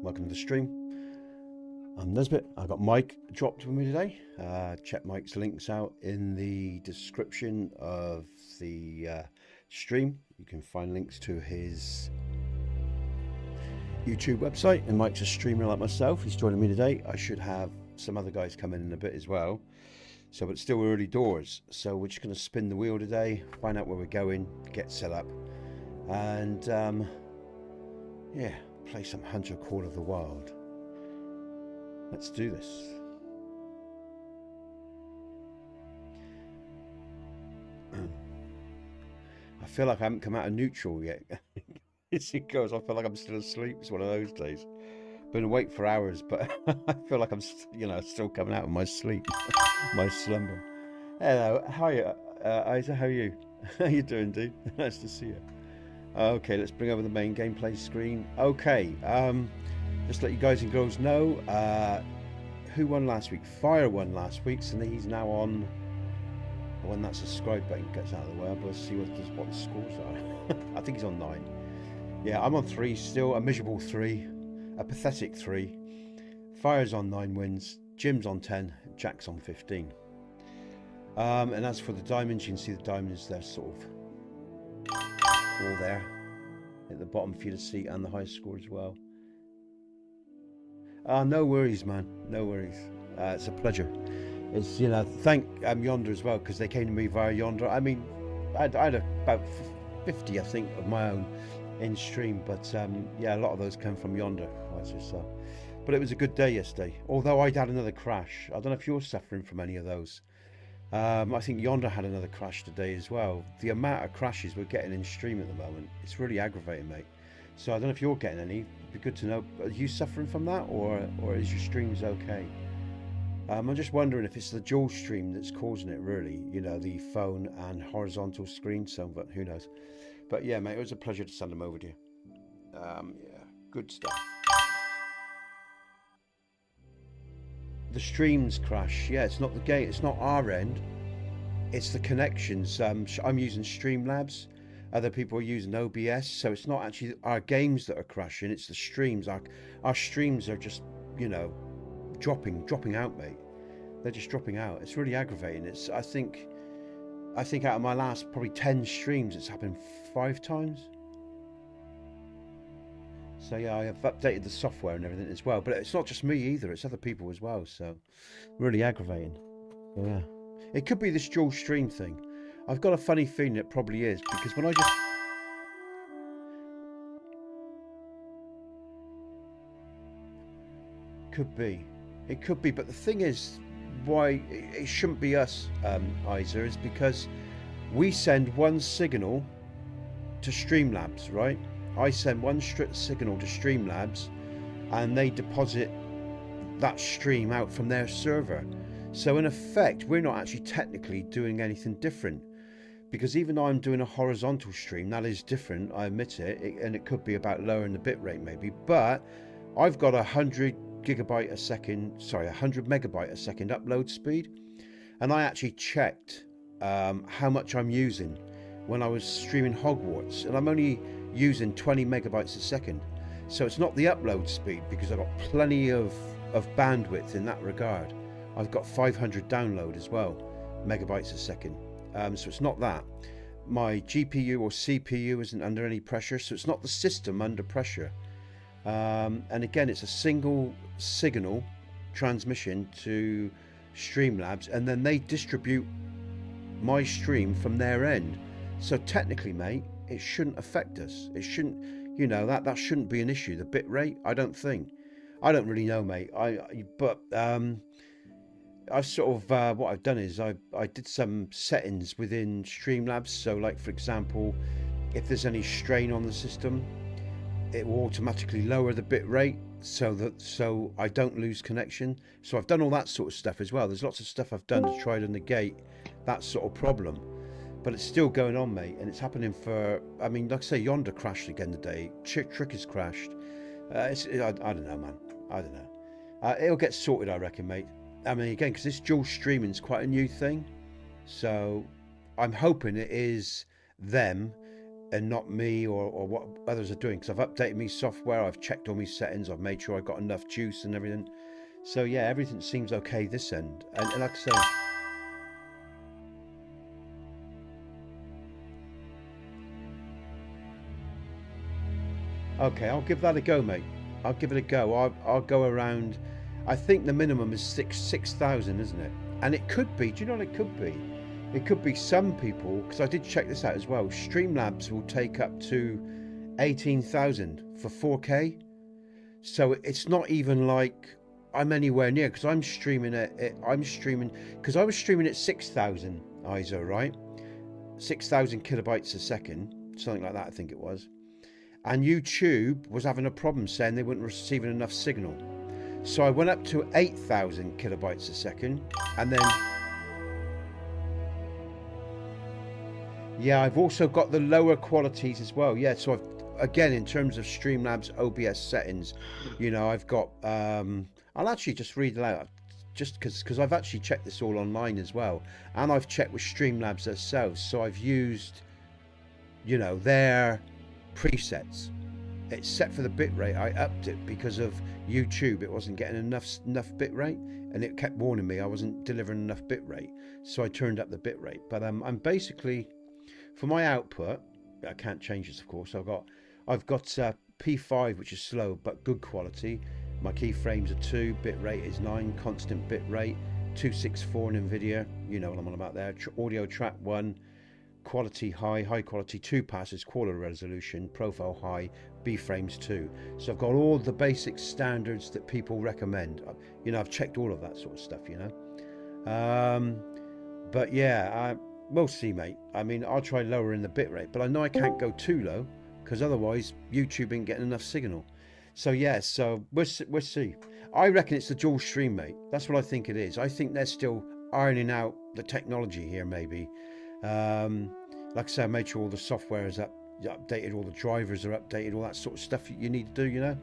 welcome to the stream. I'm Nesbit. I got Mike dropped with me today. Check Mike's links out in the description of the stream. You can find links to his YouTube website, and Mike's a streamer like myself. He's joining me today. I should have some other guys come in a bit as well. So it's still early doors. So we're just going to spin the wheel today, find out where we're going, get set up, and yeah, play some Hunter Call of the Wild. Let's do this. I feel like I haven't come out of neutral yet. As it goes, I feel like I'm still asleep. It's one of those days. Been awake for hours, but I feel like I'm, still coming out of my sleep, my slumber. Hello, hi, Isa. How are you? How you doing, dude? Nice to see you. Okay, let's bring over the main gameplay screen. Okay, just let you guys and girls know who won last week. Fire won last week, so he's now on. When that subscribe button gets out of the way, I'll see what the scores are. I think he's on 9. Yeah, I'm on 3 still, a miserable 3, a pathetic 3. Fire's on 9 wins, Jim's on 10, Jack's on 15. And as for the diamonds, you can see the diamonds, they're sort of all there at the bottom for you to see, and the highest score as well. No worries, man, no worries. It's a pleasure. It's, thank Yonder as well, because they came to me via Yonder. I mean, I had about 50, I think, of my own in stream, but yeah, a lot of those come from Yonder. But it was a good day yesterday, although I'd had another crash. I don't know if you're suffering from any of those. I think Yonder had another crash today as well. The amount of crashes we're getting in stream at the moment, it's really aggravating, mate. So I don't know if you're getting any. It'd be good to know. Are you suffering from that, or is your streams okay? I'm just wondering if it's the dual stream that's causing it, really. The phone and horizontal screen. But who knows? But yeah, mate, it was a pleasure to send them over to you. Yeah, good stuff. The streams crash. Yeah, it's not the gate. It's not our end. It's the connections. I'm using StreamLabs. Other people are using OBS. So it's not actually our games that are crashing. It's the streams. Our streams are just, dropping out, mate. They're just dropping out. It's really aggravating. I think out of my last probably 10 streams, it's happened 5 times. So yeah, I have updated the software and everything as well, but it's not just me either, it's other people as well, so really aggravating. Yeah, it could be this dual stream thing. I've got a funny feeling it probably is, because when I just it could be, but the thing is, why it shouldn't be us, Isa, is because we send one signal to StreamLabs, right? I send one signal to StreamLabs, and they deposit that stream out from their server. So in effect, we're not actually technically doing anything different, because even though I'm doing a horizontal stream, that is different, I admit it, and it could be about lowering the bit rate maybe, but I've got 100 megabyte a second upload speed, and I actually checked how much I'm using when I was streaming Hogwarts, and I'm only using 20 megabytes a second. So it's not the upload speed, because I've got plenty of bandwidth in that regard. I've got 500 download as well, megabytes a second. So it's not that. My GPU or CPU isn't under any pressure, so it's not the system under pressure. And again, it's a single signal transmission to StreamLabs, and then they distribute my stream from their end. So technically, mate, it shouldn't affect us. It shouldn't, that shouldn't be an issue. The bit rate, I don't think. I don't really know, mate. But I sort of what I've done is I did some settings within StreamLabs. So, like for example, if there's any strain on the system, it will automatically lower the bit rate so I don't lose connection. So I've done all that sort of stuff as well. There's lots of stuff I've done to try to negate that sort of problem, but it's still going on, mate, and it's happening for, I mean, like I say, Yonder crashed again today. Trick has crashed. I don't know, man. I don't know. It'll get sorted, I reckon, mate. I mean, again, because this dual streaming is quite a new thing, so I'm hoping it is them and not me or what others are doing, because I've updated my software, I've checked all my settings, I've made sure I've got enough juice and everything. So yeah, everything seems okay this end. And like I say, okay, I'll give that a go, mate. I'll give it a go. I'll go around. I think the minimum is 6,000, isn't it? And it could be. Do you know what it could be? It could be some people, because I did check this out as well. StreamLabs will take up to 18,000 for 4K. So it's not even like I'm anywhere near, because I'm streaming because I was streaming at 6,000 ISO, right? 6,000 kilobytes a second, something like that, I think it was. And YouTube was having a problem saying they weren't receiving enough signal. So I went up to 8,000 kilobytes a second, and then yeah, I've also got the lower qualities as well. Yeah, so again, in terms of StreamLabs OBS settings, you know, I've got I'll actually just read it out, just because I've actually checked this all online as well, and I've checked with StreamLabs themselves. So I've used, you know, their presets. It's set for the bitrate. I upped it because of YouTube. It wasn't getting enough bitrate, and it kept warning me I wasn't delivering enough bitrate. So I turned up the bitrate. But I'm basically, for my output, I can't change this, of course. I've got P5, which is slow but good quality. My keyframes are 2, bitrate is 9, constant bitrate, 264 in NVIDIA. You know what I'm on about there. Audio track 1. Quality high quality, 2 passes, quality resolution, profile high, B frames 2. So I've got all the basic standards that people recommend. You know, I've checked all of that sort of stuff, you know. But yeah, we'll see, mate. I mean, I'll try lowering the bitrate, but I know I can't go too low, because otherwise YouTube ain't getting enough signal. So yeah, so we'll see. I reckon it's the dual stream, mate. That's what I think it is. I think they're still ironing out the technology here, maybe. Like I said, I made sure all the software is updated, all the drivers are updated, all that sort of stuff you need to do, you know.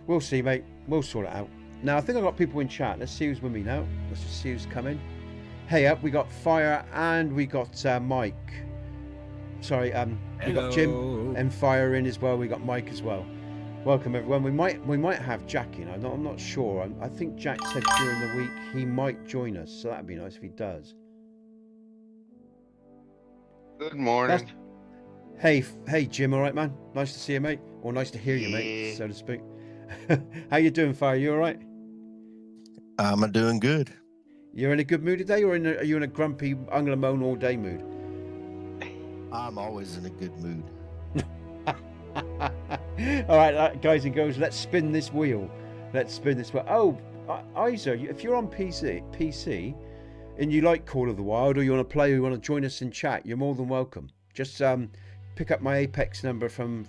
We'll see, mate. We'll sort it out. Now, I think I've got people in chat. Let's see who's with me now. Let's just see who's coming. Hey up, we got Fire and we got Mike. Sorry, we got Jim and Fire in as well. We got Mike as well. Welcome everyone. We might have Jack in. I'm not sure. I think Jack said during the week he might join us, so that'd be nice if he does. Good morning. Hey Jim, all right, man? Nice to see you, mate. Or nice to hear you, mate, so to speak. How you doing, Fire? You all right? I'm doing good. You're in a good mood today, or are you in a grumpy, I'm gonna moan all day mood? I'm always in a good mood. All right, guys and girls, let's spin this wheel. Oh, Isa, if you're on PC, and you like Call of the Wild, or you want to play, or you want to join us in chat, you're more than welcome. Just pick up my Apex number from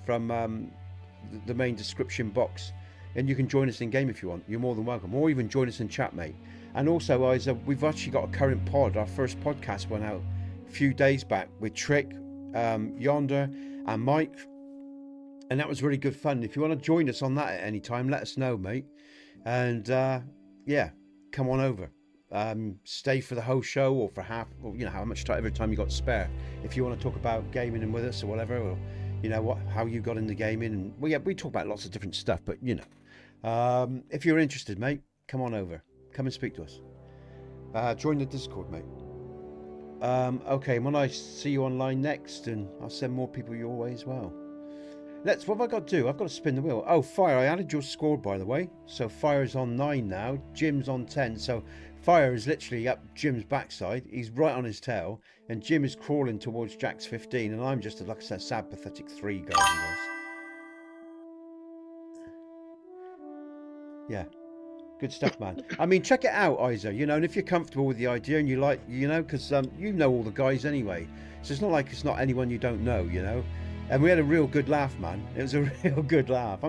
the main description box, and you can join us in game if you want. You're more than welcome, or even join us in chat, mate. And also, Isa, we've actually got a current pod. Our first podcast went out a few days back with Trick, Yonder, and Mike, and that was really good fun. If you want to join us on that at any time, let us know, mate. And yeah, come on over. Stay for the whole show, or for half, or you know, how much time, every time you got spare. If you want to talk about gaming and with us or whatever, or you know how you got into gaming, and we talk about lots of different stuff. But you know, if you're interested, mate, come on over, come and speak to us. Join the Discord, mate. Okay, when I see you online next, and I'll send more people your way as well. What have I got to do? I've got to spin the wheel. Oh, Fire, I added your score, by the way. So Fire's on 9 now. Jim's on 10. So Fire is literally up Jim's backside. He's right on his tail. And Jim is crawling towards Jack's 15. And I'm just, like I said, sad, pathetic 3 guys. Yeah. Good stuff, man. I mean, check it out, Isa. You know, and if you're comfortable with the idea and you like, you know, because you know all the guys anyway. So it's not like it's not anyone you don't know, you know. And we had a real good laugh, man. It was a real good laugh.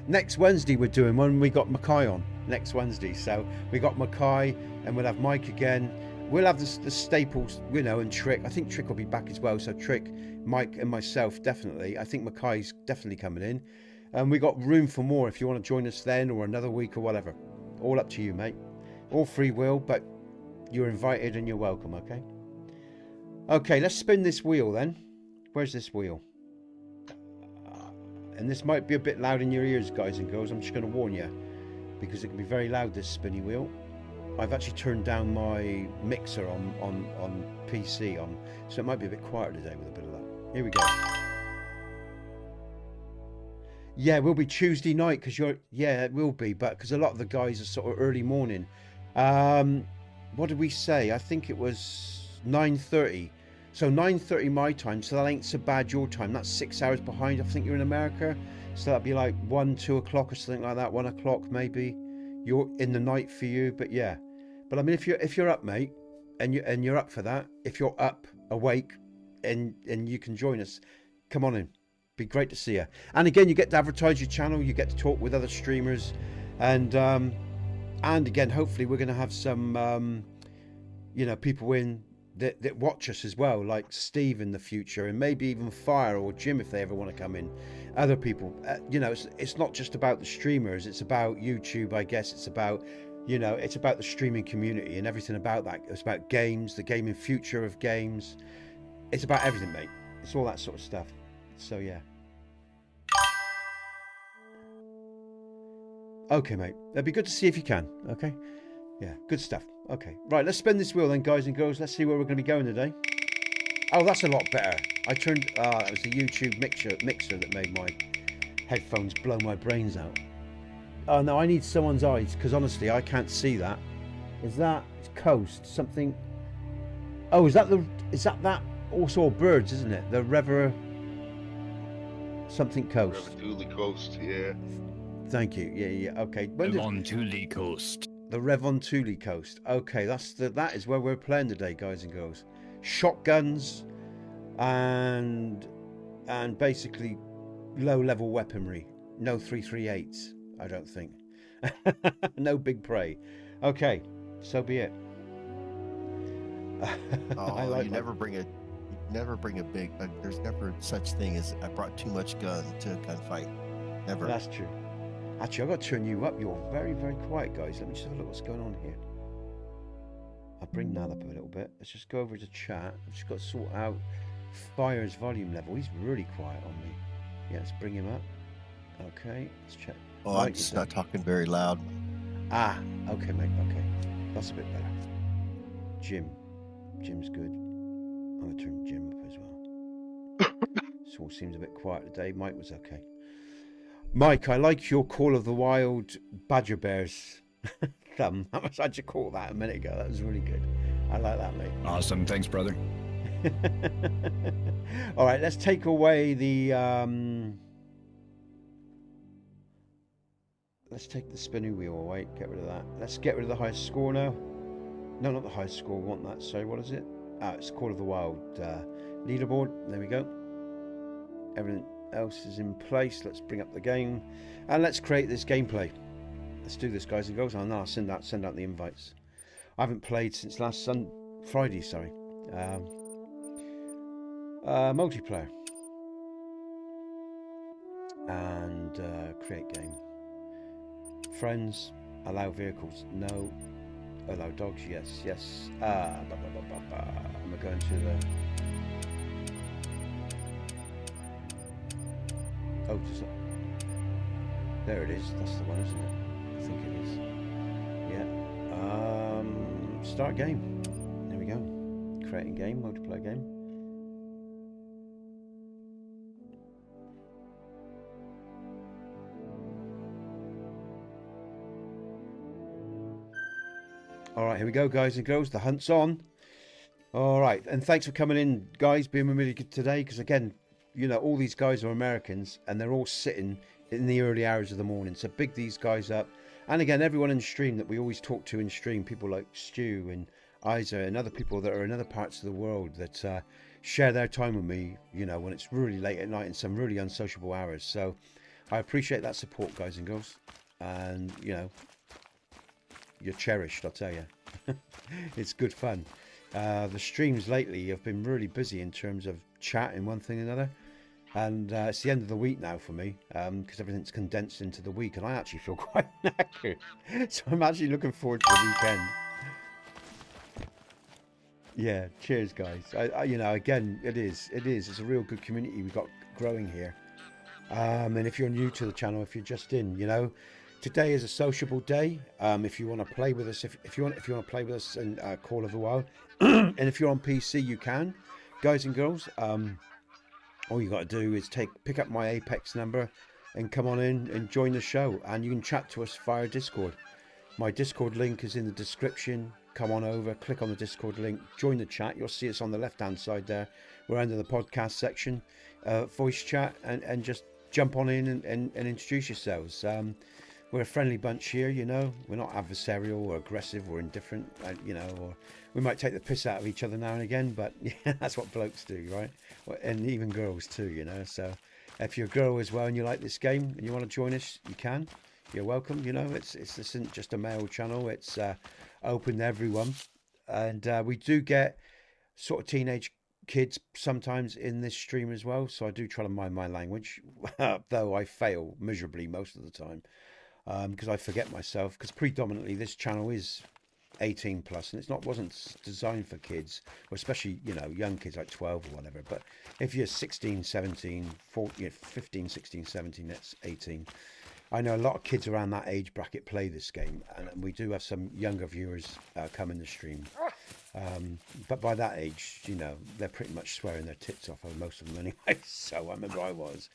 Next Wednesday we're doing one. We got Mackay on next Wednesday. So we got Mackay, and we'll have Mike again. We'll have the staples, you know, and Trick. I think Trick will be back as well. So Trick, Mike, and myself, definitely. I think Mackay's definitely coming in. And we got room for more if you want to join us then, or another week or whatever. All up to you, mate. All free will, but you're invited and you're welcome, okay? Okay, let's spin this wheel then. Where's this wheel? And this might be a bit loud in your ears, guys and girls. I'm just going to warn you, because it can be very loud, this spinny wheel. I've actually turned down my mixer on PC, so it might be a bit quieter today with a bit of that. Here we go. Yeah, it will be Tuesday night, because yeah, it will be, but because a lot of the guys are sort of early morning. What did we say? I think it was 9:30. So 9:30 my time, so that ain't so bad your time. That's 6 hours behind. I think you're in America, so that'd be like 1, 2 o'clock or something like that. 1 o'clock maybe. You're in the night for you, but yeah. But I mean, if you're up, mate, and you're up for that, if you're up, awake, and you can join us, come on in. Be great to see you. And again, you get to advertise your channel. You get to talk with other streamers, and again, hopefully, we're going to have some, people in that watch us as well, like Steve in the future, and maybe even Fire or Jim if they ever want to come in. Other people, it's not just about the streamers. It's about YouTube, I guess. It's about, it's about the streaming community and everything about that. It's about games, the gaming future of games. It's about everything, mate. It's all that sort of stuff. So yeah. Okay, mate. That'd be good to see if you can. Okay. Yeah, good stuff. Okay. Right, let's spin this wheel then, guys and girls. Let's see where we're going to be going today. Oh, that's a lot better. I turned... it was the YouTube mixer that made my headphones blow my brains out. Oh, no, I need someone's eyes, because honestly, I can't see that. Is that coast? Something... Oh, is that that also all birds, isn't it? The Rever... Something coast. Revontuli Coast, yeah. Thank you. Yeah. Okay. Revontuli Coast. The Revontuli Coast. Okay, that is where we're playing today, guys and girls. Shotguns and basically low-level weaponry. No 338s, I don't think. No big prey. Okay, so be it. Oh, you never bring a big. There's never such thing as I brought too much gun to a gunfight. Never. That's true. Actually, I've got to turn you up. You're very, very quiet, guys. Let me just have a look what's going on here. I'll bring that up a little bit. Let's just go over to chat. I've just got to sort out Fire's volume level. He's really quiet on me. Yeah, let's bring him up. Okay, let's check. Oh, I'm just not talking very loud. Ah, okay, mate. Okay, that's a bit better. Jim's good. I'm going to turn Jim up as well. This all seems a bit quiet today. Mike was okay. Mike, I like your Call of the Wild Badger Bears thumb. How much did you call that a minute ago? That was really good. I like that, mate. Awesome. Thanks, brother. All right, let's take away the... Let's take the spinning wheel away. Get rid of that. Let's get rid of the highest score now. No, not the highest score. We want that. Sorry, what is it? Ah, it's Call of the Wild leaderboard. There we go. Everything else is in place. Let's bring up the game and let's create this gameplay. Let's do this, guys and girls. Oh, no, I'll send out the invites. I haven't played since last Friday. Sorry. Multiplayer and create game. Friends, allow vehicles. No. Allow dogs. Yes. I'm going to the... Oh, just there it is. That's the one, isn't it? I think it is. Yeah. Start game. There we go. Creating game, multiplayer game. All right, here we go, guys and girls. The hunt's on. All right, and thanks for coming in, guys. Being really good today, because again, all these guys are Americans and they're all sitting in the early hours of the morning. So big these guys up. And again, everyone in stream that we always talk to in stream, people like Stu and Isa and other people that are in other parts of the world that share their time with me, when it's really late at night and some really unsociable hours. So I appreciate that support, guys and girls. And, you're cherished, I'll tell you. It's good fun. The streams lately have been really busy in terms of chat and one thing and another. And it's the end of the week now for me, because everything's condensed into the week, and I actually feel quite knackered. So I'm actually looking forward to the weekend. Yeah, cheers, guys. Again, it is. It's a real good community we've got growing here. And if you're new to the channel, if you're just in, today is a sociable day. If you want to play with us, if you want to play with us in Call of the Wild, and if you're on PC, you can, guys and girls. All you got to do is pick up my Apex number and come on in and join the show. And you can chat to us via Discord. My Discord link is in the description. Come on over, click on the Discord link, join the chat. You'll see it's on the left-hand side there. We're under the podcast section, voice chat, and just jump on in and introduce yourselves. We're a friendly bunch here, We're not adversarial or aggressive or indifferent, or we might take the piss out of each other now and again, but yeah, that's what blokes do, right? And even girls too, So if you're a girl as well and you like this game and you want to join us, you can. You're welcome. This isn't just a male channel. It's open to everyone, and we do get sort of teenage kids sometimes in this stream as well. So I do try to mind my language, though I fail miserably most of the time because I forget myself. Because predominantly this channel is 18 plus, and wasn't designed for kids, or especially young kids like 12 or whatever. But if you're 16, 17, 14, 15, 16, 17, that's 18. I know a lot of kids around that age bracket play this game, and we do have some younger viewers come in the stream. But by that age, they're pretty much swearing their tits off, most of them anyway. So I remember I was,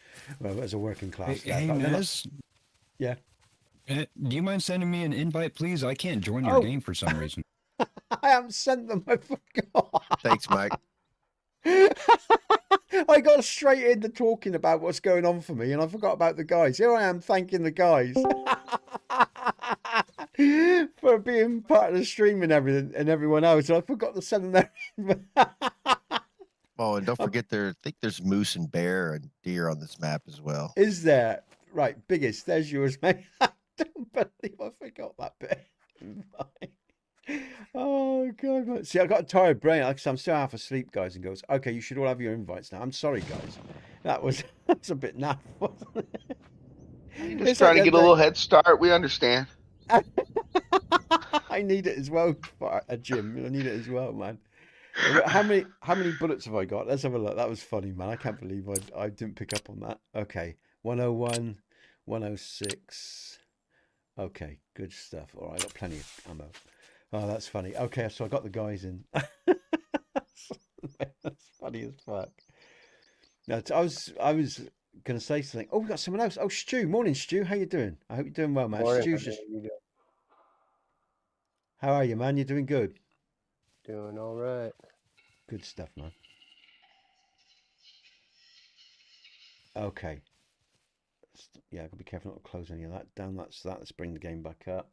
as a working class. Hey, Nez? Yeah. Do you mind sending me an invite, please? I can't join your game for some reason. I haven't sent them, I forgot. Thanks, Mike. I got straight into talking about what's going on for me, and I forgot about the guys. Here I am thanking the guys for being part of the stream and everything, and everyone else. I forgot to send them. Oh, and don't forget I think there's moose and bear and deer on this map as well. Is there? Right, biggest. There's yours, mate. I don't believe I forgot that bit. Oh god, man. See, I got a tired brain. I'm still half asleep, guys and girls. Okay, you should all have your invites now. I'm sorry, guys. That's a bit naff, wasn't it? You're just trying to get a little head start. We understand. I need it as well, Jim. I need it as well, man. How many bullets have I got? Let's have a look. That was funny, man. I can't believe I didn't pick up on that. Okay, 101, 106. Okay, good stuff. All right, I got plenty of ammo. Oh, that's funny. Okay, so I got the guys in. That's funny as fuck. No, I was gonna say something. Oh, we got someone else. Oh, Stu. Morning, Stu. How you doing? I hope you're doing well, man. Morning. Stu's just. How are you, man? You're doing good. Doing all right. Good stuff, man. Okay. Yeah, I've got to be careful not to close any of that down. That's that. Let's bring the game back up.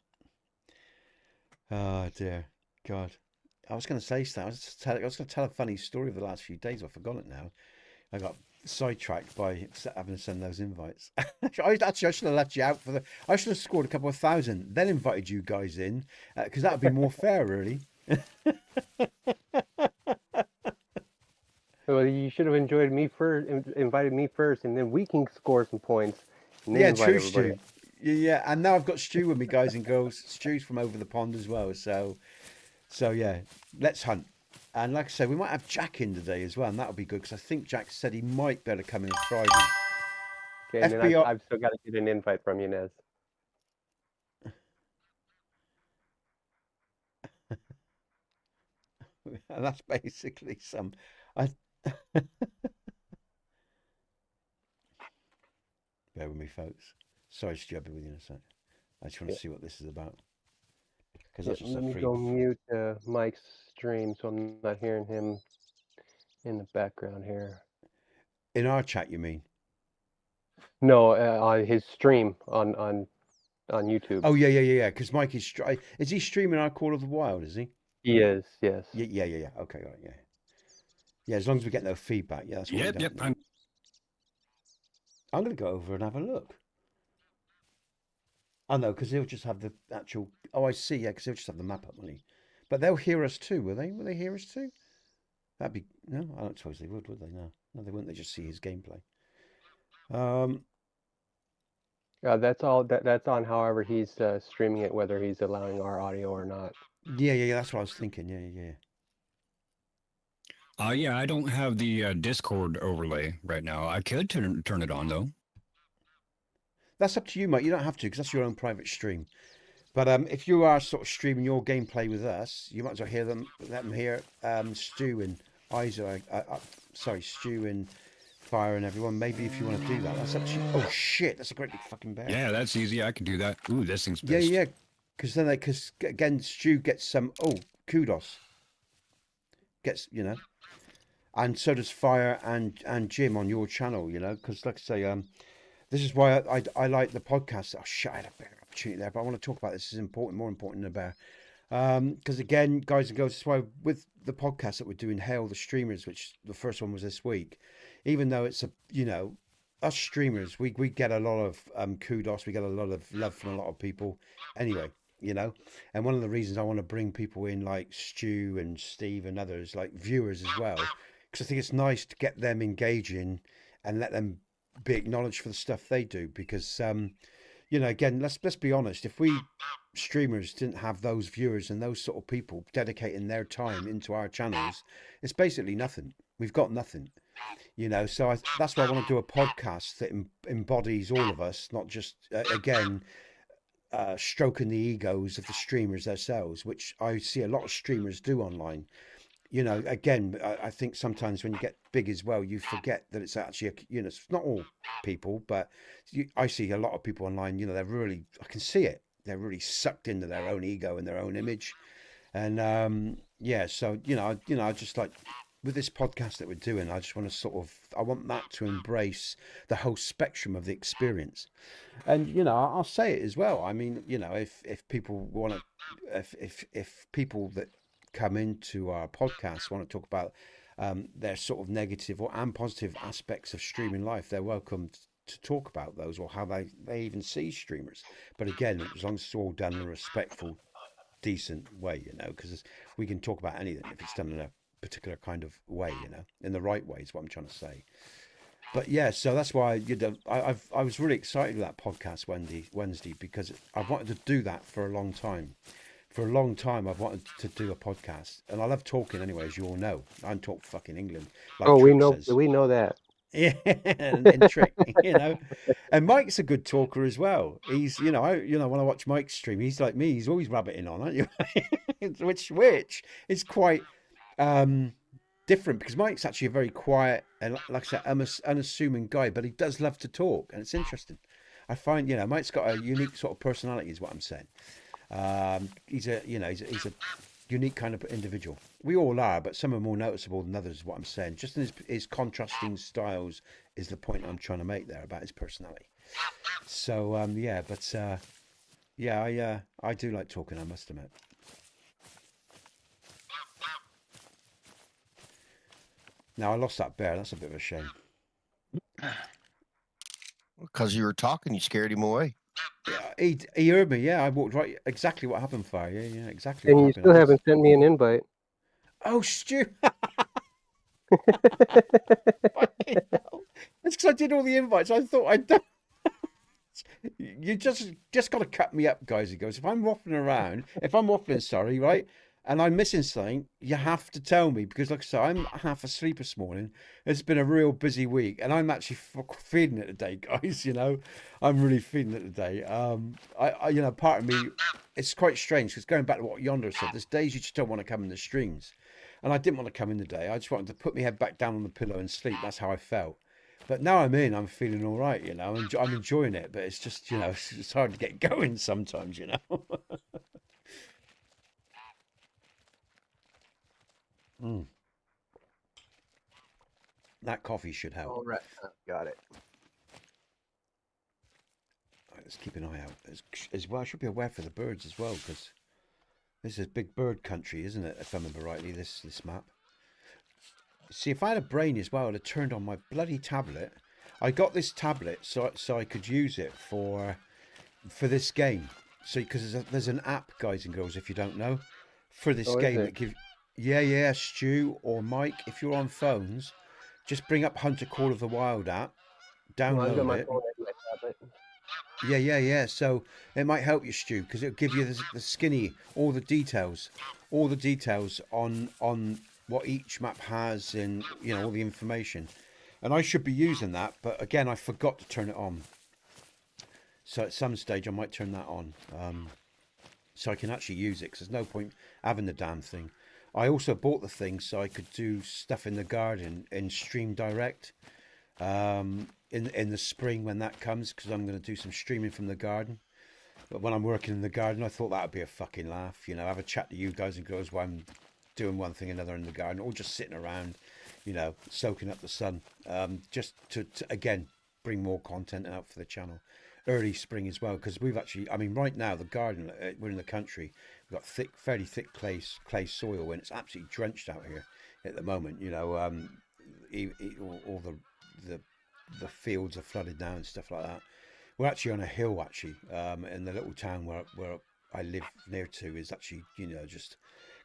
Oh dear, God! I was going to say something. I was going to tell a funny story of the last few days. I've forgotten it now. I got sidetracked by having to send those invites. I should have let you out for the. I should have scored a couple of thousand, then invited you guys in, because that would be more fair, really. Well, you should have invited me first, and then we can score some points. And then Yeah, invite true, everybody. Stu. Yeah, and now I've got Stu with me, guys and girls. Stu's from over the pond as well. So yeah, let's hunt. And like I said, we might have Jack in today as well, and that'll be good because I think Jack said he might be able to come in Friday. Okay, and then FBI I've still got to get an invite from you, Nez. And that's basically some. Bear with me, folks. Sorry, Stu, I'll be with you in a sec. I just want to see what this is about. Because that's just Let a me free. go mute Mike's stream so I'm not hearing him in the background here. In our chat, you mean? No, on his stream on YouTube. Oh yeah. Because Mike is he streaming our Call of the Wild? Is he? He is, yes. Yeah. Okay, right, yeah. Yeah, as long as we get no feedback. Yeah, that's what we Yep. don't. I'm going to go over and have a look. Oh no, because he'll just have the actual. Oh, I see. Yeah, because he'll just have the map up, won't he? But they'll hear us too, will they? Will they hear us too? That'd be no. I don't suppose they would they? No, they wouldn't. They just see his gameplay. That's all. That's on. However, he's streaming it, whether he's allowing our audio or not. Yeah. That's what I was thinking. Yeah. Yeah, I don't have the Discord overlay right now. I could turn it on though. That's up to you, mate. You don't have to, because that's your own private stream. But if you are sort of streaming your gameplay with us, you might as well let them hear Stu and Isa. Sorry, Stu and Fire and everyone. Maybe if you want to do that, that's up to you. Oh shit, that's a great big fucking bear. Yeah, that's easy. I can do that. Ooh, this thing's Yeah, pissed. yeah. Because because again, Stu gets some. Oh, kudos. Gets and so does Fire and Jim on your channel. Because like I say, this is why I like the podcast. Oh shit, I had a bear opportunity there, but I want to talk about this. Is important, more important than a bear. Because again, guys and girls, that's why with the podcast that we're doing, Hail the Streamers, which the first one was this week, even though it's us streamers, we get a lot of kudos, we get a lot of love from a lot of people. Anyway, and one of the reasons I want to bring people in like Stu and Steve and others, like viewers as well, because I think it's nice to get them engaging and let them be acknowledged for the stuff they do. Because again, let's be honest, if we streamers didn't have those viewers and those sort of people dedicating their time into our channels, it's basically nothing. We've got nothing. So that's why I want to do a podcast that embodies all of us, not just stroking the egos of the streamers themselves, which I see a lot of streamers do online. Again, I think sometimes when you get big as well, you forget that it's actually it's not all people, but I see a lot of people online. They're really, I can see it. They're really sucked into their own ego and their own image, and so I just like, with this podcast that we're doing, I just want to I want that to embrace the whole spectrum of the experience. And, I'll say it as well. I mean, if people want to, if people that come into our podcast want to talk about their sort of negative and positive aspects of streaming life, they're welcome to talk about those, or how they even see streamers. But again, as long as it's all done in a respectful, decent way, because we can talk about anything if it's done in a particular kind of way, in the right way is what I'm trying to say. But yeah, so that's why I was really excited with that podcast Wednesday, because I've wanted to do that for a long time. For a long time, I've wanted to do a podcast, and I love talking anyway, as you all know. I can talk fucking England. Like we Trick know that. Yeah, and Trick, and Mike's a good talker as well. He's, when I watch Mike's stream, he's like me. He's always rabbiting on, aren't you? which is quite different, because Mike's actually a very quiet and, like I said, unassuming guy, but he does love to talk, and it's interesting. I find, Mike's got a unique sort of personality, is what I'm saying. He's a unique kind of individual. We all are, but some are more noticeable than others, is what I'm saying. Just in his contrasting styles is the point I'm trying to make there about his personality. So I do like talking, I must admit. Now I lost that bear. That's a bit of a shame. Because you were talking, you scared him away. Yeah, he heard me. Yeah, I walked right. Exactly what happened, Fire. Yeah, exactly. And you still haven't sent me an invite. Oh, Stu. It's because I did all the invites. I thought I'd done. You just got to cut me up, guys. He goes, if I'm waffling, sorry, right? And I'm missing something, you have to tell me, because like I said, I'm half asleep this morning. It's been a real busy week, and I'm actually feeding it today, guys. I'm really feeding it today. I part of me, it's quite strange, because going back to what Yonder said, there's days you just don't want to come in the streams, and I didn't want to come in today. I just wanted to put my head back down on the pillow and sleep. That's how I felt. But now I'm feeling all right. I'm enjoying it, but it's just, it's hard to get going sometimes. That coffee should help. All right, got it. Right, let's keep an eye out as well. I should be aware for the birds as well, because this is big bird country, isn't it? If I remember rightly, this map. See, if I had a brain as well, I'd have turned on my bloody tablet. I got this tablet so I could use it for this game. So because there's an app, guys and girls, if you don't know, for this game that gives. Yeah, Stu or Mike, if you're on phones, just bring up Hunter Call of the Wild app, download it. Yeah. So it might help you, Stu, because it'll give you the skinny, all the details on what each map has, and all the information. And I should be using that, but again, I forgot to turn it on. So at some stage I might turn that on, so I can actually use it, because there's no point having the damn thing. I also bought the thing so I could do stuff in the garden in Stream Direct in the spring when that comes, because I'm going to do some streaming from the garden. But when I'm working in the garden, I thought that would be a fucking laugh, you know, have a chat to you guys and girls while I'm doing one thing or another in the garden, or just sitting around, you know, soaking up the sun, just to again bring more content out for the channel. Early spring as well, because we've actually, I mean, right now the garden, we're in the country, we've got fairly thick clay soil, and it's absolutely drenched out here at the moment, you know. All the fields are flooded now and stuff like that. We're actually on a hill, actually, and the little town where I live near to is actually, you know, just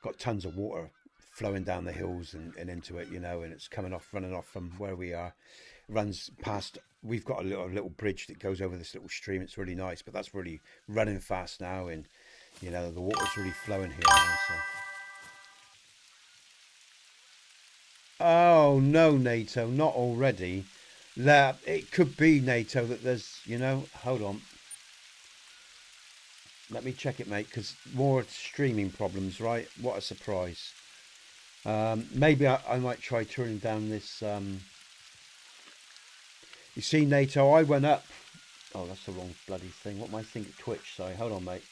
got tons of water flowing down the hills and into it, you know, and it's running off from where we are. It runs past, we've got a little bridge that goes over this little stream. It's really nice, but that's really running fast now, and, you know, the water's really flowing here now, so. Oh, no, NATO, not already. It could be, NATO, that there's, you know, hold on. Let me check it, mate, because more streaming problems, right? What a surprise. Maybe I might try turning down this. You see, NATO, I went up. Oh, that's the wrong bloody thing. What am I thinking? Twitch, sorry. Hold on, mate.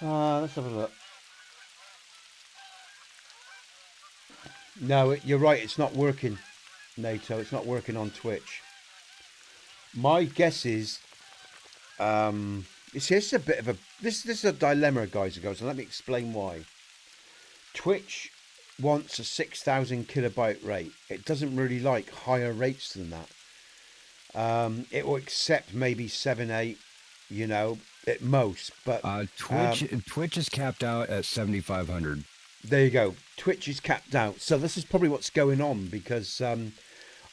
Let's have a look. No, you're right. It's not working, NATO. It's not working on Twitch. My guess is, it's a bit of a this is a dilemma, guys and girls, and let me explain why. Twitch wants a 6,000 kilobyte rate. It doesn't really like higher rates than that. It will accept maybe 7, 8, you know, at most. But Twitch is capped out at 7,500. There you go. Twitch is capped out. So this is probably what's going on, because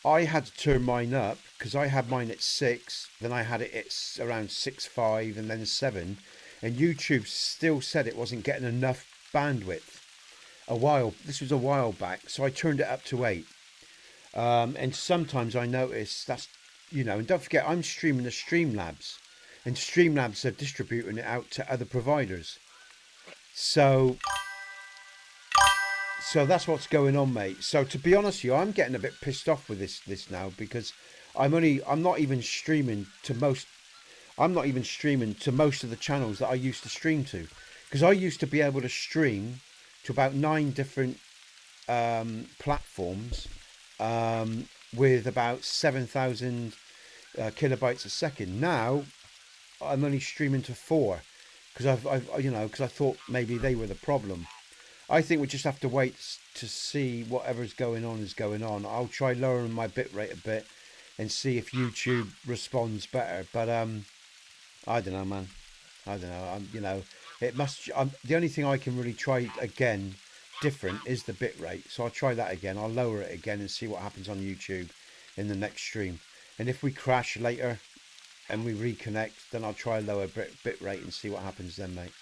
I had to turn mine up, because I had mine at 6, then I had it at around 6.5 and then 7, and YouTube still said it wasn't getting enough bandwidth. This was a while back, so I turned it up to 8. And sometimes I notice that's, you know, and don't forget, I'm streaming to StreamLabs, and StreamLabs are distributing it out to other providers. So that's what's going on, mate. So to be honest with you, I'm getting a bit pissed off with this now, because I'm not even streaming to most of the channels that I used to stream to, because I used to be able to stream to about 9 different platforms with about 7,000 kilobytes a second. Now I'm only streaming to 4, because because I thought maybe they were the problem. I think we just have to wait to see whatever's going on is going on. I'll try lowering my bitrate a bit and see if YouTube responds better. But I don't know, man. I don't know. You know, it must. The only thing I can really try again, different, is the bitrate. So I'll try that again. I'll lower it again and see what happens on YouTube in the next stream. And if we crash later and we reconnect, then I'll try lower bitrate and see what happens then, mate.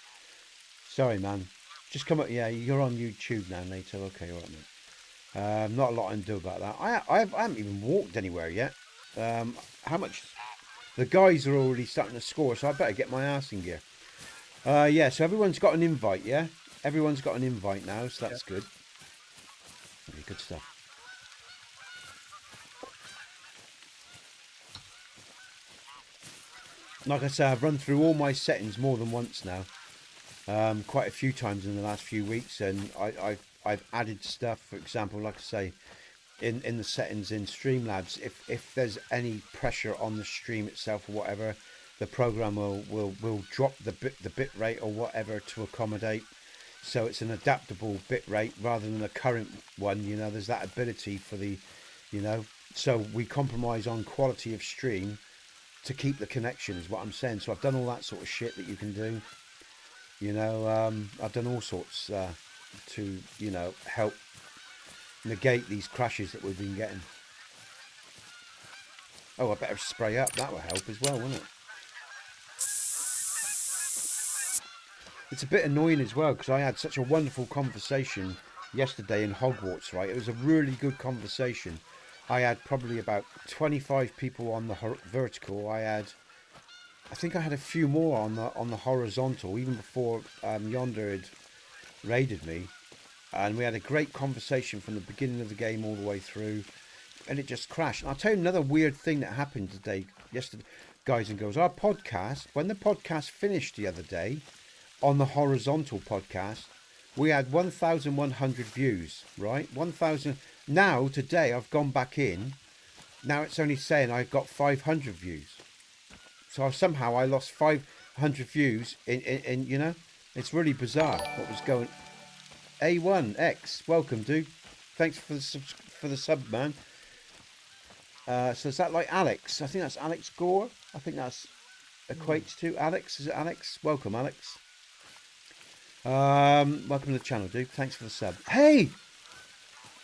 Sorry, man. Just come up. Yeah, you're on YouTube now, NATO. Okay, all right, mate. Not a lot I can do about that. I haven't even walked anywhere yet. How much? The guys are already starting to score, so I better get my ass in gear. Yeah, so everyone's got an invite, yeah? Everyone's got an invite now, so that's good. Really good stuff. Like I say, I've run through all my settings more than once now. Quite a few times in the last few weeks, and I've added stuff. For example, like I say, in the settings in StreamLabs, if there's any pressure on the stream itself or whatever, the program will drop the bit rate or whatever to accommodate. So it's an adaptable bit rate rather than a current one. You know, there's that ability for the, you know. So we compromise on quality of stream to keep the connection, is what I'm saying. So I've done all that sort of shit that you can do. You know, I've done all sorts to, you know, help negate these crashes that we've been getting. Oh, I better spray up. That will help as well, won't it? It's a bit annoying as well, because I had such a wonderful conversation yesterday in Hogwarts, right? It was a really good conversation. I had probably about 25 people on the vertical. I think I had a few more on the horizontal, even before Yonder had raided me. And we had a great conversation from the beginning of the game all the way through, and it just crashed. And I'll tell you another weird thing that happened yesterday, guys and girls. Our podcast, when the podcast finished the other day, on the horizontal podcast, we had 1,100 views, right? 1,000. Now, today, I've gone back in. Now it's only saying I've got 500 views. So somehow I lost 500 views in you know, it's really bizarre what was going. A1X, welcome, dude. Thanks for the sub, man. So is that like Alex? I think that's Alex Gore. I think that's equates to Alex. Is it Alex? Welcome, Alex. Welcome to the channel, dude. Thanks for the sub. Hey,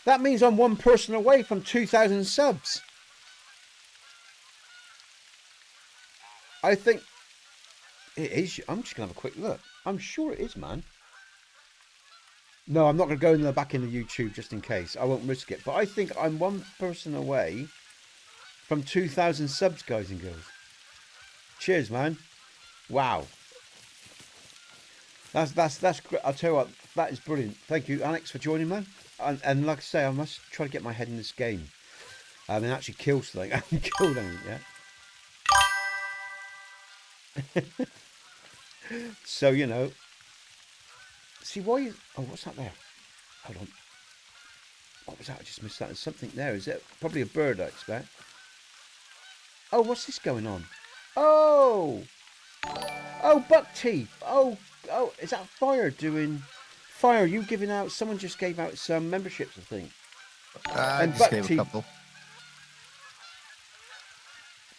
that means I'm one person away from 2,000 subs. I think it is. I'm just gonna have a quick look. I'm sure it is, man. No, I'm not gonna go back into YouTube just in case. I won't risk it. But I think I'm one person away from 2,000 subs, guys and girls. Cheers, man. Wow. That's great. I'll tell you what, that is brilliant. Thank you, Alex, for joining, man. And like I say, I must try to get my head in this game. And actually kill something. I haven't killed anything yet. So, you know. See why you... Oh, what's that there? Hold on. What was that? I just missed that. There's something there. Is it probably a bird, I expect? Oh, what's this going on? Oh! Oh, buck teeth. Oh, is that Fire doing... Fire, you giving out... Someone just gave out some memberships, I think. I just gave a couple.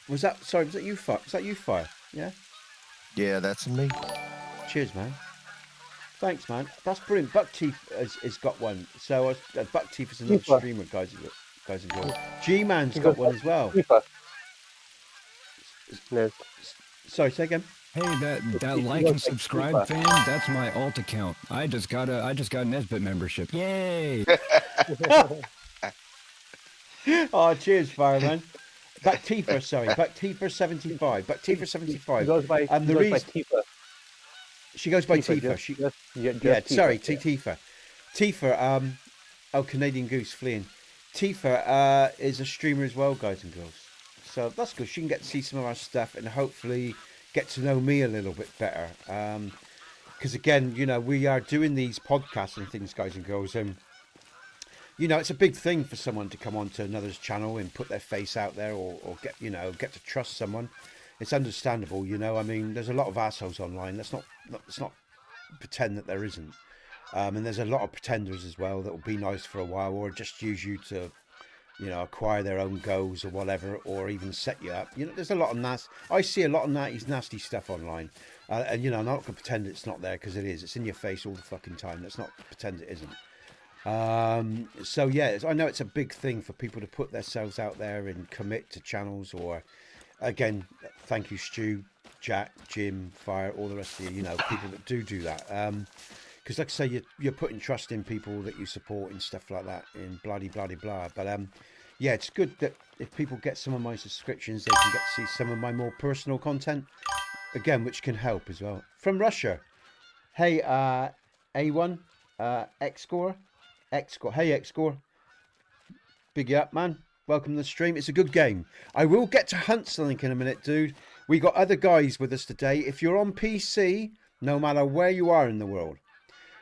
Was that... Sorry, was that you, Fire? Was that you, Fire? Yeah? Yeah, that's me. Cheers, man. Thanks, man. That's brilliant. Buck Teeth has got one. So Buck Teeth is another streamer, guys and girls. G-Man's got one as well. No. Sorry, say again. Hey, that like and subscribe fan, that's my alt account. I just got Nesbit membership. Yay! Oh, cheers, Fireman. Buck Tifa, sorry. Buck Tifa 75. Buck Tifa 75. She goes by, Tifa. She goes by Tifa. Sorry, Tifa. Tifa, oh, Canadian Goose fleeing. Tifa is a streamer as well, guys and girls. So that's good. She can get to see some of our stuff and hopefully get to know me a little bit better. Because again, you know, we are doing these podcasts and things, guys and girls, and you know, it's a big thing for someone to come onto another's channel and put their face out there, or get, you know, get to trust someone. It's understandable, you know. I mean, there's a lot of assholes online. Let's not pretend that there isn't. And there's a lot of pretenders as well that will be nice for a while, or just use you to, you know, acquire their own goals or whatever, or even set you up. You know, there's a lot of I see a lot of nasty stuff online, and you know, I'm not gonna pretend it's not there, because it is. It's in your face all the fucking time. Let's not pretend it isn't. So yeah, I know it's a big thing for people to put themselves out there and commit to channels, or again, thank you, Stu, Jack, Jim, Fire, all the rest of you know, people that do that. Because like I say, you're putting trust in people that you support and stuff like that, in bloody blah. But yeah, it's good that if people get some of my subscriptions, they can get to see some of my more personal content, again, which can help as well. From Russia, hey, A1, X-Score, hey X-Score, big up, man. Welcome to the stream. It's a good game. I will get to hunt something in a minute, dude. We got other guys with us today. If you're on PC, no matter where you are in the world,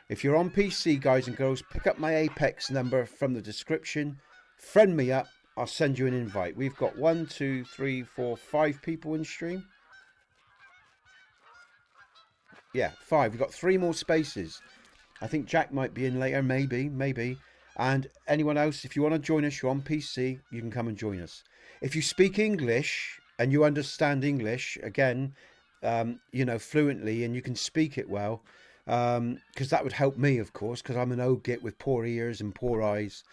if you're on PC, guys and girls, pick up my Apex number from the description. Friend me up. I'll send you an invite. We've got 1, 2, 3, 4, 5 people in stream. Yeah, 5. We've got 3 more spaces. I think Jack might be in later. Maybe. And anyone else, if you want to join us, you're on PC, you can come and join us. If you speak English and you understand English, again, you know, fluently, and you can speak it well, because that would help me, of course, because I'm an old git with poor ears and poor eyes.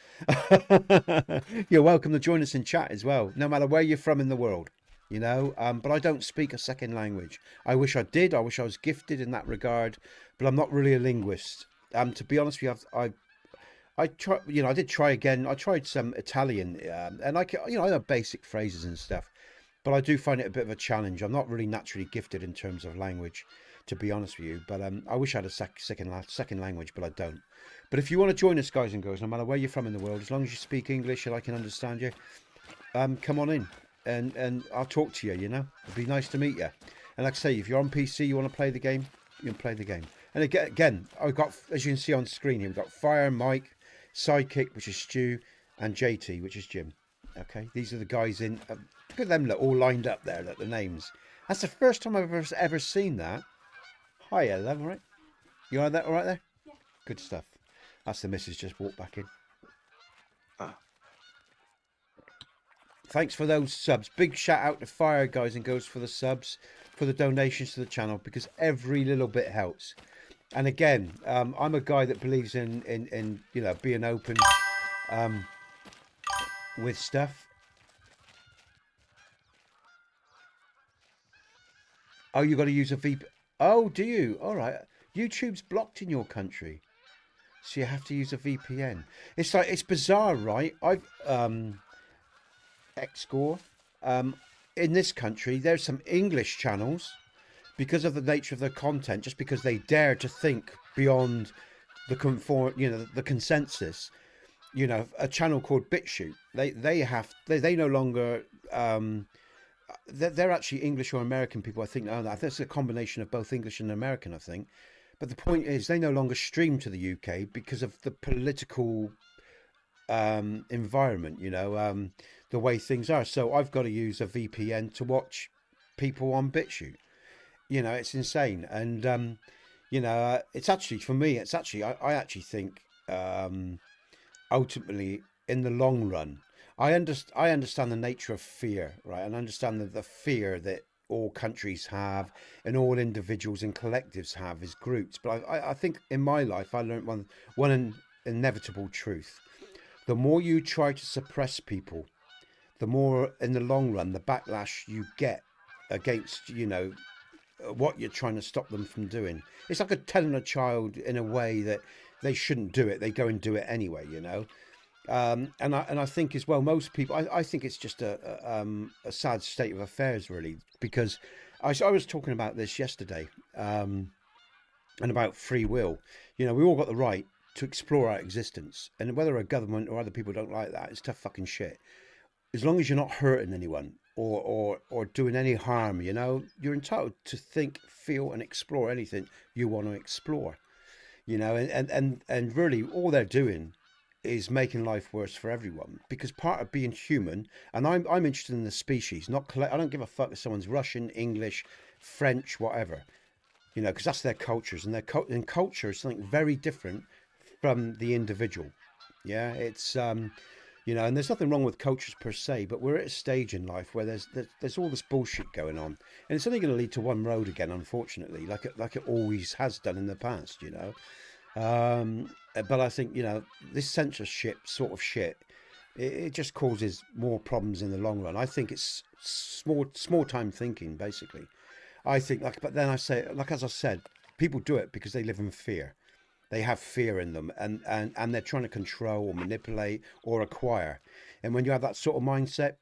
You're welcome to join us in chat as well, no matter where you're from in the world, you know. But I don't speak a second language. I wish I did. I wish I was gifted in that regard, but I'm not really a linguist. To be honest with you, I try, I did try again. I tried some Italian, and I know basic phrases and stuff, but I do find it a bit of a challenge. I'm not really naturally gifted in terms of language, to be honest with you. But I wish I had a second language, but I don't. But if you want to join us, guys and girls, no matter where you're from in the world, as long as you speak English and I can understand you, come on in, and I'll talk to you. It'd be nice to meet you. And like I say, if you're on PC, you want to play the game, you can play the game. And again, I've got, as you can see on screen here, we've got Fire, Mike, Sidekick, which is Stu, and JT, which is Jim. Okay, these are the guys in. Look at them, all lined up there. Look, the names. That's the first time I've ever seen that. Hiya, love, all right? You all right there? Yeah. Good stuff. That's the missus just walked back in. Thanks for those subs. Big shout out to Fire, guys and girls, for the subs, for the donations to the channel, because every little bit helps. And again, I'm a guy that believes in being open with stuff. Oh, you got to use a VPN. Oh, do you? All right. YouTube's blocked in your country, so you have to use a VPN. It's bizarre, right? I've Xscore. In this country, there's some English channels, because of the nature of their content, just because they dare to think beyond the the consensus. A channel called BitChute. They no longer. They're actually English or American people, I think. I think it's a combination of both English and American, I think. But the point is, they no longer stream to the UK because of the political environment. The way things are. So I've got to use a VPN to watch people on BitChute. It's insane. And it's actually, for me, I actually think ultimately, in the long run, I understand the nature of fear, right? And I understand the fear that all countries have and all individuals and collectives have as groups. But I think in my life, I learned one inevitable truth. The more you try to suppress people, the more in the long run, the backlash you get against, what you're trying to stop them from doing. It's like telling a child in a way that they shouldn't do it. They go and do it anyway, And I think as well, most people, I think it's just a sad state of affairs, really, because I was talking about this yesterday, and about free will. We all got the right to explore our existence, and whether a government or other people don't like that, it's tough fucking shit. As long as you're not hurting anyone or doing any harm, you're entitled to think, feel, and explore anything you want to explore. And really, all they're doing is making life worse for everyone, because part of being human, and I'm interested in the species, I don't give a fuck if someone's Russian, English, French, whatever, because that's their cultures, and and culture is something very different from the individual. Yeah, it's and there's nothing wrong with cultures per se, but we're at a stage in life where there's all this bullshit going on, and it's only going to lead to one road again, unfortunately, like it always has done in the past. But I think this censorship sort of shit, it just causes more problems in the long run. I think it's small time thinking, basically. I think, but then I say, as I said, people do it because they live in fear. They have fear in them, and they're trying to control or manipulate or acquire. And when you have that sort of mindset,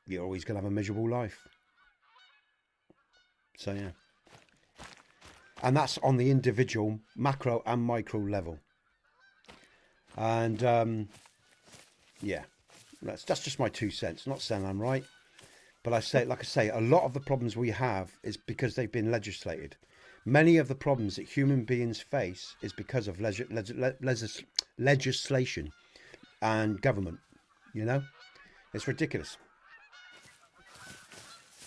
you're always going to have a miserable life. So yeah. And that's on the individual, macro and micro level. And yeah, that's just my 2 cents. I'm not saying I'm right, but I say, a lot of the problems we have is because they've been legislated. Many of the problems that human beings face is because of legislation and government. It's ridiculous.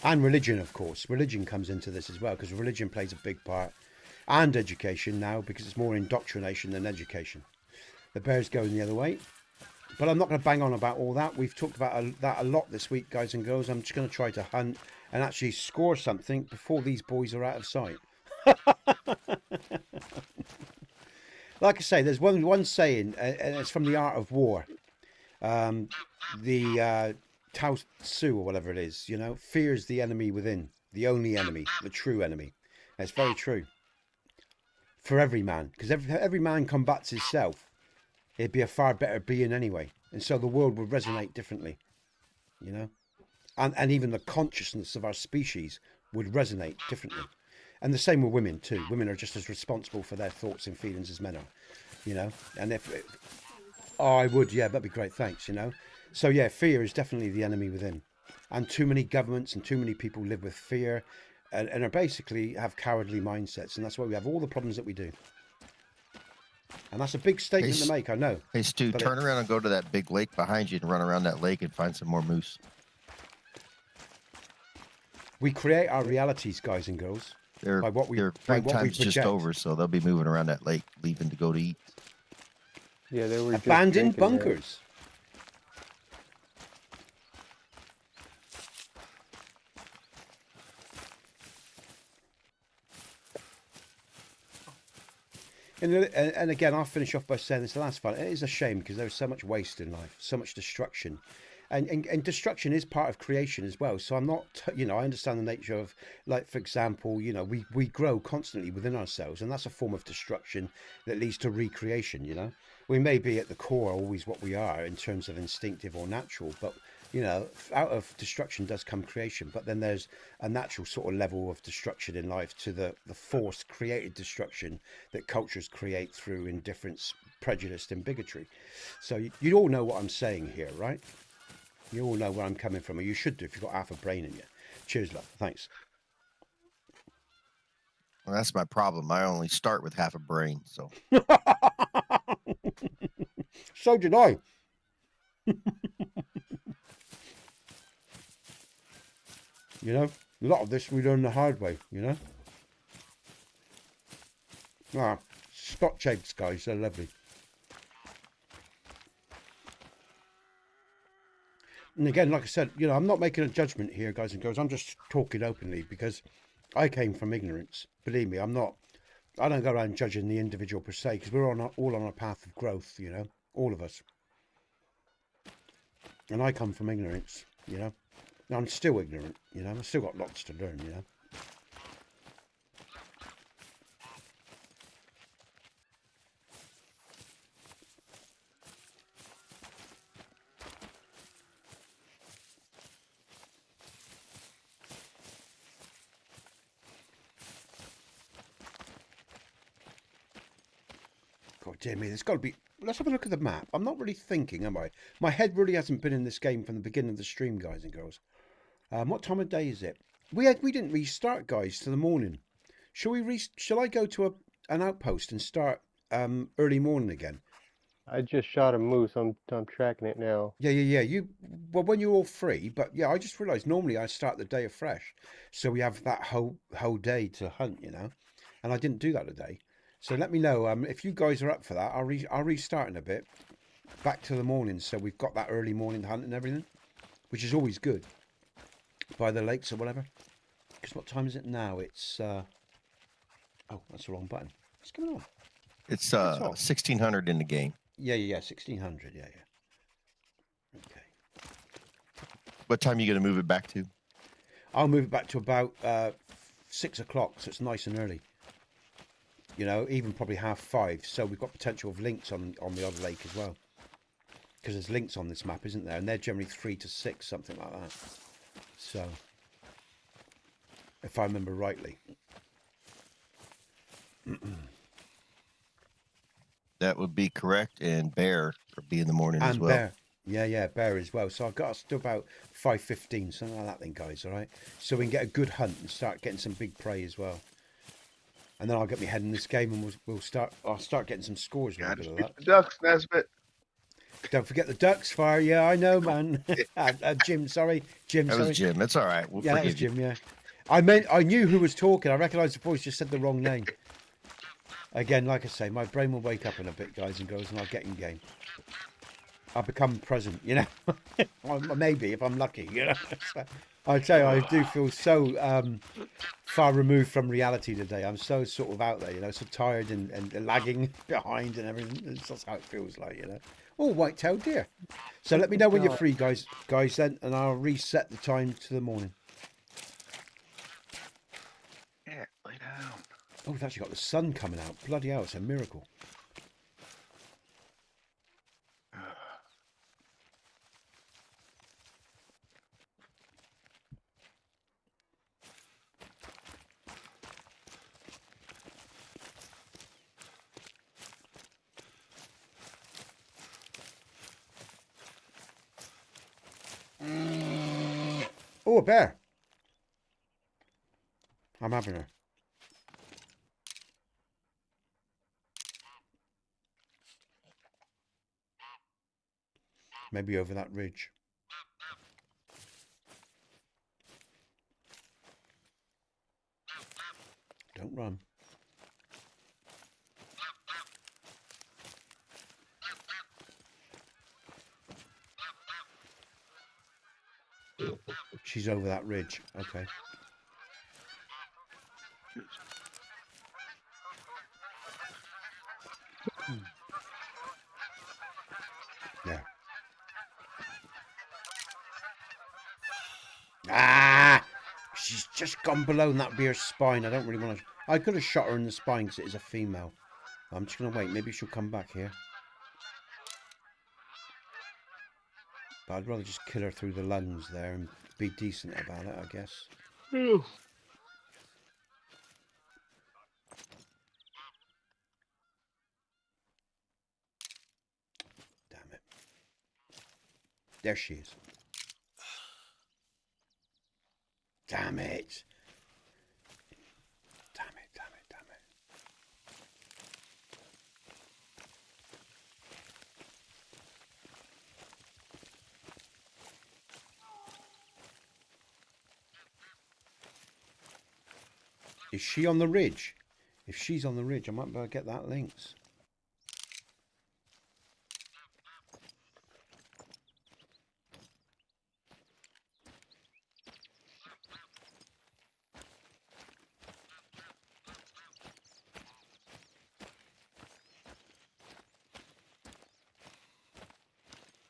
And religion, of course. Religion comes into this as well, because religion plays a big part. And education now, because it's more indoctrination than education. The bear's going the other way. But I'm not going to bang on about all that. We've talked about that a lot this week, guys and girls. I'm just going to try to hunt and actually score something before these boys are out of sight. Like I say, there's one saying, and it's from The Art of War. The Taut or whatever it is, fear is the enemy within, the only enemy, the true enemy. And it's very true. For every man, because every man combats himself. It'd be a far better being anyway. And so the world would resonate differently, you know? And even the consciousness of our species would resonate differently. And the same with women too. Women are just as responsible for their thoughts and feelings as men are, you know? And oh, I would, yeah, that'd be great, thanks, you know? So yeah, fear is definitely the enemy within. And too many governments and too many people live with fear and are basically have cowardly mindsets. And that's why we have all the problems that we do. And that's a big statement to make, I know. Hey, Stu, turn around and go to that big lake behind you and run around that lake and find some more moose. We create our realities, guys and girls. Their time's just over, so they'll be moving around that lake, leaving to go to eat. Yeah, they were abandoned bunkers. And again, I'll finish off by saying this the last part. It is a shame because there's so much waste in life, so much destruction. And destruction is part of creation as well. So I'm not, you know, I understand the nature of, like, for example, you know, we grow constantly within ourselves, and that's a form of destruction that leads to recreation, you know. We may be at the core always what we are in terms of instinctive or natural, but, you know, out of destruction does come creation. But then there's a natural sort of level of destruction in life to the forced created destruction that cultures create through indifference, prejudice and bigotry. So you all know what I'm saying here, right? You all know where I'm coming from, or you should do if you've got half a brain in you. Cheers, love. Thanks. Well, that's my problem. I only start with half a brain, so. So did I. You know, a lot of this we learn the hard way, you know. Ah, Scotch eggs, guys, they're lovely. And again, like I said, you know, I'm not making a judgment here, guys and girls. I'm just talking openly because I came from ignorance. Believe me, I don't go around judging the individual per se, because we're all on a path of growth, you know, all of us. And I come from ignorance, you know. Now, I'm still ignorant, you know. I've still got lots to learn, you know. God dear me, there's got to be... Let's have a look at the map. I'm not really thinking, am I? My head really hasn't been in this game from the beginning of the stream, guys and girls. What time of day is it? We didn't restart, guys, to the morning. Shall I go to an outpost and start early morning again? I just shot a moose. I'm tracking it now. Yeah. Well, when you're all free, but yeah, I just realised normally I start the day afresh, so we have that whole day to hunt, you know. And I didn't do that today. So let me know if you guys are up for that. I'll restart in a bit, back to the morning, so we've got that early morning hunt and everything, which is always good. By the lakes or whatever. Because what time is it now? It's oh, that's the wrong button. What's going on? It's 1600 in the game. Yeah, 1600. Yeah. Okay. What time are you going to move it back to? I'll move it back to about 6 o'clock, so it's nice and early. You know, even probably 5:30. So we've got potential of links on the other lake as well. Because there's links on this map, isn't there? And they're generally 3 to 6, something like that. So, if I remember rightly. That would be correct, and bear would be in the morning as well. And bear, yeah, bear as well. So I've got us to about 5:15, something like that then, guys, all right? So we can get a good hunt and start getting some big prey as well. And then I'll get my head in this game and I'll start getting some scores. Gotta shoot the ducks, Nesbit. Don't forget the ducks fire. Yeah, I know, man. Jim, sorry. That was Jim. That's all right. Yeah, that was Jim, yeah. I knew who was talking. I recognised the voice, just said the wrong name. Again, like I say, my brain will wake up in a bit, guys and girls, and I'll get in game. I'll become present, you know. Maybe, if I'm lucky, you know. I tell you, I do feel so far removed from reality today. I'm so sort of out there, you know, so tired and lagging behind and everything. That's how it feels like, you know. Oh, white-tailed deer. So let me know when you're free, guys then, and I'll reset the time to the morning. Yeah, lay down. Oh, we've actually got the sun coming out. Bloody hell, it's a miracle. Oh, a bear. I'm having her. Maybe over that ridge. Don't run. She's over that ridge. Okay. Yeah. Ah! She's just gone below, and that'd be her spine. I don't really want to... I could have shot her in the spine because it is a female. I'm just going to wait. Maybe she'll come back here. But I'd rather just kill her through the lungs there and be decent about it, I guess. Phew. Damn it. There she is. Damn it. Damn it, damn it, damn it. Is she on the ridge? If she's on the ridge, I might be able to get that links.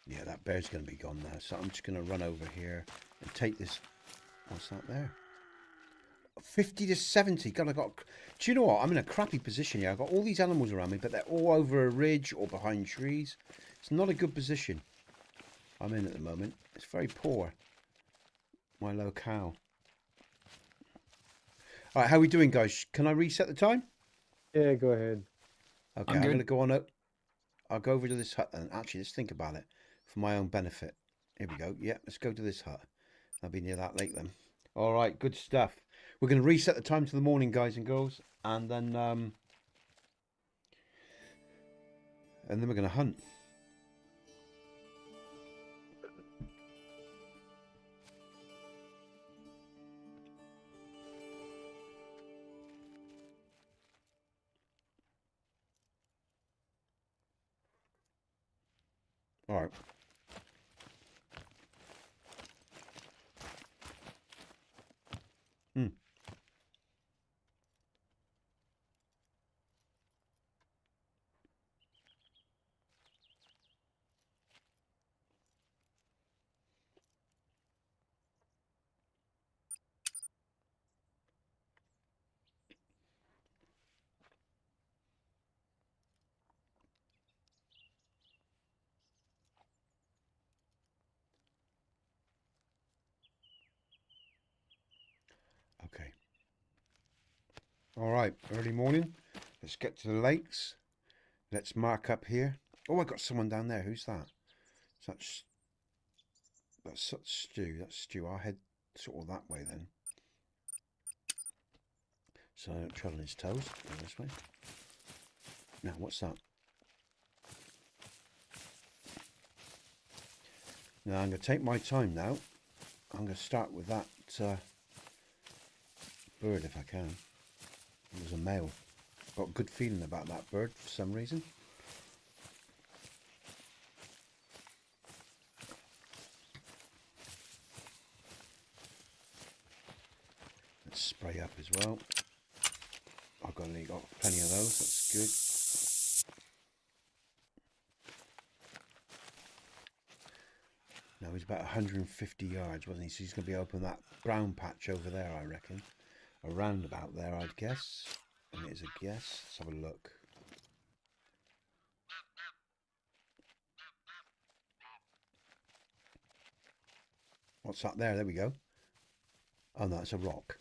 Yeah, that bear's going to be gone now, so I'm just going to run over here and take this. What's that there? 50 to 70. God, I got... Do you know what? I'm in a crappy position here. I've got all these animals around me, but they're all over a ridge or behind trees. It's not a good position I'm in at the moment. It's very poor. My locale. All right, how are we doing, guys? Can I reset the time? Yeah, go ahead. Okay, I'm going to go on up. I'll go over to this hut and actually, let's think about it for my own benefit. Here we go. Yeah, let's go to this hut. I'll be near that lake then. All right, good stuff. We're going to reset the time to the morning, guys and girls, and then we're going to hunt. All right. Okay. All right, early morning. Let's get to the lakes. Let's mark up here. Oh, I got someone down there. Who's that? That's Stu. That's Stu. I'll head sort of that way then. So I don't tread on his toes. Go this way. Now, what's that? Now, I'm going to take my time now. I'm going to start with that bird if I can. It was a male. Got a good feeling about that bird for some reason. Let's spray up as well. I've got plenty of those. That's good. Now he's about 150 yards, wasn't he? So he's going to be open that brown patch over there, I reckon. Around about there, I'd guess. And it is a guess. Let's have a look. What's that there? There we go. Oh no, it's a rock.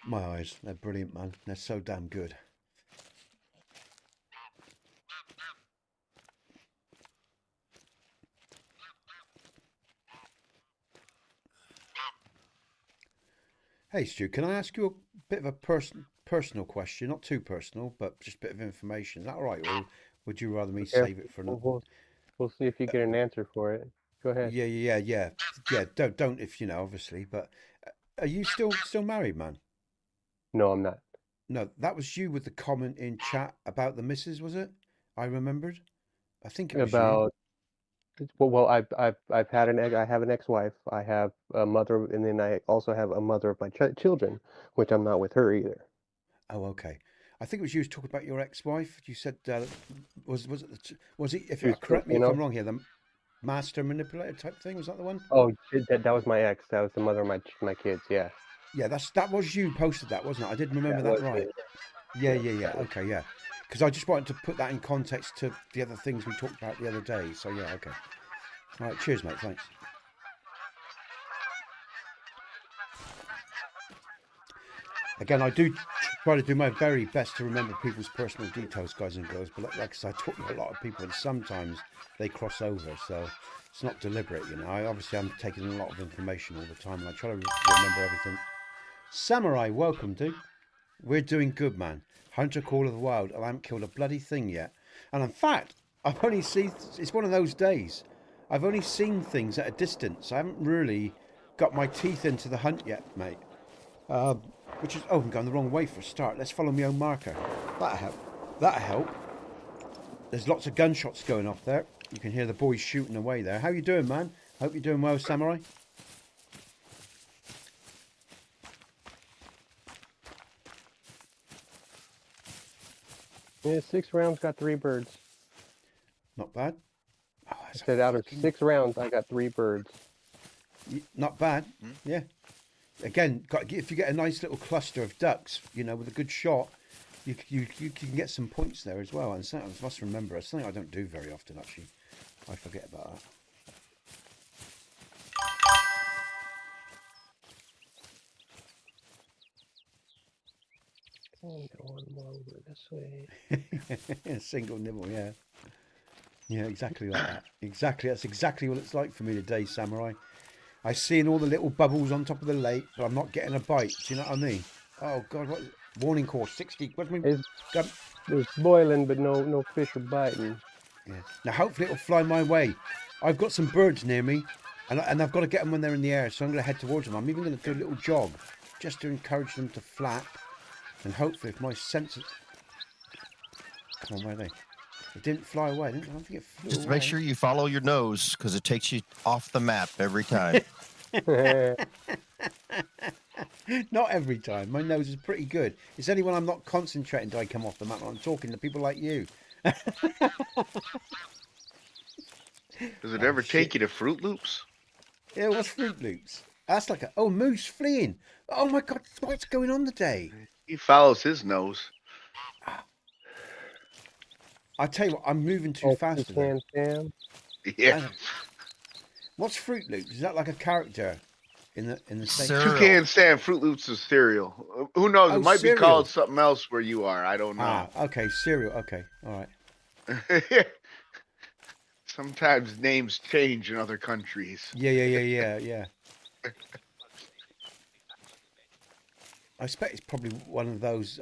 My eyes, they're brilliant, man. They're so damn good. Hey, Stu, can I ask you a bit of a personal question? Not too personal, but just a bit of information. Is that all right? Or would you rather me Okay, save it for we'll, another? we'll we'll see if you get an answer for it. Go ahead. Yeah. Don't if you know, obviously. But are you still married, man? No, I'm not. No, that was you with the comment in chat about the missus, was it? I remembered. I think it was you. About well, I've had I have an ex-wife. I have a mother, and then I also have a mother of my children, which I'm not with her either. Oh, okay. I think it was you was talking about your ex-wife. You said was it was it? If She was correct me if I'm Filipino. wrong here, the master manipulator type thing, was that the one? Oh, that was my ex. That was the mother of my kids. Yeah, Yeah, that was you posted that, wasn't it? I did remember that that was me. right. Yeah, Yeah. that was. Okay, yeah. Because I just wanted to put that in context to the other things we talked about the other day. So yeah, okay. All right, cheers, mate. Thanks. Again, I do try to do my very best to remember people's personal details, guys and girls. But like I said, I talk to a lot of people, and sometimes they cross over. So it's not deliberate, you know. I'm taking in a lot of information all the time, and I try to remember everything. Samurai, welcome, dude. We're doing good, man. Hunter Call of the Wild. I haven't killed a bloody thing yet. And in fact, I've only seen, it's one of those days. I've only seen things at a distance. I haven't really got my teeth into the hunt yet, mate. Which is, oh, I'm going the wrong way for a start. Let's follow my own marker. That'll help. That'll help. There's lots of gunshots going off there. You can hear the boys shooting away there. How you doing, man? Hope you're doing well, Samurai. Yeah, 6 rounds got 3 birds. Not bad. Oh, I said out of 6 rounds, I got 3 birds. Not bad. Yeah. Again, if you get a nice little cluster of ducks, you know, with a good shot, you can get some points there as well. And something I must remember, it's something I don't do very often, actually. I forget about that. And one more over this way. Single nibble, yeah. Yeah, exactly like that. Exactly. That's exactly what it's like for me today, Samurai. I seen all the little bubbles on top of the lake, but I'm not getting a bite. Do you know what I mean? Oh God! What warning course 60? What's my gun? It's boiling, but no fish are biting. Yeah. Now hopefully it'll fly my way. I've got some birds near me, and I've got to get them when they're in the air. So I'm going to head towards them. I'm even going to do a little jog, just to encourage them to flap, and hopefully if my senses. Come on, where are they? It didn't fly away. I don't think it flew Just away. make sure you follow your nose because it takes you off the map every time. Not every time. My nose is pretty good. It's only when I'm not concentrating do I come off the map. I'm talking to people like you. Does it ever take you to Fruit Loops? Yeah, what's Fruit Loops? That's like a moose fleeing. Oh my God, what's going on today? He follows his nose. I tell you what, I'm moving too fast today. Sam. Yeah. What's Fruit Loops? Is that like a character in the same? Cereal. Toucan Sam, Fruit Loops is cereal. Who knows? Oh, It might cereal. be called something else where you are. I don't know. Ah, okay, cereal. Okay, all right. Sometimes names change in other countries. Yeah. I expect it's probably one of those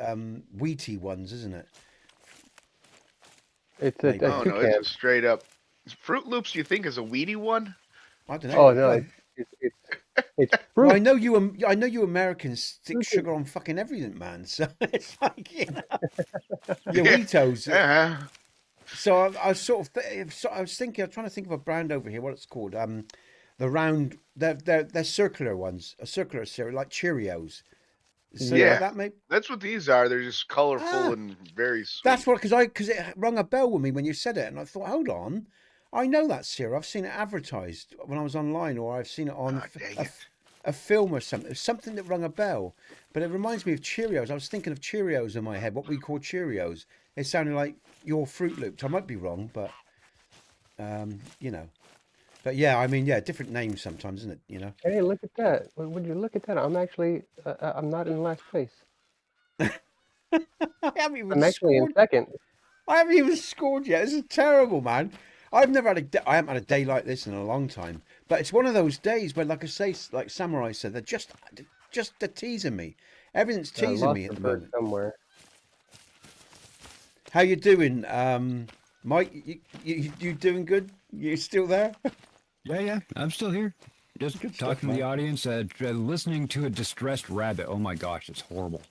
wheaty ones, isn't it? It's a Maybe. No, toucan. it's a straight up. Fruit Loops, you think is a weedy one? I don't know. Oh no, it's fruit. Well, I know you Americans stick sugar on fucking everything, man. So it's like, you know, your Wheatos. Yeah. So I was sort of, I was thinking, I'm trying to think of a brand over here. What it's called? The round, they're circular ones, a circular cereal like Cheerios. So Yeah. like that, maybe. That's what these are. They're just colorful and very sweet. That's what, because it rung a bell with me when you said it, and I thought, hold on, I know that cereal. I've seen it advertised when I was online, or I've seen it on a film or something. It's something that rung a bell, but it reminds me of Cheerios. I was thinking of Cheerios in my head, what we call Cheerios. It sounded like your Fruit Loops. I might be wrong, but you know. But yeah, I mean, yeah, different names sometimes, isn't it? You know. Hey, look at that! Would you look at that? I'm actually, I'm not in last place. I haven't even I'm actually in scored. second. I haven't even scored yet. This is terrible, man. I've never had I haven't had a day like this in a long time. But it's one of those days where, like I say, like Samurai said, they're just just they're teasing me. Everything's I teasing lost me at the the bird moment. somewhere. How you doing, Mike? You doing good? You still there? Yeah, I'm still here. Just Good talking stuff, to the man. audience, listening to a distressed rabbit. Oh my gosh, it's horrible.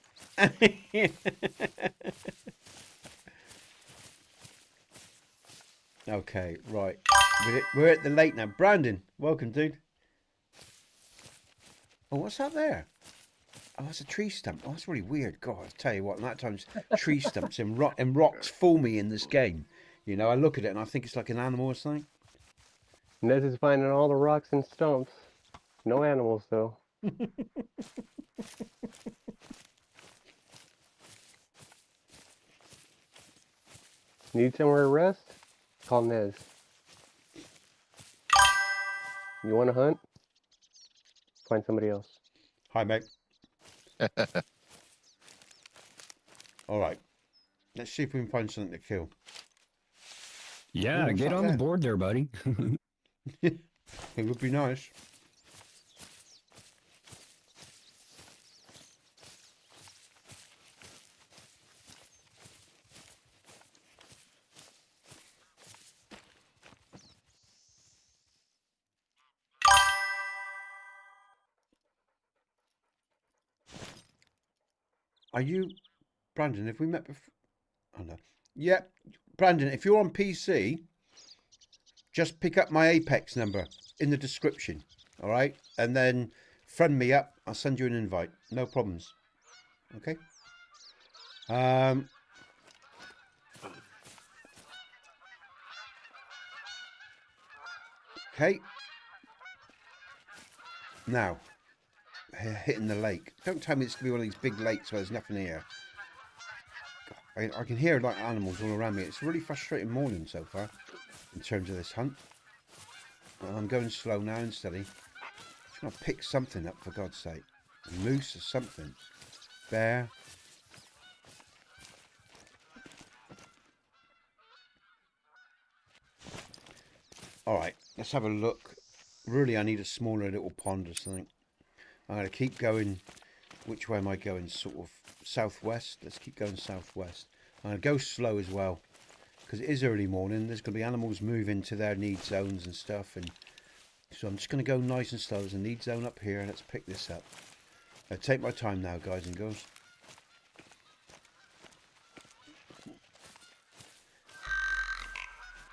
Okay, right. We're at the lake now. Brandon, welcome, dude. Oh, what's that there? Oh, that's a tree stump. Oh, that's really weird. God, I tell you what, and that times tree stumps and rocks fool me in this game. You know, I look at it and I think it's like an animal or something. Nez is finding all the rocks and stumps. No animals, though. Need somewhere to rest? Call Nez. You want to hunt? Find somebody else. Hi, mate. All right. Let's see if we can find something to kill. Yeah, Ooh, get fuck on the that. board there, buddy. It would be nice. Are you, Brandon? Have we met before? Oh no. Yeah, Brandon. If you're on PC, just pick up my Apex number in the description. All right, and then friend me up. I'll send you an invite. No problems. Okay. Okay. Now, hitting the lake. Don't tell me it's gonna be one of these big lakes where there's nothing here. I can hear like animals all around me. It's a really frustrating morning so far in terms of this hunt. Well, I'm going slow now and steady. Just want to pick something up for God's sake. A moose or something. Bear. Alright, let's have a look. Really, I need a smaller little pond or something. I'm going to keep going. Which way am I going? Sort of southwest. Let's keep going southwest. I'm going to go slow as well. Because it is early morning. There's going to be animals moving to their need zones and stuff. And so I'm just going to go nice and slow. There's a need zone up here. Let's pick this up. I'll take my time now, guys and girls.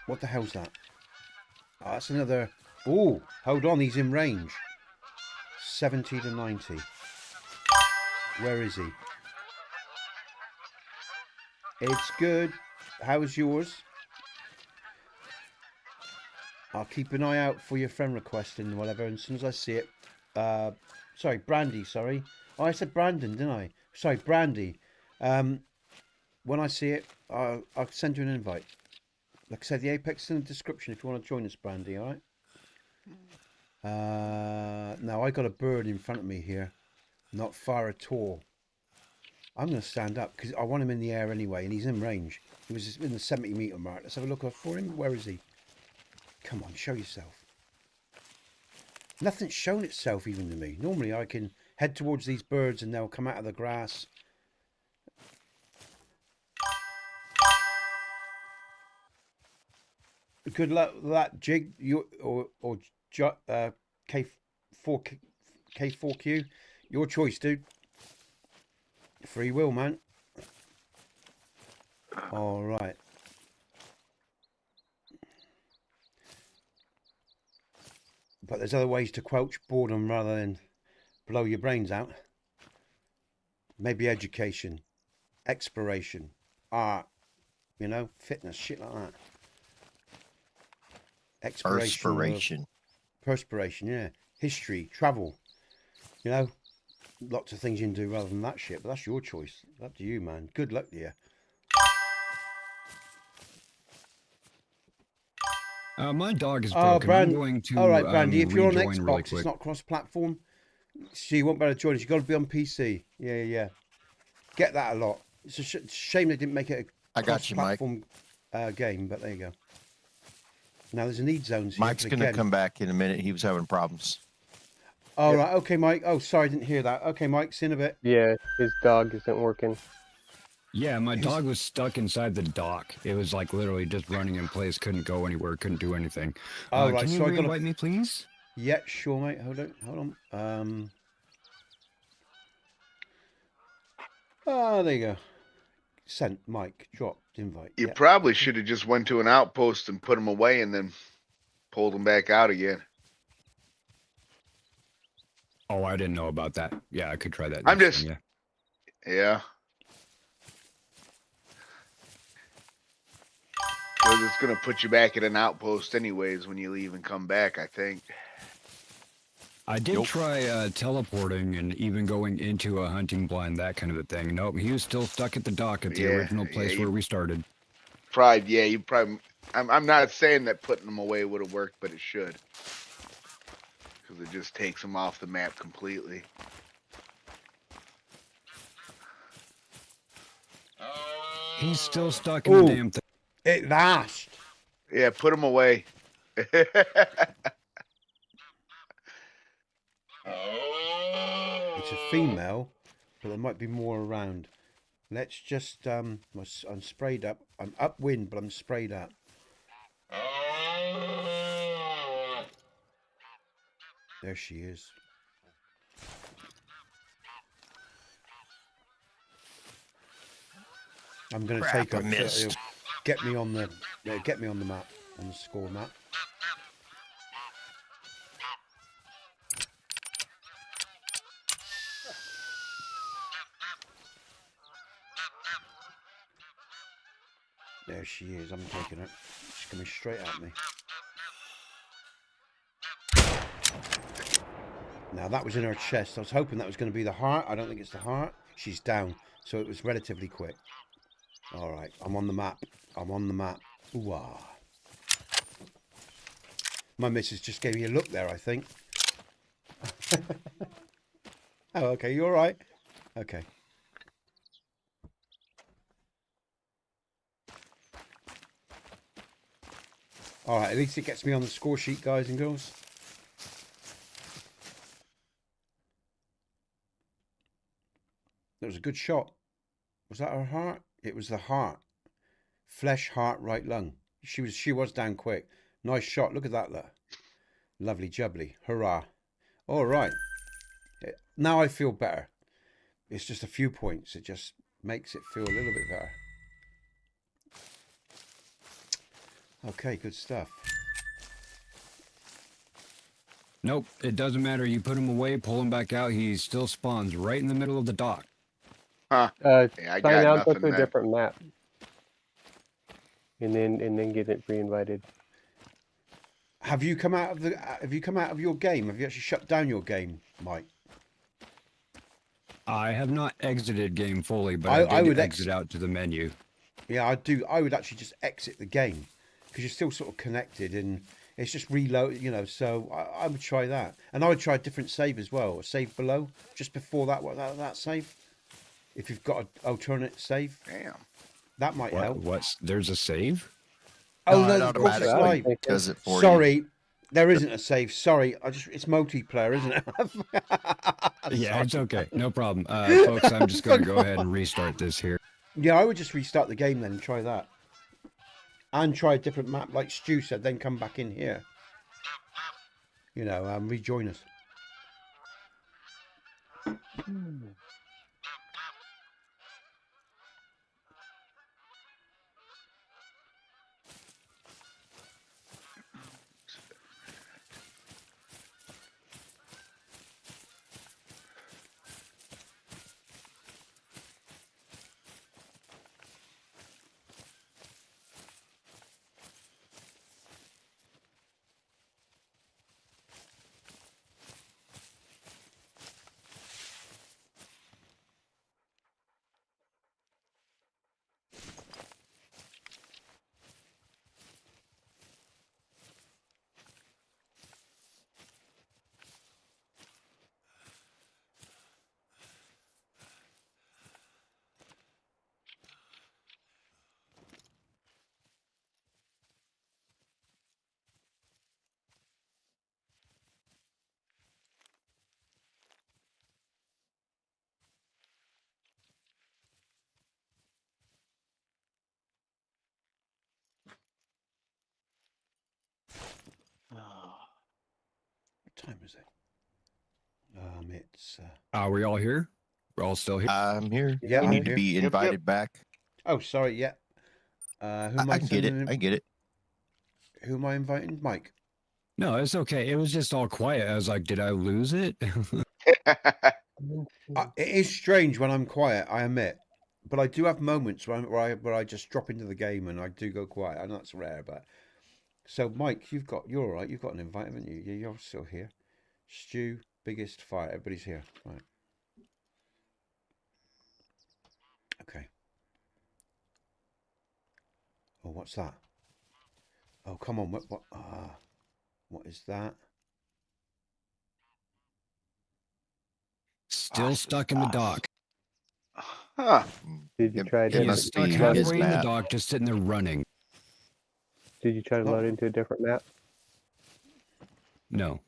What the hell's that? Oh, that's another... Oh, hold on. He's in range. 70 to 90. Where is he? It's good. How's yours? I'll keep an eye out for your friend request and whatever. And as soon as I see it... sorry, Brandy, sorry. Oh, I said Brandon, didn't I? Sorry, Brandy. When I see it, I'll send you an invite. Like I said, the Apex is in the description if you want to join us, Brandy, all right? Now, I got a bird in front of me here. Not far at all. I'm going to stand up because I want him in the air anyway, and he's in range. He was in the 70-meter mark. Let's have a look for him. Where is he? Come on, show yourself. Nothing's shown itself even to me. Normally I can head towards these birds and they'll come out of the grass. Good luck with that, Jig. You or K4Q. Your choice, dude. Free will, man. All right. But there's other ways to quench boredom rather than blow your brains out. Maybe education, exploration, art, you know, fitness, shit like that. Exploration. Perspiration, yeah. History, travel, you know. Lots of things you can do rather than that shit, but that's your choice. Up to you, man. Good luck to you. My dog is Oh, broken. I'm going to all right, Brandy. If you're on rejoin really Xbox, quick. it's not cross-platform, so you won't be able to join us. You've got to be on PC. Yeah. Get that a lot. It's a shame they didn't make it a cross-platform game, but there you go. Now there's a need zones. Mike's going to come back in a minute. He was having problems. All Yep. right. Okay, Mike. Oh, sorry, I didn't hear that. Okay, Mike. See you in a bit. Yeah, his dog isn't working. Yeah, my Who's- dog was stuck inside the dock. It was like literally just running in place, couldn't go anywhere, couldn't do anything. All right. Can you So I got re-invite me, please? Yeah, sure, mate. Hold on. Hold on. Oh, there you go. Sent. Mike. Dropped. Invite. You Yeah. probably should have just went to an outpost and put them away and then pulled them back out again. Oh, I didn't know about that. Yeah, I could try that. I'm next just- time, Yeah. Cause it's gonna put you back at an outpost anyways when you leave and come back, I think. I did Nope. try teleporting and even going into a hunting blind, that kind of a thing. Nope, he was still stuck at the dock at the Yeah, original yeah, place you- where we started. You probably, I'm not saying that putting them away would have worked, but it should. Cause it just takes them off the map completely. He's still stuck in Ooh. the damn thing. It last. Yeah, put them away. It's a female, but there might be more around. Let's just I'm sprayed up. I'm upwind, but I'm sprayed up. There she is. I'm gonna Crap, take her. I missed. It'll get me on the map, on the score map. There she is. I'm taking her. She's coming straight at me. Now that was in her chest. I was hoping that was going to be the heart. I don't think it's the heart. She's down, so it was relatively quick. All right, I'm on the map. I'm on the map. Ooh-ah. My missus just gave me a look there, I think. Oh, okay. You all right? Okay. All right, at least it gets me on the score sheet, guys and girls. That was a good shot. Was that her heart? It was the heart. Flesh, heart, right lung. She was down quick. Nice shot. Look at that. Look. Lovely jubbly. Hurrah. All right. Now I feel better. It's just a few points. It just makes it feel a little bit better. Okay, good stuff. Nope, it doesn't matter. You put him away, pull him back out. He still spawns right in the middle of the dock. Yeah, I Sign got out, go nothing to a there. different map, and then get it re-invited. Have you come out of the? Have you come out of your game? Have you actually shut down your game, Mike? I have not exited game fully, but I I did would exit out to the menu. Yeah, I do. I would actually just exit the game because you're still sort of connected and it's just reload. You know, so I would try that, and I would try a different save as well. A save below, just before that. What that save? If you've got an alternate save, Damn. that might help. What's there's a save? Oh it no, of course it's automatically live. does it for you. Sorry, there isn't a save. Sorry, it's multiplayer, isn't it? Yeah, it's okay. No problem. Folks, I'm just going to go ahead and restart this here. Yeah, I would just restart the game then and try that. And try a different map, like Stu said, then come back in here. You know, rejoin us. time is it? It's. Are we all here? We're all still here. I'm here. Yeah, You I'm need here. to be Yep, invited back. Oh, sorry. Yeah. Who am I can get it. sending- I get it. Who am I inviting? Mike. No, it's okay. It was just all quiet. I was like, did I lose it? It is strange when I'm quiet, I admit, but I do have moments where I just drop into the game and I do go quiet, and that's rare. But so, Mike, you're all right. You've got an invite, haven't you? You're still here. Stu, biggest fire. Everybody's here. Right. Okay. Oh, what's that? Oh, come on. What? What is that? Still stuck in the dock. Huh. Did you try It He to? is must stuck be his halfway in the map. dock, just sitting there running. Did you try to load into a different map? No.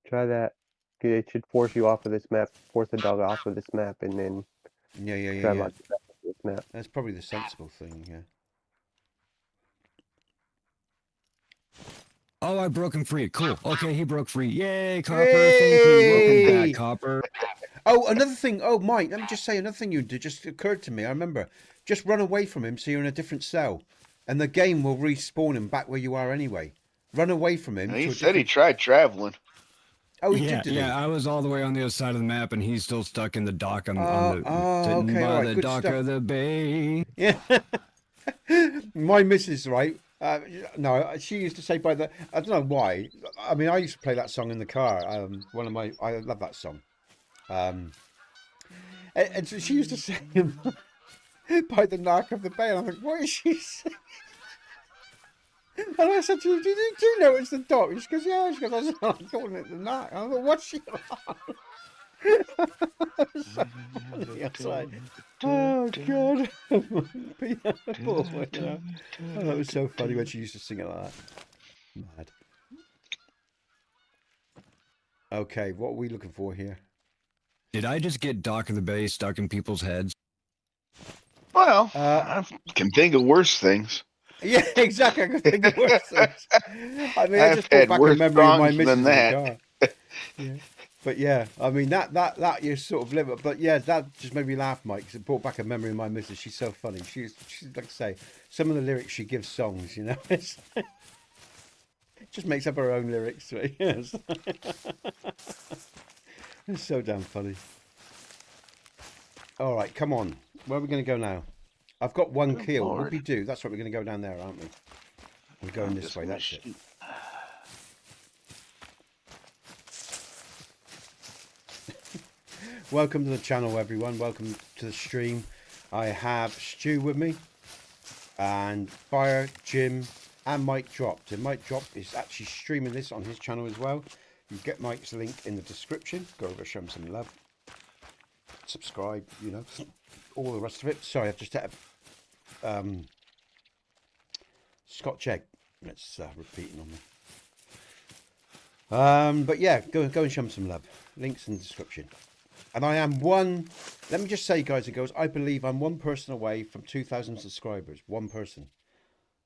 Try that. It should force you off of this map. Force the dog off of this map, and then Yeah. try loading back to this map. That's probably the sensible thing. Yeah. Oh, I broke him free. Cool. Okay, he broke free. Yay, Copper. Thank you. Welcome Yay! back, Copper. Oh, another thing. Oh, Mike, let me just say another thing you did just occurred to me. I remember. Just run away from him so you're in a different cell, and the game will respawn him back where you are anyway. Run away from him. He to a said he different- tried traveling. Oh, he Yeah, did yeah. he? I was all the way on the other side of the map, and he's still stuck in the dock on the Oh, sitting okay, by alright, the good dock stuff. of the bay. Yeah. My missus, right? No, she used to say by the. I don't know why. I mean, I used to play that song in the car. I love that song. And so she used to say by the knock of the bay. And I'm like, what is she saying? And I said to her, do you know it's the dock? She goes, yeah. She goes, I'm calling it the knock. I thought, what's she on? Outside. Oh God! Poor boy, you know. Oh, that was so funny when she used to sing it like that. Mad. Okay, what are we looking for here? Did I just get dock of the bay stuck in people's heads? Well, I can think of worse things. Yeah, exactly. I could think of worse things. I mean, I I've just brought had back a worse memory of my songs missus than in the that. car. Yeah. But yeah, I mean that you sort of live it. But yeah, that just made me laugh, Mike, because it brought back a memory of my missus. She's so funny. She's like I say, some of the lyrics she gives songs, you know, it just makes up her own lyrics to it. Yes. It's so damn funny. All right, come on. Where are we going to go now? I've got one Good kill. What Lord. we do? That's right. We're going to go down there, aren't we? We're going this way. That's it. Welcome to the channel, everyone. Welcome to the stream. I have Stu with me, and Fire, Jim, and Mike Dropped. And Mike Dropped is actually streaming this on his channel as well. You get Mike's link in the description. Go over, show him some love. Subscribe, you know, all the rest of it. Sorry, I've just had a Scotch egg. It's repeating on me. But yeah, go and show him some love. Links in the description. And I am let me just say, guys and girls, I believe I'm one person away from 2,000 subscribers. One person.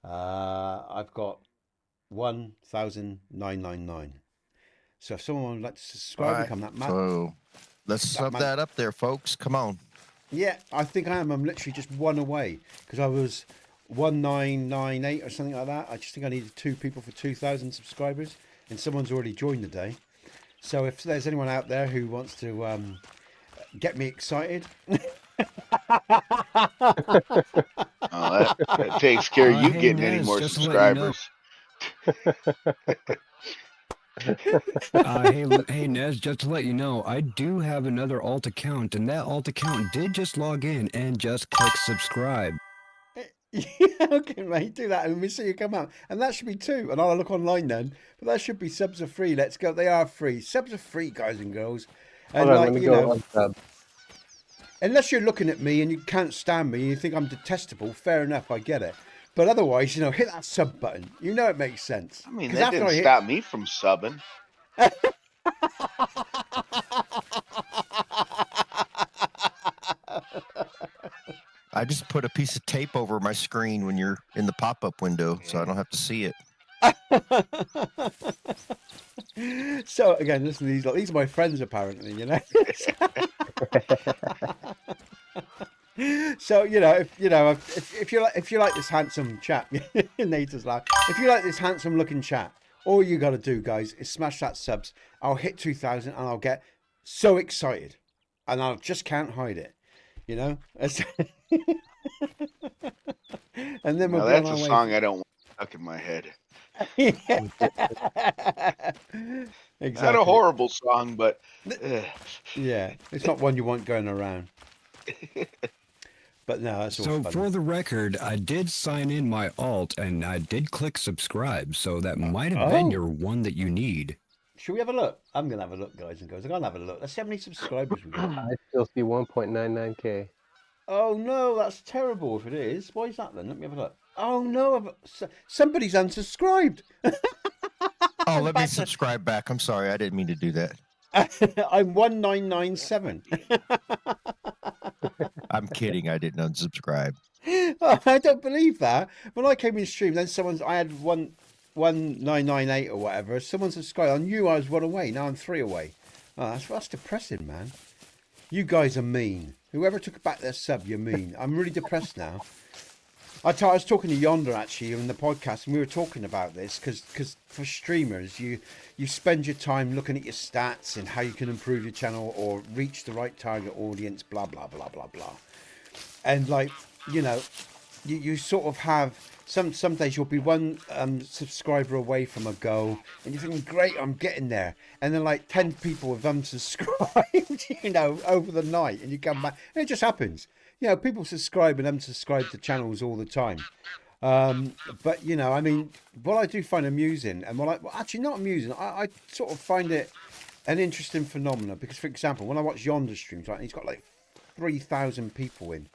I've got 1,999. So if someone would like to subscribe, become that man. So let's sub man. that up there, folks. Come on. Yeah, I think I am. I'm literally just one away because I was 1998 or something like that. I just think I needed 2 people for 2,000 subscribers, and someone's already joined the day. So if there's anyone out there who wants to get me excited, Oh, that takes care of you Hey, getting any Nez, more just to let you know. subscribers. Hey, Nez, just to let you know, I do have another alt account, and that alt account did just log in and just click subscribe. yeah, okay, mate, do that, and we see you come out, and that should be 2. And I'll look online then, but that should be subs are free. Let's go. They are free. Subs are free, guys and girls. And Hold on, like let me you go know, unsub. unless you're looking at me and you can't stand me and you think I'm detestable, fair enough, I get it. But otherwise, you know, hit that sub button. You know it makes sense. I mean, 'Cause that after didn't I hit- stop me from subbing. I just put a piece of tape over my screen when you're in the pop-up window, so I don't have to see it. So again, listen, these are my friends apparently, you know. So if you like this handsome chap, Nathan's laugh. If you like this handsome looking chap, all you got to do, guys, is smash that subs. I'll hit 2,000 and I'll get so excited, and I just can't hide it, you know. And then we'll Now be on that's our a way. song I don't want stuck in my head. Exactly. Not a horrible song, but Yeah, it's not one you want going around. But no, that's all So fun. for the record, I did sign in my alt and I did click subscribe. So that might have been your one that you need. Should we have a look? I'm gonna have a look, guys and girls. I'm gonna have a look. Let's see how many subscribers we got. I still see 1.99K. Oh no, that's terrible. If it is, why is that then? Let me have a look. Oh no, somebody's unsubscribed. Oh, let me subscribe back. I'm sorry, I didn't mean to do that. I'm 1997. I'm kidding. I didn't unsubscribe. I don't believe that. When I came in stream, then I had 1998 or whatever. Someone subscribed. I knew I was one away. Now I'm 3 away. Oh, that's depressing, man. You guys are mean. Whoever took back their sub, you're mean. I'm really depressed now. I was talking to Yonder actually in the podcast, and we were talking about this because for streamers, you spend your time looking at your stats and how you can improve your channel or reach the right target audience, blah blah blah blah blah. And like, you know, you sort of have some days you'll be one subscriber away from a goal, and you're thinking, great, I'm getting there, and then like 10 people have unsubscribed, you know, over the night, and you come back, and it just happens. You know, people subscribe and unsubscribe to channels all the time. But, you know, I mean, what I do find amusing, and actually not amusing, I sort of find it an interesting phenomenon. Because, for example, when I watch Yonder streams, right, he's got like 3,000 people in,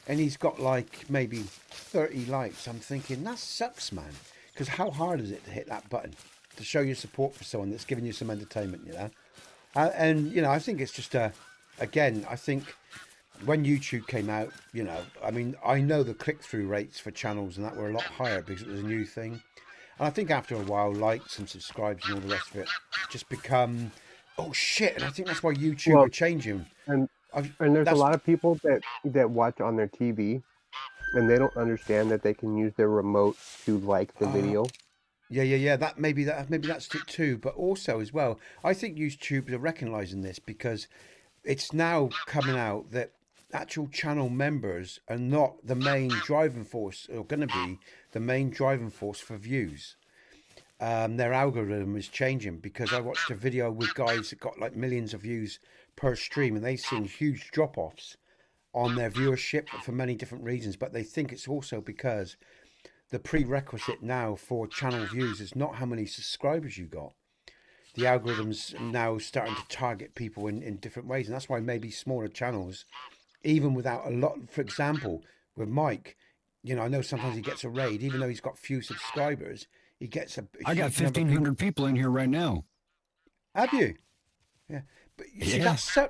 and he's got like maybe 30 likes. I'm thinking, that sucks, man. Because how hard is it to hit that button to show your support for someone that's giving you some entertainment, you know? And, you know, I think it's just, again, I think when YouTube came out, you know, I mean, I know the click-through rates for channels and that were a lot higher because it was a new thing. And I think after a while, likes and subscribes and all the rest of it just become, oh shit. And I think that's why YouTube are changing. And there's a lot of people that watch on their TV, and they don't understand that they can use their remote to like the video. Yeah. That maybe that's it too. But also as well, I think YouTube are recognizing this because it's now coming out that actual channel members are not the main driving force, or going to be the main driving force for views. Their algorithm is changing, because I watched a video with guys that got like millions of views per stream, and they've seen huge drop-offs on their viewership for many different reasons. But they think it's also because the prerequisite now for channel views is not how many subscribers you got. The algorithm's now starting to target people in different ways, and that's why maybe smaller channels, even without a lot, for example, with Mike, you know, I know sometimes he gets a raid, even though he's got few subscribers, he gets a I got 1,500 people in here right now. Have you? Yeah. But you see, that's so,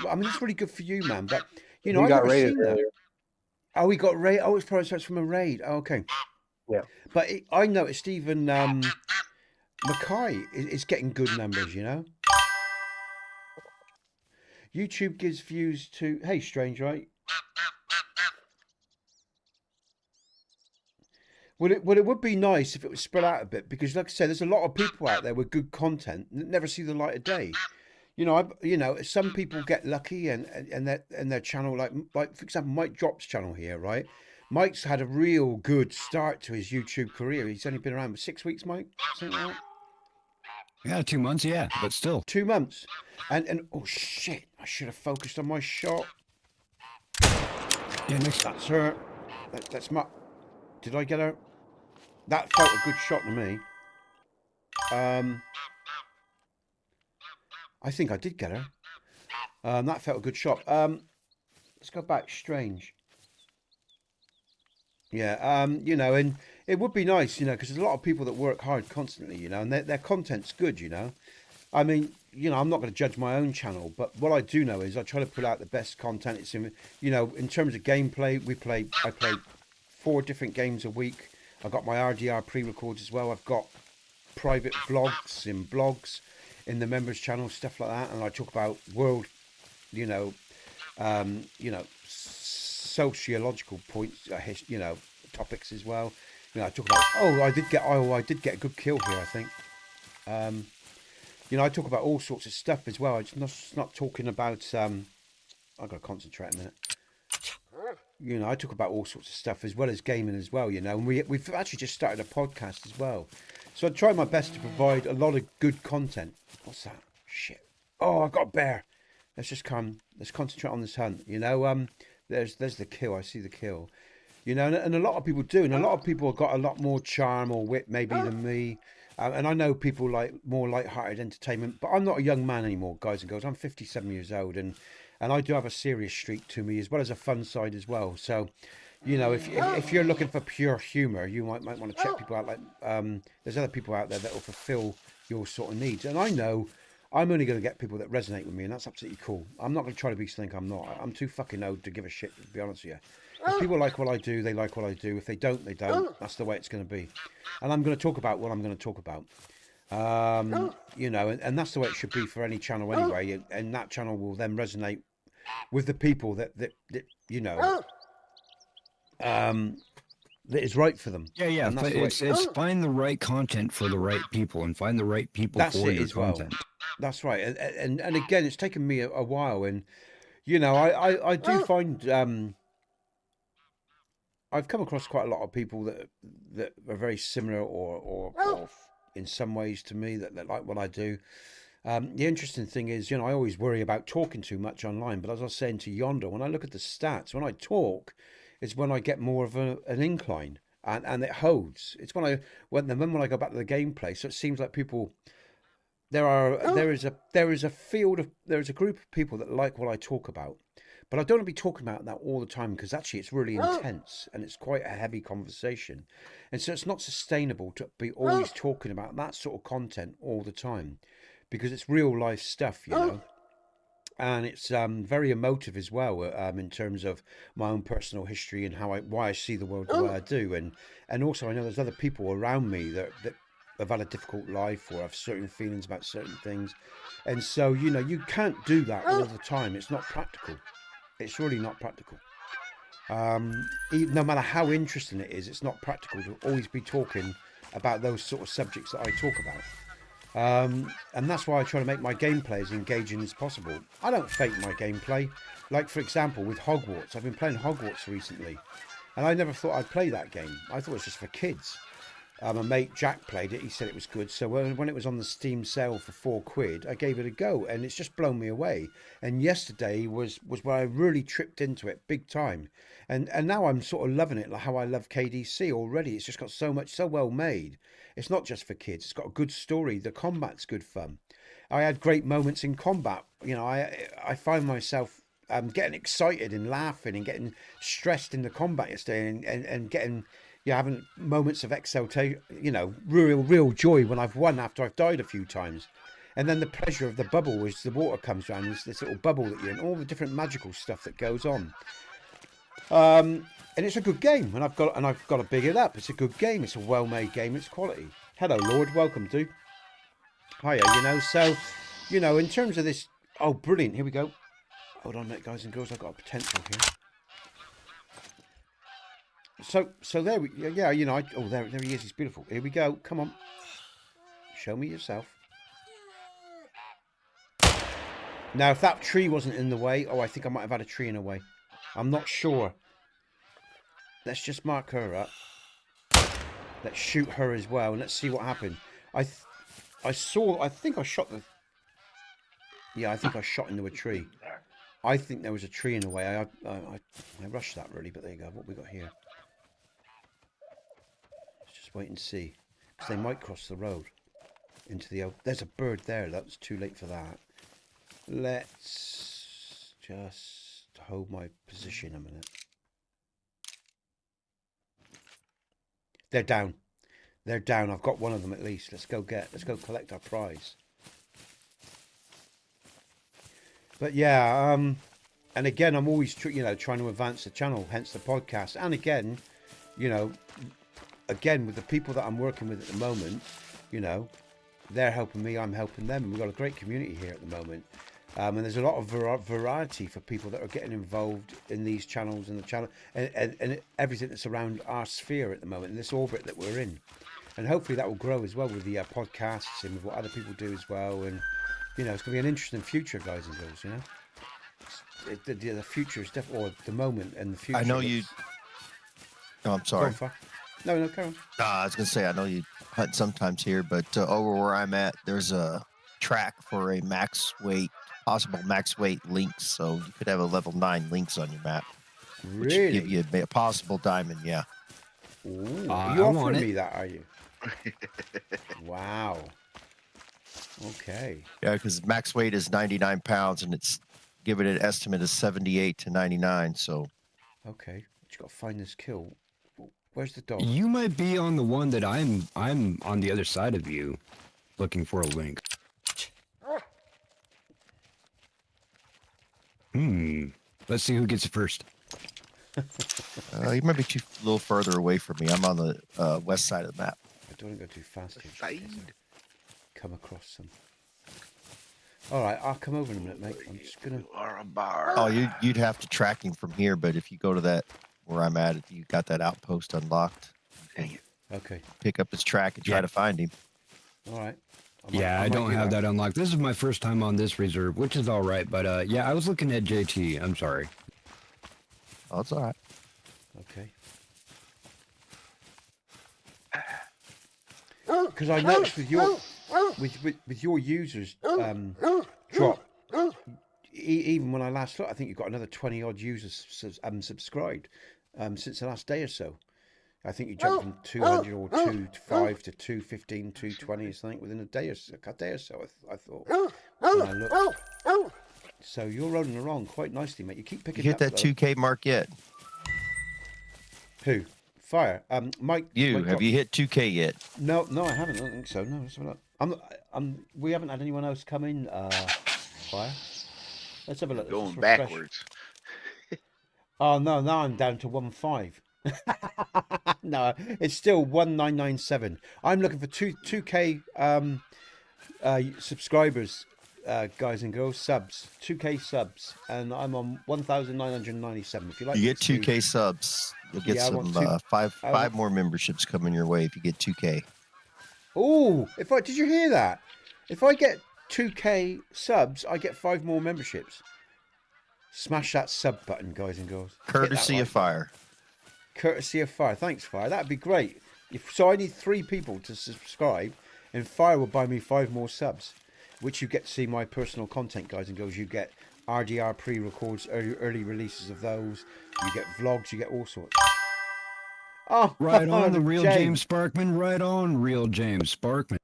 I mean, that's really good for you, man. But, you know, I've never seen that. Oh, he got raid. Oh, it's probably starts from a raid. Oh, okay. Yeah. But I noticed even Mackay is getting good numbers, you know. YouTube gives views to, hey, strange, right? Well, it would be nice if it was spread out a bit, because, like I said, there's a lot of people out there with good content that never see the light of day. You know, some people get lucky and their channel, like for example, Mike Drop's channel here, right? Mike's had a real good start to his YouTube career. He's only been around for 6 weeks, Mike. Something like that. Yeah, 2 months, yeah, but still. 2 months. And oh shit, I should have focused on my shot. Yeah, next. That's her. That's my. Did I get her? That felt a good shot to me. I think I did get her. That felt a good shot. Let's go back. Strange. Yeah. You know, and it would be nice, you know, because there's a lot of people that work hard constantly, you know, and their content's good, you know. I mean, you know, I'm not going to judge my own channel, but what I do know is I try to put out the best content. It's in, you know, in terms of gameplay, I play 4 different games a week. I've got my RDR pre-records as well. I've got private vlogs and blogs in the members channel, stuff like that, and I talk about world, you know, sociological points, topics as well. You know, I talk about I did get a good kill here, I think. You know, I talk about all sorts of stuff as well. I'm just not talking about I've got to concentrate a minute. You know, I talk about all sorts of stuff as well as gaming as well, you know, and we've actually just started a podcast as well. So I try my best to provide a lot of good content. What's that? Shit. Oh, I got a bear. Let's concentrate on this hunt, you know. There's the kill. I see the kill. You know, and a lot of people do, and a lot of people have got a lot more charm or wit maybe than me. And I know people like more light-hearted entertainment, but I'm not a young man anymore, guys and girls. I'm 57 years old, and I do have a serious streak to me as well as a fun side as well. So, you know, if you're looking for pure humour, you might want to check people out. Like there's other people out there that will fulfil your sort of needs, and I know I'm only going to get people that resonate with me, and that's absolutely cool. I'm not going to try to be something I'm not. I'm too fucking old to give a shit, to be honest with you. If people like what I do, they like what I do. If they don't, they don't. That's the way it's going to be. And I'm going to talk about what I'm going to talk about. You know, and that's the way it should be for any channel anyway. And that channel will then resonate with the people that you know, that is right for them. Yeah. It's find the right content for the right people and find the right people for your content. That's right. And again, it's taken me a while. And, you know, I do find... I've come across quite a lot of people that are very similar or in some ways to me that like what I do. The interesting thing is, you know, I always worry about talking too much online, but as I was saying to Yonder, when I look at the stats, when I talk, it's when I get more of an incline and it holds. It's when I go back to the gameplay. So it seems like people, there is a group of people that like what I talk about. But I don't want to be talking about that all the time because actually it's really intense and it's quite a heavy conversation. And so it's not sustainable to be always talking about that sort of content all the time because it's real life stuff, you know. And it's very emotive as well in terms of my own personal history and why I see the world the way I do. And also I know there's other people around me that have had a difficult life or have certain feelings about certain things. And so, you know, you can't do that all the time. It's not practical. It's really not practical. No matter how interesting it is, it's not practical to always be talking about those sort of subjects that I talk about. And that's why I try to make my gameplay as engaging as possible. I don't fake my gameplay. Like, for example, with Hogwarts. I've been playing Hogwarts recently. And I never thought I'd play that game. I thought it was just for kids. My mate Jack played it. He said it was good. So when it was on the Steam sale for £4, I gave it a go, and it's just blown me away. And yesterday was where I really tripped into it big time. And now I'm sort of loving it, like how I love KDC already. It's just got so well made. It's not just for kids. It's got a good story. The combat's good fun. I had great moments in combat. You know, I find myself getting excited and laughing and getting stressed in the combat yesterday and getting... You're having moments of exultation, you know, real joy when I've won after I've died a few times. And then the pleasure of the bubble as the water comes around, this little bubble that you're in, all the different magical stuff that goes on. And it's a good game, and I've got to big it up. It's a good game. It's a well-made game. It's quality. Hello, Lord. Welcome, dude. Hiya, you know. So, you know, in terms of this... Oh, brilliant. Here we go. Hold on a minute, guys and girls. I've got a potential here. So there we, yeah, you know, there he is. He's beautiful. Here we go. Come on. Show me yourself. Now, if that tree wasn't in the way, I think I might have had a tree in the way. I'm not sure. Let's just mark her up. Let's shoot her as well, and let's see what happened. I think I shot the... Yeah, I think I shot into a tree. I think there was a tree in the way. I rushed that, really, but there you go. What we got here? Wait and see, because they might cross the road into the... There's a bird there. That's too late for that. Let's just hold my position a minute. They're down. They're down. I've got one of them at least. Let's go collect our prize. But yeah, and again, I'm always trying to advance the channel, hence the podcast. And again, you know, again, with the people that I'm working with at the moment, you know, they're helping me, I'm helping them. We've got a great community here at the moment. And there's a lot of variety for people that are getting involved in these channels and the channel and everything that's around our sphere at the moment, in this orbit that we're in. And hopefully that will grow as well with the podcasts and with what other people do as well. And, you know, it's going to be an interesting future, guys and girls, you know. The future is definitely, or the moment and the future. I know you. Oh, I'm sorry. No, carry on. I was gonna say I know you hunt sometimes here, but over where I'm at, there's a track for a possible max weight lynx. So you could have a level 9 lynx on your map, which would give you a possible diamond. Yeah. Ooh, are you offering me that? Are you? Wow. Okay. Yeah, because max weight is 99 pounds, and it's given an estimate of 78 to 99. So. Okay, but you got to find this kill. Where's the dog? You might be on the one that I'm on the other side of you, looking for a link. Let's see who gets it first. You might be a little further away from me. I'm on the west side of the map. I don't want to go too fast here. Come across some. All right, I'll come over in a minute, mate. I'm just gonna. You are a bar. Oh, you'd have to track him from here, but if you go to that where I'm at, you got that outpost unlocked. Okay. Pick up his track and try to find him. All right. I don't have that unlocked. This is my first time on this reserve, which is all right. But yeah, I was looking at JT. I'm sorry. Oh, it's all right. Okay. Because I noticed with your users drop, even when I last looked, I think you've got another 20 odd users subscribed since the last day or so. I think you jumped from 200 or 205 to 215, 220 or something within a day or so. I thought. When I looked. So you're rolling along quite nicely, mate. You keep picking. You hit that 2K mark yet? Who? Fire. Mike. Have you hit 2K yet? No, I haven't. I don't think so. No, let's have a look. We haven't had anyone else come in. Fire. Let's have a look. Going backwards. Oh no! Now I'm down to 1.5. No, it's still 1997. I'm looking for 2K subscribers, guys and girls, subs, 2K subs, and I'm on 1,997. If you like, you get 2K subs, you'll get five more memberships coming your way if you get 2K. Oh, did you hear that? If I get 2K subs, I get 5 more memberships. Smash that sub button, guys and girls. Courtesy of Fire. Courtesy of Fire. Thanks, Fire. That'd be great. So I need 3 people to subscribe, and Fire will buy me 5 more subs, which you get to see my personal content, guys and girls. You get RDR pre-records, early releases of those. You get vlogs. You get all sorts. Oh, right on, the real James Sparkman. Right on, real James Sparkman.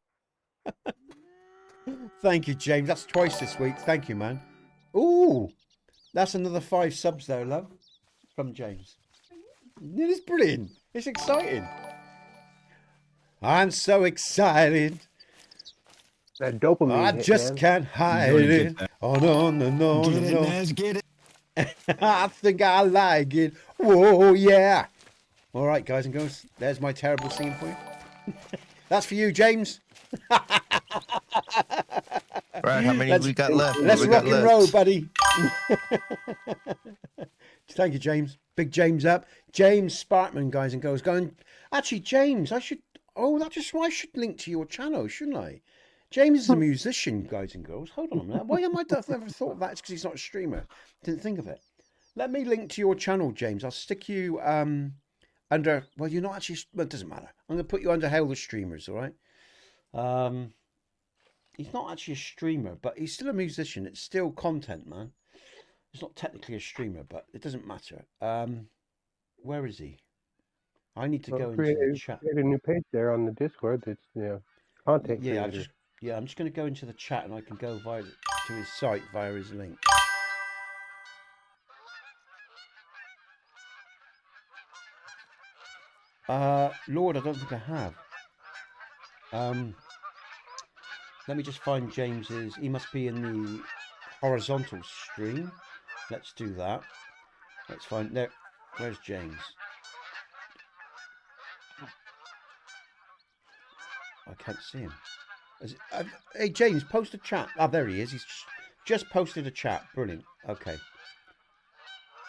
Thank you, James. That's twice this week. Thank you, man. Ooh, that's another 5 subs there, love, from James. It is brilliant. It's exciting. I'm so excited. That dopamine. I just can't hide it. Oh no. Get it. I think I like it. Whoa, yeah. All right, guys and girls. There's my terrible singing for you. That's for you, James. Right, how many we got left? Let's rock and roll, buddy. Thank you, James. Big James up. James Sparkman, guys and girls. Actually, James, I should link to your channel, shouldn't I? James is a musician, guys and girls. Hold on a minute. Why am I never thought of that? It's because he's not a streamer. Didn't think of it. Let me link to your channel, James. I'll stick you under. Well, you're not actually. Well, it doesn't matter. I'm going to put you under Hail the Streamers. All right. He's not actually a streamer, but he's still a musician. It's still content, man. He's not technically a streamer, but it doesn't matter. Where is he? I need to go into the chat. Create a new page there on the Discord. That's content Yeah, creator. I'm just going to go into the chat, and I can go to his site via his link. Lord, I don't think I have. Let me just find James's. He must be in the horizontal stream. Let's do that. Let's find there. Where's James? I can't see him. Hey, James, post a chat. Ah, there he is. He's just posted a chat. Brilliant. Okay.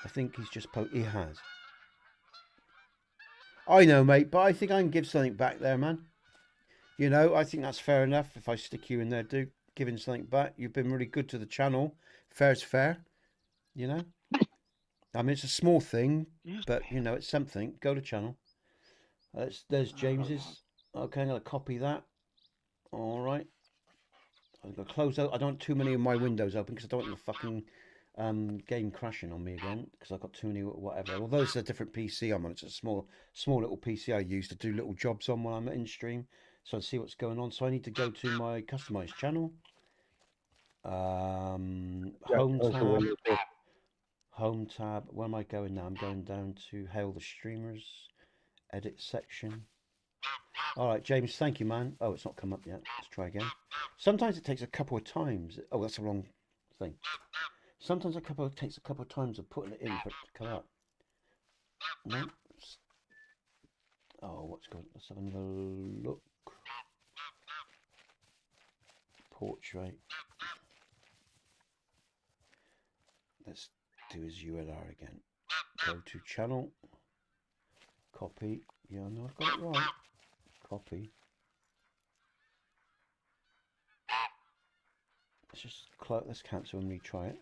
I think he's just he has. I know, mate, but I think I can give something back there, man. You know, I think that's fair enough if I stick you in there, dude. Giving something back. You've been really good to the channel. Fair's fair. You know? I mean, it's a small thing, but, you know, it's something. Go to channel. There's James's. Okay, I'm going to copy that. All right. I'm going to close out. I don't want too many of my windows open because I don't want the fucking game crashing on me again because I've got too many whatever. Although it's a different PC I'm on. It's a small little PC I use to do little jobs on when I'm in stream. So I see what's going on. So I need to go to my customized channel. Home tab. Home tab. Where am I going now? I'm going down to hail the streamers. Edit section. All right, James, thank you, man. Oh, it's not come up yet. Let's try again. Sometimes it takes a couple of times. Oh, that's the wrong thing. Sometimes it takes a couple of times of putting it in for it to come up. No. Oh, what's going on? Let's have another look. Portrait. Let's do his ULR again. Go to channel. Copy. Yeah, no, I've got it right. Copy. Let's cancel and retry it.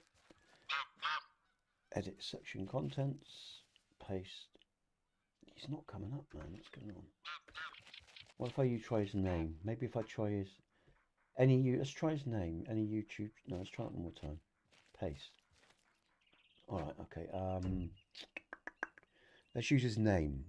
Edit section contents. Paste. He's not coming up, man. What's going on? What if I try his name? Maybe if I try his let's try his name. Any YouTube? No, let's try it one more time. Paste. All right. Okay. Let's use his name.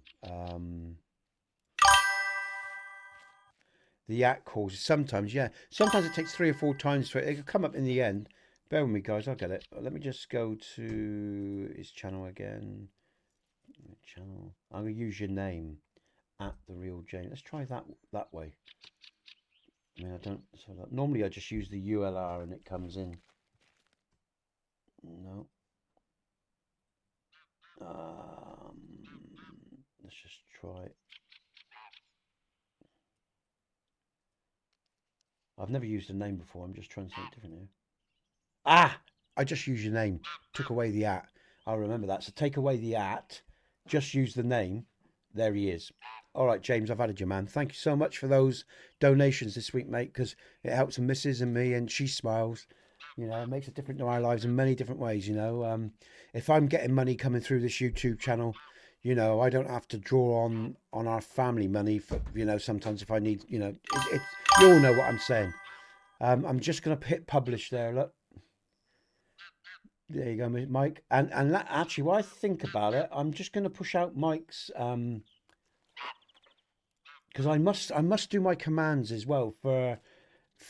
The at calls sometimes, yeah. Sometimes it takes 3 or 4 times for it. It'll come up in the end. Bear with me, guys. I'll get it. Let me just go to his channel again. Channel. I'm gonna use your name at the real James. Let's try that way. I mean, I don't. Normally, I just use the ULR and it comes in. No. Let's just try it. I've never used a name before. I'm just trying something different here. Ah! I just used your name. Took away the at. I'll remember that. So take away the at. Just use the name. There he is. All right, James, I've added you, man. Thank you so much for those donations this week, mate, because it helps the missus and me, and she smiles. You know, it makes a difference to our lives in many different ways, you know. If I'm getting money coming through this YouTube channel, you know, I don't have to draw on our family money for, you know, sometimes if I need, you know, you all know what I'm saying. I'm just going to hit publish there, look. There you go, Mike. And that, actually, while I think about it, I'm just going to push out Mike's, because I must do my commands as well for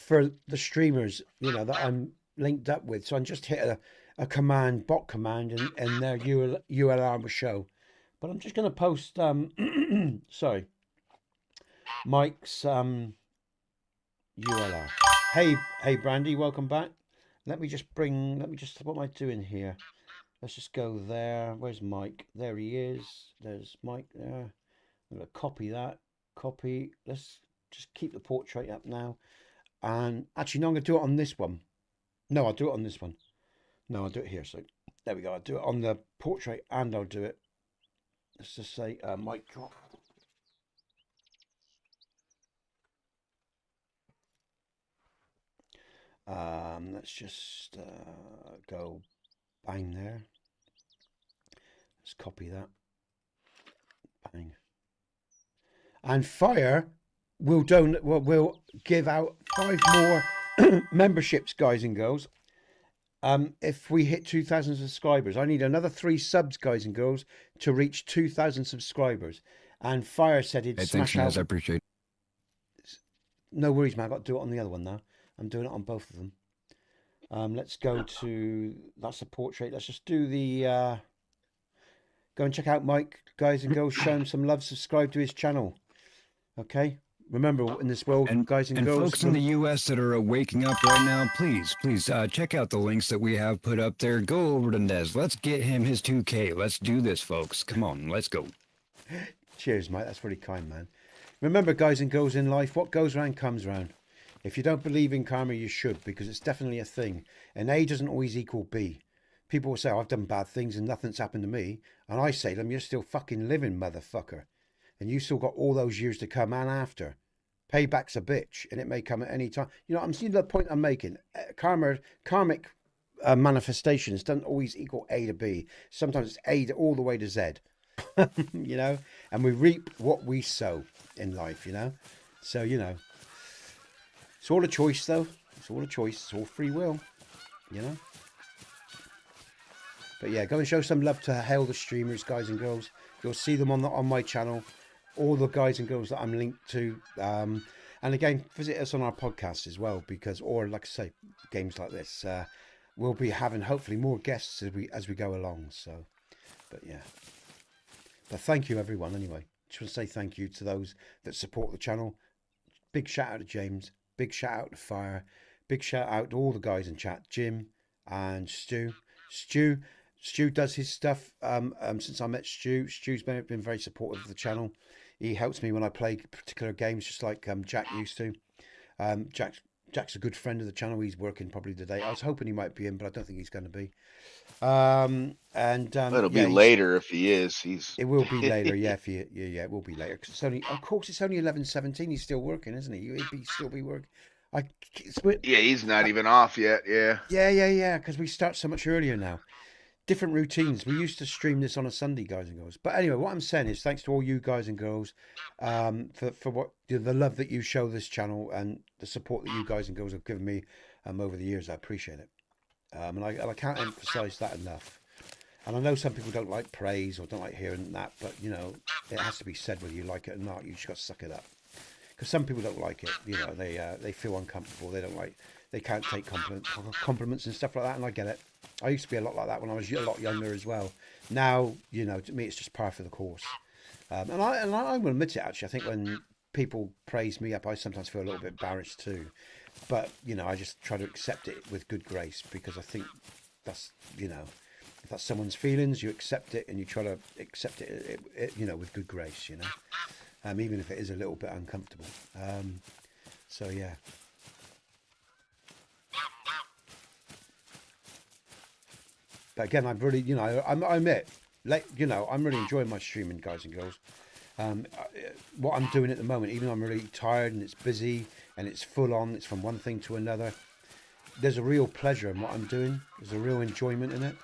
the streamers, you know, that I'm linked up with. So I'm just hit a command, bot command, and their ULR will show. But I'm just going to post, sorry, Mike's ULR. Hey, Brandy, welcome back. Let me just, what am I doing here? Let's just go there. Where's Mike? There he is. There's Mike there. I'm going to copy that. Copy. Let's just keep the portrait up now. And actually, no, I'm going to do it on this one. No, I'll do it on this one. No, I'll do it here. So there we go. I'll do it on the portrait and I'll do it. Let's just say mic drop. Let's just go bang there. Let's copy that. Bang. And Fire will give out 5 more memberships, guys and girls. If we hit 2,000 subscribers, I need another 3 subs, guys and girls, to reach 2,000 subscribers. And Fire said he'd smash out. I appreciate it. No worries, man. I've got to do it on the other one now. I'm doing it on both of them. Let's go to, that's a portrait. Let's just do the, go and check out Mike, guys and girls. Show him some love. Subscribe to his channel. Okay. Remember, in this world, guys and girls. Folks in the U.S. that are waking up right now, please check out the links that we have put up there. Go over to Nez. Let's get him his 2K. Let's do this, folks. Come on, let's go. Cheers, mate. That's really kind, man. Remember, guys and girls in life, what goes around comes round. If you don't believe in karma, you should, because it's definitely a thing. And A doesn't always equal B. People will say, oh, I've done bad things and nothing's happened to me. And I say to them, you're still fucking living, motherfucker. And you still got all those years to come and after. Payback's a bitch, and it may come at any time. You know, I'm seeing the point I'm making. Karmic manifestations don't always equal A to B. Sometimes it's A to all the way to Z. You know, and we reap what we sow in life, you know. So, you know, it's all a choice, though. It's all a choice. It's all free will, you know. But yeah, go and show some love to Hail the Streamers, guys and girls. You'll see them on my channel. All the guys and girls that I'm linked to. And again, visit us on our podcast as well, because, or like I say, games like this, we'll be having hopefully more guests as we go along. So, but yeah. But thank you, everyone, anyway. Just want to say thank you to those that support the channel. Big shout out to James. Big shout out to Fire. Big shout out to all the guys in chat. Jim and Stu. Stu does his stuff. Since I met Stu, Stu's been very supportive of the channel. He helps me when I play particular games, just like Jack used to. Jack's a good friend of the channel. He's working probably today. I was hoping he might be in, but I don't think he's going to be. It'll be later if he is. It will be later, yeah. It will be later. Cause it's only, of course, it's only 11:17. He's still working, isn't he? He'd still be working. Yeah, he's not even off yet. Yeah. Yeah. Because we start so much earlier now. Different routines. We used to stream this on a Sunday, guys and girls. But anyway, what I'm saying is thanks to all you guys and girls for what the love that you show this channel and the support that you guys and girls have given me over the years. I appreciate it. And I can't emphasize that enough. And I know some people don't like praise or don't like hearing that, but you know, it has to be said whether you like it or not. You just got to suck it up. Because some people don't like it. You know, they feel uncomfortable. They can't take compliments and stuff like that. And I get it. I used to be a lot like that when I was a lot younger as well. Now, you know, to me, it's just par for the course. And I will admit it, actually. I think when people praise me up, I sometimes feel a little bit embarrassed too. But, you know, I just try to accept it with good grace, because I think that's, you know, if that's someone's feelings, you accept it and you try to accept it, you know, with good grace, you know, even if it is a little bit uncomfortable. So, yeah. But again, I've really, you know, I admit, like, you know, I'm really enjoying my streaming, guys and girls. What I'm doing at the moment, even though I'm really tired and it's busy and it's full on, it's from one thing to another, there's a real pleasure in what I'm doing. There's a real enjoyment in it.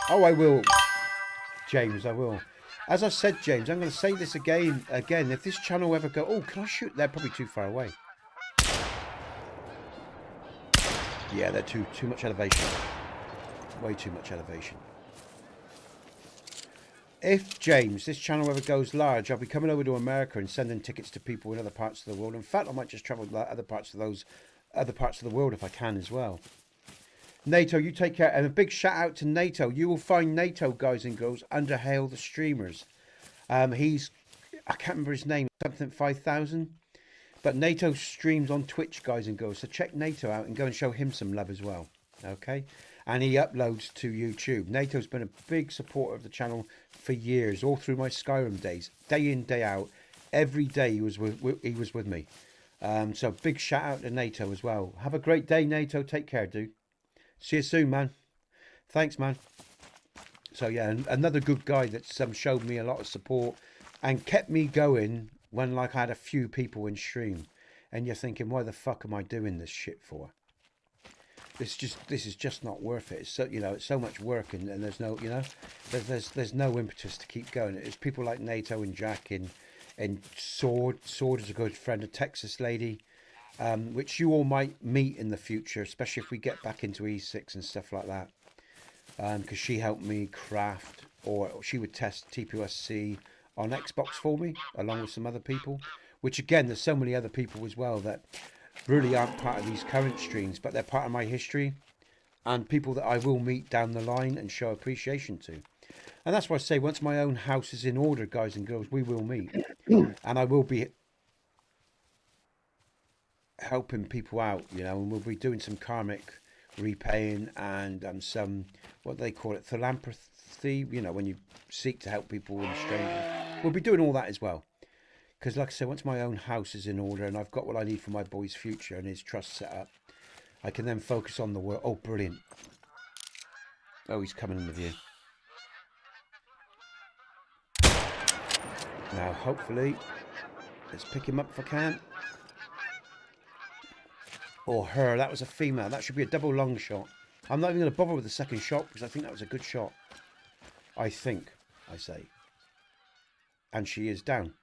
Oh, I will, James, I will. As I said, James, I'm going to say this again. If this channel ever go, oh, can I shoot? They're probably too far away. Yeah, they're too much elevation. Way too much elevation. If, James, this channel ever goes large, I'll be coming over to America and sending tickets to people in other parts of the world. In fact, I might just travel to other parts of the world if I can as well. NATO, you take care. And a big shout out to NATO. You will find NATO, guys and girls, under Hail the Streamers. I can't remember his name, something 5,000. But NATO streams on Twitch, guys and girls. So check NATO out and go and show him some love as well. Okay? And he uploads to YouTube. NATO's been a big supporter of the channel for years, all through my Skyrim days, day in, day out. Every day he was with me. So big shout out to NATO as well. Have a great day, NATO. Take care, dude. See you soon, man. Thanks, man. So yeah, another good guy that's showed me a lot of support and kept me going when like I had a few people in stream. And you're thinking, why the fuck am I doing this shit for? This is just not worth it. It's so, you know, it's so much work, and there's no, you know, there's no impetus to keep going. It's people like NATO and Jack and Sword is a good friend, a Texas lady, which you all might meet in the future, especially if we get back into E6 and stuff like that, because she helped me craft, or she would test TPOSC on Xbox for me along with some other people, which again, there's so many other people as well that really aren't part of these current streams, but they're part of my history and people that I will meet down the line and show appreciation to. And that's why I say, once my own house is in order, guys and girls, we will meet. And I will be helping people out, you know, and we'll be doing some karmic repaying and some, what do they call it, philanthropy, you know, when you seek to help people and strangers. We'll be doing all that as well. Because like I said, once my own house is in order and I've got what I need for my boy's future and his trust set up, I can then focus on the work. Oh, brilliant. Oh, he's coming in with you. Now, hopefully, let's pick him up if I can. Or her. That was a female. That should be a double long shot. I'm not even going to bother with the second shot because I think that was a good shot. I think, I say. And she is down.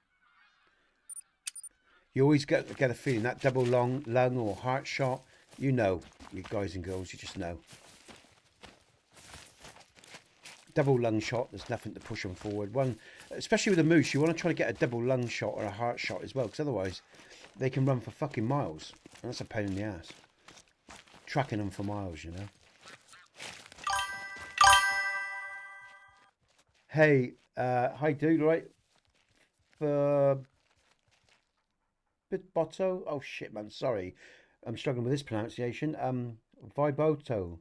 You always get a feeling that double lung or heart shot. You know, you guys and girls, you just know. Double lung shot, there's nothing to push them forward. One, especially with a moose, you want to try to get a double lung shot or a heart shot as well, because otherwise they can run for fucking miles. And that's a pain in the ass. Tracking them for miles, you know. Hey, hi dude, right? Bitbotto? Oh shit, man, sorry. I'm struggling with this pronunciation. Viboto.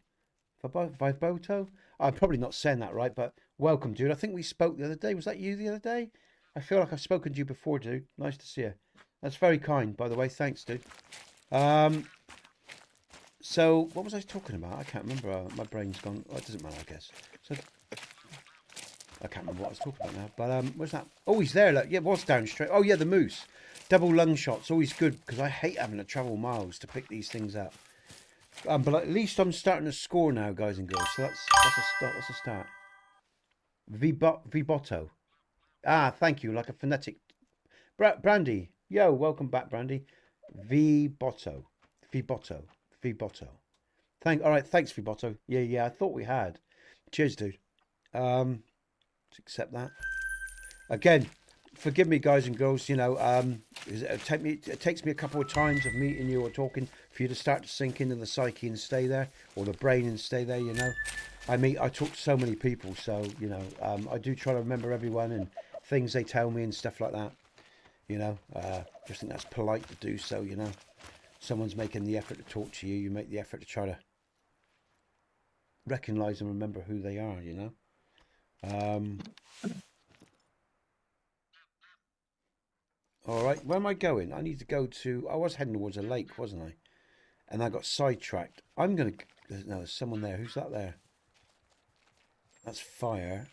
Viboto? I'm probably not saying that right, but welcome, dude. I think we spoke the other day. Was that you the other day? I feel like I've spoken to you before, dude. Nice to see you. That's very kind, by the way. Thanks, dude. So, what was I talking about? I can't remember. My brain's gone. Well, it doesn't matter, I guess. So, I can't remember what I was talking about now. But, where's that? Oh, he's there. Look. Yeah, it was down straight. Oh, yeah, the moose. Double lung shot's always good because I hate having to travel miles to pick these things up. But at least I'm starting to score now, guys and girls. So that's a start. That's a start. Viboto. Ah, thank you. Like a phonetic. Brandy. Yo, welcome back, Brandy. Viboto. All right, thanks, Viboto. Yeah. I thought we had. Cheers, dude. Let's accept that. Again, forgive me, guys and girls. You know, it takes me a couple of times of meeting you or talking for you to start to sink into the psyche and stay there, or the brain and stay there. You know, I talk to so many people, so you know, I do try to remember everyone and things they tell me and stuff like that. You know, just think that's polite to do so. You know, someone's making the effort to talk to you, you make the effort to try to recognize and remember who they are. You know. All right, where am I going? I need to go to... I was heading towards a lake, wasn't I? And I got sidetracked. I'm going to... No, there's someone there. Who's that there? That's fire.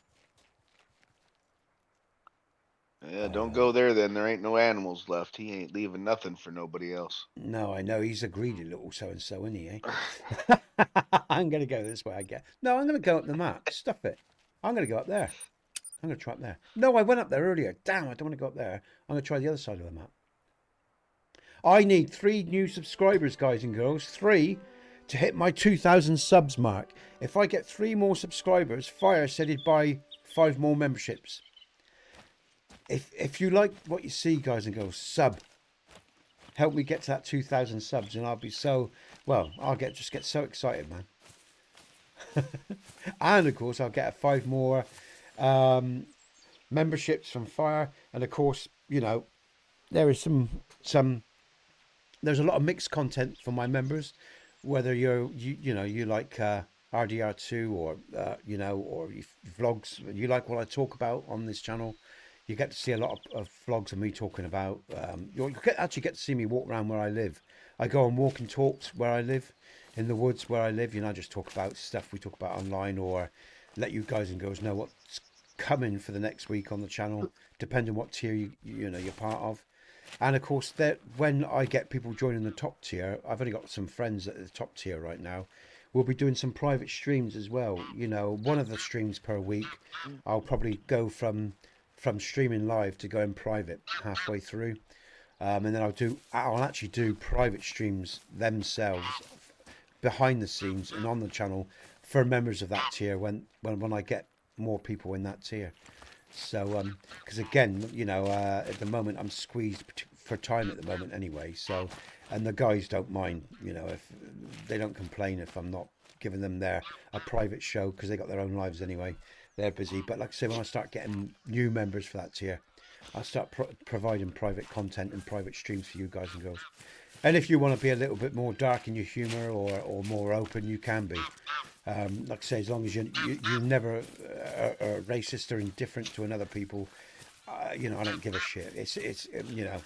Yeah, don't go there then. There ain't no animals left. He ain't leaving nothing for nobody else. No, I know. He's a greedy little so-and-so, isn't he, eh? I'm going to go this way, I guess. No, I'm going to go up the map. Stuff it. I'm going to go up there. I'm going to try up there. No, I went up there earlier. Damn, I don't want to go up there. I'm going to try the other side of the map. I need 3 new subscribers, guys and girls. 3 to hit my 2,000 subs mark. If I get 3 more subscribers, Fire said he'd buy 5 more memberships. If you like what you see, guys and girls, sub. Help me get to that 2,000 subs and I'll be so... Well, I'll just get so excited, man. And, of course, I'll get 5 more... memberships from Fire, and of course, you know, there is there's a lot of mixed content for my members, whether you like RDR2 or you know, or vlogs, you like what I talk about on this channel. You get to see a lot of vlogs of me talking about you actually get to see me walk around where I live. I go on walking talks where I live, in the woods where I live. You know, I just talk about stuff we talk about online, or let you guys and girls know what's coming for the next week on the channel, depending what tier you know you're part of. And of course, that when I get people joining the top tier, I've only got some friends at the top tier right now. We'll be doing some private streams as well. You know, one of the streams per week, I'll probably go from streaming live to going private halfway through, and then I'll actually do private streams themselves behind the scenes and on the channel for members of that tier when I get more people in that tier. So because again, you know, at the moment I'm squeezed for time at the moment anyway, so, and the guys don't mind, you know, if they don't complain if I'm not giving them a private show, because they got their own lives anyway, they're busy. But like I say, when I start getting new members for that tier, I'll start providing private content and private streams for you guys and girls. And if you want to be a little bit more dark in your humor or more open, you can be. Like I say, as long as you never are racist or indifferent to another people, you know, I don't give a shit. It's you know,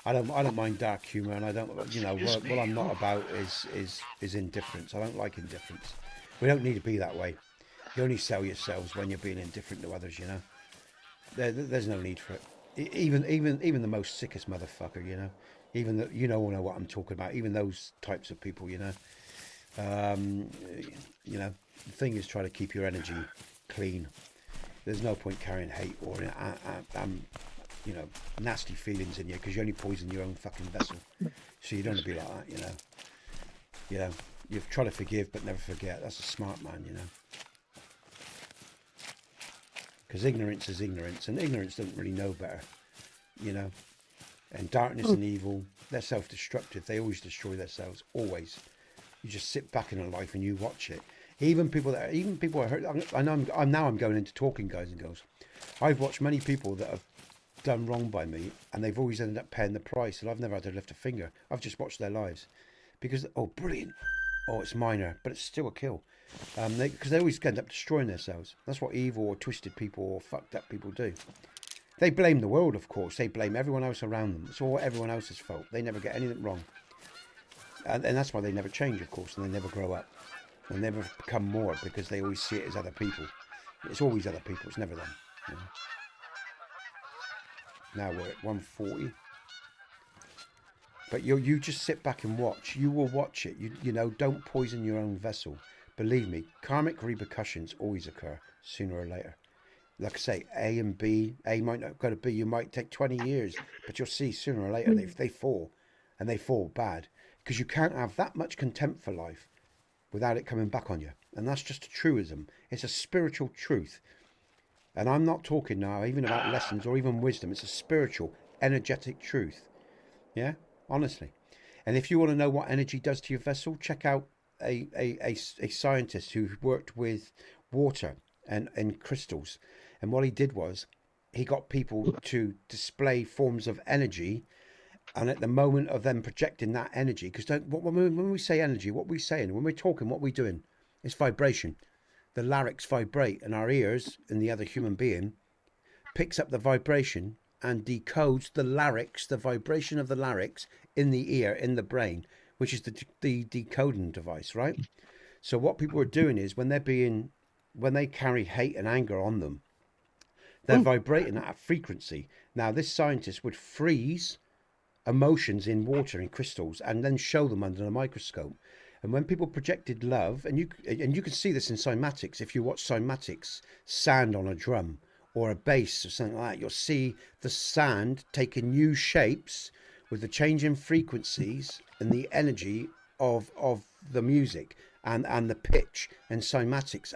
I don't mind dark humor, and I don't, you know, what I'm not about is indifference. I don't like indifference. We don't need to be that way. You only sell yourselves when you're being indifferent to others, you know. There's no need for it. Even the most sickest motherfucker, you know, even the, you know what I'm talking about. Even those types of people, you know. You know, the thing is, try to keep your energy clean. There's no point carrying hate or you know, nasty feelings in you, because you only poison your own fucking vessel. So you don't want to be like that, you know. You know, you've tried to forgive but never forget. That's a smart man, you know. Because ignorance is ignorance, and ignorance doesn't really know better, you know. And darkness and evil, they're self-destructive. They always destroy themselves, always. You just sit back in a life and you watch it. Even people are hurt. I know I'm going into talking, guys and girls. I've watched many people that have done wrong by me, and they've always ended up paying the price, and I've never had to lift a finger. I've just watched their lives, because, oh, brilliant, oh, it's minor, but it's still a kill. Because they always end up destroying themselves. That's what evil or twisted people or fucked up people do. They blame the world, of course. They blame everyone else around them. It's all everyone else's fault. They never get anything wrong. And that's why they never change, of course, and they never grow up. They never become more, because they always see it as other people. It's always other people. It's never them. You know? Now we're at 140. But you just sit back and watch. You will watch it. You know, don't poison your own vessel. Believe me, karmic repercussions always occur sooner or later. Like I say, A and B. A might not go to B. You might take 20 years, but you'll see sooner or later they fall, and they fall bad, because you can't have that much contempt for life without it coming back on you. And that's just a truism. It's a spiritual truth. And I'm not talking now even about lessons or even wisdom. It's a spiritual, energetic truth. Yeah, honestly. And if you want to know what energy does to your vessel, check out a scientist who worked with water and crystals. And what he did was, he got people to display forms of energy, and at the moment of them projecting that energy, because when we say energy, what we're saying, when we're talking, what we're doing, it's vibration. The larynx vibrate, and our ears, and the other human being, picks up the vibration and decodes the larynx, the vibration of the larynx in the ear, in the brain, which is the decoding device, right? So what people are doing is, when they carry hate and anger on them, they're vibrating at a frequency. Now, this scientist would freeze emotions in water, in crystals, and then show them under a microscope. And when people projected love, and you can see this in cymatics, if you watch cymatics, sand on a drum or a bass or something like that, you'll see the sand taking new shapes with the change in frequencies and the energy of the music and the pitch and cymatics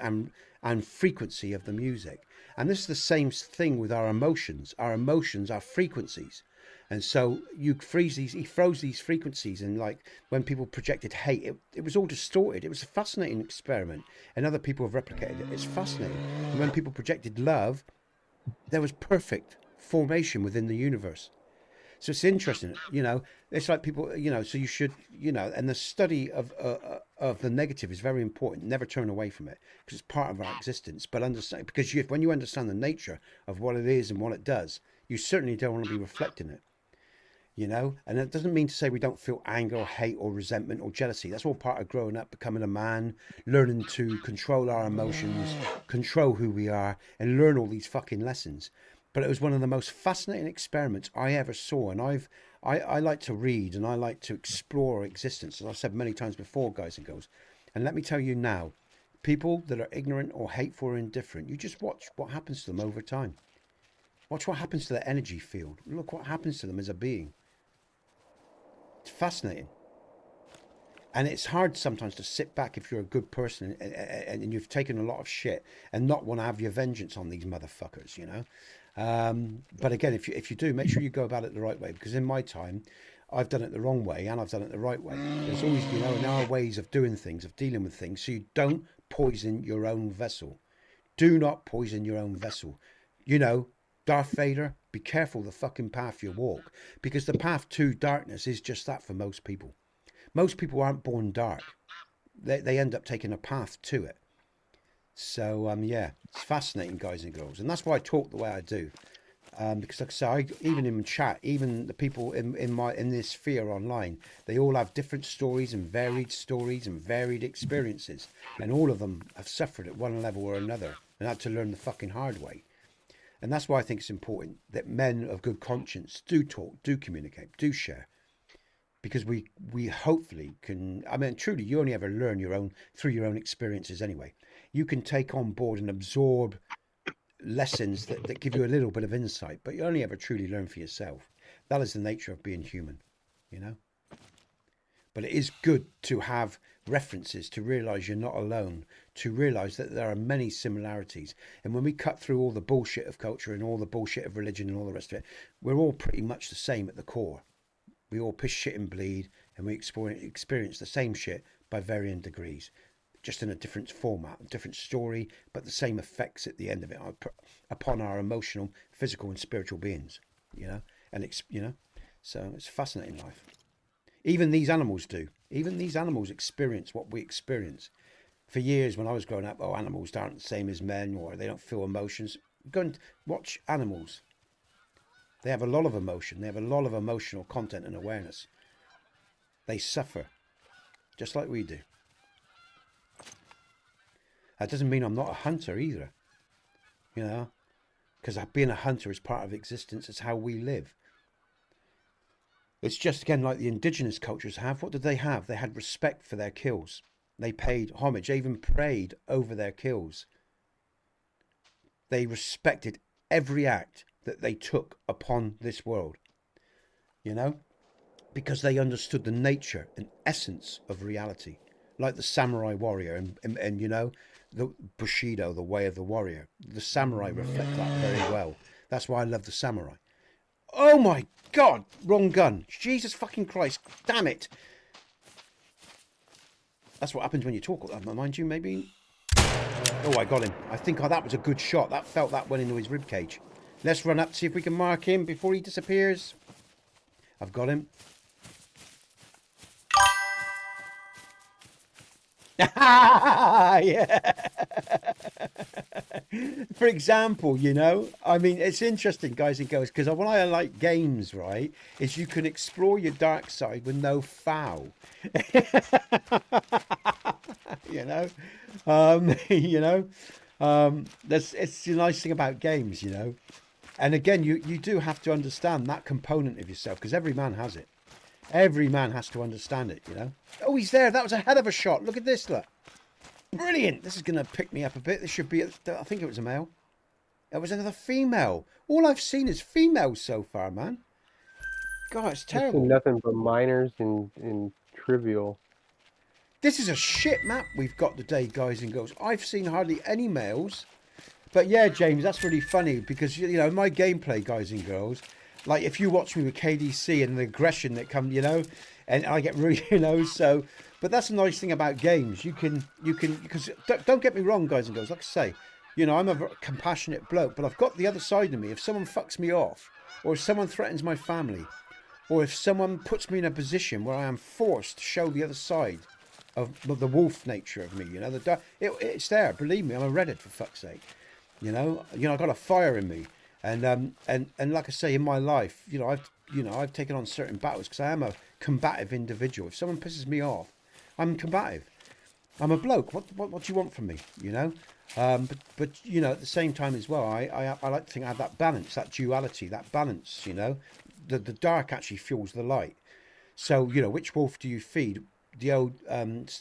and frequency of the music. And this is the same thing with our emotions. Our emotions are frequencies. And so he froze these frequencies, and like when people projected hate, it was all distorted. It was a fascinating experiment, and other people have replicated it. It's fascinating. And when people projected love, there was perfect formation within the universe. So it's interesting, you know. It's like people, you know. So you should, you know. And the study of the negative is very important. Never turn away from it, because it's part of our existence. But understand, because when you understand the nature of what it is and what it does, you certainly don't want to be reflecting it. You know, and it doesn't mean to say we don't feel anger or hate or resentment or jealousy. That's all part of growing up, becoming a man, learning to control our emotions, control who we are, and learn all these fucking lessons. But it was one of the most fascinating experiments I ever saw. And I like to read, and I like to explore existence, as I've said many times before, guys and girls. And let me tell you now, people that are ignorant or hateful or indifferent, you just watch what happens to them over time. Watch what happens to their energy field. Look what happens to them as a being. It's fascinating. And it's hard sometimes to sit back if you're a good person and you've taken a lot of shit and not want to have your vengeance on these motherfuckers, you know. But again, if you do, make sure you go about it the right way, because in my time, I've done it the wrong way and I've done it the right way. There's always, you know, there are ways of doing things, of dealing with things, so you don't poison your own vessel. Do not poison your own vessel. You know, Darth Vader, be careful the fucking path you walk, because the path to darkness is just that for most people. Most people aren't born dark. They end up taking a path to it. So, yeah, it's fascinating, guys and girls. And that's why I talk the way I do. Because like I say, even in chat, even the people in this sphere online, they all have different stories and varied experiences, and all of them have suffered at one level or another and had to learn the fucking hard way. And that's why I think it's important that men of good conscience do talk, do communicate, do share, because we hopefully can. I mean, truly, you only ever learn through your own experiences anyway. You can take on board and absorb lessons that give you a little bit of insight, but you only ever truly learn for yourself. That is the nature of being human, you know. But it is good to have references, to realize you're not alone, to realize that there are many similarities. And when we cut through all the bullshit of culture and all the bullshit of religion and all the rest of it, we're all pretty much the same at the core. We all piss, shit and bleed, and we experience the same shit by varying degrees, just in a different format, a different story, but the same effects at the end of it upon our emotional, physical and spiritual beings, you know. And it's, you know, so it's a fascinating life. Even these animals do. Even these animals experience what we experience. For years when I was growing up, oh, animals aren't the same as men, or they don't feel emotions. Go and watch animals. They have a lot of emotion. They have a lot of emotional content and awareness. They suffer just like we do. That doesn't mean I'm not a hunter either, you know, because being a hunter is part of existence. It's how we live. It's just, again, like the indigenous cultures have. What did they have? They had respect for their kills. They paid homage. They even prayed over their kills. They respected every act that they took upon this world, you know, because they understood the nature and essence of reality, like the samurai warrior and you know, the Bushido, the way of the warrior. The samurai reflect that very well. That's why I love the samurai. Oh my God, wrong gun. Jesus fucking Christ, damn it. That's what happens when you talk, mind you, maybe. Oh, I got him. I think that was a good shot. That went into his ribcage. Let's run up, see if we can mark him before he disappears. I've got him. Yeah. For example, you know, I mean, it's interesting, guys and girls, because what I like games, right, is you can explore your dark side with no foul. You know, it's the nice thing about games, you know. And again, you do have to understand that component of yourself, because every man has it. Every man has to understand it, you know. Oh, he's there. That was a hell of a shot. Look at this, look. Brilliant. This is going to pick me up a bit. This should be, I think it was a male. It was another female. All I've seen is females so far, man. God, it's terrible. Nothing but minors and trivial. This is a shit map we've got today, guys and girls. I've seen hardly any males. But yeah, James, that's really funny because, you know, my gameplay, guys and girls, like if you watch me with KDC and the aggression that comes, you know, and I get really, you know, so, but that's a nice thing about games. You can, because don't get me wrong, guys and girls, like I say, you know, I'm a compassionate bloke, but I've got the other side of me. If someone fucks me off, or if someone threatens my family, or if someone puts me in a position where I am forced to show the other side of the wolf nature of me, you know, it's there. Believe me, I'm a Reddit, for fuck's sake. You know, I've got a fire in me, and like I say, in my life, I've taken on certain battles because I am a combative individual. If someone pisses me off, I'm combative. I'm a bloke. What do you want from me? You know, but you know, at the same time as well, I like to think I have that balance, that duality, that balance. You know, the dark actually fuels the light. So you know, which wolf do you feed? The old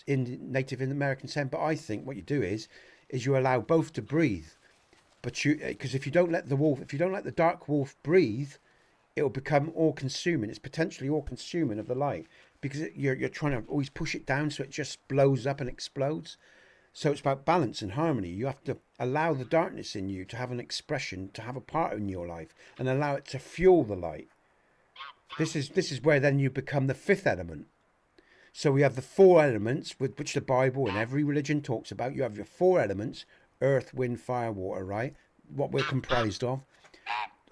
Native American saying. But I think what you do is you allow both to breathe. But because if you don't let the dark wolf breathe, it will become all-consuming. It's potentially all-consuming of the light because you're trying to always push it down so it just blows up and explodes. So it's about balance and harmony. You have to allow the darkness in you to have an expression, to have a part in your life, and allow it to fuel the light. This is where then you become the fifth element. So we have the four elements, with which the Bible and every religion talks about. You have your four elements: earth, wind, fire, water, right? What we're comprised of,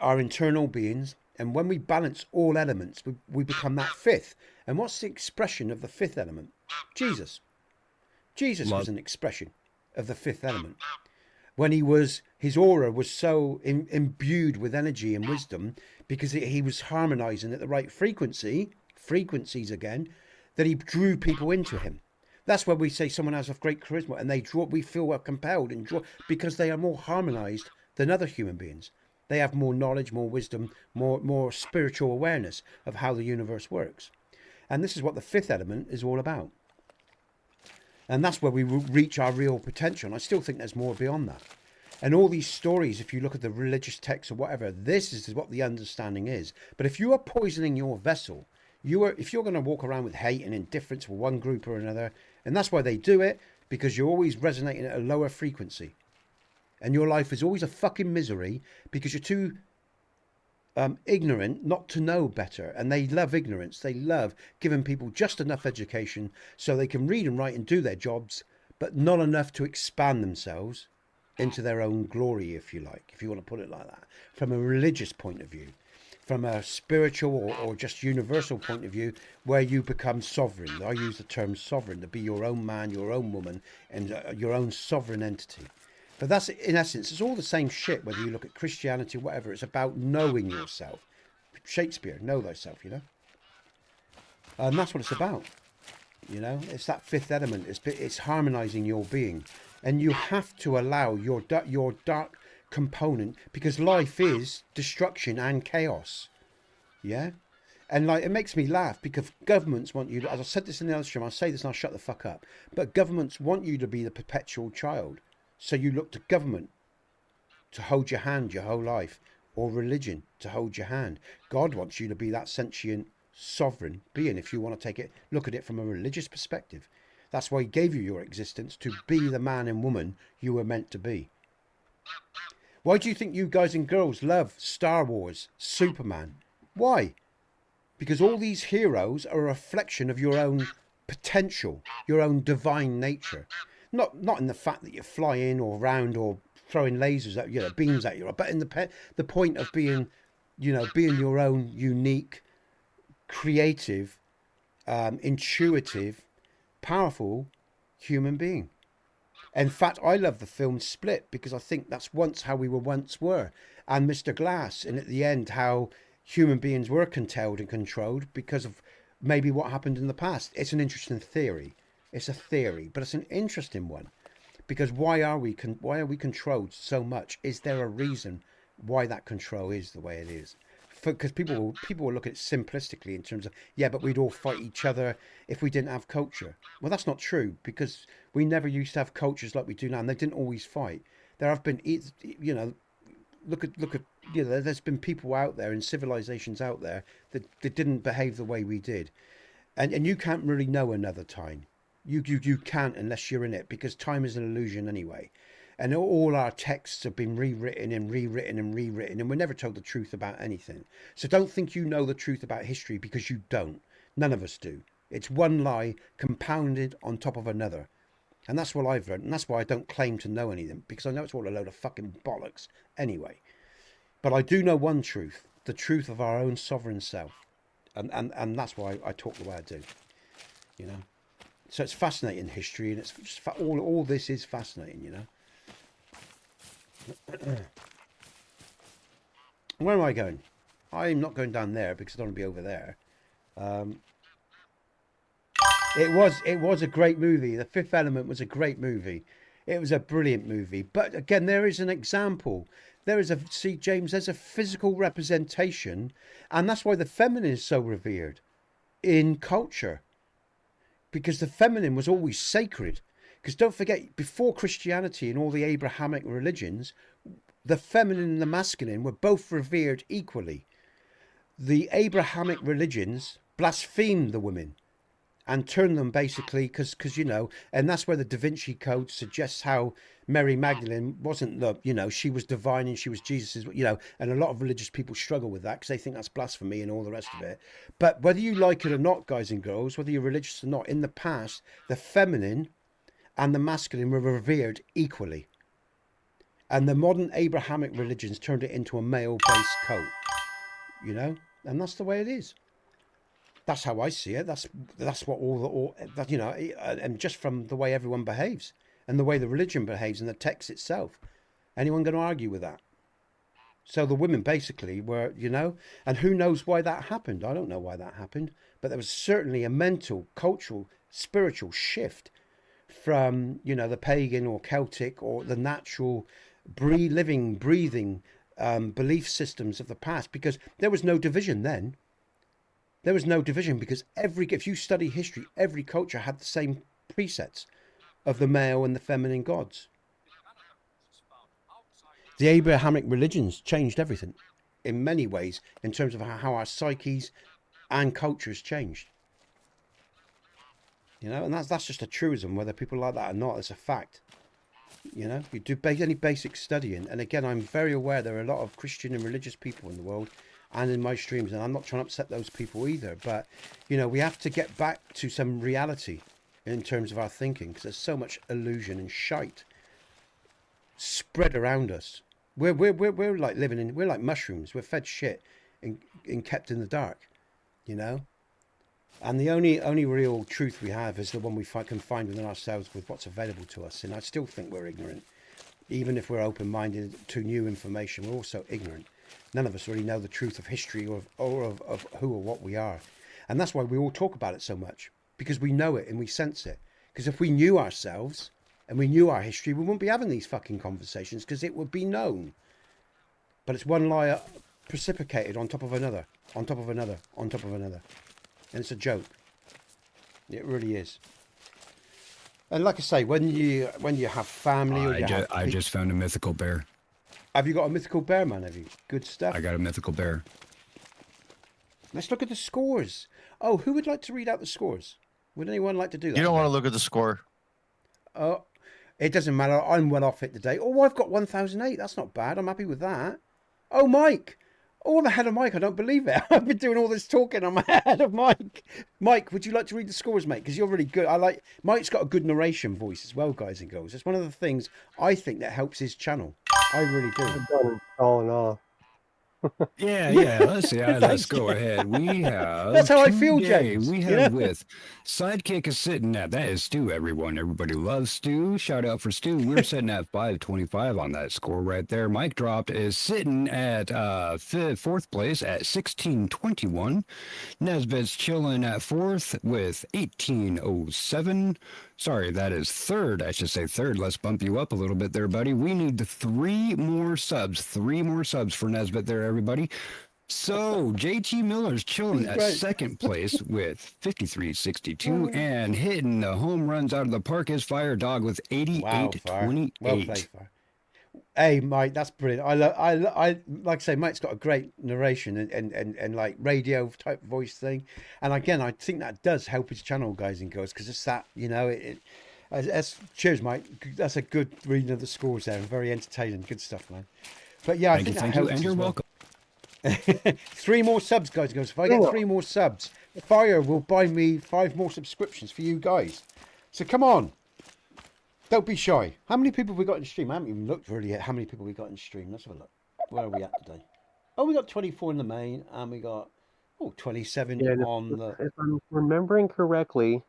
our internal beings. And when we balance all elements, we become that fifth. And what's the expression of the fifth element? Jesus. Jesus was an expression of the fifth element. when his aura was so imbued with energy and wisdom, because he was harmonizing at the right frequencies again, that he drew people into him. That's why we say someone has a great charisma, and we feel compelled and draw, because they are more harmonized than other human beings. They have more knowledge, more wisdom, more spiritual awareness of how the universe works. And this is what the fifth element is all about. And that's where we reach our real potential. And I still think there's more beyond that. And all these stories, if you look at the religious texts or whatever, this is what the understanding is. But if you are poisoning your vessel, if you're going to walk around with hate and indifference for one group or another, and that's why they do it, because you're always resonating at a lower frequency. And your life is always a fucking misery because you're too ignorant not to know better. And they love ignorance. They love giving people just enough education so they can read and write and do their jobs, but not enough to expand themselves into their own glory, if you like, if you want to put it like that, from a religious point of view, from a spiritual or just universal point of view, where you become sovereign. I use the term sovereign, to be your own man, your own woman, and your own sovereign entity. But that's, in essence, it's all the same shit, whether you look at Christianity, whatever. It's about knowing yourself. Shakespeare, know thyself, you know? And that's what it's about, you know? It's that fifth element. It's harmonizing your being. And you have to allow your dark component, because life is destruction and chaos, yeah? And like, it makes me laugh because governments want you to, as I said this in the other stream, I'll say this and I'll shut the fuck up, but governments want you to be the perpetual child. So you look to government to hold your hand your whole life, or religion to hold your hand. God wants you to be that sentient, sovereign being, if you want to look at it from a religious perspective. That's why he gave you your existence, to be the man and woman you were meant to be. Why do you think you guys and girls love Star Wars, Superman? Why? Because all these heroes are a reflection of your own potential, your own divine nature. Not in the fact that you're flying or round or throwing lasers at you, beams at you, but in the point of being, being your own unique, creative, intuitive, powerful human being. In fact, I love the film Split because I think that's how we once were. And Mr. Glass, and at the end, how human beings were controlled and controlled because of maybe what happened in the past. It's an interesting theory. It's a theory, but it's an interesting one, because why are we controlled so much? Is there a reason why that control is the way it is? Because people will look at it simplistically in terms of, yeah, but we'd all fight each other if we didn't have culture. Well, that's not true, because we never used to have cultures like we do now, and they didn't always fight. There have been, look at, there's been people out there and civilizations out there that didn't behave the way we did, and you can't really know another time. You can't unless you're in it, because time is an illusion anyway. And all our texts have been rewritten, and we're never told the truth about anything. So don't think you know the truth about history, because you don't. None of us do. It's one lie compounded on top of another. And that's what I've learned, and that's why I don't claim to know anything, because I know it's all a load of fucking bollocks anyway. But I do know one truth, the truth of our own sovereign self. And that's why I talk the way I do, So it's fascinating history, and it's just all this is fascinating, Where am I going? I'm not going down there because I don't want to be over there. It was a great movie. The Fifth Element was a great movie. It was a brilliant movie. But again, there is an example. See, James, there's a physical representation, and that's why the feminine is so revered in culture. Because the feminine was always sacred. Because don't forget, before Christianity and all the Abrahamic religions, the feminine and the masculine were both revered equally. The Abrahamic religions blasphemed the women and turned them basically, because and that's where the Da Vinci Code suggests how Mary Magdalene wasn't she was divine and she was Jesus's, and a lot of religious people struggle with that because they think that's blasphemy and all the rest of it. But whether you like it or not, guys and girls, whether you're religious or not, in the past, the feminine and the masculine were revered equally. And the modern Abrahamic religions turned it into a male-based cult, and that's the way it is. That's how I see it. That's what and just from the way everyone behaves and the way the religion behaves and the text itself, Anyone going to argue with that? So the women basically were, you know, and who knows why that happened? I don't know why that happened, but there was certainly a mental, cultural, spiritual shift from, you know, the pagan or Celtic or the natural breathing belief systems of the past, because there was no division then. There was no division because if you study history, every culture had the same presets of the male and the feminine gods. The Abrahamic religions changed everything in many ways in terms of how our psyches and cultures changed. You know, and that's just a truism, whether people like that or not. It's a fact. You know, you do any basic studying, and again, I'm very aware there are a lot of Christian and religious people in the world and in my streams, and I'm not trying to upset those people either, but you know, we have to get back to some reality in terms of our thinking, because there's so much illusion and shite spread around us. We're like we're like mushrooms. We're fed shit and kept in the dark, you know. And the only real truth we have is the one we can find within ourselves with what's available to us. And I still think we're ignorant, even if we're open-minded to new information. We're also ignorant. None of us really know the truth of history or of who or what we are, and that's why we all talk about it so much, because we know it and we sense it. Because if we knew ourselves and we knew our history, we wouldn't be having these fucking conversations, because it would be known. But it's one lie precipitated on top of another, on top of another, on top of another. And it's a joke. It really is. And like I say, when you have family, or I just found a mythical bear. Have you got a mythical bear, man? Have you? Good stuff. I got a mythical bear. Let's look at the scores. Oh, who would like to read out the scores? Would anyone like to do that? You don't want to look at the score. Oh, it doesn't matter. I'm well off it today. Oh, I've got 1008. That's not bad. I'm happy with that. Oh, Mike. Oh, I'm ahead of Mike. I don't believe it. I've been doing all this talking. I'm ahead of Mike. Mike, would you like to read the scores, mate? Because you're really good. Mike's got a good narration voice as well, guys and girls. It's one of the things I think that helps his channel. I really do. I've done all in all. Yeah. Let's go ahead. We have. That's how I feel, today, James. We have with Sidekick is sitting at, that is Stu, everyone. Everybody loves Stu. Shout out for Stu. We're sitting at 525 on that score right there. Mike Dropped is sitting at fourth place at 1621. Nesbit's chilling at fourth with 1807. Sorry, that is third. I should say third. Let's bump you up a little bit there, buddy. We need 3 more subs. 3 more subs for Nesbit there, everybody. So JT Miller's chilling at second place with 5362, and hitting the home runs out of the park is Fire Dog with 8828. Well played, Fire. Hey, Mike, that's brilliant. I like I say, Mike's got a great narration and like radio type voice thing. And again, I think that does help his channel, guys and girls, because it's that, you know, cheers, Mike. That's a good reading of the scores there. Very entertaining. Good stuff, man. But yeah, I think that helps. And you're welcome. 3 more subs, guys and girls. If I get 3 more subs, Fire will buy me 5 more subscriptions for you guys. So come on. Don't be shy. How many people have we got in stream? I haven't even looked really at how many people we got in stream. Let's have a look. Where are we at today? Oh, we got 24 in the main, and we got 27 on the. If I'm remembering correctly,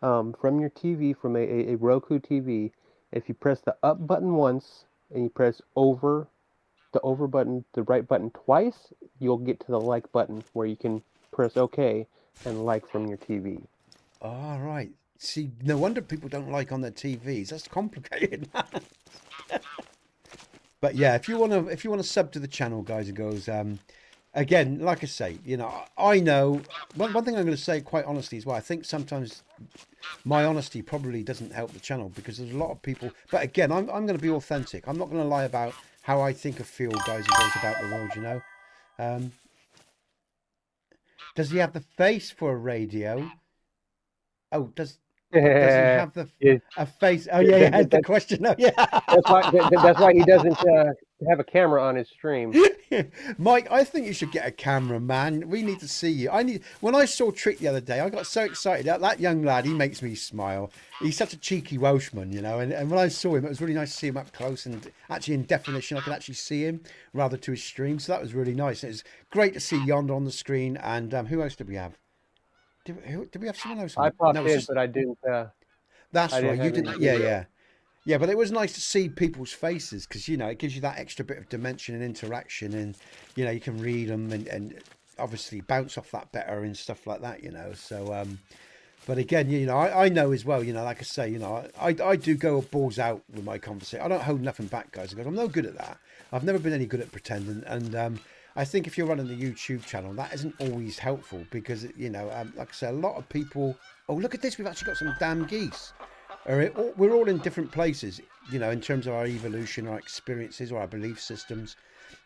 from your TV, from a Roku TV, if you press the up button once and you press the over button, the right button twice, you'll get to the like button where you can press OK and like from your TV. All right. See, no wonder people don't like on their TVs. That's complicated. But yeah, if you want to sub to the channel, guys and girls, again, like I say, you know, I know one thing I'm going to say quite honestly as well. I think sometimes my honesty probably doesn't help the channel, because there's a lot of people. But again, I'm going to be authentic. I'm not going to lie about how I think or feel, guys and girls, about the world. You know, does he have the face for a radio? Oh, does he have a face? Oh yeah, he had the question. Oh yeah. That's why he doesn't have a camera on his stream. Mike, I think you should get a camera, man. We need to see you. When I saw Trick the other day, I got so excited. That young lad, he makes me smile. He's such a cheeky Welshman, you know. And when I saw him, it was really nice to see him up close and actually in definition. I could actually see him rather to his stream. So that was really nice. It was great to see Yonder on the screen. And who else did we have? Did we have someone else? I popped in, but I didn't. That's right. You didn't. Yeah. Yeah, but it was nice to see people's faces because, you know, it gives you that extra bit of dimension and interaction, and, you know, you can read them and obviously bounce off that better and stuff like that, you know. So, but again, you know, I know as well, you know, like I say, you know, I do go balls out with my conversation. I don't hold nothing back, guys, because I'm no good at that. I've never been any good at pretending. And I think if you're running a YouTube channel, that isn't always helpful because, you know, like I say, a lot of people, oh, look at this. We've actually got some damn geese. We're all in different places, you know, in terms of our evolution, our experiences, or our belief systems.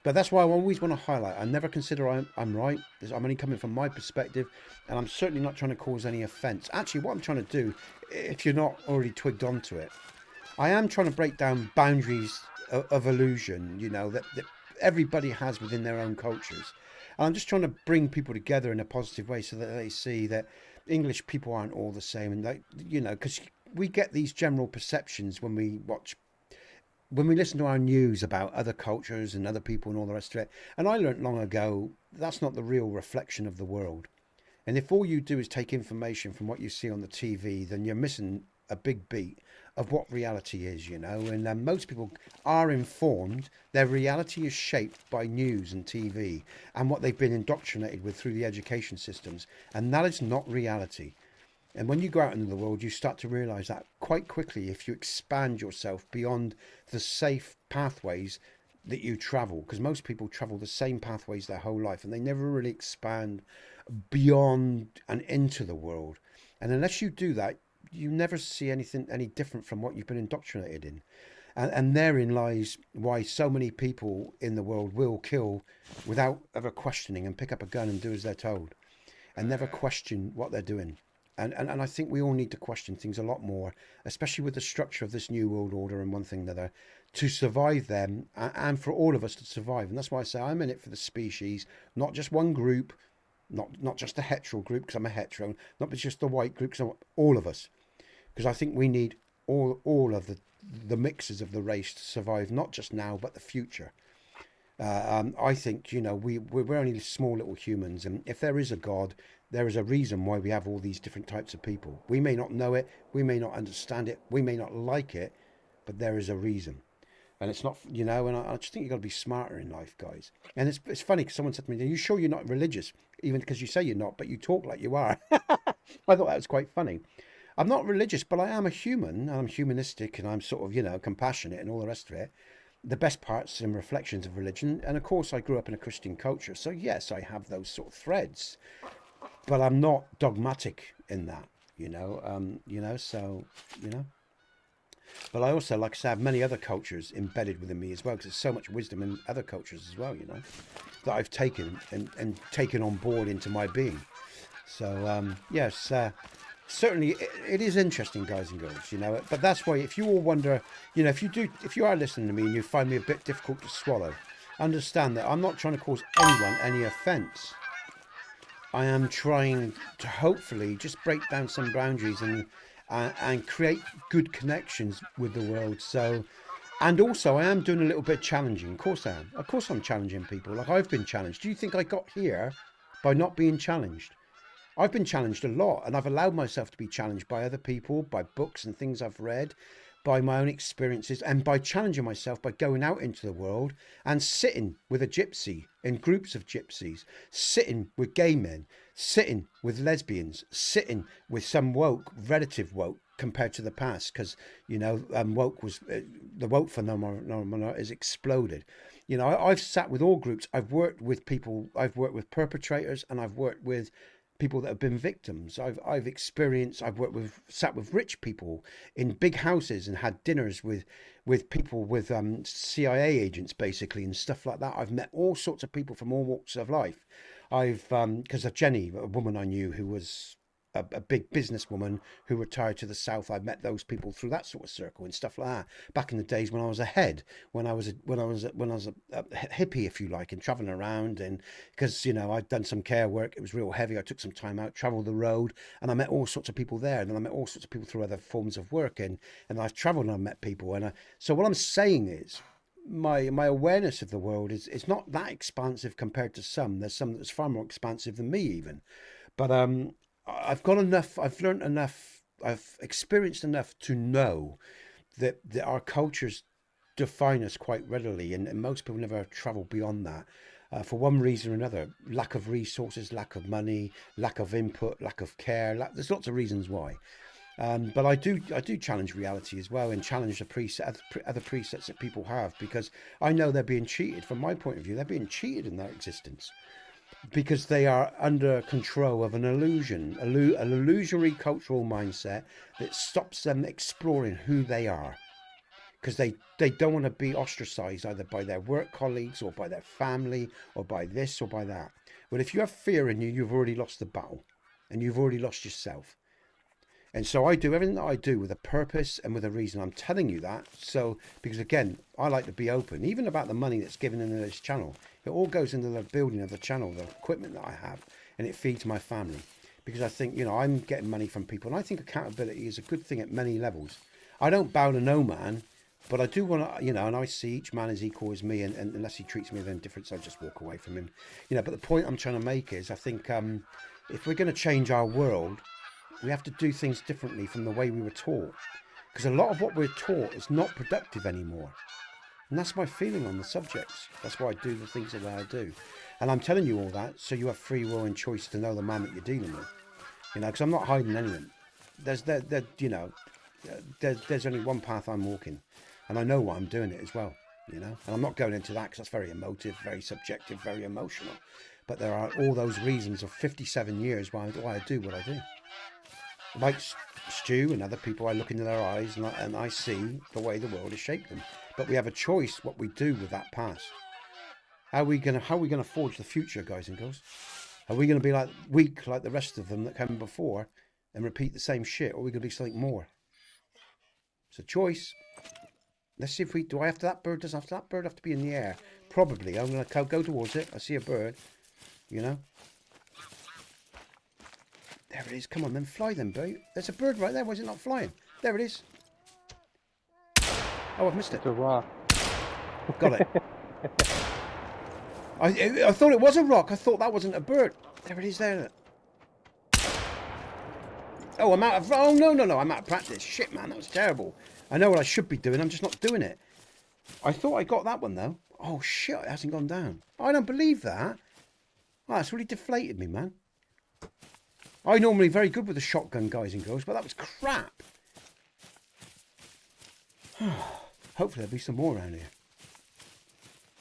But that's why I always want to highlight. I never consider I'm right. I'm only coming from my perspective, and I'm certainly not trying to cause any offence. Actually, what I'm trying to do, if you're not already twigged onto it, I am trying to break down boundaries of illusion, you know, that everybody has within their own cultures. And I'm just trying to bring people together in a positive way so that they see that English people aren't all the same, and that, you know, because we get these general perceptions when we listen to our news about other cultures and other people and all the rest of it. And I learnt long ago that's not the real reflection of the world. And if all you do is take information from what you see on the TV, then you're missing a big beat of what reality is, you know. And most people are informed. Their reality is shaped by news and TV and what they've been indoctrinated with through the education systems. And that is not reality. And when you go out into the world, you start to realize that quite quickly if you expand yourself beyond the safe pathways that you travel, because most people travel the same pathways their whole life and they never really expand beyond and into the world. And unless you do that, you never see anything any different from what you've been indoctrinated in. And therein lies why so many people in the world will kill without ever questioning and pick up a gun and do as they're told and never question what they're doing. And I think we all need to question things a lot more, especially with the structure of this new world order and one thing or another, to survive them and for all of us to survive. And that's why I say I'm in it for the species, not just one group, not just a hetero group because I'm a hetero, not just the white group because I'm all of us. Because I think we need all of the mixes of the race to survive, not just now, but the future. I think, you know, we're only small little humans, and if there is a God, there is a reason why we have all these different types of people. We may not know it, we may not understand it, we may not like it, but there is a reason. And it's not, you know, and I just think you've got to be smarter in life, guys. And it's funny because someone said to me, are you sure you're not religious? Even because you say you're not, but you talk like you are. I thought that was quite funny. I'm not religious, but I am a human. I'm humanistic and I'm sort of, you know, compassionate and all the rest of it. The best parts and reflections of religion. And of course, I grew up in a Christian culture. So yes, I have those sort of threads. But I'm not dogmatic in that, you know, so, you know. But I also, like I said, have many other cultures embedded within me as well, because there's so much wisdom in other cultures as well, you know, that I've taken and taken on board into my being. So, yes, certainly it is interesting, guys and girls, you know. But that's why, if you all wonder, you know, if you are listening to me and you find me a bit difficult to swallow, understand that I'm not trying to cause anyone any offence. I am trying to hopefully just break down some boundaries and create good connections with the world. So, and also I am doing a little bit challenging. Of course I am. Of course I'm challenging people. Like I've been challenged. Do you think I got here by not being challenged? I've been challenged a lot, and I've allowed myself to be challenged by other people, by books and things I've read, by my own experiences, and by challenging myself by going out into the world and sitting with a gypsy in groups of gypsies, sitting with gay men, sitting with lesbians, sitting with some woke, relative woke compared to the past, because, you know, woke was, the woke phenomenon is exploded. You know, I've sat with all groups. I've worked with people, I've worked with perpetrators, and I've worked with people that have been victims. I've experienced, sat with rich people in big houses and had dinners with people with CIA agents basically and stuff like that. I've met all sorts of people from all walks of life. I've because of Jenny, a woman I knew who was a big businesswoman who retired to the south. I met those people through that sort of circle and stuff like that. Back in the days when I was ahead, when I was a hippie, if you like, and traveling around, and because, you know, I'd done some care work, it was real heavy. I took some time out, traveled the road, and I met all sorts of people there. And then I met all sorts of people through other forms of work, and I've traveled and I met people. And so what I'm saying is, my awareness of the world is not that expansive compared to some. There's some that's far more expansive than me even, but I've got enough, I've learned enough, I've experienced enough to know that our cultures define us quite readily, and most people never travel beyond that. For one reason or another, lack of resources, lack of money, lack of input, lack of care. There's lots of reasons why. But I do challenge reality as well, and challenge the other presets that people have, because I know they're being cheated. From my point of view, they're being cheated in their existence because they are under control of an illusion, an illusory cultural mindset that stops them exploring who they are. Because they don't want to be ostracized either by their work colleagues or by their family or by this or by that. But if you have fear in you, you've already lost the battle, and you've already lost yourself. And so I do everything that I do with a purpose and with a reason. I'm telling you that. So, because again, I like to be open, even about the money that's given into this channel. It all goes into the building of the channel, the equipment that I have, and it feeds my family. Because I think, I'm getting money from people, and I think accountability is a good thing at many levels. I don't bow to no man, but I do want to, and I see each man as equal as me, and unless he treats me with indifference, I just walk away from him. But the point I'm trying to make is, I think if we're going to change our world, we have to do things differently from the way we were taught, because a lot of what we're taught is not productive anymore. And that's my feeling on the subjects. That's why I do the things the way I do. And I'm telling you all that so you have free will and choice to know the man that you're dealing with. Because I'm not hiding anything. There's only one path I'm walking, and I know why I'm doing it as well. And I'm not going into that because that's very emotive, very subjective, very emotional. But there are all those reasons of 57 years why I do what I do. Like Stu and other people, I look into their eyes and I see the way the world has shaped them. But we have a choice what we do with that past. How are we gonna forge the future, guys and girls? Are we gonna be weak like the rest of them that came before and repeat the same shit, or are we gonna be something more? It's a choice. Let's see if we do. Does that bird have to be in the air? Probably. I'm gonna go towards it. I see a bird. There it is. Come on, then fly then, babe. There's a bird right there. Why is it not flying? There it is. Oh, I've missed it. It's a rock. Got it. I thought it was a rock. I thought that wasn't a bird. There it is there. Oh, I'm out of... Oh, no. I'm out of practice. Shit, man. That was terrible. I know what I should be doing. I'm just not doing it. I thought I got that one, though. Oh, shit. It hasn't gone down. I don't believe that. Oh, that's really deflated me, man. I'm normally very good with the shotgun, guys and girls, but that was crap. Hopefully there'll be some more around here.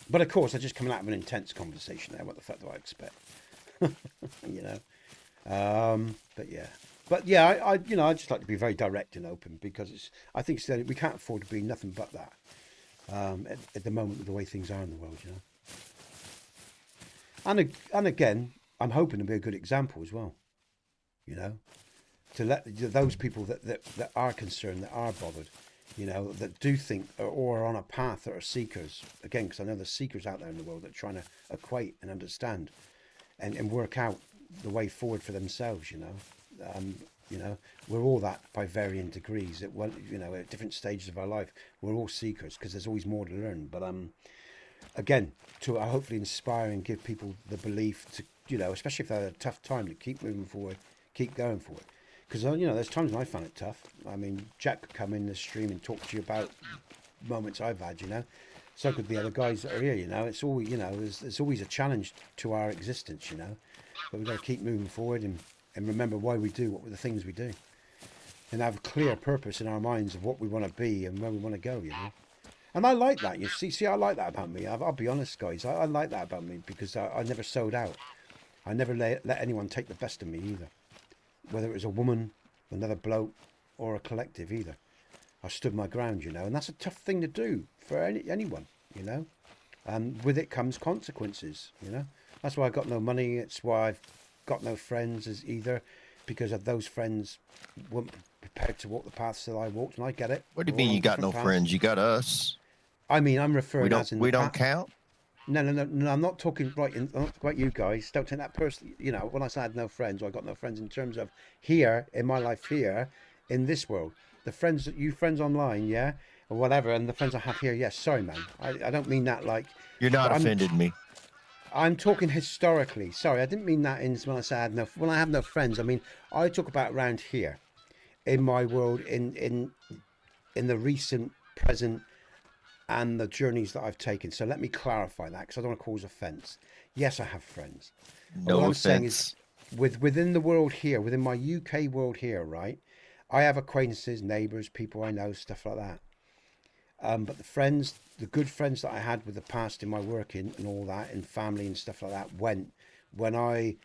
But of course, I'm just coming out of an intense conversation there. What the fuck do I expect? But yeah, I just like to be very direct and open, because I think we can't afford to be nothing but that at the moment with the way things are in the world, And again, I'm hoping to be a good example as well. To let those people that are concerned, that are bothered, that do think or are on a path that are seekers, again, because I know there's seekers out there in the world that are trying to equate and understand and work out the way forward for themselves, we're all that by varying degrees. At different stages of our life, we're all seekers, because there's always more to learn. But again, to hopefully inspire and give people the belief to, especially if they had a tough time, to keep moving forward, keep going forward. Because, there's times when I found it tough. I mean, Jack could come in the stream and talk to you about moments I've had, So could the other guys that are here, It's all, there's always a challenge to our existence, But we've got to keep moving forward and remember why we do the things we do. And have a clear purpose in our minds of what we want to be and where we want to go, And I like that. You see, I like that about me. I'll be honest, guys. I like that about me, because I never sold out. I never let anyone take the best of me either. Whether it was a woman, another bloke, or a collective either. I stood my ground, and that's a tough thing to do for anyone, And with it comes consequences, That's why I got no money. It's why I've got no friends either, because of those friends weren't prepared to walk the paths that I walked, and I get it. What do you mean you got no friends? You got us. I mean, I'm referring we don't count? No, I'm not talking I'm not talking about you guys. Don't take that personally. When I say I had no friends, or I got no friends in terms of here, in my life here, in this world. The friends that you friends online, yeah, or whatever, and the friends I have here, yes. Sorry, man. I don't mean that like... You're not offended me. I'm talking historically. Sorry, I didn't mean that when I say when I have no friends. I mean, I talk about around here, in my world, in in the recent, present, and the journeys that I've taken. So let me clarify that, because I don't want to cause offence. Yes, I have friends. But No what I'm offense. saying is, within the world here, within my UK world here, right? I have acquaintances, neighbours, people I know, stuff like that. But the good friends that I had with the past in my working and all that, and family and stuff like that, went when I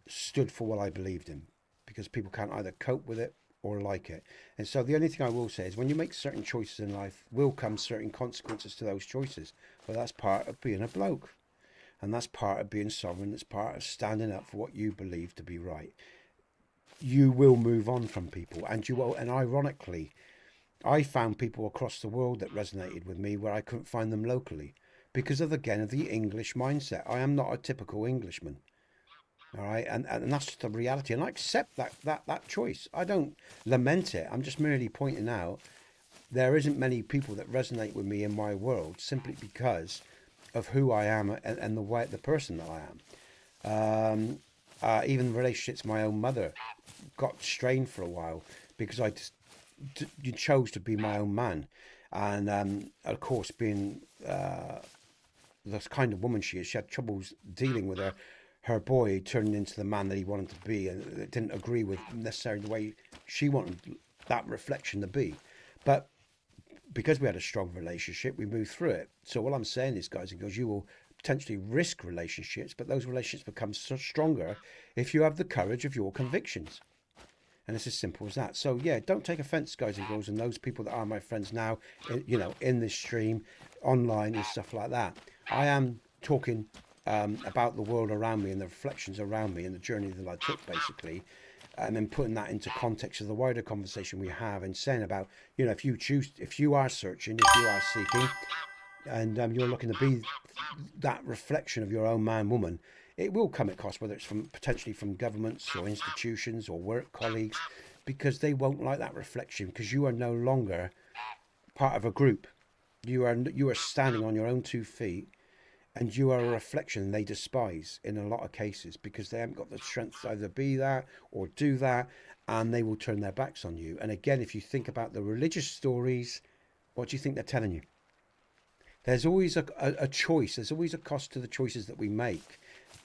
stood for what I believed in, because people can't either cope with it or like it. And so the only thing I will say is, when you make certain choices in life, will come certain consequences to those choices. Well, that's part of being a bloke, and that's part of being sovereign. That's part of standing up for what you believe to be right. You will move on from people, and you will. And ironically, I found people across the world that resonated with me where I couldn't find them locally, because of the English mindset. I am not a typical Englishman. All right, and that's just the reality, and I accept that choice. I don't lament it. I'm just merely pointing out there isn't many people that resonate with me in my world, simply because of who I am and the person that I am. Even relationships, my own mother got strained for a while because you chose to be my own man, and of course, being the kind of woman she is, she had troubles dealing with her boy turning into the man that he wanted to be, and it didn't agree with necessarily the way she wanted that reflection to be. But because we had a strong relationship, we moved through it. So what I'm saying is, guys and girls, you will potentially risk relationships, but those relationships become so stronger if you have the courage of your convictions. And it's as simple as that. So yeah, don't take offense, guys and girls, and those people that are my friends now, in this stream, online and stuff like that. I am talking about the world around me and the reflections around me and the journey that I took, basically, and then putting that into context of the wider conversation we have, and saying about, if you are searching, if you are seeking, and you're looking to be that reflection of your own man, woman, it will come at cost, whether it's potentially from governments or institutions or work colleagues, because they won't like that reflection, because you are no longer part of a group. You are standing on your own 2 feet, and you are a reflection they despise in a lot of cases, because they haven't got the strength to either be that or do that, and they will turn their backs on you. And again, if you think about the religious stories, what do you think they're telling you? There's always a choice. There's always a cost to the choices that we make,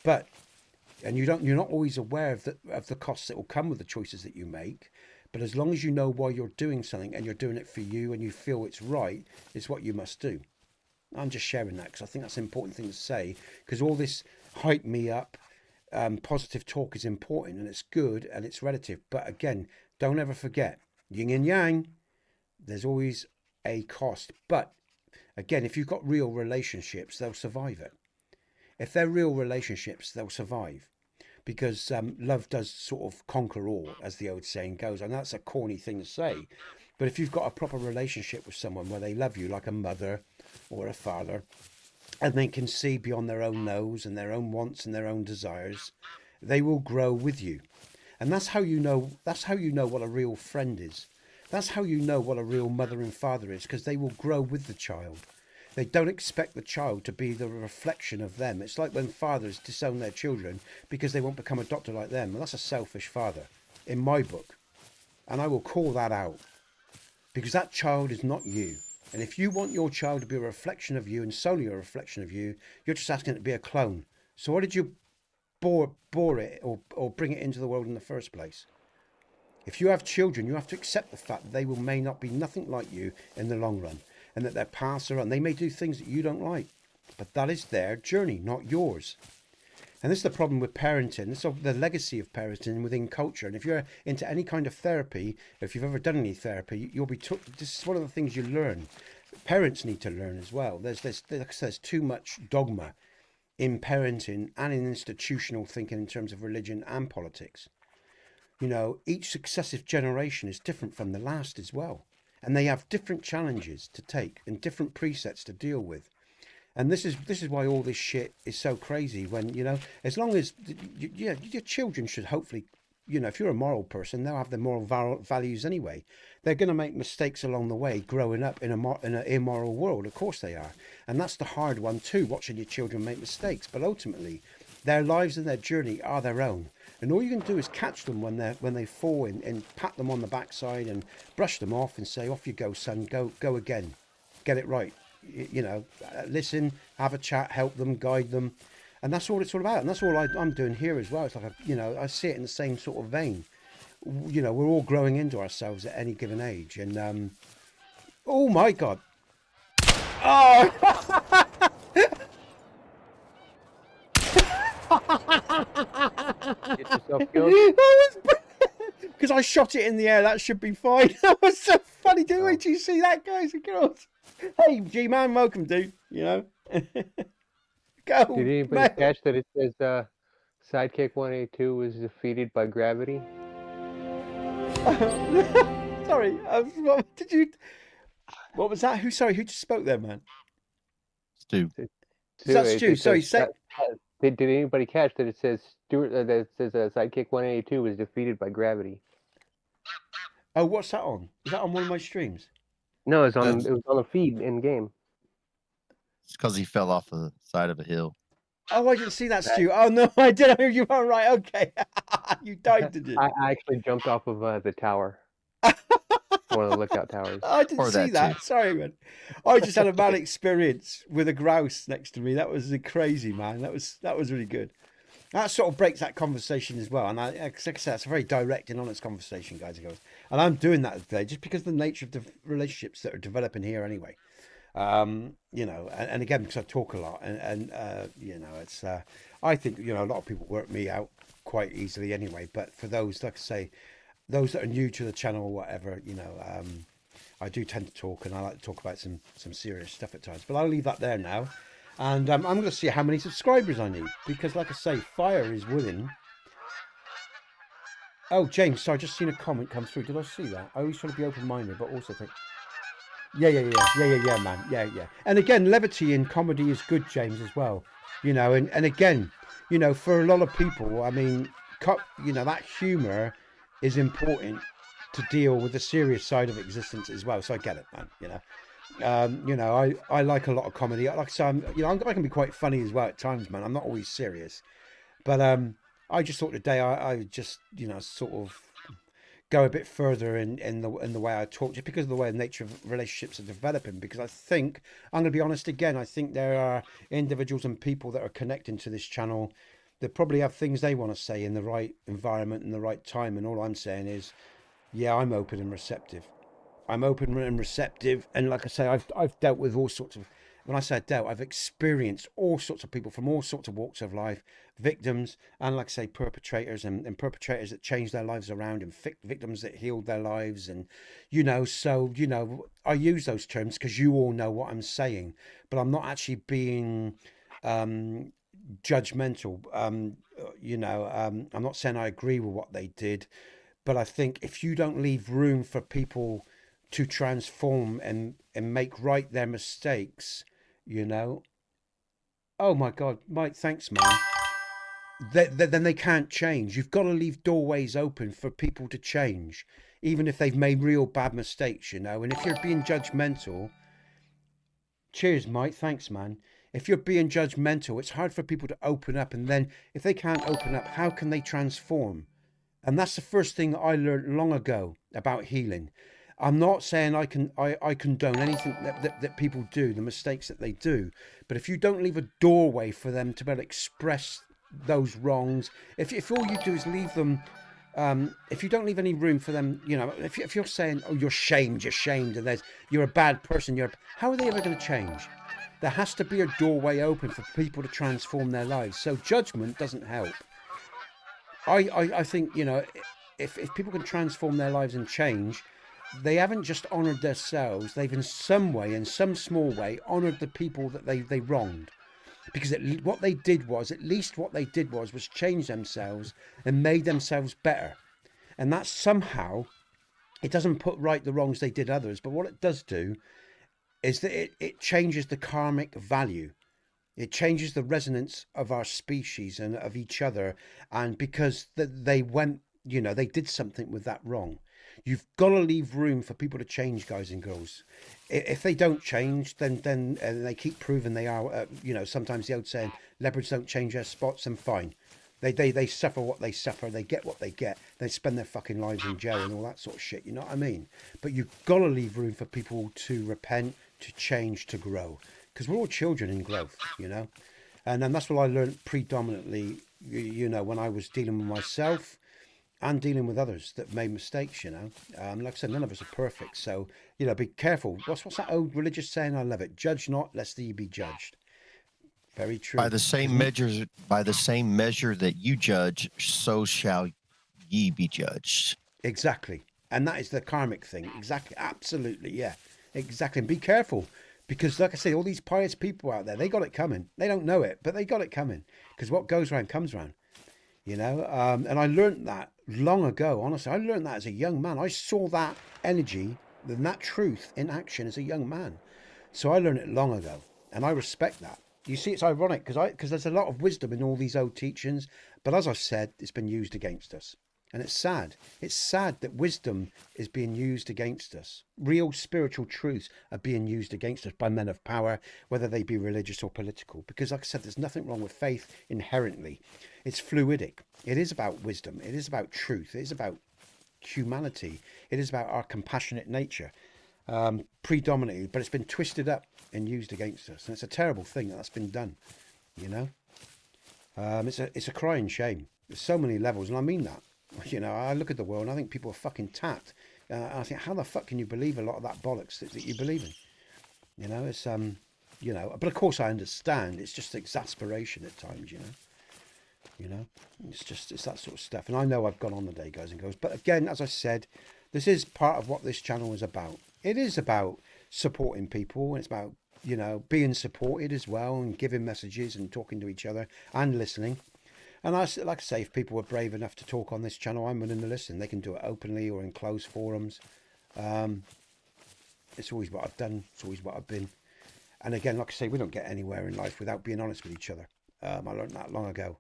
and you're not always aware of the costs that will come with the choices that you make. But as long as you know why you're doing something, and you're doing it for you, and you feel it's right, it's what you must do. I'm just sharing that because I think that's an important thing to say, because all this hype me up, positive talk is important, and it's good, and it's relative. But again, don't ever forget, yin and yang, there's always a cost. But again, if you've got real relationships, they'll survive it. If they're real relationships, they'll survive, because love does sort of conquer all, as the old saying goes. And that's a corny thing to say, but if you've got a proper relationship with someone where they love you like a mother or a father, and they can see beyond their own nose and their own wants and their own desires, they will grow with you. And that's how you know what a real friend is. That's how you know what a real mother and father is, because they will grow with the child. They don't expect the child to be the reflection of them. It's like when fathers disown their children because they won't become a doctor like them. Well, that's a selfish father, in my book. And I will call that out, because that child is not you. And if you want your child to be a reflection of you, and solely a reflection of you, you're just asking it to be a clone. So why did you bore it or bring it into the world in the first place? If you have children, you have to accept the fact that they may not be nothing like you in the long run, and that their paths are on. They may do things that you don't like, but that is their journey, not yours. And this is the problem with parenting. This is the legacy of parenting within culture. And if you're into any kind of therapy, if you've ever done any therapy, you'll be this is one of the things you learn. Parents need to learn as well. There's too much dogma in parenting and in institutional thinking in terms of religion and politics. Each successive generation is different from the last as well. And they have different challenges to take and different presets to deal with. And this is why all this shit is so crazy. When as long as your children should hopefully, if you're a moral person, they'll have the moral values anyway. They're going to make mistakes along the way, growing up in an immoral world. Of course they are, and that's the hard one too. Watching your children make mistakes, but ultimately, Their lives and their journey are their own, and all you can do is catch them when they fall and pat them on the backside and brush them off and say, "Off you go, son. Go again. Get it right." You know, listen, have a chat, help them, guide them, and that's all it's all about. And that's all I'm doing here as well. It's like I see it in the same sort of vein. You know, we're all growing into ourselves at any given age, and oh my God. Oh! Get yourself killed. Because I shot it in the air, that should be fine. That was so funny. Did you see that, guys and girls? Hey, G-Man, welcome, dude. You know, go. Did anybody catch that it says Sidekick 182 was defeated by gravity? Sorry, what was that? Who just spoke there, man? Stu. That's Stu. Sorry, say. Did anybody catch that it says Sidekick 182 was defeated by gravity? Oh, what's that on? Is that on one of my streams? No, it was on a feed in game. It's because he fell off the side of a hill. Oh, I didn't see that, Stu. Oh no, I didn't. You are right. Okay, you died, did you? I actually jumped off of the tower. One of the lookout towers. I didn't see that. Sorry, man. I just had a bad experience with a grouse next to me. That was crazy, man. That was really good. That sort of breaks that conversation as well. And like I said, it's a very direct and honest conversation, guys and girls. And I'm doing that today just because of the nature of the relationships that are developing here anyway. You know, and again, because I talk a lot and you know, it's, I think, you know, a lot of people work me out quite easily anyway. But for those, like I say, those that are new to the channel or whatever, you know, I do tend to talk, and I like to talk about some serious stuff at times. But I'll leave that there now, and I'm going to see how many subscribers I need, because like I say, fire is willing. Oh, James, sorry, I just seen a comment come through. Did I see that? I always try to be open-minded, but also think, yeah, man, yeah. And again, levity in comedy is good, James, as well. You know, and again, you know, for a lot of people, I mean, you know, that humour is important to deal with the serious side of existence as well. So I get it, man. You know, I like a lot of comedy. Like I say, I can be quite funny as well at times, man. I'm not always serious, but I just thought today I just, you know, sort of go a bit further in the way I talk, just because of the way the nature of relationships are developing. Because I think, I'm going to be honest again, I think there are individuals and people that are connecting to this channel that probably have things they want to say in the right environment and the right time. And all I'm saying is, yeah, I'm open and receptive. I'm open and receptive. And like I say, I've dealt with all sorts of, when I say dealt, I've experienced all sorts of people from all sorts of walks of life, victims, and like I say, perpetrators, and perpetrators that changed their lives around, and victims that healed their lives. And, you know, so, you know, I use those terms because you all know what I'm saying, but I'm not actually being judgmental. You know, I'm not saying I agree with what they did, but I think if you don't leave room for people to transform and make right their mistakes, you know, oh my God, Mike, thanks, man, then they can't change. You've got to leave doorways open for people to change, even if they've made real bad mistakes, you know. And if you're being judgmental, cheers, Mike, thanks, man. If you're being judgmental, it's hard for people to open up. And then if they can't open up, how can they transform? And that's the first thing that I learned long ago about healing. I'm not saying I condone anything that people do, the mistakes that they do. But if you don't leave a doorway for them to be able to express those wrongs, if all you do is leave them, if you don't leave any room for them, you know, if you're saying, oh, you're shamed, and you're a bad person, how are they ever going to change? There has to be a doorway open for people to transform their lives. So judgment doesn't help. I think, you know, if people can transform their lives and change, they haven't just honoured themselves. They've in some way, in some small way, honoured the people that they wronged. Because what they did was change themselves and made themselves better. And that somehow, it doesn't put right the wrongs they did others, but what it does do is that it changes the karmic value. It changes the resonance of our species and of each other. And because they went, you know, they did something with that wrong. You've got to leave room for people to change, guys and girls. If they don't change, then and they keep proving they are, you know, sometimes the old saying, leopards don't change their spots, and fine. They suffer what they suffer, they get what they get, they spend their fucking lives in jail and all that sort of shit, you know what I mean? But you've got to leave room for people to repent, to change, to grow. Because we're all children in growth, you know? And that's what I learned predominantly, you know, when I was dealing with myself and dealing with others that made mistakes, you know. Like I said, none of us are perfect. So, you know, be careful. What's that old religious saying? I love it. Judge not, lest ye be judged. Very true. By the same measure that you judge, so shall ye be judged. Exactly. And that is the karmic thing. Exactly. Absolutely. Yeah. Exactly. And be careful. Because, like I say, all these pious people out there, they got it coming. They don't know it, but they got it coming. Because what goes around comes around. You know? And I learned that long ago. Honestly, I learned that as a young man. I saw that energy and that truth in action as a young man. So I learned it long ago. And I respect that. You see, it's ironic because there's a lot of wisdom in all these old teachings. But as I said, it's been used against us. And it's sad. It's sad that wisdom is being used against us. Real spiritual truths are being used against us by men of power, whether they be religious or political. Because like I said, there's nothing wrong with faith inherently. It's fluidic. It is about wisdom. It is about truth. It is about humanity. It is about our compassionate nature, predominantly. But it's been twisted up and used against us. And it's a terrible thing that's been done, you know. It's a crying shame. There's so many levels, and I mean that. You know, I look at the world and I think people are fucking tapped. And I think, how the fuck can you believe a lot of that bollocks that you believe in? You know, it's, you know, but of course I understand. It's just exasperation at times, you know, it's that sort of stuff. And I know I've gone on the day, guys and girls. But again, as I said, this is part of what this channel is about. It is about supporting people. And it's about, you know, being supported as well and giving messages and talking to each other and listening. And like I say, if people were brave enough to talk on this channel, I'm willing to listen. They can do it openly or in closed forums. It's always what I've done. It's always what I've been. And again, like I say, we don't get anywhere in life without being honest with each other. I learned that long ago.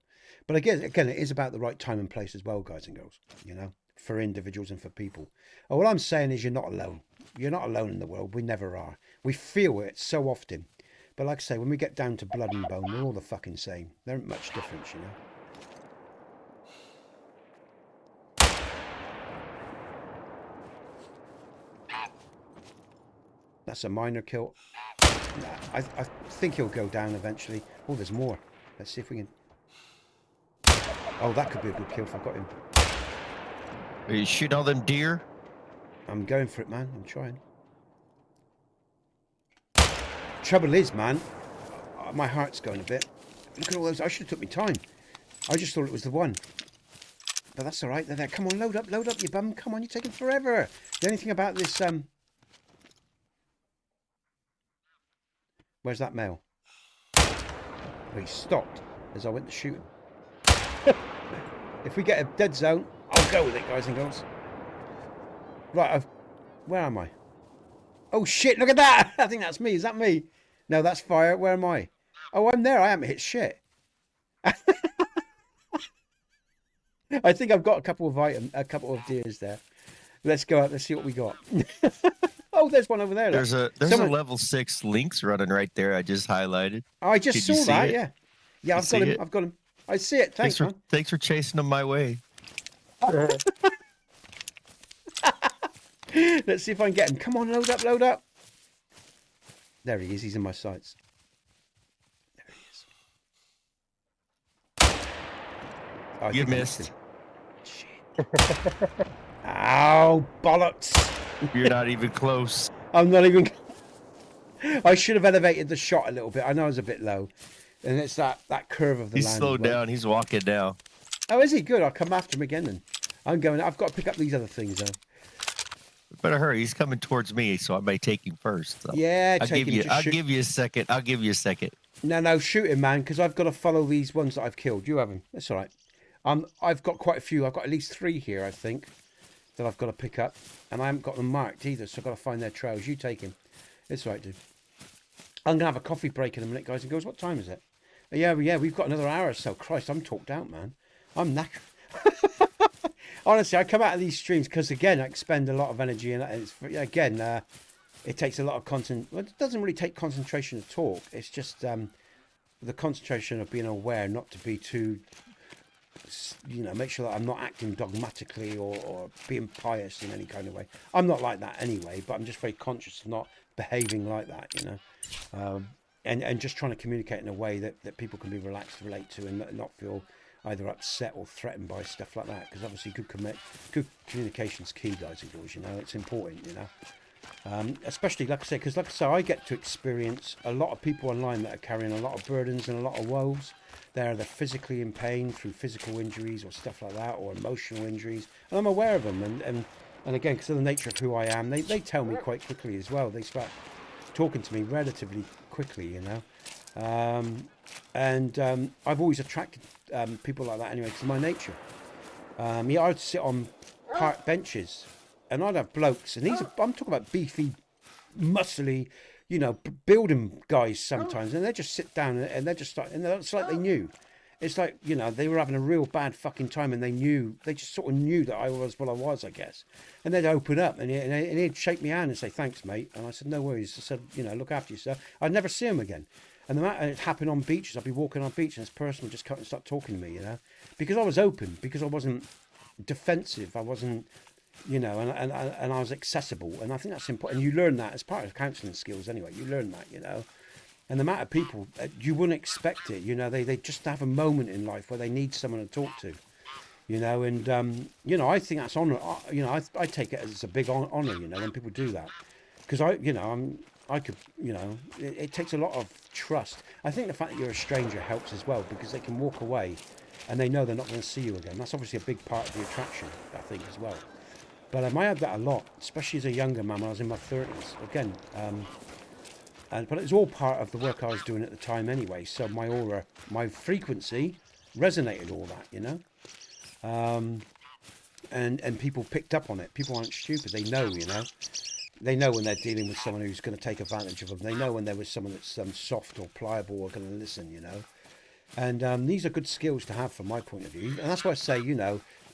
But again, it is about the right time and place as well, guys and girls, you know, for individuals and for people. And what I'm saying is you're not alone. You're not alone in the world. We never are. We feel it so often. But like I say, when we get down to blood and bone, we're all the fucking same. There ain't much difference, you know. That's a minor kill. Nah, I think he'll go down eventually. Oh, there's more. Let's see if we can... Oh, that could be a good kill if I got him. Are you shooting all them deer? I'm going for it, man. I'm trying. Trouble is, man, my heart's going a bit. Look at all those. I should have took my time. I just thought it was the one. But that's all right. They're there. Come on, load up, you bum. Come on, you're taking forever. The only thing about this... Where's that male? Oh, he stopped as I went to shoot him. If we get a dead zone, I'll go with it, guys and girls. Right, where am I? Oh shit, look at that! I think that's me. Is that me? No, that's fire. Where am I? Oh, I'm there. I haven't hit shit. I think I've got a couple of deers there. Let's go out. Let's see what we got. Oh, there's one over there. There's a level 6 lynx running right there. I just highlighted. Oh, I just saw that. Yeah, yeah. I've got him. It? I've got him. I see it. Thanks for chasing them my way. Let's see if I can get him. Come on, load up, load up. There he is. He's in my sights. There he is. Oh, you missed. Shit. Ow, bollocks. You're not even close. I'm not even... I should have elevated the shot a little bit. I know I was a bit low. And it's that curve of the land. He's slowed down. He's walking now. Oh, is he? Good. I'll come after him again then. I'm going... I've got to pick up these other things, though. Better hurry. He's coming towards me, so I may take him first. So. Yeah, I'll give you a second. I'll give you a second. No, shoot him, man, because I've got to follow these ones that I've killed. You have him. That's all right. I've got quite a few. I've got at least 3 here, I think, that I've got to pick up. And I haven't got them marked either, so I've got to find their trails. You take him. It's all right, dude. I'm going to have a coffee break in a minute, guys and girls. What time is it? Yeah, we've got another hour or so. Christ, I'm talked out, man. I'm knackered. Honestly, I come out of these streams because, again, I expend a lot of energy, and it's, again, it takes a lot of well, it doesn't really take concentration to talk. It's just the concentration of being aware not to be too, make sure that I'm not acting dogmatically or being pious in any kind of way. I'm not like that anyway, but I'm just very conscious of not behaving like that, and just trying to communicate in a way that people can be relaxed to relate to and not feel either upset or threatened by stuff like that. Because obviously good communication's key, guys and girls, it's important, especially, like I say, because like I say, I get to experience a lot of people online that are carrying a lot of burdens and a lot of woes. They're physically in pain through physical injuries or stuff like that, or emotional injuries, and I'm aware of them. And again, because of the nature of who I am, they tell me quite quickly as well. They start talking to me relatively quickly, I've always attracted people like that anyway, because of my nature. I'd sit on park benches and I'd have blokes, and I'm talking about beefy, muscly, building guys sometimes, and they just sit down and they just start, and it's like they knew. It's like, they were having a real bad fucking time, and they just sort of knew that I was what I was, I guess. And they'd open up and he'd shake my hand and say, "Thanks, mate." And I said, "No worries." I said, "Look after yourself." I'd never see him again. And it happened on beaches. I'd be walking on beach and this person would just come and start talking to me, because I was open, because I wasn't defensive. I wasn't, and I was accessible. And I think that's important. And you learn that as part of counselling skills anyway. You learn that, And the amount of people, you wouldn't expect it, they just have a moment in life where they need someone to talk to, I think that's honor. I take it as a big honor, when people do that, because I could, it takes a lot of trust. I think the fact that you're a stranger helps as well, because they can walk away and they know they're not going to see you again. That's obviously a big part of the attraction, I think, as well. But I had that a lot, especially as a younger man when I was in my 30s. Again, but it was all part of the work I was doing at the time anyway. So my aura, my frequency resonated all that, and people picked up on it. People aren't stupid. They know, They know when they're dealing with someone who's going to take advantage of them. They know when there was someone that's soft or pliable or going to listen, And these are good skills to have from my point of view. And that's why I say,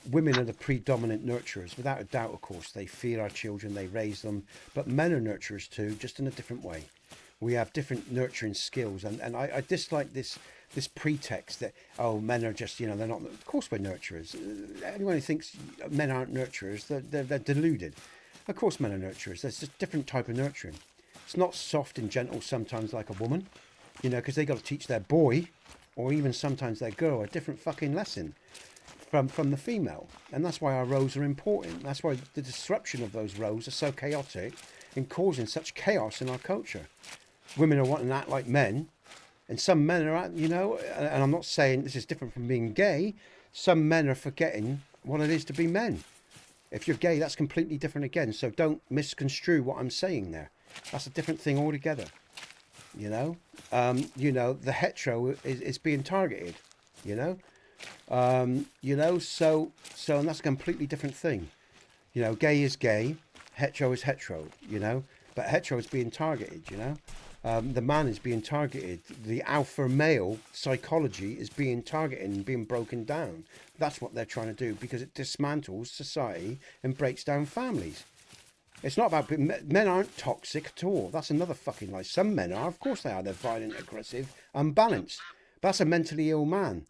women are the predominant nurturers. Without a doubt, of course, they feed our children, they raise them. But men are nurturers too, just in a different way. We have different nurturing skills. And I dislike this pretext that, men are just, they're not. Of course we're nurturers. Anyone who thinks men aren't nurturers, they're deluded. Of course men are nurturers. There's just different type of nurturing. It's not soft and gentle sometimes like a woman, because they got to teach their boy, or even sometimes their girl, a different fucking lesson from the female. And that's why our roles are important. That's why the disruption of those roles are so chaotic and causing such chaos in our culture. Women are wanting to act like men, and some men are, and I'm not saying this is different from being gay. Some men are forgetting what it is to be men. If you're gay, that's completely different again. So don't misconstrue what I'm saying there. That's a different thing altogether. The hetero is being targeted. And that's a completely different thing. Gay is gay, hetero is hetero. But hetero is being targeted. The man is being targeted. The alpha male psychology is being targeted and being broken down. That's what they're trying to do, because it dismantles society and breaks down families. It's not about men aren't toxic at all. That's another fucking lie. Some men are, of course they are. They're violent, aggressive, unbalanced. But that's a mentally ill man.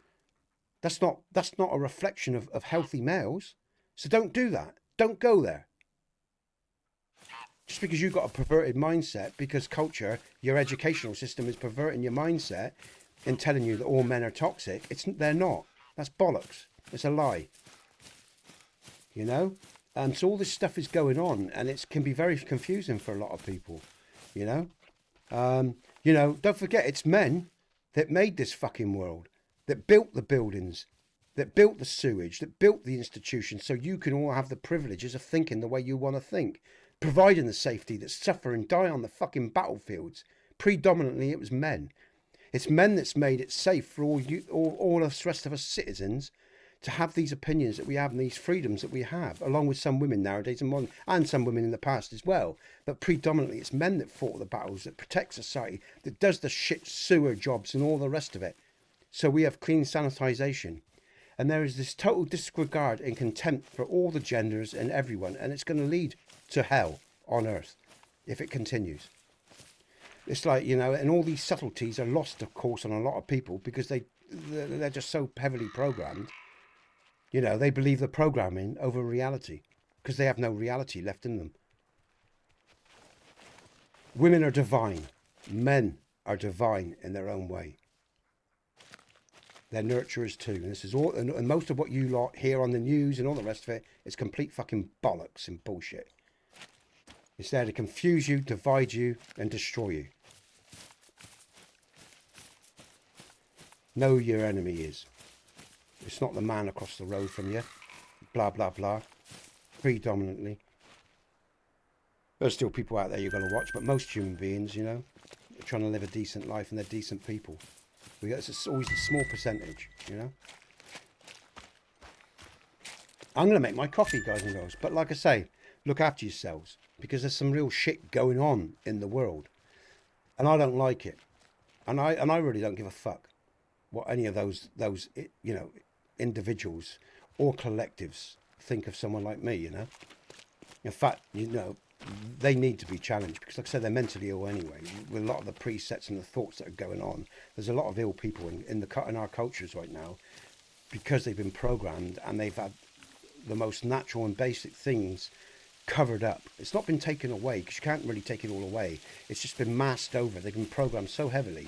That's not a reflection of healthy males. So don't do that. Don't go there. Just because you've got a perverted mindset, because culture, your educational system is perverting your mindset and telling you that all men are toxic, they're not. That's bollocks. It's a lie. So all this stuff is going on, and it can be very confusing for a lot of people. Don't forget, it's men that made this fucking world, that built the buildings, that built the sewage, that built the institutions, so you can all have the privileges of thinking the way you want to think, providing the safety that suffer and die on the fucking battlefields. Predominantly, it was men. It's men that's made it safe for all the rest of us citizens to have these opinions that we have and these freedoms that we have, along with some women nowadays and some women in the past as well. But predominantly, it's men that fought the battles, that protect society, that does the shit sewer jobs and all the rest of it. So we have clean sanitization. And there is this total disregard and contempt for all the genders and everyone, and it's going to lead to hell on earth if it continues. It's like, you know, and all these subtleties are lost, of course, on a lot of people because they're just so heavily programmed. You know, they believe the programming over reality because they have no reality left in them. Women are divine. Men are divine in their own way. They're nurturers too. And this is all, and most of what you lot hear on the news and all the rest of it is complete fucking bollocks and bullshit. It's there to confuse you, divide you, and destroy you. Know who your enemy is. It's not the man across the road from you. Blah, blah, blah. Predominantly. There's still people out there you're going to watch, but most human beings, you know, are trying to live a decent life and they're decent people. It's always a small percentage, you know. I'm going to make my coffee, guys and girls. But like I say, look after yourselves because there's some real shit going on in the world. And I don't like it. And I really don't give a fuck what any of those you know, individuals or collectives think of someone like me, you know. In fact, you know, they need to be challenged because, like I said, they're mentally ill anyway. With a lot of the presets and the thoughts that are going on, there's a lot of ill people in our cultures right now because they've been programmed and they've had the most natural and basic things covered up. It's not been taken away because you can't really take it all away. It's just been masked over. They've been programmed so heavily.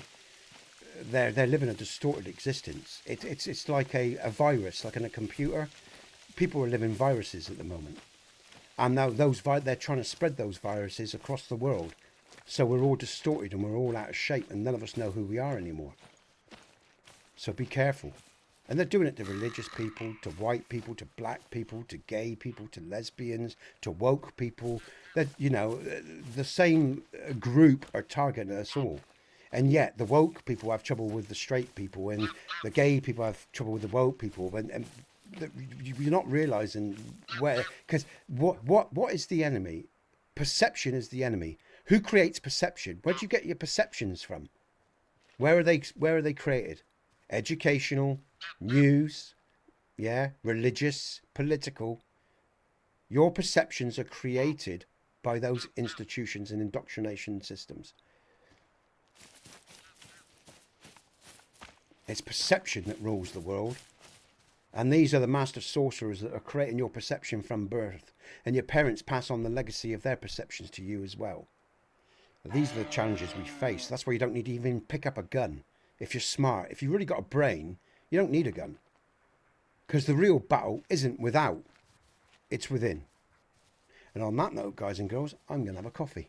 They're living a distorted existence. It's like a virus, like in a computer. People are living viruses at the moment. And now they're trying to spread those viruses across the world. So we're all distorted and we're all out of shape and none of us know who we are anymore. So be careful. And they're doing it to religious people, to white people, to black people, to gay people, to lesbians, to woke people. That, you know, the same group are targeting us all. And yet the woke people have trouble with the straight people and the gay people have trouble with the woke people. And you're not realizing where, because what is the enemy? Perception is the enemy. Who creates perception? Where do you get your perceptions from? Where are they created? Educational, news, yeah, religious, political. Your perceptions are created by those institutions and indoctrination systems. It's perception that rules the world. And these are the master sorcerers that are creating your perception from birth. And your parents pass on the legacy of their perceptions to you as well. These are the challenges we face. That's why you don't need to even pick up a gun. If you're smart, if you've really got a brain, you don't need a gun. Because the real battle isn't without, it's within. And on that note, guys and girls, I'm going to have a coffee.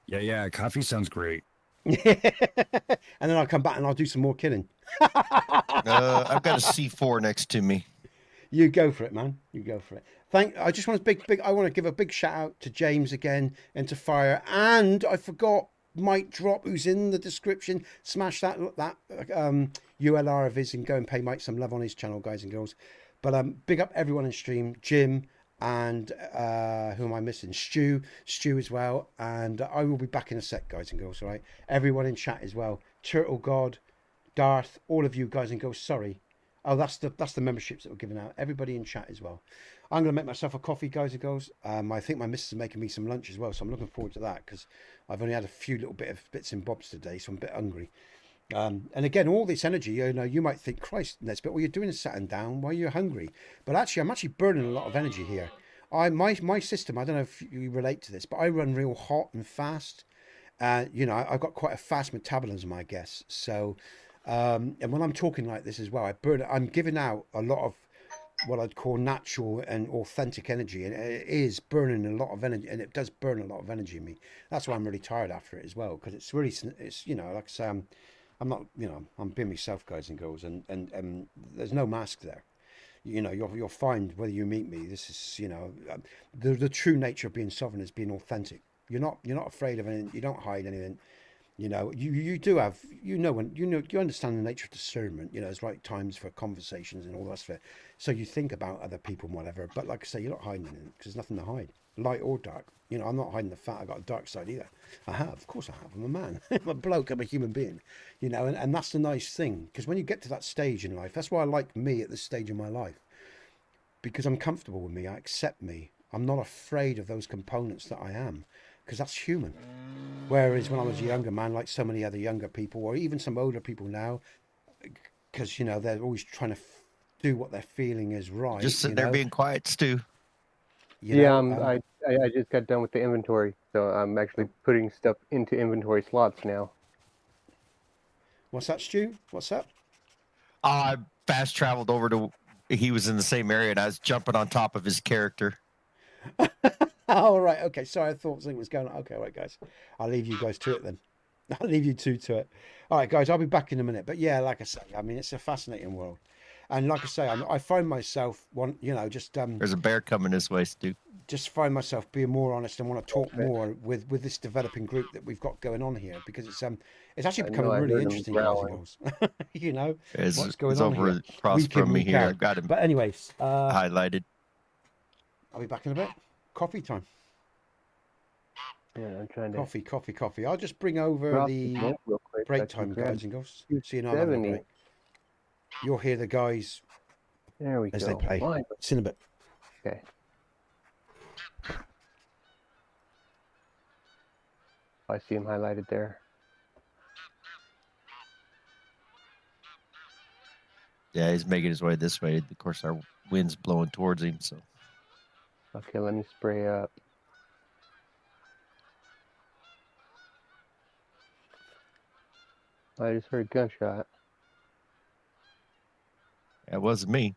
Yeah, coffee sounds great. And then I'll come back and I'll do some more killing. I've got a C4 next to me. You go for it, man. You go for it. I just want I want to give a big shout out to James again and to Fire. And I forgot Mike Drop, who's in the description. Smash that ULR of his and go and pay Mike some love on his channel, guys and girls. But big up everyone in stream, Jim, and who am I missing? Stu as well. And I will be back in a sec, guys and girls. All right, everyone in chat as well. Turtle God, Darth, all of you guys and girls. Sorry. Oh, that's the memberships that were given out. Everybody in chat as well. I'm going to make myself a coffee, guys and girls. I think my missus is making me some lunch as well, so I'm looking forward to that because I've only had a few little bits and bobs today, so I'm a bit hungry. And again, all this energy, you know, you might think, Christ, Nesbit, what you're doing is sitting down. Why are you hungry? But actually, I'm actually burning a lot of energy here. My system, I don't know if you relate to this, but I run real hot and fast. You know, I've got quite a fast metabolism, I guess. So, and when I'm talking like this as well, I'm giving out a lot of what I'd call natural and authentic energy, and it is burning a lot of energy, and it does burn a lot of energy in me. That's why I'm really tired after it as well, because it's you know, like I say, I'm not, you know, I'm being myself, guys and girls, and there's no mask there. You know, you'll find whether you meet me, this is, you know, the true nature of being sovereign is being authentic. You're not afraid of anything. You don't hide anything. You know, you do have, you understand the nature of discernment. You know, there's right times for conversations and all the rest of it. So you think about other people and whatever. But like I say, you're not hiding anything because there's nothing to hide. light or dark. You know, I'm not hiding the fact I got a dark side either. I have, of course I have. I'm a man. I'm a bloke. I'm a human being. You know, and that's the nice thing, because when you get to that stage in life, that's why I like me at this stage of my life, because I'm comfortable with me. I accept me. I'm not afraid of those components that I am, because that's human. Whereas when I was a younger man, like so many other younger people, or even some older people now, because, you know, they're always trying to do what they're feeling is right. Just sitting you there know? being quiet, Stu. You Yeah, know, I just got done with the inventory, so I'm actually putting stuff into inventory slots now. what's that, Stu? What's up? I fast traveled over to. He was in the same area, and I was jumping on top of his character. Oh, right. Okay. Sorry, I thought something was going on. Okay, all right, guys. I'll leave you guys to it then. I'll leave you two to it. All right, guys. I'll be back in a minute. But yeah, like I say, I mean, it's a fascinating world, and like I say, I find myself There's a bear coming this way, Stu. just find myself being more honest and want to talk more with this developing group that we've got going on here, because it's actually I know, becoming I really heard him interesting, guys and growling. girls. You know It's, what's going it's on over here, across week in, from me week here. out. I've got him But anyways, highlighted. I'll be back in a bit. Coffee time. Yeah, I'm trying to Coffee. I'll just bring over drop the smoke real quick. break I can time, grab guys and girls. So you know I'm having a 270. break. You'll hear the guys There we as go. they play. Fine. See you in a bit. Okay. I see him highlighted there. Yeah, he's making his way this way. Of course, our wind's blowing towards him, so Okay, let me spray up. I just heard a gunshot. it wasn't me.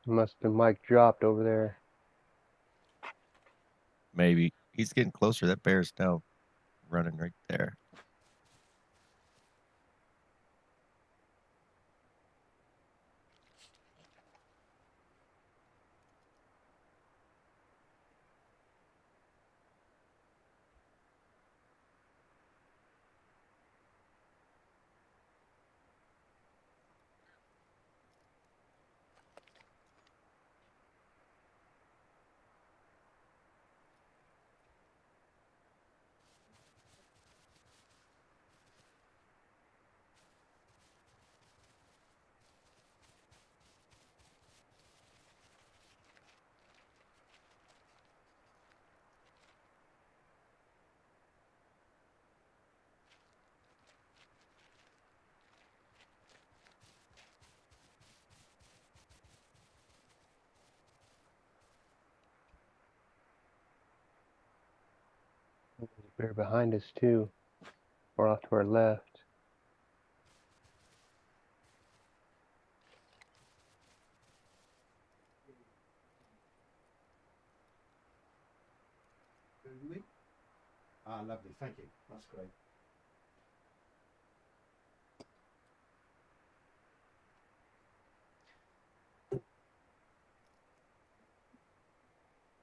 Must have been Mike dropped over there. Maybe he's getting closer. That bear's now running right there. There's a bear behind us too, or off to our left. Ah, lovely. Thank you. That's great.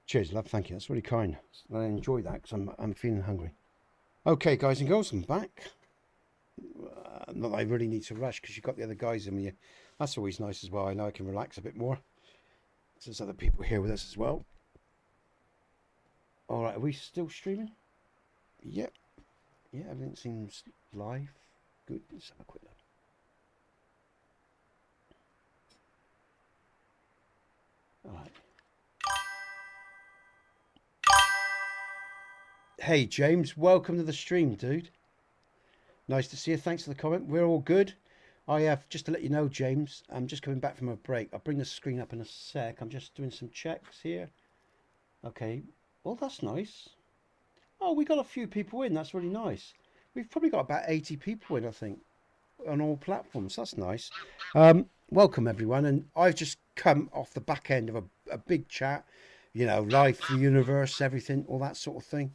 Cheers, love. Thank you. That's really kind. I enjoy that because I'm feeling hungry. Okay, guys and girls, I'm back. Not that I really need to rush because you've got the other guys in with you. That's always nice as well. I know I can relax a bit more. There's other people here with us as well. All right, are we still streaming? Yep. Yeah, everything seems live. Good. Let's have a quick look. All right. Hey, James. Welcome to the stream, dude. Nice to see you. Thanks for the comment. We're all good. I have, just to let you know, James, I'm just coming back from a break. I'll bring the screen up in a sec. I'm just doing some checks here. Okay. Well, that's nice. Oh, we got a few people in. That's really nice. We've probably got about 80 people in, I think, on all platforms. That's nice. Welcome, everyone. And I've just come off the back end of a big chat, you know, live for the universe, everything, all that sort of thing.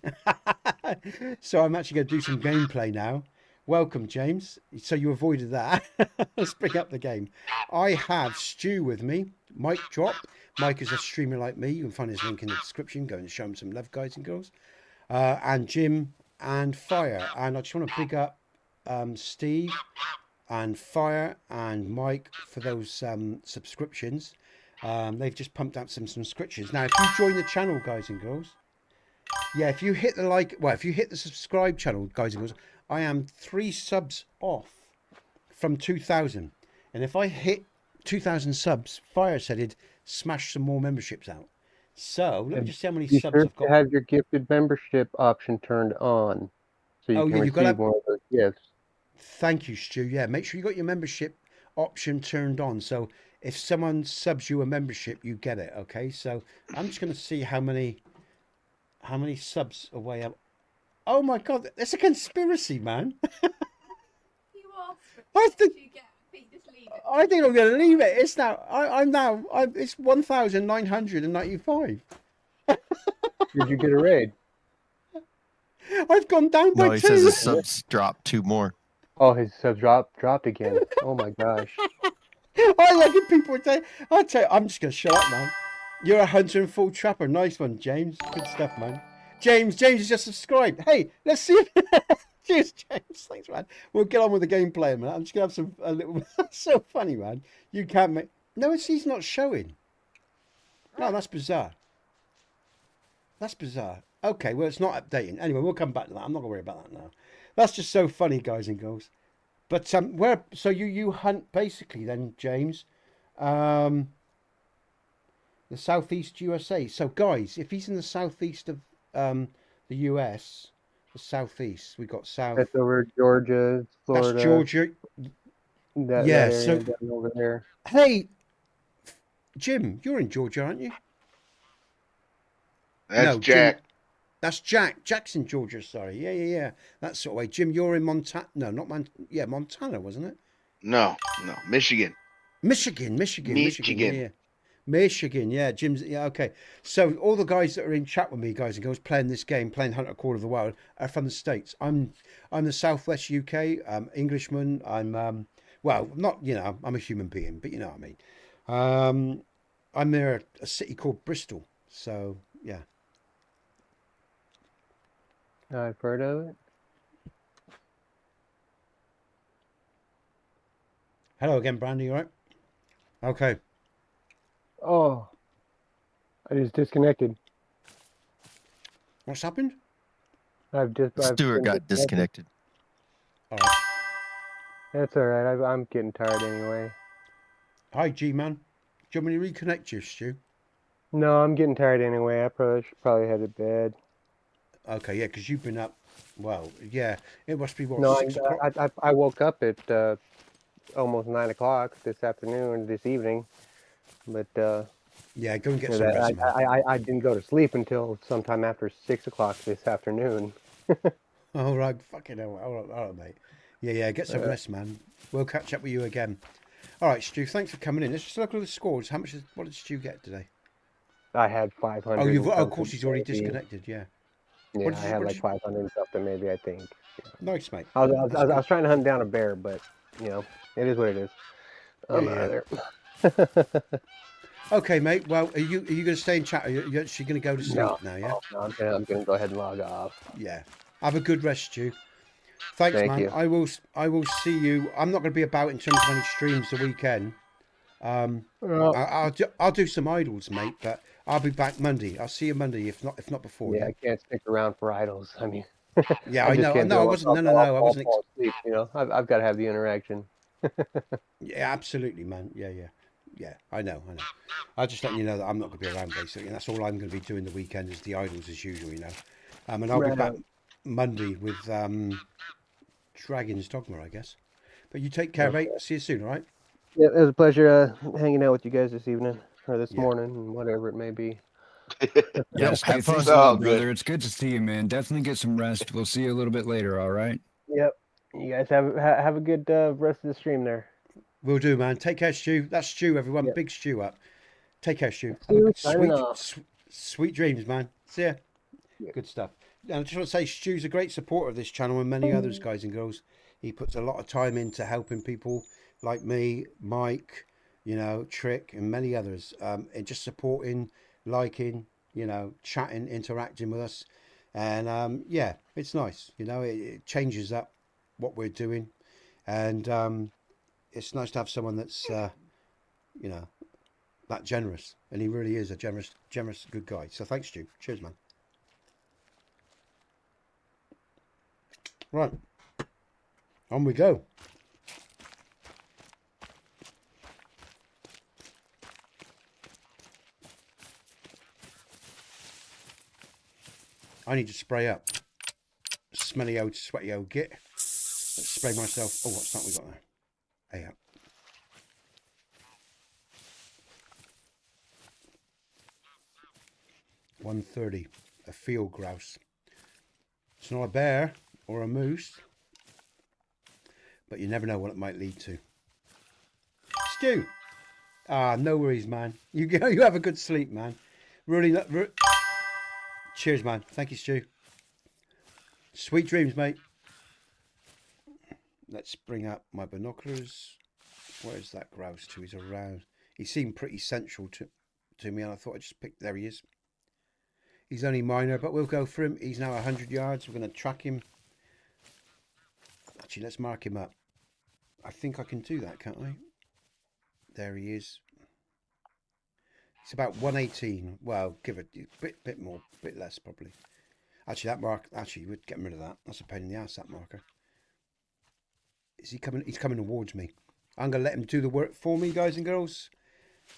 So I'm actually going to do some gameplay now. welcome, James. So you avoided that. Let's bring up the game. I have Stu with me. Mike Drop. Mike is a streamer like me. You can find his link in the description. Go and show him some love, guys and girls. And Jim and Fire. And I just want to big up Steve and Fire and Mike for those subscriptions. They've just pumped out some subscriptions. Now, if you join the channel, guys and girls, yeah, if you hit the if you hit the subscribe channel, guys and girls, I am 3 subs off from 2,000. And if I hit 2,000 subs, Fire said he'd smash some more memberships out. So let me just see how many Be subs sure I've got. to have your gifted membership option turned on, so you can you've got receive one of those gifts. Thank you, Stu. Yeah, make sure you got your membership option turned on. So if someone subs you a membership, you get it. Okay. So I'm just going to see how many subs away. Oh my God, it's a conspiracy, man. You asked I think you get. Just leave it. I think I'm going to leave it. It's now. It's 1,995. Did you get a raid? I've gone down by No, he 2. says his subs dropped 2 more. Oh, his sub dropped again. Oh my gosh. I like it. People would say, I'll tell you, I'm just going to shut up, man. You're a hunter and full trapper. Nice one, James. Good stuff, man. James has just subscribed. Hey, let's see if... Cheers, James. Thanks, man. We'll get on with the gameplay, man. I'm just going to have a little... That's so funny, man. You can't make... No, he's not showing. No, that's bizarre. That's bizarre. Okay, well, it's not updating. Anyway, we'll come back to that. I'm not going to worry about that now. That's just so funny, guys and girls. But so you hunt basically then, James, the southeast USA. So guys, if he's in the southeast of the US, the southeast, we got south. That's over Georgia, Florida. That's Georgia. That Yeah, area so- down over there. Hey, Jim, you're in Georgia, aren't you? That's No, Jim- Jack. That's Jack. Jack's in Georgia. Sorry. Yeah. That sort of way. Jim, you're in Montana. No, not Montana, wasn't it? No, Michigan. Michigan. Yeah. Michigan, yeah. Jim's, yeah, okay. So all the guys that are in chat with me, guys and girls, playing this game, playing Hunter Call of the Wild, are from the States. I'm the Southwest UK. Englishman. I'm, well, not, I'm a human being, but you know what I mean. I'm near a city called Bristol. So, yeah. I've heard of it. Hello again, Brandy, you all right? Okay. Oh, I just disconnected. What's happened? I've Stuart been got disconnected. All right. That's all right. I'm getting tired anyway. Hi, G-Man. Do you want me to reconnect you, Stu? No, I'm getting tired anyway. I should probably head to bed. Okay, yeah, because you've been up. Well, yeah, it must be what, No, 6 o'clock. I woke up at almost 9 o'clock this afternoon, this evening, but Yeah, go and get you some know, rest, man. I didn't go to sleep until sometime after 6 o'clock this afternoon. All right, fucking hell. All right, mate. Yeah, get some rest, man. We'll catch up with you again. All right, Stu, thanks for coming in. Let's just look at the scores. What did Stu get today? I had 500. Oh, and of course, something he's already maybe. disconnected, yeah. Yeah, What did I you- had what like did you- 500 and something maybe, I think. Nice, mate. I was trying to hunt down a bear, but, it is what it is. I'm Yeah, out of there. Okay, mate. Well, are you going to stay in chat? Are you actually going to go to sleep now, yeah? No, I'm gonna go ahead and log off. Yeah. Have a good rest, Stu. Thanks, Thank man. you. I will see you. I'm not going to be about in terms of any streams the weekend. I'll do some idols, mate, but I'll be back Monday. I'll see you Monday, if not before. Yeah, I can't stick around for idols. I mean, Yeah, I I just know. can't No, do I it. wasn't. No, I I'll wasn't. fall asleep, I've got to have the interaction. Yeah, absolutely, man. Yeah. I know. I'll just let you know that I'm not going to be around basically, and that's all I'm going to be doing the weekend is the idols as usual, And I'll be Right back on. Monday with Dragon's Dogma, I guess. But you take care, mate. See you soon, all right? Yeah, it was a pleasure hanging out with you guys this evening or this Yeah. morning, and whatever it may be. Yes, have hey, fun. thanks a Oh, lot, good. brother. It's good to see you, man. Definitely get some rest. We'll see you a little bit later, all right? Yep. You guys have a good rest of the stream there. Will do, man. Take care, Stu. That's Stu, everyone. Yep. Big Stu up. Take care, Stu. Stu, Have a signing off. sweet dreams, man. See ya. Yeah. Good stuff. And I just want to say Stu's a great supporter of this channel and many others, guys and girls. He puts a lot of time into helping people like me, Mike, you know, Trick, and many others, and just supporting, liking, you know, chatting, interacting with us. And yeah, it's nice, you know, it changes up what we're doing. And it's nice to have someone that's, you know, that generous. And he really is a generous, good guy. So thanks, Stu. Cheers, man. Right. On we go. I need to spray up. Smelly old, sweaty old git. Let's spray myself. Oh, what's that we got there? Hey, yeah. $130. A field grouse. It's not a bear or a moose, but you never know what it might lead to. Stu. Ah, no worries, man. You go. You have a good sleep, man. Really. Cheers, man. Thank you, Stu. Sweet dreams, mate. Let's bring up my binoculars. Where's that grouse to? He's around. He seemed pretty central to me, and I thought I'd just pick. There he is. He's only minor, but we'll go for him. He's now 100 yards. We're going to track him. Actually, let's mark him up. I think I can do that, can't I? There he is. It's about 118. Well, give it a bit more, bit less probably. Actually, that mark. Actually, we're getting rid of that. That's a pain in the ass. That marker. Is he coming? He's coming towards me. I'm going to let him do the work for me, guys and girls.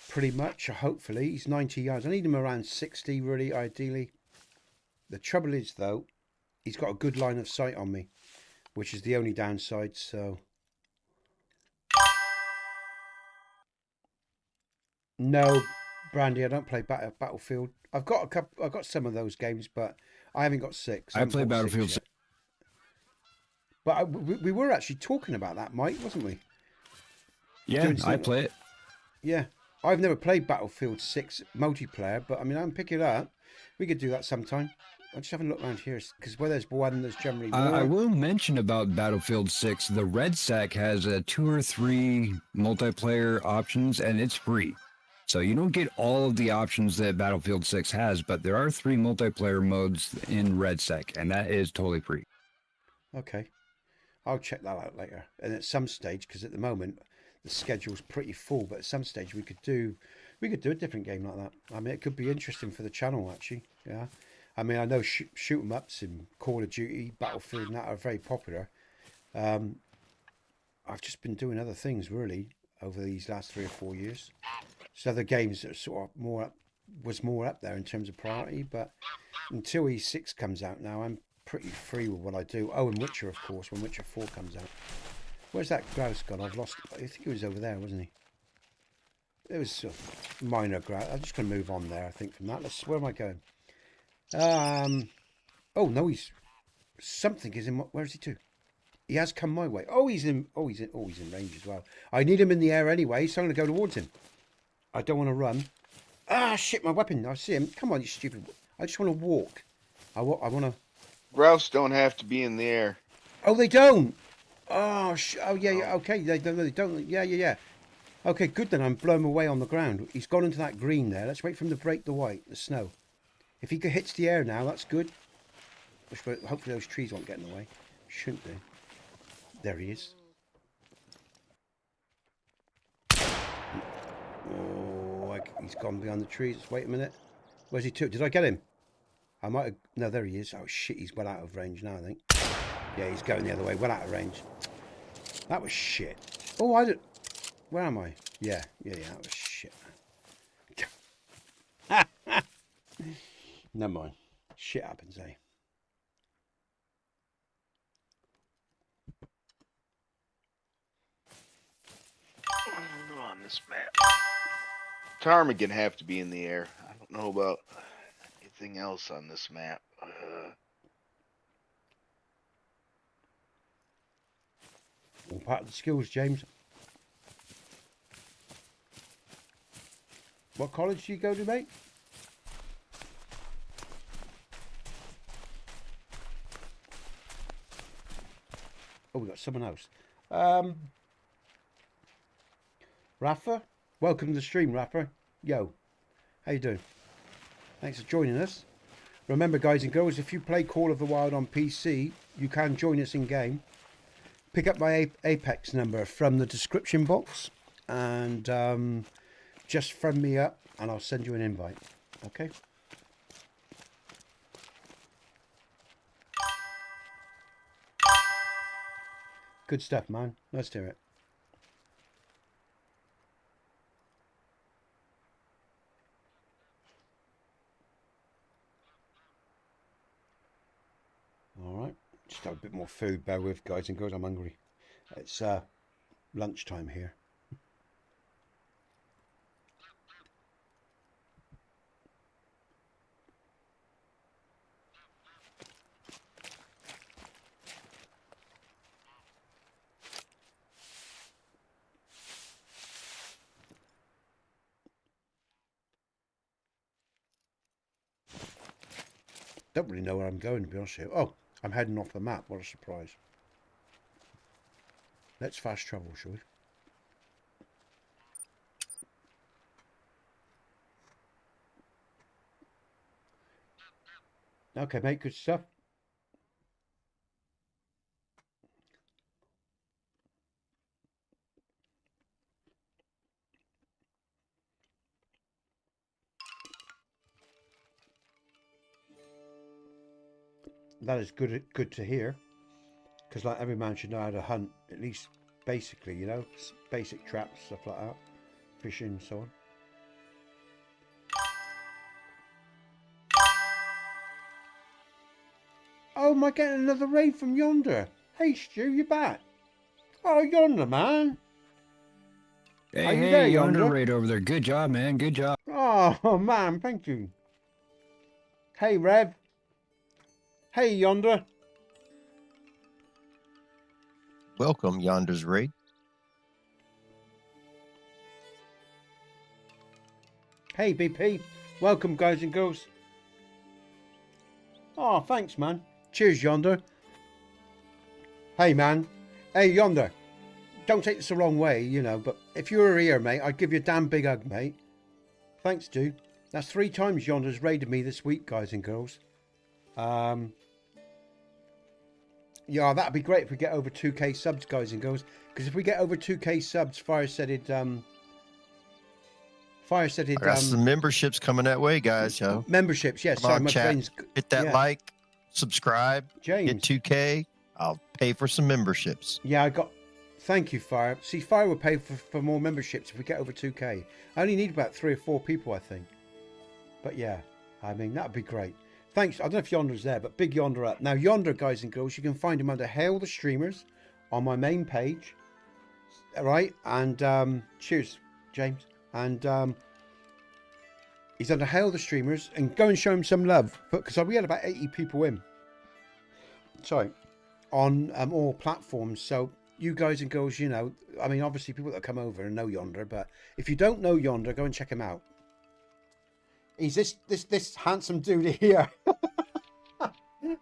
Pretty much, hopefully. He's 90 yards. I need him around 60, really, ideally. The trouble is, though, he's got a good line of sight on me, which is the only downside, so... No, Brandy, I don't play Battlefield. I've got a couple. I've got some of those games, but I haven't got 6. I play Battlefield 6. But we were actually talking about that, Mike, wasn't we? Yeah, I play it. Yeah. I've never played Battlefield 6 multiplayer, but I mean, I can pick it up. We could do that sometime. I'm just having a look around here, because where there's one, there's generally more. I will mention about Battlefield 6, the Red Sack has 2 or 3 multiplayer options, and it's free. So you don't get all of the options that Battlefield 6 has, but there are 3 multiplayer modes in Red Sack, and that is totally free. Okay. I'll check that out later. And at some stage, because at the moment the schedule's pretty full, but at some stage we could do a different game like that. I mean, it could be interesting for the channel, actually. Yeah. I mean, I know shoot 'em ups in Call of Duty, Battlefield, and that are very popular. I've just been doing other things really over these last 3 or 4 years. So other games that are sort of more up there in terms of priority. But until E6 comes out now, I'm pretty free with what I do. Oh, and Witcher, of course, when Witcher 4 comes out. Where's that grouse gone? I've lost. I think he was over there, wasn't he? It was a minor grouse. I'm just going to move on there, I think, from that. Where am I going? Oh no, something is in. Where's he to? He has come my way. He's in range as well. I need him in the air anyway, so I'm going to go towards him. I don't want to run. Ah, shit! My weapon. I see him. Come on, you stupid. I just want to walk. I want to. Grouse don't have to be in the air. Oh, they don't. Oh yeah. Okay, they don't. Yeah. Okay, good then. I'm blowing away on the ground. He's gone into that green there. Let's wait for him to break the snow. If he hits the air now, that's good. Hopefully those trees won't get in the way. Shouldn't do. There he is. Oh, he's gone behind the trees. Wait a minute. Where's he to? Did I get him? I might have... No, there he is. Oh, shit. He's well out of range now, I think. Yeah, he's going the other way. Well out of range. That was shit. Oh, I don't... Where am I? Yeah. That was shit. Never mind. Shit happens, eh? On this map. Ptarmigan have to be in the air. I don't know about anything else on this map. All part of the skills, James. What college do you go to, mate? Oh, we got someone else. Rafa, welcome to the stream, Rafa. Yo, how you doing? Thanks for joining us. Remember, guys and girls, if you play Call of the Wild on PC, you can join us in game. Pick up my Apex number from the description box and just friend me up and I'll send you an invite. Okay? Good stuff, man. Nice to hear it. All right. Just have a bit more food. Bear with, guys and girls. I'm hungry. It's lunchtime here. Don't really know where I'm going, to be honest with you. Oh, I'm heading off the map. What a surprise. Let's fast travel, shall we? Okay, mate, good stuff. That is good to hear, because like every man should know how to hunt, at least basically, you know, basic traps, stuff like that, fishing and so on. Oh, am I getting another raid from Yonder? Hey Stu, you back? Oh, Yonder, man. Hey, Are you hey, there, Yonder Yonder? right over there. Good job, man. Good job. Oh man, thank you. Hey Rev. Hey Yonder. Welcome, Yonder's raid. Hey BP. Welcome, guys and girls. Oh, thanks, man. Cheers, Yonder. Hey, man. Hey, Yonder. Don't take this the wrong way, you know, but if you were here, mate, I'd give you a damn big hug, mate. Thanks, dude. That's 3 times Yonder's raided me this week, guys and girls. Yeah, that'd be great if we get over 2k subs, guys and girls. Because if we get over 2k subs, Fire said it, I got some memberships coming that way, guys. Yo. Memberships, yes. Come Sorry, on, my chat. brain's... Hit that yeah. like, subscribe, James. get 2K. I'll pay for some memberships. Yeah, I got... Thank you, Fire. See, Fire will pay for more memberships if we get over 2k. I only need about 3 or 4 people, I think. But yeah, I mean, that'd be great. Thanks. I don't know if Yonder's there, but big Yonder up. Now, Yonder, guys and girls, you can find him under Hail the Streamers on my main page. All right? And cheers, James. And he's under Hail the Streamers. And go and show him some love. Because we had about 80 people in. Sorry. On all platforms. So you guys and girls, you know, I mean, obviously people that come over and know Yonder. But if you don't know Yonder, go and check him out. He's this handsome dude here.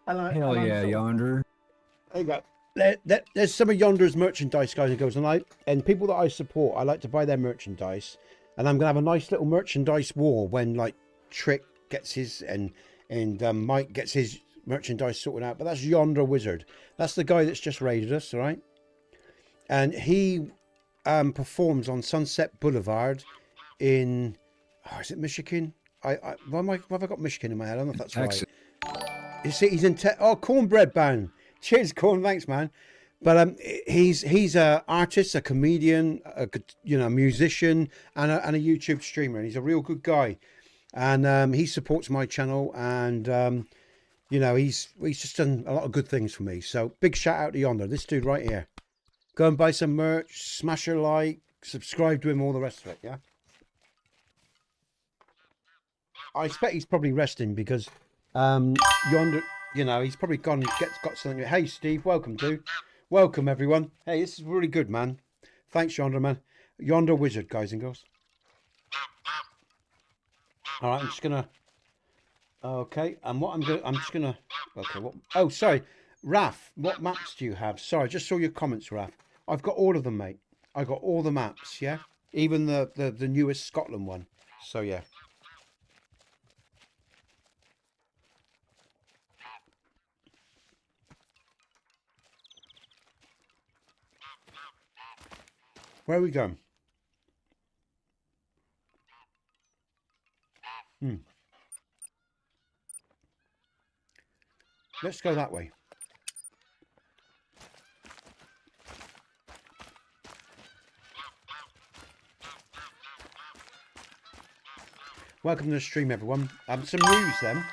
Hell yeah, Yonder. There you go. There's some of Yonder's merchandise, guys and girls, and people that I support, I like to buy their merchandise, and I'm gonna have a nice little merchandise wall when like Trick gets his and Mike gets his merchandise sorted out. But that's Yonder Wizard. That's the guy that's just raided us, all right? And he performs on Sunset Boulevard in is it Michigan? Why have I got Michigan in my head? I don't know if that's Texas. right. You see, he's in Cornbread Band. Cheers, Corn. Thanks, man. But he's a artist, a comedian, a musician, and a YouTube streamer. And he's a real good guy. And he supports my channel, and he's just done a lot of good things for me. So big shout out to Yonder, this dude right here. Go and buy some merch, smash a like, subscribe to him, all the rest of it. Yeah. I expect he's probably resting because Yonder, he's probably gone and got something. Hey, Steve, welcome, dude. Welcome, everyone. Hey, this is really good, man. Thanks, Yonder, man. Yonder Wizard, guys and girls. All right, I'm just gonna. Okay, and what I'm just gonna. Okay, what? Oh, sorry. Raf, what maps do you have? Sorry, I just saw your comments, Raf. I've got all of them, mate. I got all the maps, yeah? Even the newest Scotland one. So, yeah. Where are we going? Let's go that way. Welcome to the stream, everyone. Some news then.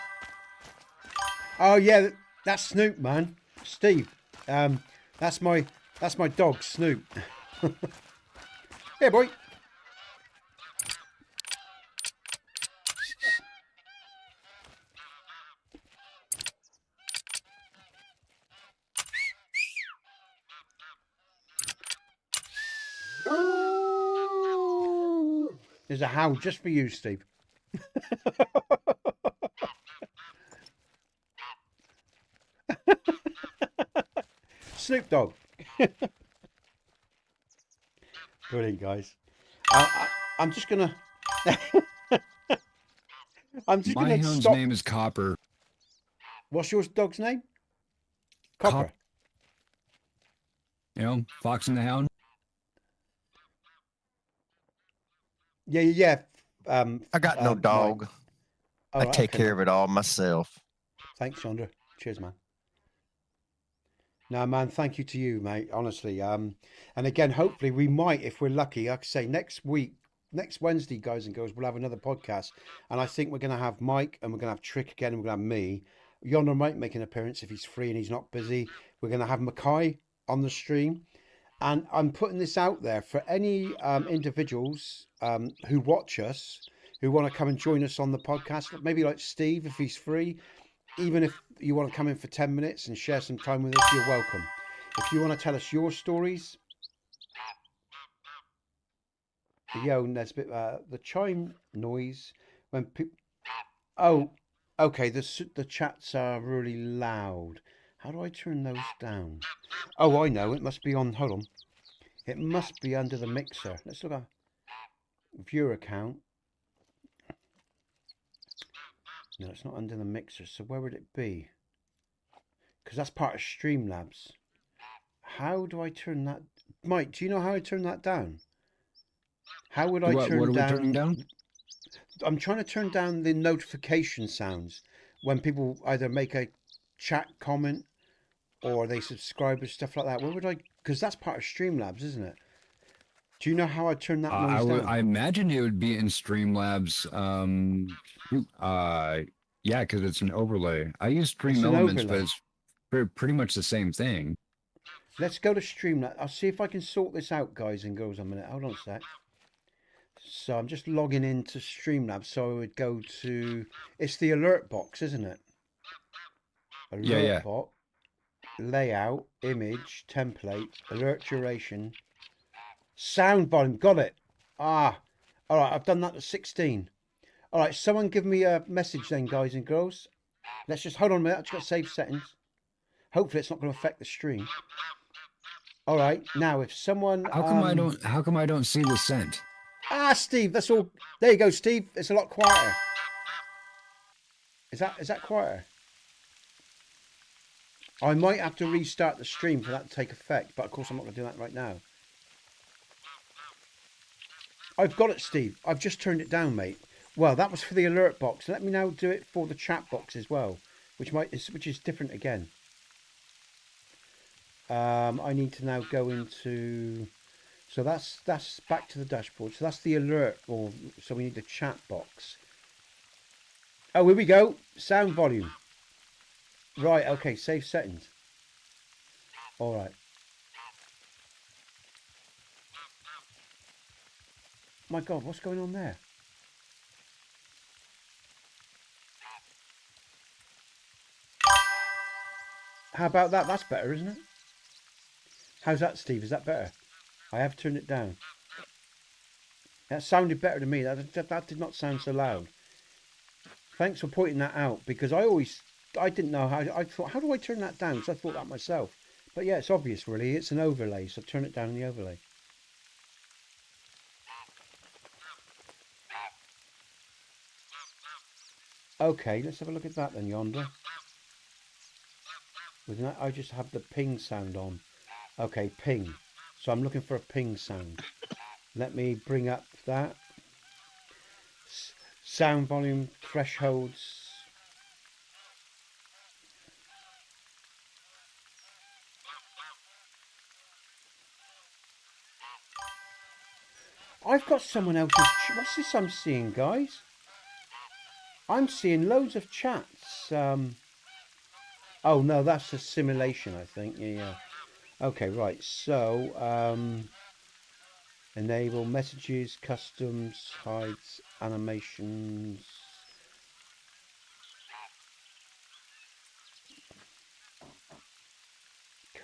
Oh yeah, that's Snoop, man. Steve. That's my dog, Snoop. Here, boy. There's a howl just for you, Steve. Snoop Dogg. Brilliant, guys. I'm just gonna. I'm just My gonna hound's stop. name is Copper. What's your dog's name? Copper. You know, Fox and the Hound. Yeah. I got no dog. Mike. I Alright, take okay, care man. of it all myself. Thanks, Chandra. Cheers, man. No, man, thank you to you, mate. Honestly. And again, hopefully we might, if we're lucky, like I say, next Wednesday, guys and girls, we'll have another podcast. And I think we're going to have Mike and we're going to have Trick again and we're going to have me. Yonder might make an appearance if he's free and he's not busy. We're going to have Mackay on the stream. And I'm putting this out there for any individuals who watch us, who want to come and join us on the podcast, maybe like Steve, if he's free. Even if you want to come in for 10 minutes and share some time with us, you're welcome. If you want to tell us your stories. Yo, Nesbit, the chime noise when people... Oh, okay, the chats are really loud. How do I turn those down? Oh, I know, it must be on, hold on. It must be under the mixer. Let's look at viewer account. No, it's not under the mixer. So where would it be? Because that's part of StreamLabs. How do I turn that? Mike, do you know how I turn that down? How would I turn what are down? we turning down? I'm trying to turn down the notification sounds when people either make a chat comment or they subscribe or stuff like that. Where would I? Because that's part of StreamLabs, isn't it? Do you know how I turn that noise down? I imagine it would be in Streamlabs. Yeah, because it's an overlay. I use Stream Elements, but it's pretty much the same thing. Let's go to Streamlabs. I'll see if I can sort this out, guys and girls, a minute. Hold on a sec. So I'm just logging into Streamlabs. So I would go to... It's the alert box, isn't it? Alert box. Layout. Image. Template. Alert duration. Sound volume. Got it. Ah. All right. I've done that to 16. All right. Someone give me a message then, guys and girls. Let's just... Hold on a minute. I've just got to save settings. Hopefully it's not going to affect the stream. All right. Now, if someone... How come I don't see the scent? Ah, Steve, that's all. There you go, Steve. It's a lot quieter. Is that quieter? I might have to restart the stream for that to take effect, but of course I'm not going to do that right now. I've got it, Steve. I've just turned it down, mate. Well, that was for the alert box. Let me now do it for the chat box as well, which is different again. I need to now go into... So that's back to the dashboard. So that's the alert, so we need the chat box. Oh, here we go. Sound volume. Right, okay, save settings. All right. My God, what's going on there? How about that? That's better, isn't it? How's that, Steve? Is that better? I have turned it down. That sounded better to me. That did not sound so loud. Thanks for pointing that out, because I always I didn't know how. I thought, how do I turn that down? So I thought that myself. But yeah, it's obvious, really. It's an overlay, so turn it down in the overlay. Okay, let's have a look at that then, yonder. With that, I just have the ping sound on. Okay, ping. So I'm looking for a ping sound. Let me bring up that. Sound volume thresholds. I've got someone else's. What's this I'm seeing, guys? I'm seeing loads of chats. Oh no, that's a simulation, I think. Yeah. Okay, right. So, enable messages, customs, hides, animations.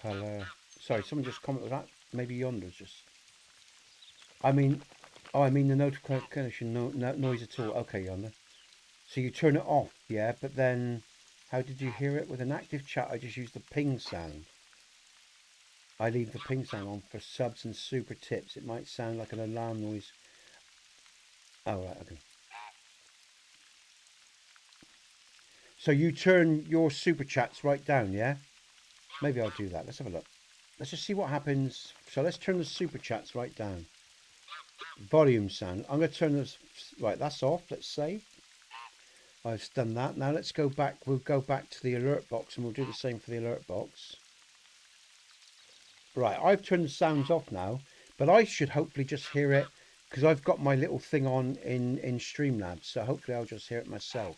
Color. Sorry, someone just commented that. Maybe yonder's just. I mean, oh, I mean the notification no noise at all. Okay, yonder. So you turn it off, yeah. But then, how did you hear it? With an active chat, I just use the ping sound. I leave the ping sound on for subs and super tips. It might sound like an alarm noise. Oh, right, okay. So you turn your super chats right down, yeah? Maybe I'll do that. Let's have a look. Let's just see what happens. So let's turn the super chats right down. Volume sound. I'm going to turn this. Right, that's off. Let's save. I've done that. Now let's go back. We'll go back to the alert box and we'll do the same for the alert box. Right, I've turned the sounds off now, but I should hopefully just hear it because I've got my little thing on in StreamLabs, so hopefully I'll just hear it myself.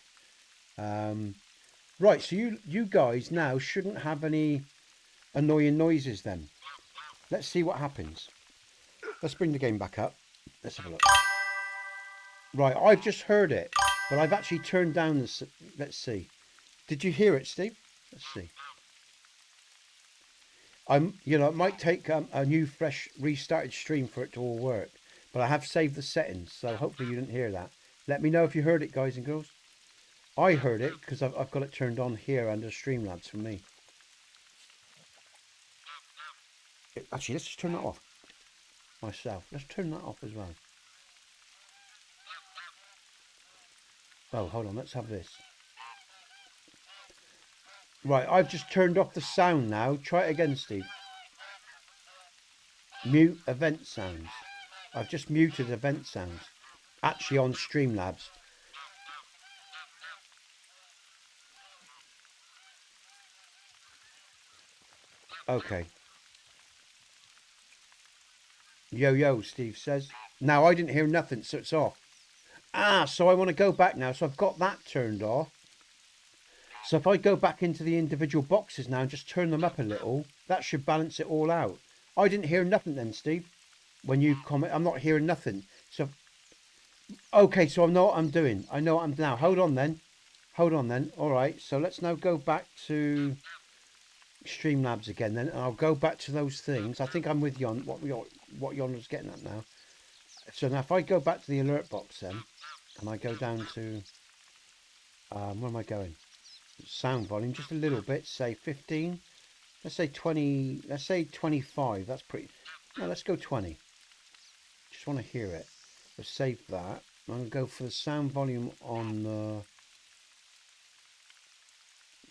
Right, so you guys now shouldn't have any annoying noises then. Let's see what happens. Let's bring the game back up. Let's have a look. Right, I've just heard it, but I've actually turned down this. Let's see. Did you hear it, Steve? Let's see. You know, it might take a new, fresh, restarted stream for it to all work, but I have saved the settings, so hopefully you didn't hear that. Let me know if you heard it, guys and girls. I heard it because I've got it turned on here under StreamLabs for me. Actually, let's just turn that off myself. Let's turn that off as well. Oh, hold on. Let's have this. Right, I've just turned off the sound now. Try it again, Steve. Mute event sounds. I've just muted event sounds. Actually on StreamLabs. Okay. Yo, Steve says. Now, I didn't hear nothing, so it's off. Ah, so I want to go back now. So I've got that turned off. So if I go back into the individual boxes now and just turn them up a little, that should balance it all out. I didn't hear nothing then, Steve. When you comment, I'm not hearing nothing. So, okay, so I know what I'm doing. I know what I'm now. Hold on then. Hold on then. All right, so let's now go back to StreamLabs again then. And I'll go back to those things. I think I'm with Yon, what Yonder's getting at now. So now if I go back to the alert box then, and I go down to, where am I going? Sound volume just a little bit, say 15, let's say 20, let's say 25. That's pretty. No, let's go 20. Just want to hear it. Let's save that. I'm going to go for the sound volume on the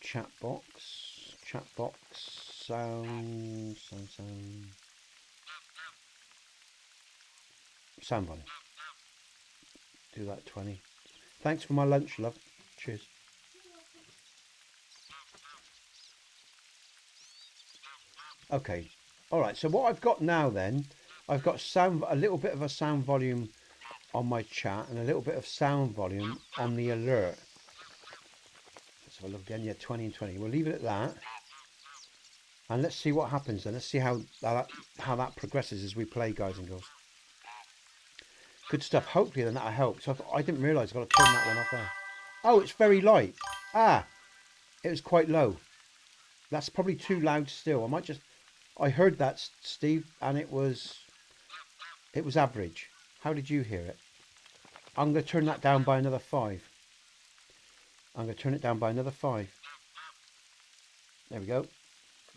chat box, sound volume. Do that 20. Thanks for my lunch, love. Cheers. Okay, all right, so what I've got now then, I've got a little bit of a sound volume on my chat and a little bit of sound volume on the alert. Let's have a look again. Yeah, 20 and 20. We'll leave it at that. And let's see what happens then. Let's see how that progresses as we play, guys and girls. Good stuff. Hopefully then that'll help. So I didn't realise I've got to turn that one off there. Oh, it's very light. Ah, it was quite low. That's probably too loud still. I heard that, Steve, and it was average. How did you hear it? I'm going to turn that down by another 5. I'm going to turn it down by another 5. There we go.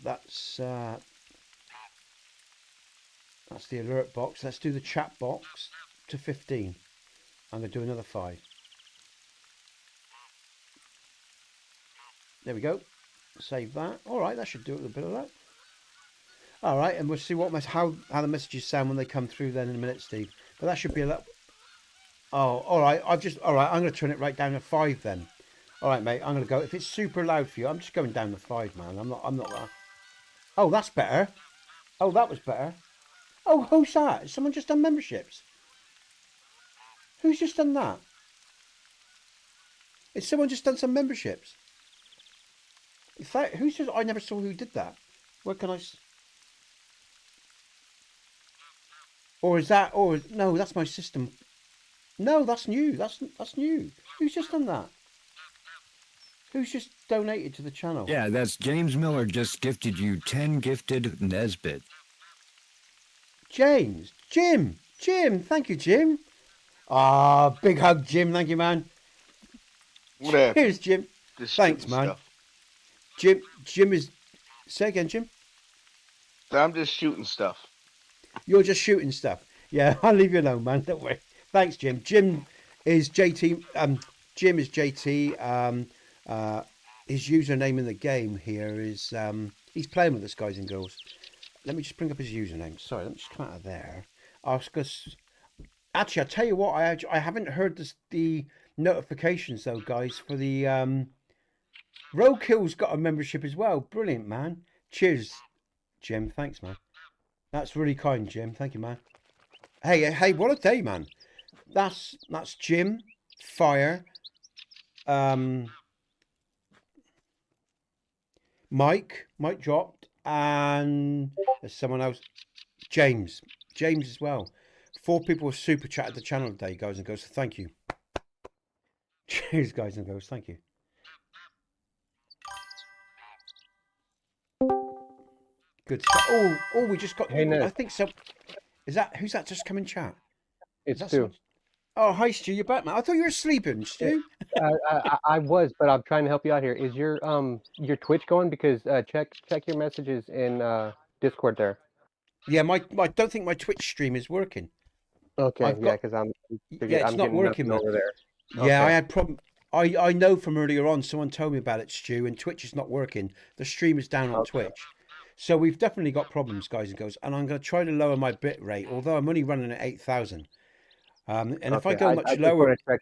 That's the alert box. Let's do the chat box to 15. I'm going to do another 5. There we go. Save that. All right, that should do a little bit of that. All right, and we'll see how the messages sound when they come through then in a minute, Steve. But that should be a lot. Oh, all right. All right. I'm going to turn it right down to 5 then. All right, mate. I'm going to go. If it's super loud for you, I'm just going down to 5, man. I'm not. Oh, that's better. Oh, that was better. Oh, who's that? Has someone just done memberships? Who's just done that? Has someone just done some memberships? In fact, who's just? I never saw who did that. Where can I? Or is that? Or no, that's my system. No, that's new. That's new. Who's just done that? Who's just donated to the channel? Yeah, that's James Miller just gifted you 10 gifted Nesbit. James, Jim, thank you, Jim. Ah, big hug, Jim. Thank you, man. What happened? Here's Jim. Just Thanks, shooting man. stuff. Jim is. Say again, Jim. I'm just shooting stuff. You're just shooting stuff. Yeah, I'll leave you alone, man. Don't worry. Thanks, Jim. Jim is JT. Jim is JT. His username in the game here is. He's playing with us, guys and girls. Let me just bring up his username. Sorry, let me just come out of there. Actually, I'll tell you what. I haven't heard the notifications though, guys, for the Roadkill's got a membership as well. Brilliant, man. Cheers, Jim. Thanks, man. That's really kind, Jim. Thank you, man. Hey, what a day, man. That's Jim, Fire, Mike dropped, and there's someone else, James as well. 4 people have super chatted the channel today, guys and girls. So thank you. Cheers, guys and girls. Thank you. Good stuff. Oh, we just got. Hey, Ned. I think so. Who's that just come in chat? It's That Stu. someone- Oh, hi, Stu. You're back, man. I thought you were sleeping, Stu. I was, but I'm trying to help you out here. Is your Twitch going? Because check your messages in Discord there. Yeah, I don't think my Twitch stream is working. Okay, I've yeah, got- because I'm Yeah, it's not getting working, nothing man. over there. Yeah, Okay. I had problem. I know from earlier on. Someone told me about it, Stu, and Twitch is not working. The stream is down on Okay. Twitch, so we've definitely got problems, guys and girls. And I'm going to try to lower my bit rate, although I'm only running at 8,000. And if I Okay, go much just lower, wanna check,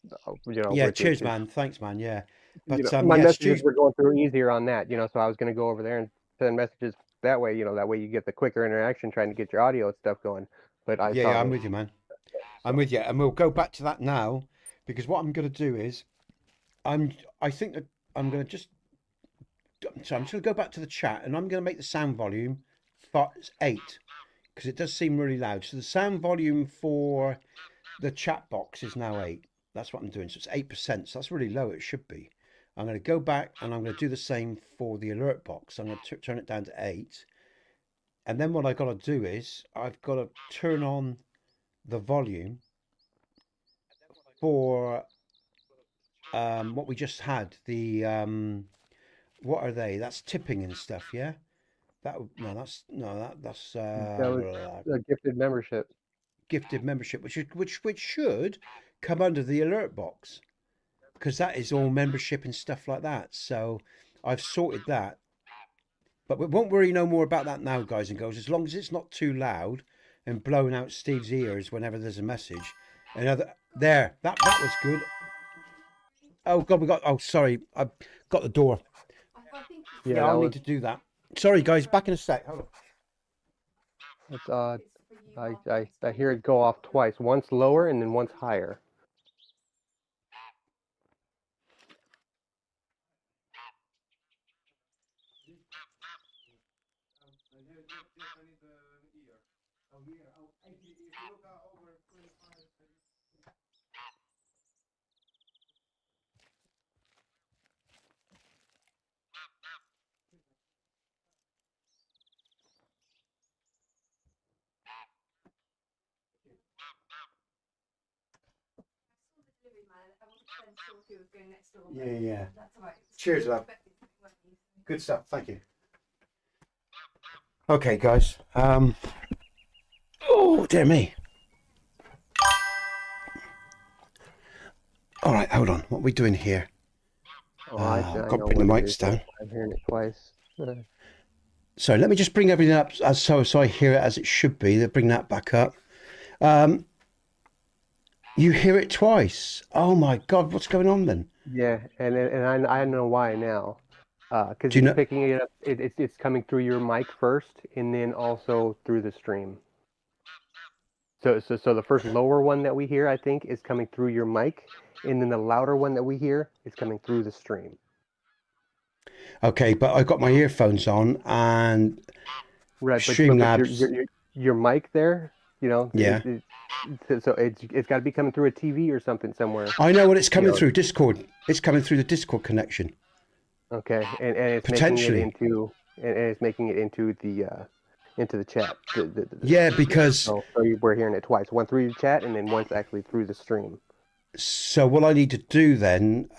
yeah, with you, cheers, 'cause, man. Thanks, man. Yeah, but my yeah, messages Stu's. were going through easier on that, so I was going to go over there and send messages that way, that way you get the quicker interaction trying to get your audio and stuff going. But I saw Yeah, I'm that- with you, man. I'm with you, and we'll go back to that now because what I'm going to do is, I think that I'm going to just. So I'm just going to go back to the chat, and I'm going to make the sound volume 8 because it does seem really loud. So the sound volume for the chat box is now 8. That's what I'm doing. So it's 8%. So that's really low. It should be. I'm going to go back and I'm going to do the same for the alert box. I'm going to turn it down to 8. And then what I've got to do is I've got to turn on the volume for what we just had. The what are they? That's tipping and stuff, yeah? That's that was a gifted membership. gifted membership, which should come under the alert box because that is all membership and stuff like that. So I've sorted that, but we won't worry no more about that now, guys and girls. As long as it's not too loud and blowing out Steve's ears whenever there's a message. That was good. Oh God, Oh, sorry, I got the door. I think Yeah, Yeah, that I'll was, need to do that. Sorry, guys. Back in a sec. Hold on. it's odd. it's for you. I hear it go off twice. Once lower and then once higher. I saw the delivery man. I wasn't sure if he was going next door. Yeah, yeah. That's all right. Cheers, love. Expecting something, weren't you? Good stuff. Thank you. Okay, guys. Oh, dear me. All right, hold on. What are we doing here? Oh, I I've got to know bring the what it mics is. down. I'm hearing it twice. So let me just bring everything up so I hear it as it should be. They'll bring that back up. You hear it twice. Oh my God, what's going on then? Yeah, and I know why now. Because Do you it's know- picking it up. It's coming through your mic first, and then also through the stream. So the first lower one that we hear, I think, is coming through your mic, and then the louder one that we hear is coming through the stream. Okay, but I've got my earphones on and Right, but StreamLabs. your mic there, Yeah. so it's got to be coming through a TV or something somewhere. I know what it's coming know. through. Discord. It's coming through the Discord connection. Okay, and it's Potentially. making it into the chat. Yeah, because So we're hearing it twice. One through your chat, and then once actually through the stream. so what I need to do then,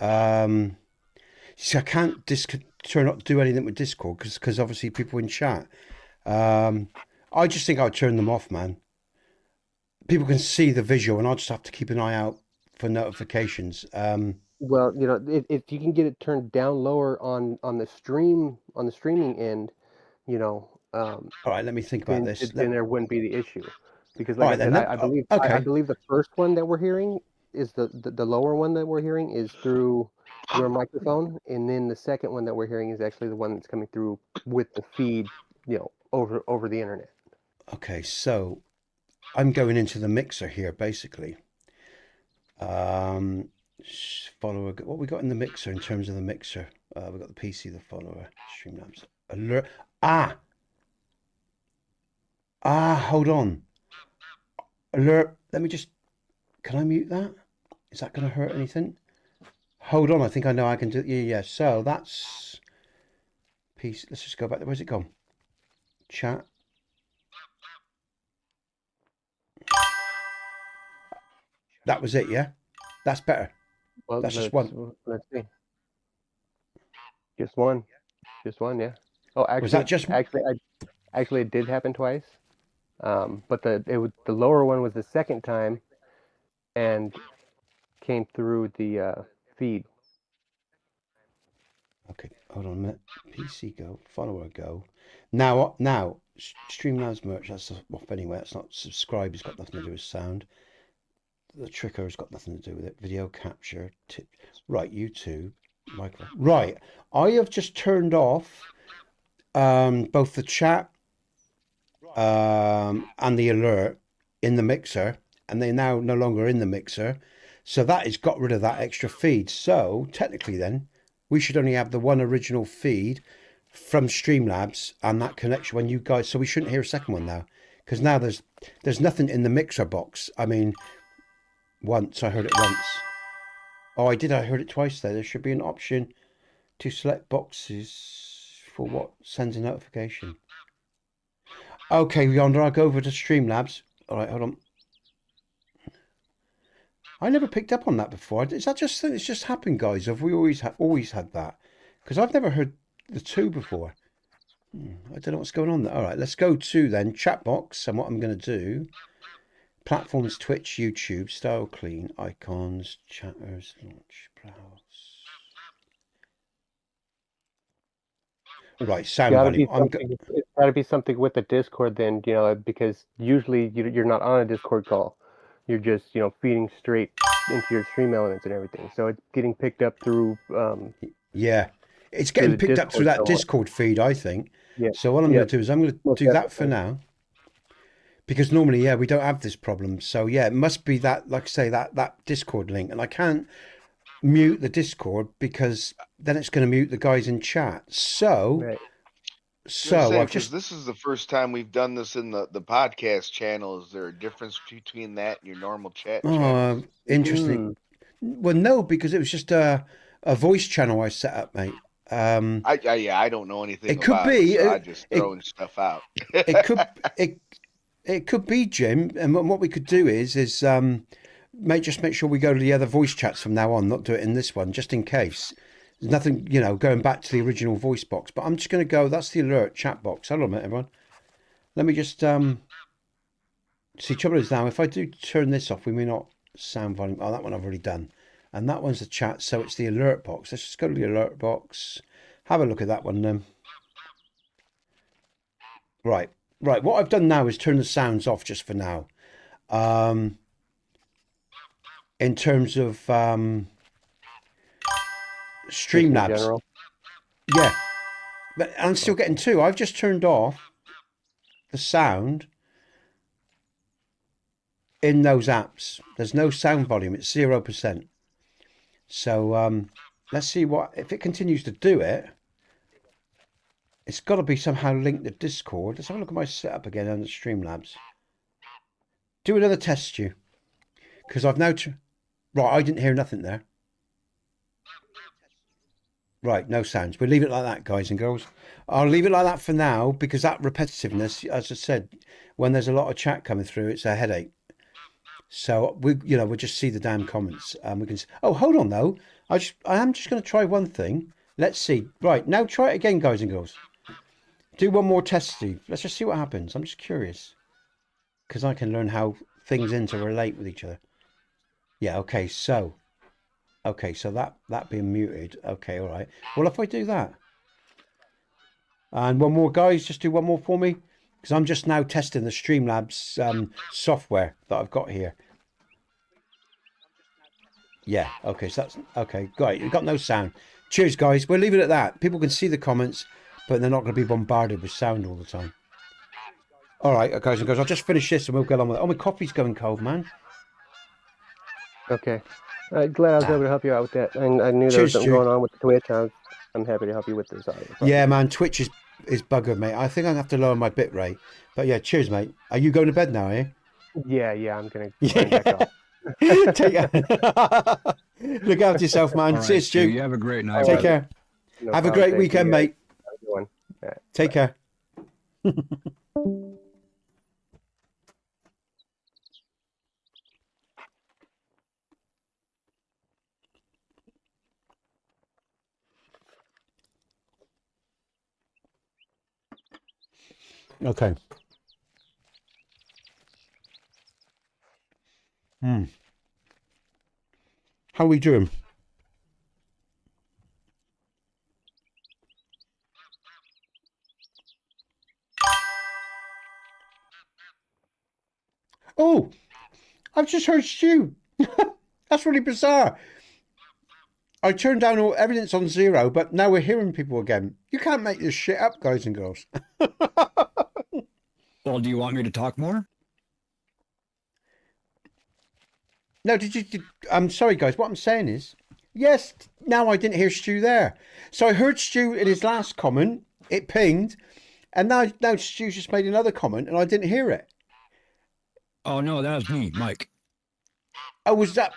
see, I can't do anything with Discord because obviously people in chat. I just think I'll turn them off, man. People can see the visual, and I'll just have to keep an eye out for notifications. Well, if you can get it turned down lower on the streaming end, All right, let me think about this. then there wouldn't be the issue, because All like right, I said, then, I believe okay. I believe the first one that we're hearing is the lower one that we're hearing is through your microphone, and then the second one that we're hearing is actually the one that's coming through with the feed, over the internet. Okay, so I'm going into the mixer here, basically. Follower. What we got in the mixer in terms of the mixer? We got the PC, the follower, StreamLabs, alert. Hold on. Alert. Let me just. Can I mute that? Is that going to hurt anything? Hold on. I think I know I can do. Yeah. So that's PC. Let's just go back there. Where's it gone? Chat. That was it. Yeah. That's better. Well, That's just one. Let's see. Just one, yeah. Oh, actually, Was that just- actually it did happen twice. But the lower one was the second time, and came through the feed. Okay, hold on a minute. PC go, follower go. Now, StreamLabs merch, that's off anyway. That's not subscribe. It's got nothing to do with sound. The trigger has got nothing to do with it. Video capture, right, YouTube, microphone. Right, I have just turned off both the chat and the alert in the mixer, and they're now no longer in the mixer. So that has got rid of that extra feed. So technically then, we should only have the one original feed from StreamLabs and that connection when you guys, so we shouldn't hear a second one now. Because now there's nothing in the mixer box. I mean, once, I heard it once. Oh, I heard it twice there. There should be an option to select boxes for what sends a notification. Okay, Yonder, I'll go over to StreamLabs. All right, hold on. I never picked up on that before. Is that just it's just happened, guys? Have we always had that? Because I've never heard the two before. I don't know what's going on there. All right, let's go to then chat box, and what I'm going to do: platforms, Twitch, YouTube, style clean, icons, chatters, launch, browse. Right, sound volume. It's got to be something with the Discord then, because usually you're not on a Discord call. You're just, feeding straight into your stream elements and everything. So it's getting picked up through. Yeah, it's getting picked up through that Discord feed, I think. Yeah. So what I'm going to do is I'm going to do that for now. Because normally, we don't have this problem. So yeah, it must be that, like I say, that Discord link. And I can't mute the Discord because then it's going to mute the guys in chat. So, Right. I've just. This is the first time we've done this in the podcast channel. Is there a difference between that and your normal chat? Oh, interesting. Well, no, because it was just a voice channel I set up, mate. I don't know anything. It could about be. It, so I just throwing stuff out. It could be, Jim. And what we could do is just make sure we go to the other voice chats from now on, not do it in this one, just in case. There's nothing, you know, going back to the original voice box. But I'm just going to go. That's the alert chat box. Hold on a minute, everyone. Let me just see. Trouble is now, if I do turn this off, we may not sound volume. Oh, that one I've already done, and that one's the chat. So it's the alert box. Let's just go to the alert box. Have a look at that one then. Right. What I've done now is turn the sounds off just for now. In terms of StreamLabs, yeah, but I'm still getting two. I've just turned off the sound in those apps. There's no sound volume. It's 0%. So let's see what if it continues to do it. It's got to be somehow linked to Discord. Let's have a look at my setup again on the StreamLabs. Do another test, Stu, because I've now. Right, I didn't hear nothing there. Right, no sounds. We'll leave it like that, guys and girls. I'll leave it like that for now because that repetitiveness, as I said, when there's a lot of chat coming through, it's a headache. So we'll just see the damn comments. We can. Oh, hold on though. I am just going to try one thing. Let's see. Right now, try it again, guys and girls. Do one more test, Steve. Let's just see what happens. I'm just curious because I can learn how things interrelate with each other. Yeah, okay, so that being muted. Okay, all right. Well, if I do that. And one more, guys, just do one more for me. Because I'm just now testing the StreamLabs software that I've got here. Yeah, okay, so that's... Okay, great. You've got no sound. Cheers, guys. We'll leave it at that. People can see the comments, but they're not going to be bombarded with sound all the time. All right, guys and girls, I'll just finish this and we'll get on with it. Oh, my coffee's going cold, man. Okay. Glad I was able to help you out with that. And I knew there was something going on with the Twitch. I'm happy to help you with this. Yeah, man, Twitch is buggered, mate. I think I'm going to have to lower my bit rate. But yeah, cheers, mate. Are you going to bed now, are you? Yeah, I'm going to back off. Look after yourself, man. Right, Cheers, Stu. You have a great night. Take care. No have a problem. great weekend, mate. Have a good one. All right, Take care. Okay. How are we doing? Oh, I've just heard Stu. That's really bizarre. I turned down everything's on 0, but now we're hearing people again. You can't make this shit up, guys and girls. Well, do you want me to talk more? No, I'm sorry, guys. What I'm saying is, yes, now I didn't hear Stu there. So I heard Stu in his last comment. It pinged. And now Stu's just made another comment and I didn't hear it. Oh, no, that was me, Mike. Oh, was that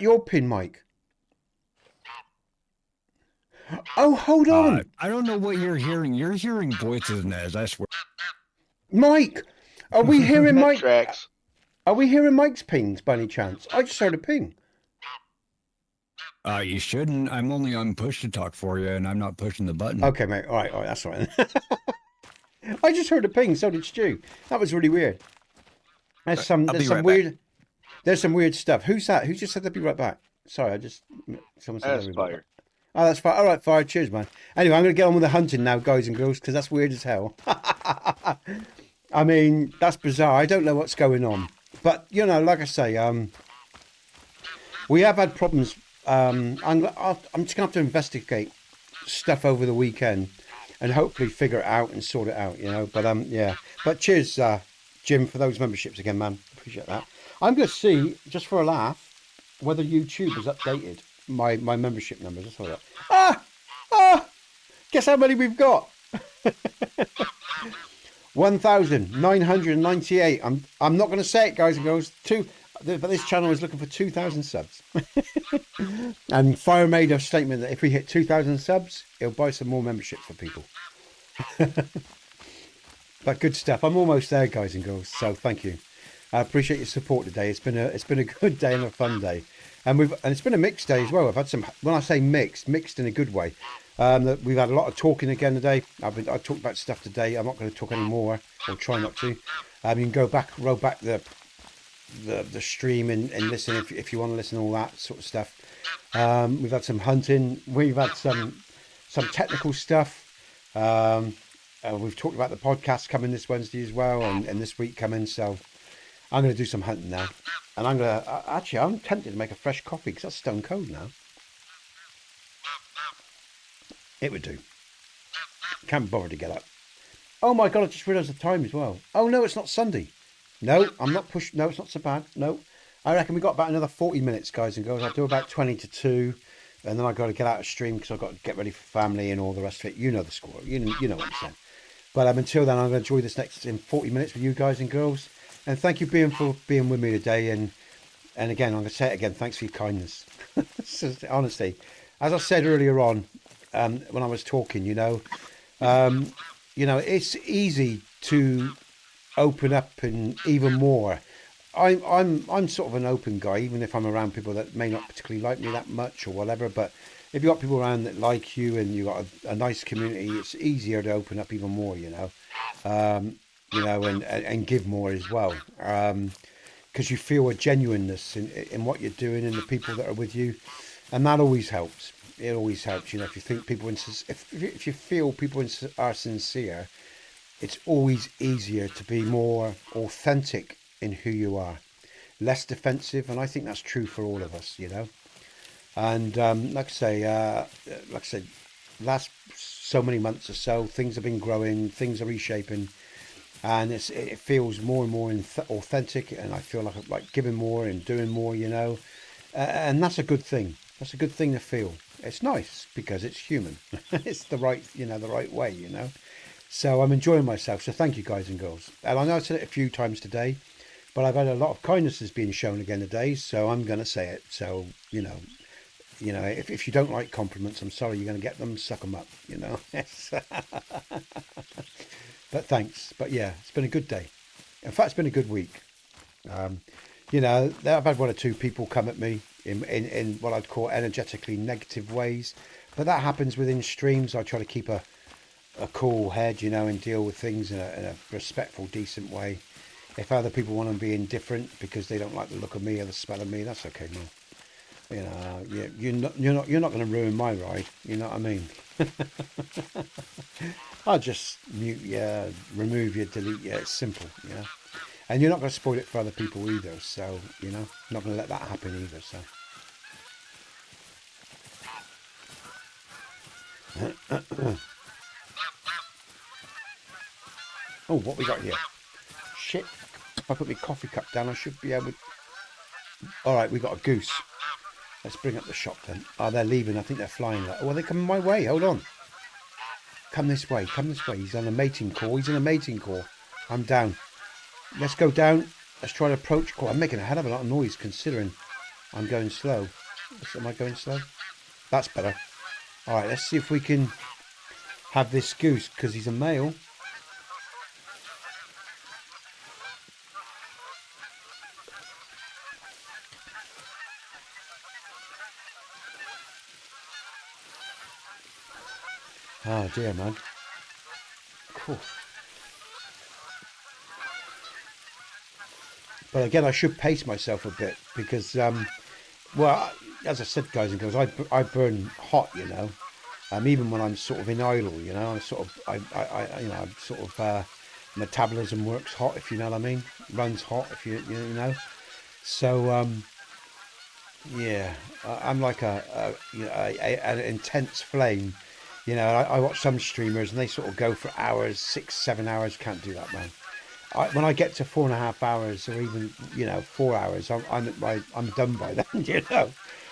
your pin, Mike? Oh, hold on. I don't know what you're hearing. You're hearing voices, Nez, I swear. Mike, are we hearing That Mike? tracks. Are we hearing Mike's pings by any chance? I just heard a ping. You shouldn't. I'm only on push to talk for you, and I'm not pushing the button. Okay, mate. All right, that's all right. I just heard a ping. So did Stu. That was really weird. There's some weird stuff. Who's that? Who just said they'll be right back? Sorry, someone said That's fire. Oh, that's fire. All right, fire. Cheers, man. Anyway, I'm going to get on with the hunting now, guys and girls, because that's weird as hell. I mean, that's bizarre. I don't know what's going on. But, you know, like I say, we have had problems. I'm just going to have to investigate stuff over the weekend and hopefully figure it out and sort it out, you know. But, yeah. But cheers, Jim, for those memberships again, man. Appreciate that. I'm going to see, just for a laugh, whether YouTube has updated my membership numbers. Let's hold up. Guess how many we've got? 1,998. I'm not going to say it, guys and girls. But this channel is looking for 2,000 subs. And Fire made a statement that if we hit 2,000 subs, he'll buy some more memberships for people. But good stuff. I'm almost there, guys and girls. So thank you. I appreciate your support today. It's been a good day and a fun day. And it's been a mixed day as well. I've had some, when I say mixed in a good way. We've had a lot of talking again today. I talked about stuff today. I'm not going to talk anymore, or try not to. You can roll back the stream and listen if you want to listen to all that sort of stuff. We've had some hunting. We've had some technical stuff. We've talked about the podcast coming this Wednesday as well, and this week coming. So I'm going to do some hunting now, and I'm tempted to make a fresh coffee because that's stone cold now. It would do. Can't bother to get up. Oh my God, I just realised the time as well. Oh no, it's not Sunday. No, I'm not pushed. No, it's not so bad. No, I reckon we got about another 40 minutes, guys and girls. I'll do about 20 to 2, and then I've got to get out of stream because I've got to get ready for family and all the rest of it. You know the score. You know what I'm saying. But until then, I'm going to enjoy this next in 40 minutes with you guys and girls. And thank you for being with me today. And again, I'm going to say it again. Thanks for your kindness. Honestly, as I said earlier on, when I was talking, it's easy to open up and even more. I'm sort of an open guy, even if I'm around people that may not particularly like me that much or whatever. But if you've got people around that like you and you've got a nice community, it's easier to open up even more, and give more as well. Because you feel a genuineness in what you're doing and the people that are with you. And that always helps. It always helps, if you think people, if you feel people are sincere, it's always easier to be more authentic in who you are, less defensive, and I think that's true for all of us, And like I said, last so many months or so, things have been growing, things are reshaping, and it feels more and more authentic, and I feel like giving more and doing more, and that's a good thing. That's a good thing to feel. It's nice because it's human. It's the right way, So I'm enjoying myself. So thank you, guys and girls. And I know I said it a few times today, but I've had a lot of kindnesses being shown again today. So I'm going to say it. So, if you don't like compliments, I'm sorry, you're going to get them, suck them up, But thanks. But yeah, it's been a good day. In fact, it's been a good week. I've had one or two people come at me in what I'd call energetically negative ways, but that happens within streams. I try to keep a cool head, and deal with things in a respectful, decent way. If other people want to be indifferent because they don't like the look of me or the smell of me, that's okay, man. You're not going to ruin my ride. You know what I mean? I'll just mute you, remove you, delete you. It's simple, And you're not going to spoil it for other people either. So, I'm not going to let that happen either. So. Oh, what we got here? Shit. If I put my coffee cup down, I should be able to... All right, we got a goose. Let's bring up the shop then. Oh, they're leaving. I think they're flying. Oh, they're coming my way. Hold on. Come this way. Come this way. He's on a mating call. I'm down. Let's go down. Let's try to approach. Oh, I'm making a hell of a lot of noise considering I'm going slow. Am I going slow? That's better. All right, let's see if we can have this goose because he's a male. Oh dear, man. Cool. But again, I should pace myself a bit because, well, as I said, guys and girls, I burn hot, even when I'm sort of in idle, I'm sort of, metabolism works hot, if you know what I mean, runs hot, if you know. So, yeah, I'm like an intense flame. I watch some streamers and they sort of go for hours, 6-7 hours. Can't do that, man. When I get to 4.5 hours or even 4 hours, I'm done by then.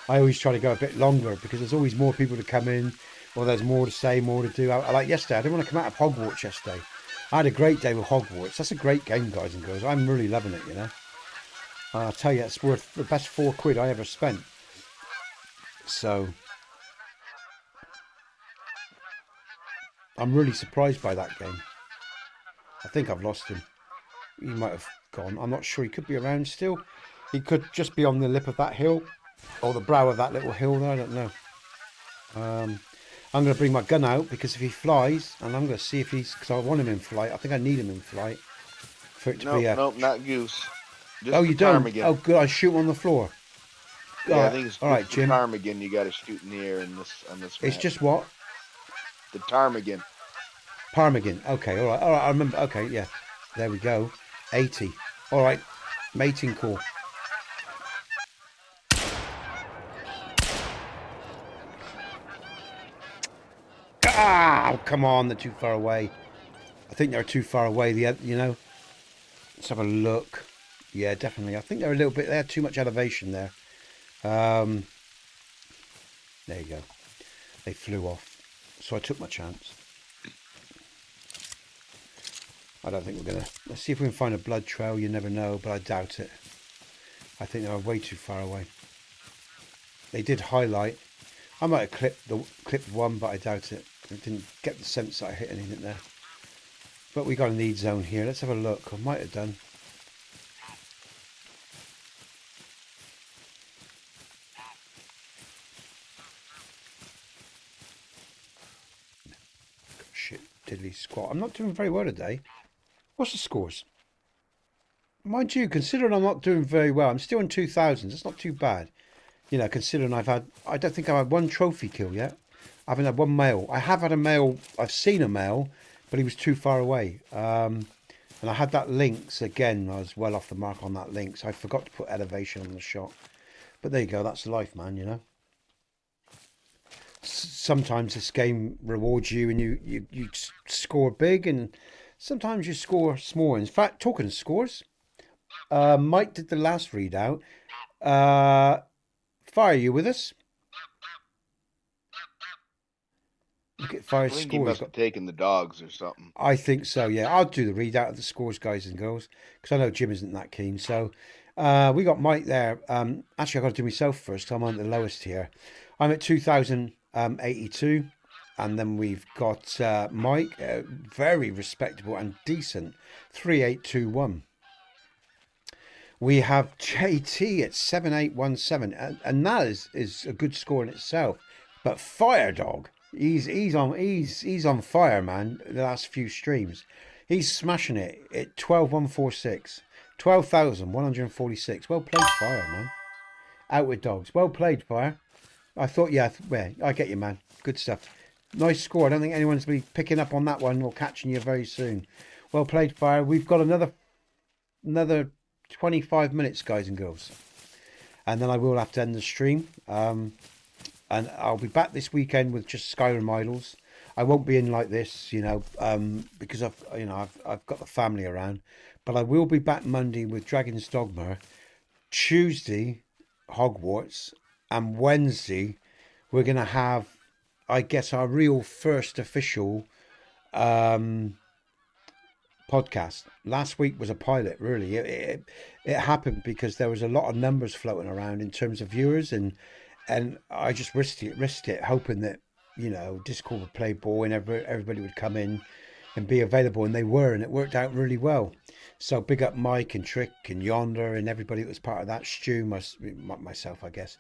I always try to go a bit longer because there's always more people to come in, or there's more to say, more to do. I like yesterday. I didn't want to come out of Hogwarts yesterday. I had a great day with Hogwarts. That's a great game, guys and girls. I'm really loving it. I'll tell you, it's worth the best £4 I ever spent. So I'm really surprised by that game. I think I've lost him. He might have gone. I'm not sure. He could be around still. He could just be on the lip of that hill. or the brow of that little hill there. I don't know. I'm going to bring my gun out because if he flies, and I'm going to see if he's, because I want him in flight. I think I need him in flight for it to Nope, be a. nope, not goose. Just Oh, the you don't? ptarmigan. Oh, good. I shoot him on the floor. Yeah, I Alright, think it's all right, just the Jim. ptarmigan you got to shoot in the air in this on this. It's map. just what? the ptarmigan. Ptarmigan. Okay, all right, all right. I remember. Okay, yeah. There we go. 80. All right. Mating call. Ah, come on. They're too far away. I think they're too far away. You know. Let's have a look. Yeah, definitely. I think they're a little bit. They had too much elevation there. There you go. They flew off. So I took my chance. I don't think we're going to... Let's see if we can find a blood trail. You never know, but I doubt it. I think they're way too far away. They did highlight. I might have clipped one, but I doubt it. I didn't get the sense that I hit anything there. But we got a need zone here. Let's have a look. I might have done. Shit, diddly squat. I'm not doing very well today. What's the scores? Mind you, considering I'm not doing very well, I'm still in 2000s. It's not too bad. You know, considering I don't think I've had one trophy kill yet. I haven't had one male. I have had a male. I've seen a male, but he was too far away. And I had that lynx again. I was well off the mark on that lynx. I forgot to put elevation on the shot. But there you go. That's life, man, you know. Sometimes this game rewards you and you score big, and sometimes you score small. In fact, talking of scores, Mike did the last readout. Fire, you with us? Look at Fire's I think he scores. must have taken the dogs or something. I think so, yeah. I'll do the readout of the scores, guys and girls, because I know Jim isn't that keen. So we got Mike there. Actually, I've got to do myself first. I'm on the lowest here. I'm at 2,082. And then we've got Mike, very respectable and decent, 3,821. We have JT at 7,817, and that is a good score in itself. But Fire Dog, he's on fire, man. The last few streams, he's smashing it at 12,146, 12,146. Well played, Fire, man. Out with dogs. Well played, Fire. I thought, yeah, I get you, man. Good stuff. Nice score. I don't think anyone's going to be picking up on that one or catching you very soon. Well played, Fire. We've got another 25 minutes, guys and girls. And then I will have to end the stream. And I'll be back this weekend with just Skyrim Idols. I won't be in like this, you know, because I've got the family around. But I will be back Monday with Dragon's Dogma. Tuesday, Hogwarts. And Wednesday, we're going to have, I guess, our real first official podcast. Last week was a pilot, really. It happened because there was a lot of numbers floating around in terms of viewers, and I just risked it, hoping that, you know, Discord would play ball and everybody would come in and be available, and they were, and it worked out really well. So big up Mike and Trick and Yonder and everybody that was part of that. Stu, myself, I guess.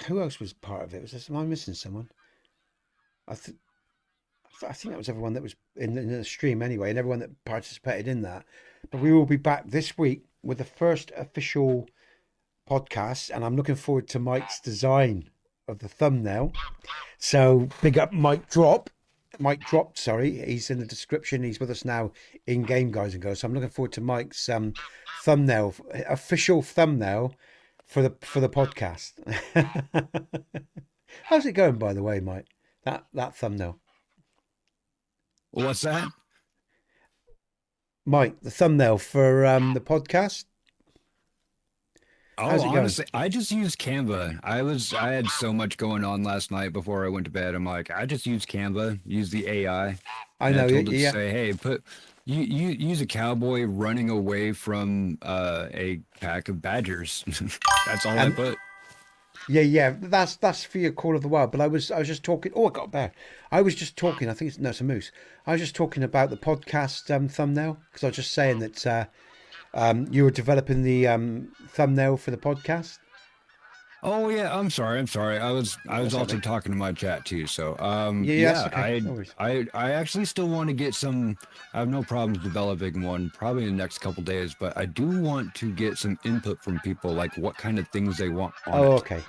Who else was part of it? Am I missing someone? I think that was everyone that was in the stream anyway, and everyone that participated in that. But we will be back this week with the first official podcast, and I'm looking forward to Mike's design of the thumbnail. So big up Mike Dropped, sorry. He's in the description. He's with us now in game, guys and girls. So I'm looking forward to Mike's thumbnail, official thumbnail for the podcast. How's it going, by the way, Mike? That thumbnail. What's that? Mike, the thumbnail for the podcast. Oh, How's it going? honestly, I just used Canva. I had so much going on last night before I went to bed. I'm like, I just used Canva, use the AI. I and know, I told it yeah. to say, hey, you use a cowboy running away from a pack of badgers. That's all I put. Yeah. That's for your Call of the Wild. But I was just talking. Oh, I got a bear. I was just talking. I think it's a moose. I was just talking about the podcast thumbnail, because I was just saying that you were developing the thumbnail for the podcast. Oh yeah, I'm sorry. I was That's also okay. talking to my chat too. So Yeah, that's okay. No worries. I actually still want to get some. I have no problems developing one probably in the next couple days, but I do want to get some input from people, like what kind of things they want on Oh, it. okay.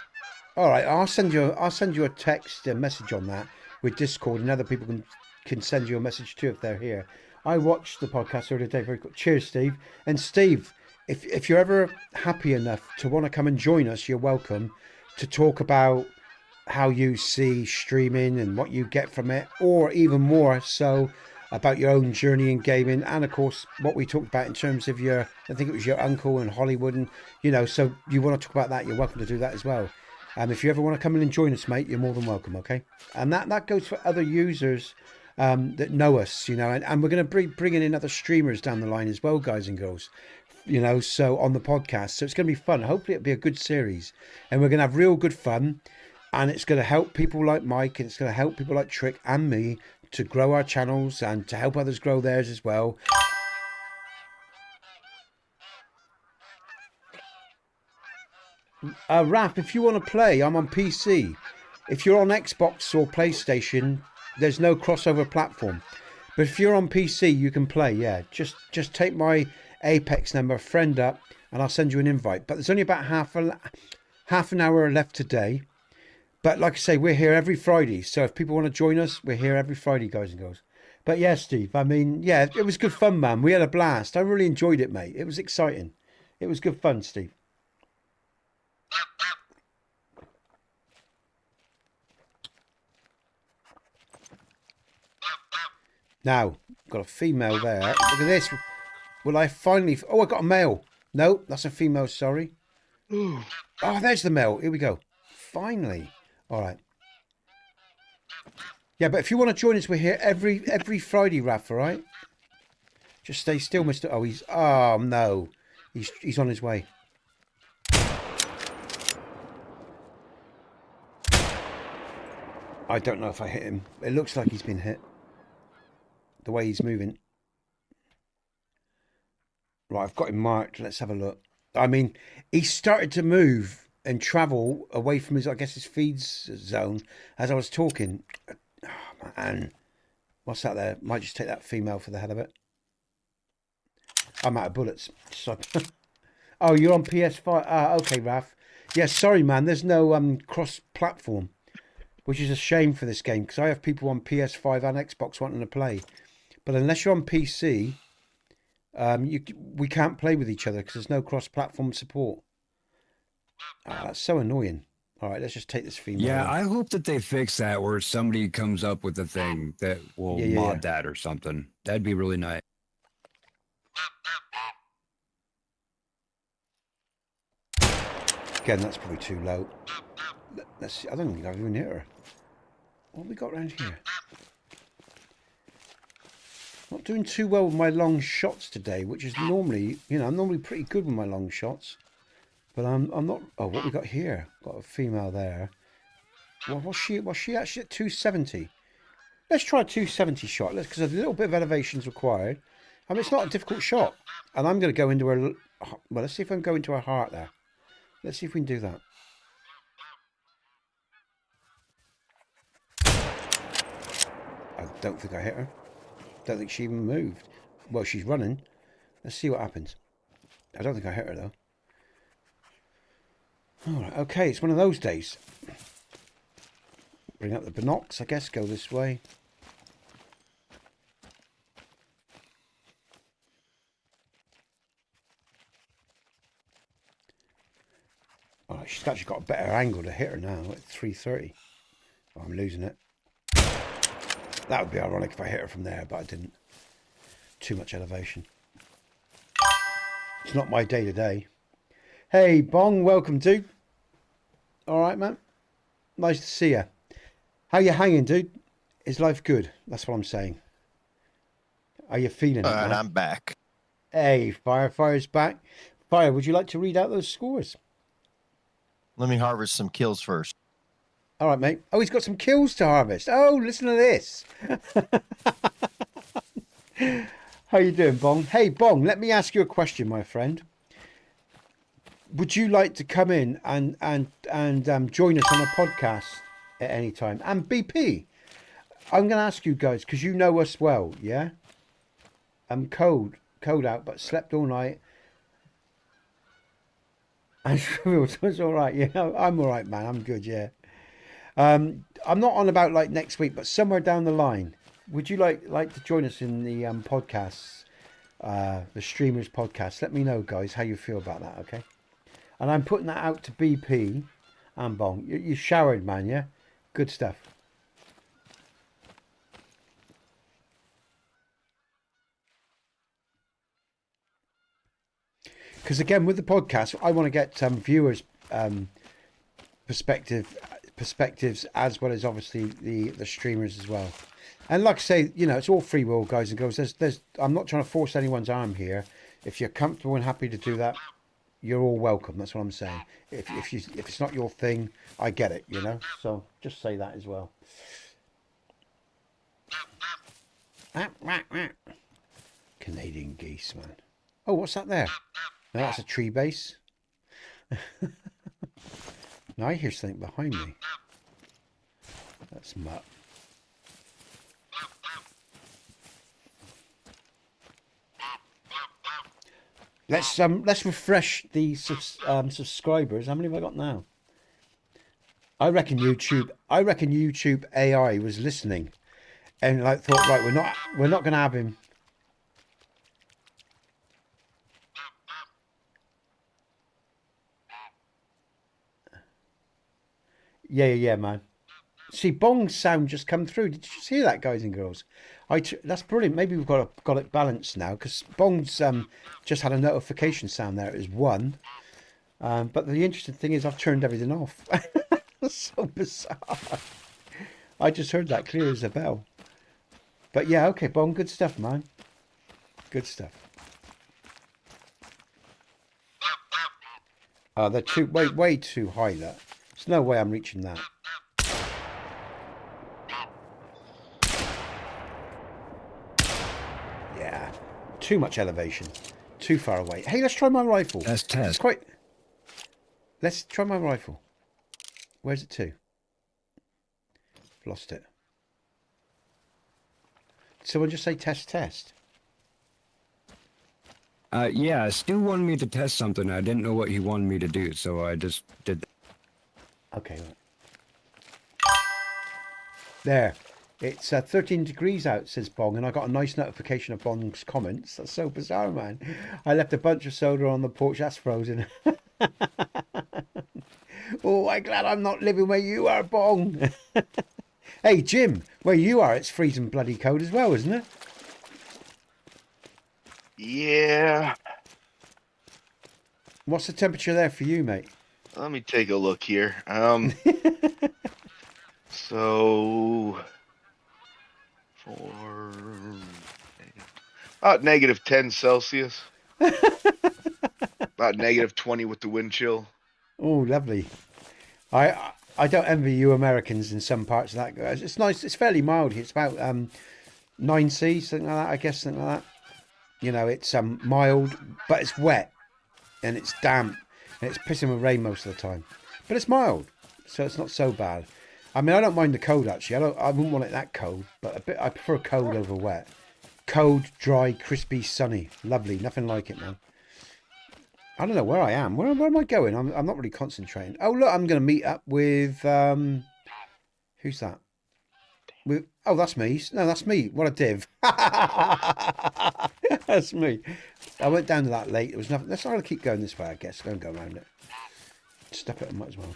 All right. I'll send you a text, a message on that with Discord, and other people can send you a message too if they're here. I watched the podcast the other day. Very cool. Cheers, Steve. And Steve, if you're ever happy enough to want to come and join us, you're welcome to talk about how you see streaming and what you get from it, or even more so about your own journey in gaming, and of course what we talked about in terms of your, I think it was your uncle in Hollywood, and so you want to talk about that, you're welcome to do that as well. If you ever want to come in and join us, mate, you're more than welcome. Okay, and that goes for other users that know us, and we're going to be bringing in other streamers down the line as well, guys and girls, so on the podcast. So it's going to be fun. Hopefully it'll be a good series, and we're going to have real good fun. And it's going to help people like Mike, and it's going to help people like Trick and me to grow our channels and to help others grow theirs as well. Rap, if you want to play, I'm on PC. If you're on Xbox or PlayStation, there's no crossover platform. But if you're on PC, you can play, yeah. Just take my Apex number, friend up, and I'll send you an invite. But there's only about half an hour left today. But like I say, we're here every Friday. So if people want to join us, we're here every Friday, guys and girls. But yeah, Steve, I mean, yeah, it was good fun, man. We had a blast. I really enjoyed it, mate. It was exciting. It was good fun, Steve. Now, got a female there. Look at this. Will I finally... Oh, I got a male. No, that's a female, sorry. Oh, there's the male. Here we go. Finally. All right. Yeah, but if you want to join us, we're here every Friday, Raph, all right? Just stay still, Mr. Oh, oh, no. He's on his way. I don't know if I hit him. It looks like he's been hit. The way he's moving. Right, I've got him marked. Let's have a look. I mean, he started to move and travel away from his, I guess, his feeds zone as I was talking. Oh, man. What's that there? Might just take that female for the hell of it. I'm out of bullets. So... Oh, you're on PS5. Okay, Raf. Yeah, sorry, man. There's no cross-platform, which is a shame for this game, because I have people on PS5 and Xbox wanting to play. But unless you're on PC, we can't play with each other because there's no cross-platform support. That's so annoying. All right, let's just take this female. Yeah, I hope that they fix that, where somebody comes up with a thing that will mod that or something. That'd be really nice. Again, that's probably too low. Let's see. I don't think I've even hit her. What have we got around here? Not doing too well with my long shots today, which is normally, I'm normally pretty good with my long shots. But I'm not. Oh, what we got here? Got a female there. Well, was she actually at 270? Let's try a 270 shot. Because a little bit of elevation is required. I mean, it's not a difficult shot. And I'm going to go into her. Well, let's see if I can go into her heart there. Let's see if we can do that. I don't think I hit her. Don't think she even moved. Well, she's running. Let's see what happens. I don't think I hit her though. Alright, okay, it's one of those days. Bring up the binocs, I guess, go this way. Alright, she's actually got a better angle to hit her now at 330. Oh, I'm losing it. That would be ironic if I hit her from there, but I didn't. Too much elevation. It's not my day today. Hey, Bong, welcome, dude. All right, man. Nice to see you. How you hanging, dude? Is life good? That's what I'm saying. Are you feeling it, man? And I'm back. Hey, Fire's back. Fire, would you like to read out those scores? Let me harvest some kills first. All right, mate. Oh, he's got some kills to harvest. Oh, listen to this. How you doing, Bong? Hey, Bong, let me ask you a question, my friend. would you like to come in and join us on a podcast at any time? And BP, I'm going to ask you guys because you know us well, yeah. Cold out, but slept all night. And it's all right, yeah. I'm all right, man. I'm good, yeah. I'm not on about like next week, but somewhere down the line. Would you like to join us in the podcasts, the streamers podcast? Let me know, guys, how you feel about that, okay? And I'm putting that out to BP and Bong. You showered, man, yeah? Good stuff. Because again, with the podcast, I want to get viewers' perspectives as well as obviously the streamers as well. And like I say, you know, it's all free will, guys and girls. I'm not trying to force anyone's arm here. If you're comfortable and happy to do that, you're all welcome. That's what I'm saying. If it's not your thing, I get it, you know. So just say that as well. Canadian geese, man. Oh, what's that there? No, that's a tree base. Now I hear something behind me. That's mutt. Let's refresh the subscribers. How many have I got now? I reckon YouTube AI was listening and like thought, right, we're not gonna have him. Yeah, man. See, Bong's sound just come through. Did you just hear that, guys and girls? That's brilliant. Maybe we've got it balanced now because Bong's just had a notification sound there. It was 1. But the interesting thing is I've turned everything off. That's so bizarre. I just heard that clear as a bell. But yeah, okay, Bong, good stuff, man. Good stuff. They're way too high. That there's no way I'm reaching that. Yeah, too much elevation, too far away. Hey, let's try my rifle. Test. Let's try my rifle. Where's it to? Lost it. Someone just say test. Yeah, Stu wanted me to test something. I didn't know what he wanted me to do, so I just did that. Okay. There. It's 13 degrees out, says Bong, and I got a nice notification of Bong's comments. That's so bizarre, man. I left a bunch of soda on the porch. That's frozen. Oh, I'm glad I'm not living where you are, Bong. Hey, Jim, where you are, it's freezing bloody cold as well, isn't it? Yeah. What's the temperature there for you, mate? Let me take a look here. So about -10 Celsius. About -20 with the wind chill. Oh, lovely. I don't envy you Americans in some parts of that. It's nice. It's fairly mild here. It's about 9°C, something like that. I guess something like that. You know, it's mild, but it's wet and it's damp and it's pissing with rain most of the time. But it's mild, so it's not so bad. I mean, I don't mind the cold actually. I wouldn't want it that cold, but I prefer cold over wet. Cold, dry, crispy, sunny, lovely. Nothing like it, man. I don't know where I am. Where am I going? I'm not really concentrating. Oh look, I'm going to meet up with who's that? Oh, that's me. No, that's me. What a div. That's me. I went down to that late. It was nothing. Let's try to keep going this way, I guess. Don't go around it. Stop it. I might as well.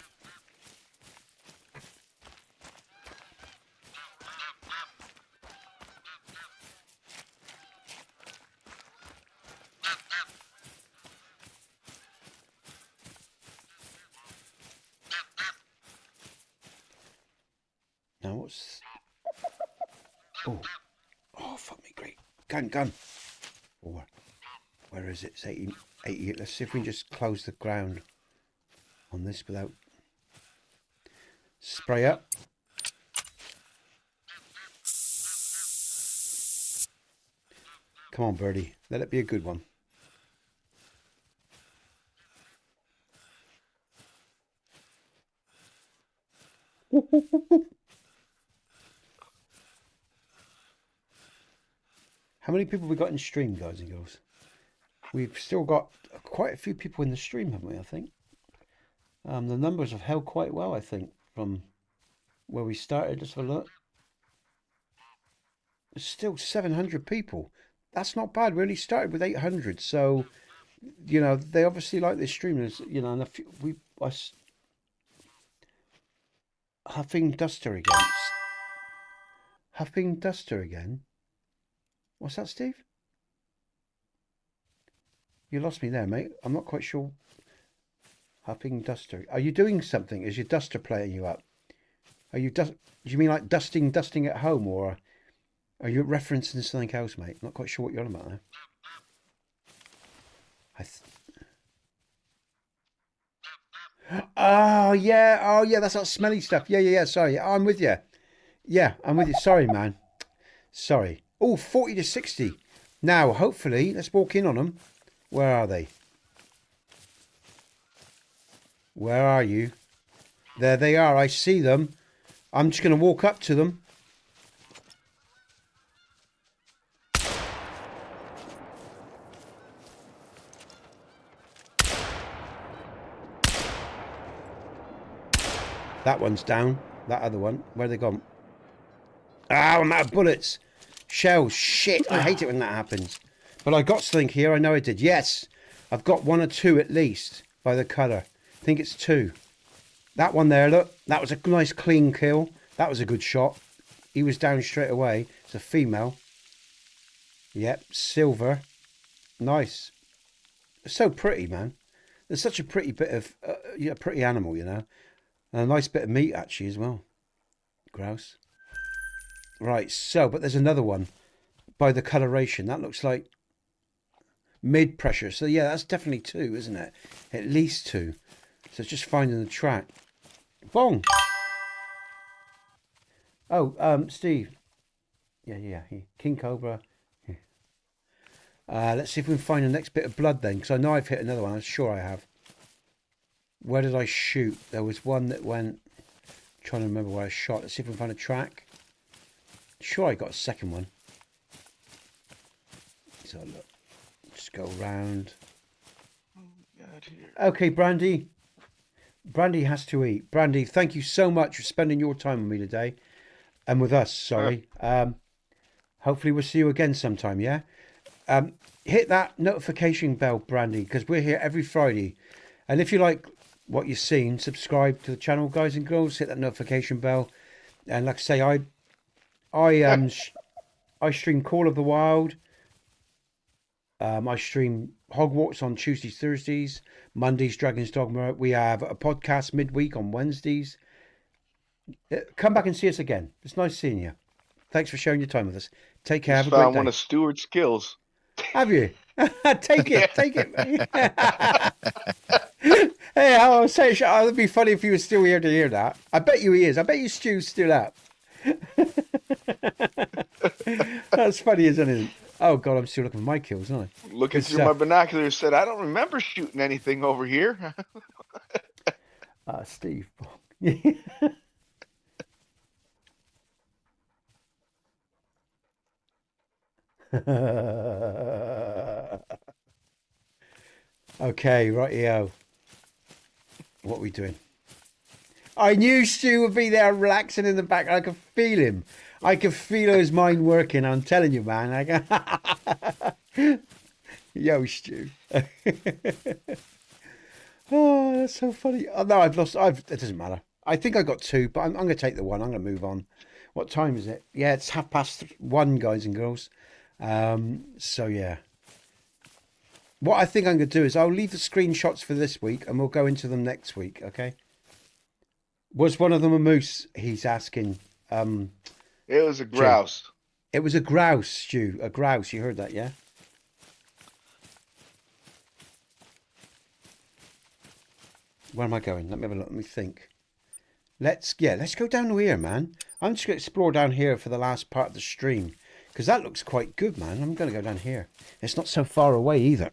Now what's... Oh, fuck me, great. Gun. Oh, where is it? It's 80. Let's see if we can just close the ground on this without... Spray up. Come on, birdie. Let it be a good one. How many people we got in stream, guys and girls? We've still got quite a few people in the stream, haven't we? I think. The numbers have held quite well, I think, from where we started. Let's have a look. There's still 700 people. That's not bad. We only started with 800, so you know they obviously like this streamers. You know, and Huffing Duster again. Huffing Duster again. What's that, Steve? You lost me there, mate. I'm not quite sure. Huffing Duster. Are you doing something? Is your duster playing you up? Are you do you mean like dusting at home, or are you referencing something else, mate? Not quite sure what you're on about now. Oh yeah, that's that smelly stuff. Yeah. Sorry, I'm with you. Yeah, I'm with you. Sorry, man. Sorry. Oh, 40 to 60. Now, hopefully, let's walk in on them. Where are they? Where are you? There they are. I see them. I'm just going to walk up to them. That one's down. That other one. Where are they gone? Ah, I'm out of bullets. Shells. Shit. I hate it when that happens. But I got something here. I know I did. Yes. I've got 1 or 2 at least by the colour. I think it's 2. That one there, look. That was a nice clean kill. That was a good shot. He was down straight away. It's a female. Yep. Silver. Nice. It's so pretty, man. It's such a pretty bit of, pretty animal, you know. And a nice bit of meat, actually, as well. Grouse. Right, so, but there's another one by the coloration. That looks like mid-pressure. So, yeah, that's definitely 2, isn't it? At least 2. So it's just finding the track. Bong! Oh, Steve. Yeah. King Cobra. Yeah. Let's see if we can find the next bit of blood then, because I know I've hit another one. I'm sure I have. Where did I shoot? There was one that went... I'm trying to remember where I shot. Let's see if we can find a track. Sure, I got a second one. So look, just go round. Okay, Brandy. Brandy has to eat. Brandy, thank you so much for spending your time with me today, and with us. Sorry. Hopefully we'll see you again sometime. Yeah. Hit that notification bell, Brandy, because we're here every Friday. And if you like what you've seen, subscribe to the channel, guys and girls. Hit that notification bell. And like I say, I stream Call of the Wild. I stream Hogwarts on Tuesdays, Thursdays, Mondays, Dragon's Dogma. We have a podcast midweek on Wednesdays. Come back and see us again. It's nice seeing you. Thanks for sharing your time with us. Take care. Have a great day. One of Stuart's skills. Have you? Take it. Take it. Hey, I'll say, it'd be funny if he was still here to hear that. I bet you he is. I bet you Stu's still up. That's funny, isn't it? Oh God, I'm still looking for my kills, aren't I? Looking through my binoculars, said, I don't remember shooting anything over here. Steve. Okay, rightio. What are we doing? I knew Stu would be there relaxing in the back. I could feel him. I could feel his mind working. I'm telling you, man. Yo, Stu. Oh, that's so funny. Oh, no, I've lost. It doesn't matter. I think I got 2, but I'm going to take the 1. I'm going to move on. What time is it? Yeah, it's 1:30, guys and girls. So, yeah. What I think I'm going to do is I'll leave the screenshots for this week and we'll go into them next week, okay? Was one of them a moose? He's asking. It was a grouse. Stu. It was a grouse, Stu. A grouse. You heard that, yeah? Where am I going? Let me have a look. Let me think. Let's go down here, man. I'm just going to explore down here for the last part of the stream. Because that looks quite good, man. I'm going to go down here. It's not so far away either.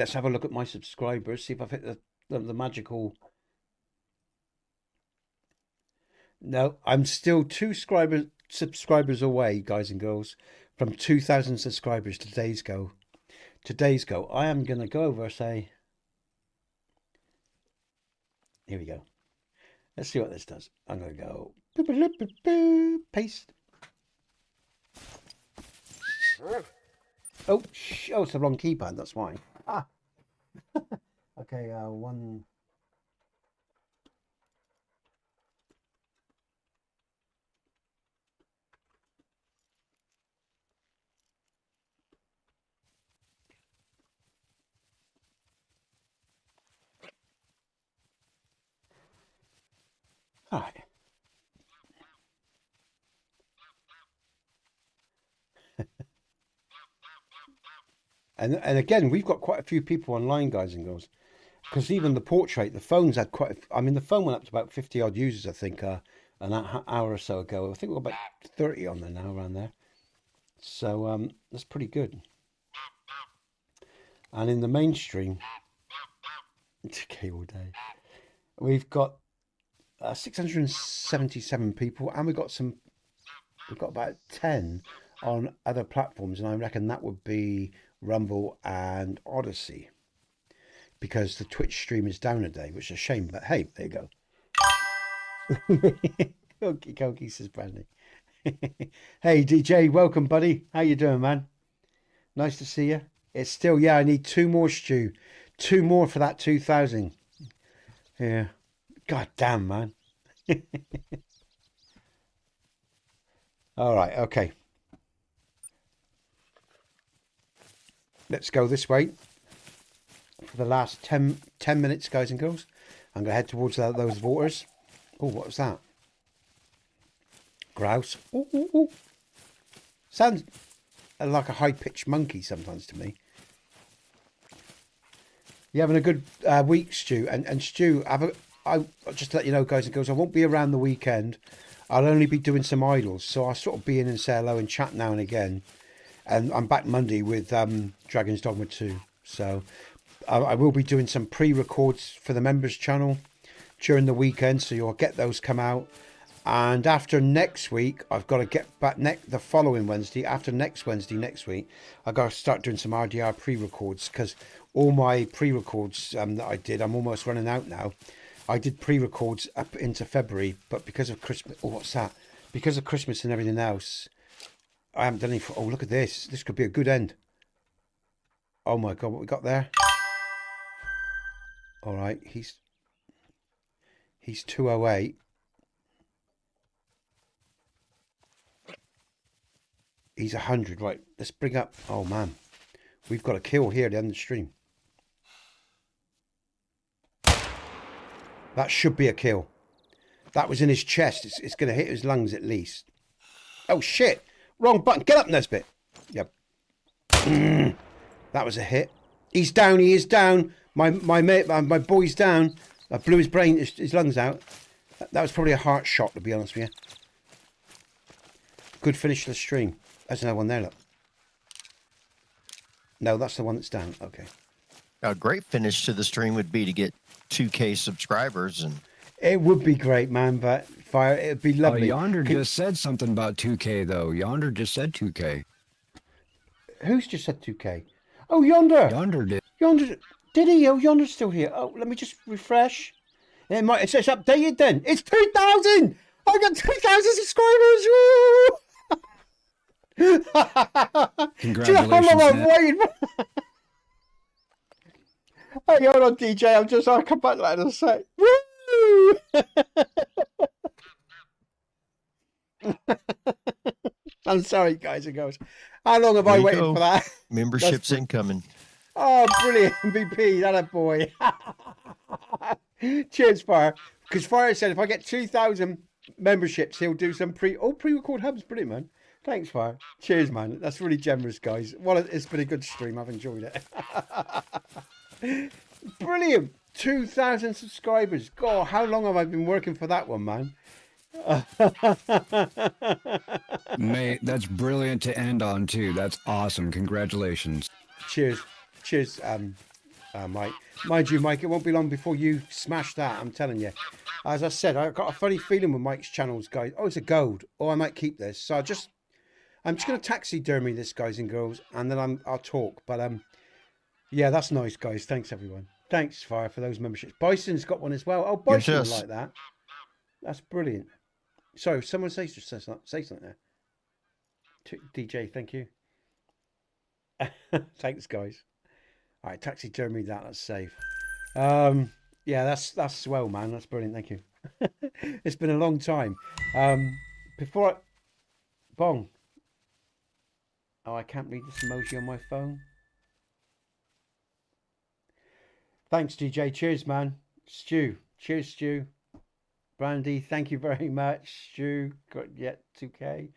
Let's have a look at my subscribers, see if I've hit the magical. No, I'm still 2 subscribers away, guys and girls, from 2,000 subscribers. Today's go. I am going to go over, say, here we go. Let's see what this does. I'm going to go paste. Oh, it's the wrong keypad. That's why. Okay, 1. All right. And again, we've got quite a few people online, guys and girls, because even the portrait, the phone's had quite. I mean, the phone went up to about 50 odd users, I think, an hour or so ago. I think we've got about 30 on there now, around there. So that's pretty good. And in the mainstream, it's okay all day. We've got 677 people, and we've got about 10 on other platforms, and I reckon that would be Rumble and ODYSEE, because the Twitch stream is down a day, which is a shame, but hey, there you go. Okie dokie, says Brandy. Hey DJ, welcome buddy, how you doing, man? Nice to see you. It's still, yeah, I need 2 more, Stu, 2 more for that 2,000. Yeah, god damn, man. All right, okay, let's go this way for the last 10 minutes, guys and girls. I'm gonna head towards those waters. Oh, what was that? Grouse. Ooh, ooh, ooh. Sounds like a high-pitched monkey sometimes to me. You having a good week, Stu? And Stu, I'll just to let you know, guys and girls, I won't be around the weekend. I'll only be doing some idols, so I'll sort of be in and say hello and chat now and again. And I'm back Monday with Dragon's Dogma 2. So I will be doing some pre-records for the members channel during the weekend, so you'll get those come out. And after next week, I've got to get back the following Wednesday. After next Wednesday, next week, I've got to start doing some RDR pre-records, because all my pre-records that I did, I'm almost running out now. I did pre-records up into February, but because of Christmas, oh, what's that? Because of Christmas and everything else, I haven't done any. Oh, look at this. This could be a good end. Oh my God, what we got there? All right, he's 208. He's 100. Right, let's bring up. Oh man, we've got a kill here at the end of the stream. That should be a kill. That was in his chest. It's going to hit his lungs at least. Oh shit! Wrong button. Get up, Nesbit. Yep. That was a hit. He's down. He is down. My boy's down. I blew his brain, his lungs out. That was probably a heart shot, to be honest with you. Good finish to the stream. There's another one there, look. No, that's the one that's down. Okay. A great finish to the stream would be to get 2K subscribers, and it would be great, man. But fire, it'd be lovely. Yonder just said something about 2K though. Yonder just said 2K. Who's just said 2K? Oh, Yonder. Yonder did. Yonder did he? Oh, Yonder's still here. Oh, let me just refresh. It says updated then. It's 2,000. I got 2,000 subscribers. Woo! Congratulations. Do you know how long I've waited for? Hey, hold on, DJ. I'll come back later in a sec. Woo! I'm sorry, guys and girls. How long have I waited for that? Memberships incoming. Oh, brilliant. MVP. That a boy. Cheers, Fire. Because Fire said if I get 2,000 memberships, he'll do some pre-record hubs. Brilliant, man. Thanks, Fire. Cheers, man. That's really generous, guys. It's been a good stream. I've enjoyed it. Brilliant. 2,000 subscribers. God, how long have I been working for that one, man? Mate, that's brilliant to end on too. That's awesome. Congratulations. Cheers. Mike. Mind you, Mike, it won't be long before you smash that. I'm telling you. As I said, I've got a funny feeling with Mike's channels, guys. Oh, it's a gold. Oh, I might keep this. So I'm just going to taxidermy this, guys and girls, and then I'll talk. But yeah, that's nice, guys. Thanks, everyone. Thanks, Fire, for those memberships. Bison's got one as well. Oh, Bison Yes, yes. like that. That's brilliant. Sorry, someone say something there. DJ, thank you. Thanks, guys. All right, taxidermy that. That's safe. Yeah, that's swell, man. That's brilliant. Thank you. It's been a long time. Before I... Bong. Oh, I can't read this emoji on my phone. Thanks, DJ. Cheers, man. Stu. Cheers, Stu. Brandy, thank you very much. Stu, got yet 2K.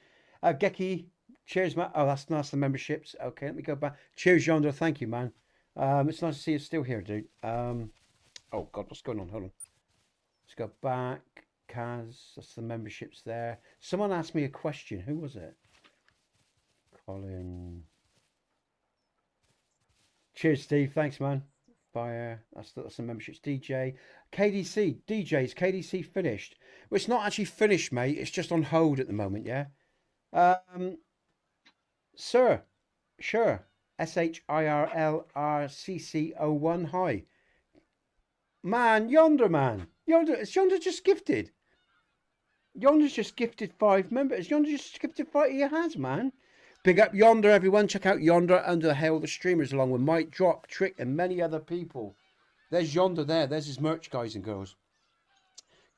Geki, cheers, man. Oh, that's nice, the memberships. Okay, let me go back. Cheers, Yonder. Thank you, man. It's nice to see you still here, dude. Oh, God, what's going on? Hold on. Let's go back. Kaz, that's the memberships there. Someone asked me a question. Who was it? Colin. Cheers, Steve. Thanks, man. Fire. That's the memberships. DJ. KDC. DJ's KDC finished. Well, it's not actually finished, mate. It's just on hold at the moment, yeah? Sir. Sure. SHIRLRCC01. Hi. Man, Yonder, man. Is Yonder just gifted? Yonder's just gifted 5 members. Yonder just gifted 5. He has, man. Big up Yonder, everyone. Check out Yonder under the Hail the Streamers along with Mike, Drop, Trick, and many other people. There's Yonder there. There's his merch, guys and girls.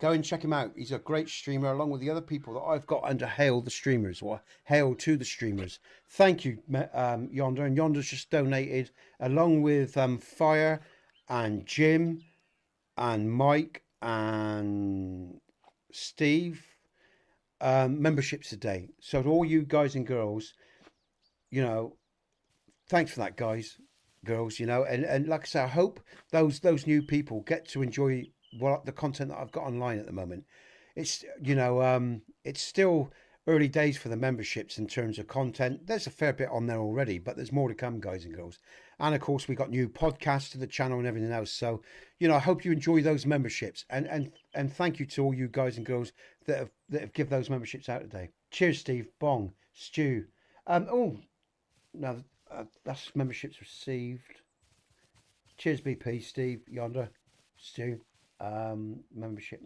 Go and check him out. He's a great streamer along with the other people that I've got under Hail the Streamers or Hail to the Streamers. Thank you, Yonder. And Yonder's just donated along with Fire and Jim and Mike and Steve memberships today. So to all you guys and girls, you know, thanks for that, guys, girls, you know, and like I say, I hope those new people get to enjoy the content that I've got online at the moment. It's, you know, it's still early days for the memberships in terms of content. There's a fair bit on there already, but there's more to come, guys and girls. And of course, we got new podcasts to the channel and everything else. So, you know, I hope you enjoy those memberships, and thank you to all you guys and girls that have give those memberships out today. Cheers, Steve. Bong. Stu. Oh, no, that's memberships received. Cheers, BP. Steve. Yonder. Stu. Membership.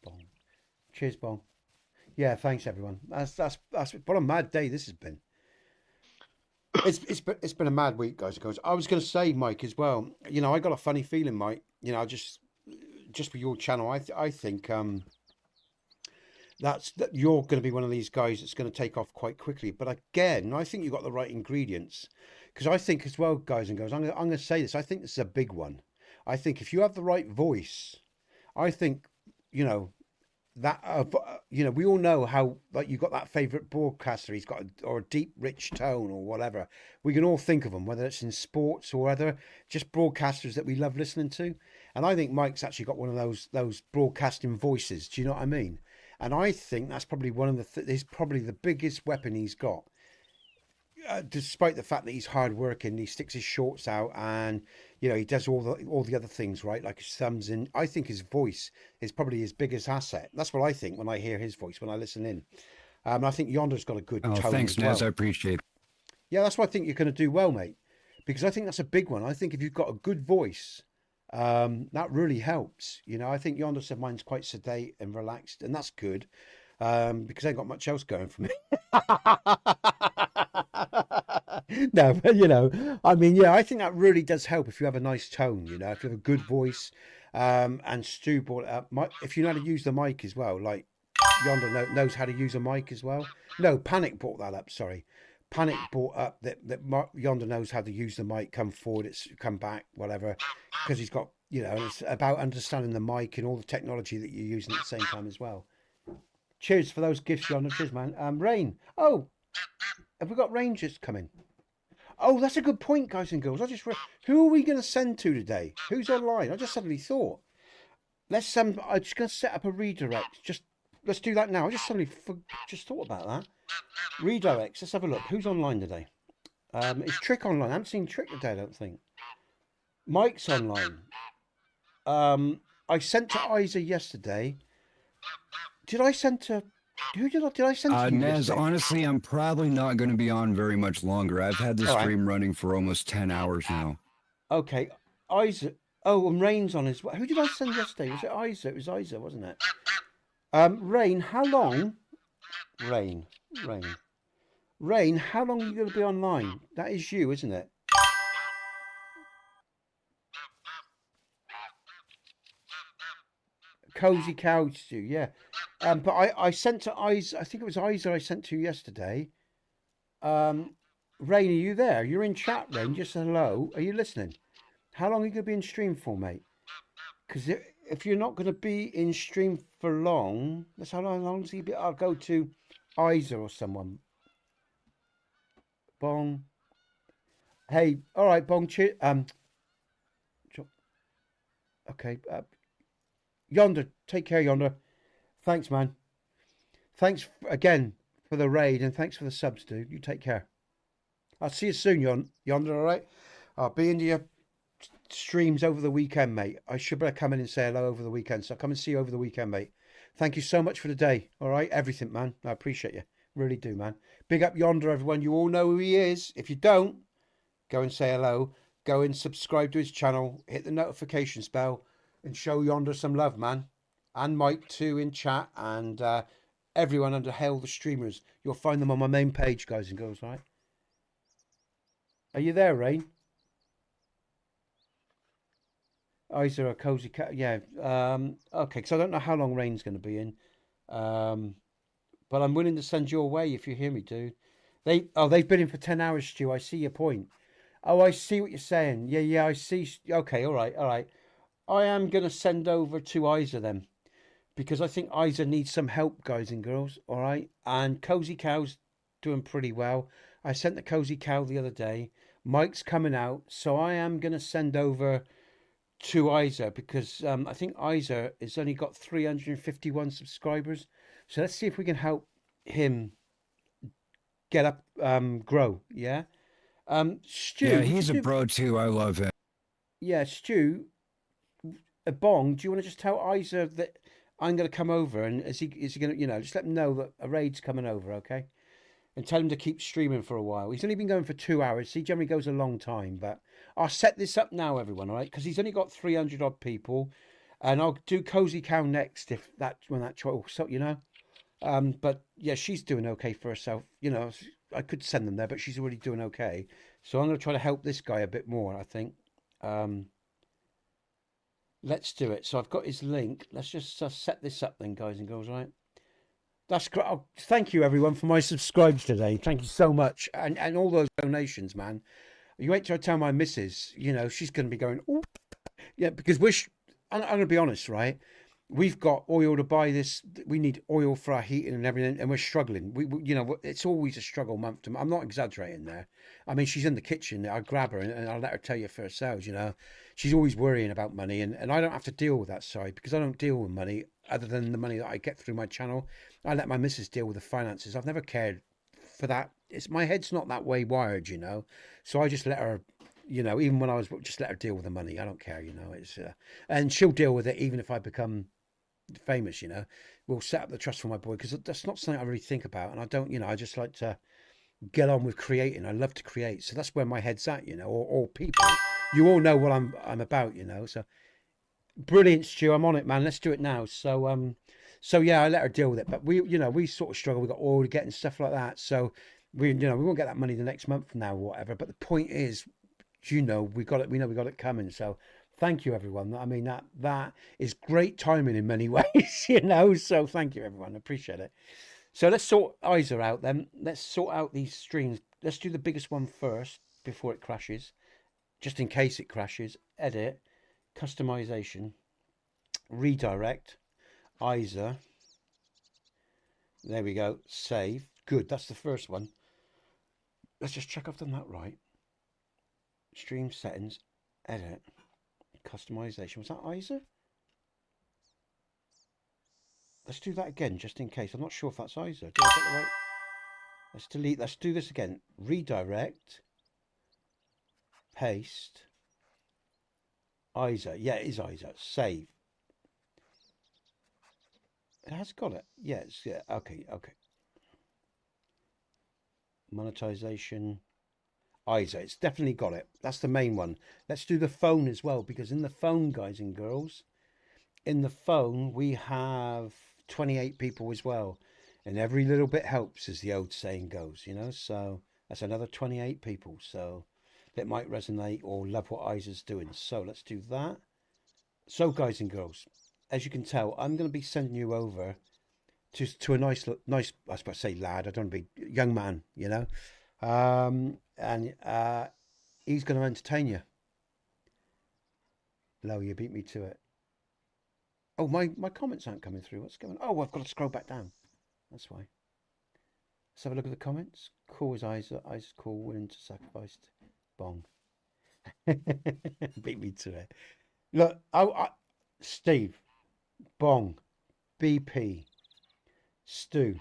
Bong. Cheers, Bong. Yeah, thanks everyone. That's what a mad day this has been. It's been a mad week, guys and girls. I was going to say, Mike, as well. You know, I got a funny feeling, Mike. You know, just for your channel, I think that you're going to be one of these guys that's going to take off quite quickly. But again, I think you've got the right ingredients, because I think as well, guys and girls, I'm going to say this. I think this is a big one. I think if you have the right voice, I think, you know, that you know, we all know how, like, you've got that favorite broadcaster, he's got a deep rich tone or whatever. We can all think of them, whether it's in sports or other just broadcasters that we love listening to. And I think Mike's actually got one of those broadcasting voices. Do you know what I mean? And I think that's probably one of the probably the biggest weapon he's got. Despite the fact that he's hardworking, he sticks his shorts out, and you know, he does all the other things right, like his thumbs in. I think his voice is probably his biggest asset. That's what I think when I hear his voice, when I listen in. I think Yonder's got a good tone. Thanks, as well. Nez. I appreciate it. Yeah, that's why I think you're going to do well, mate, because I think that's a big one. I think if you've got a good voice, that really helps. You know, I think Yonder said mine's quite sedate and relaxed, and that's good, because I ain't got much else going for me. No, but you know, I mean, yeah, I think that really does help if you have a nice tone, you know, if you have a good voice. And Stu brought it up. If you know how to use the mic as well, like Yonder knows how to use a mic as well. No, Panic brought that up. Sorry, Panic brought up that Yonder knows how to use the mic. Come forward, it's come back, whatever, because he's got, you know, it's about understanding the mic and all the technology that you're using at the same time as well. Cheers for those gifts, Yonder. Cheers, man. Rain. Oh, have we got Rangers coming? Oh, that's a good point, guys and girls. Who are we going to send to today? Who's online? I just suddenly thought, I'm just going to set up a redirect. Let's do that now. I just suddenly just thought about that. Redirects. Let's have a look. Who's online today? Is Trick online? I haven't seen Trick today, I don't think. Mike's online. I sent to Isa yesterday. Did I send to... Who did I send to you Nez, yesterday? honestly, I'm probably not going to be on very much longer. I've had this All right. stream running for almost 10 hours now. Okay. Isa. Oh, and Rain's on as well. Who did I send yesterday? Was it Isa? It was Isa, wasn't it? Rain, how long... Rain. Rain, how long are you going to be online? That is you, isn't it? Cozy Cow Stew, yeah. But I sent to Isa, I think it was Isa I sent to yesterday. Rain, are you there? You're in chat, Rain. Just hello. Are you listening? How long are you going to be in stream for, mate? Because if you're not going to be in stream for long, that's how long is he be? I'll go to Isa or someone. Bong. Hey, all right, Bong. Okay. Yonder, take care, Yonder. Thanks, man. Thanks again for the raid and thanks for the subs, dude. You take care. I'll see you soon, Yonder, all right? I'll be into your streams over the weekend, mate. I should better come in and say hello over the weekend. So I'll come and see you over the weekend, mate. Thank you so much for the day, all right? Everything, man. I appreciate you. Really do, man. Big up Yonder, everyone. You all know who he is. If you don't, go and say hello. Go and subscribe to his channel. Hit the notifications bell. And show Yonder some love, man. And Mike too in chat. And everyone under Hail the Streamers. You'll find them on my main page, guys and girls, right? Are you there, Rain? Oh, is there a cozy cat? Yeah. Okay, because I don't know how long Rain's going to be in. But I'm willing to send you away if you hear me, dude. They've been in for 10 hours, Stu. I see your point. Oh, I see what you're saying. Yeah, I see. Okay, all right. I am going to send over to Isa then, because I think Isa needs some help, guys and girls, all right? And Cozy Cow's doing pretty well. I sent the Cozy Cow the other day. Mike's coming out, so I am going to send over to Isa because I think Isa has only got 351 subscribers. So let's see if we can help him get up, grow, yeah? Stu. Yeah, he's a bro too. I love him. Yeah, Stu. Bong, do you want to just tell Isa that I'm going to come over and is he going to, just let him know that a raid's coming over, okay? And tell him to keep streaming for a while. He's only been going for 2 hours. He generally goes a long time, but I'll set this up now, everyone, all right? Because he's only got 300 odd people, and I'll do Cozy Cow next when that child, But yeah, she's doing okay for herself. I could send them there, but she's already doing okay. So I'm going to try to help this guy a bit more, I think. Let's do it. So I've got his link. Let's just set this up then, guys and girls, right? That's great. Oh, thank you, everyone, for my subscribes today. Thank you so much. And all those donations, man. You wait till I tell my missus, she's going to be going, oh, yeah, because I'm going to be honest, right? We've got oil to buy this. We need oil for our heating and everything, and we're struggling. We it's always a struggle month to month. I'm not exaggerating there. I mean, she's in the kitchen. I grab her and I'll let her tell you for herself. She's always worrying about money, and I don't have to deal with that side because I don't deal with money other than the money that I get through my channel. I let my missus deal with the finances. I've never cared for that. My head's not that way wired, So I just let her. Even when I was just let her deal with the money. I don't care, and she'll deal with it even if I become famous. We'll set up the trust for my boy because that's not something I really think about, and I don't. I just like to get on with creating. I love to create, so that's where my head's at. Or people. You all know what I'm about. So brilliant, Stu. I'm on it, man. Let's do it now. So yeah, I let her deal with it, but we sort of struggle. We got oil to get and stuff like that. So we won't get that money the next month from now or whatever. But the point is, we got it. We know we got it coming. So thank you, everyone. I mean, that is great timing in many ways, So thank you, everyone. I appreciate it. So let's sort Isa out then. Let's sort out these streams. Let's do the biggest one first before it crashes, just in case it crashes. Edit, customization, redirect, Isa. There we go. Save. Good. That's the first one. Let's just check I've done that right. Stream settings, edit, customization. Was that Isa? Let's do that again, just in case. I'm not sure if that's Isa. Did I get the right? Let's delete. Let's do this again. Redirect. Paste. Isa. Yeah, it is Isa. Save. It has got it. Yes. Yeah. Okay. Okay. Monetization. Isa. It's definitely got it. That's the main one. Let's do the phone as well, because in the phone, guys and girls, in the phone we have 28 people as well, and every little bit helps, as the old saying goes, you know. So that's another 28 people, so that might resonate or love what Isa's doing. So let's do that. So guys and girls, as you can tell, I'm going to be sending you over to a nice I suppose to say lad, I don't want to be young man, you know, and he's going to entertain you. Lo, you beat me to it. Oh, my comments aren't coming through. What's going on? Oh, I've got to scroll back down. That's why. Let's have a look at the comments. Cool as Isa. Isa's cool, willing to sacrifice. Bong. Beat me to it. Look, Steve. Bong. BP. Stu.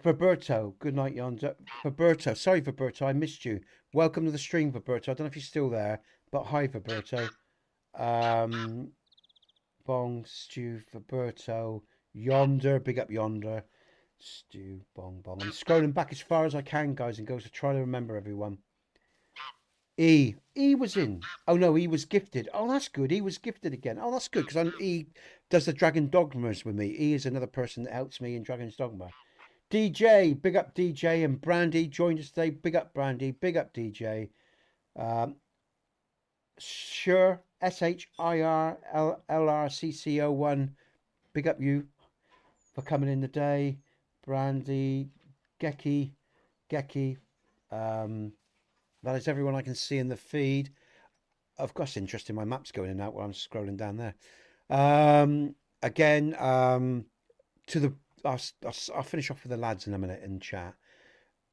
Roberto, good night, yonder. Roberto, sorry, Roberto, I missed you. Welcome to the stream, Roberto. I don't know if you're still there, but hi, Roberto. Bong, Stu, Roberto, Yonder, big up Yonder. Stu, Bong, Bong. I'm scrolling back as far as I can, guys and girls, to try to remember everyone. E was in. Oh no, E was gifted. Oh, that's good. E was gifted again. Oh, that's good, because E does the Dragon Dogmas with me. E is another person that helps me in Dragon's Dogma. DJ, big up DJ, and Brandy joined us today. Big up Brandy, big up DJ. Sure, SHIRLRCCO1, big up you for coming in today. Brandy, Gecky. That is everyone I can see in the feed. Of course, interesting. My map's going in and out while I'm scrolling down there. Again, to the I'll finish off with the lads in a minute in chat.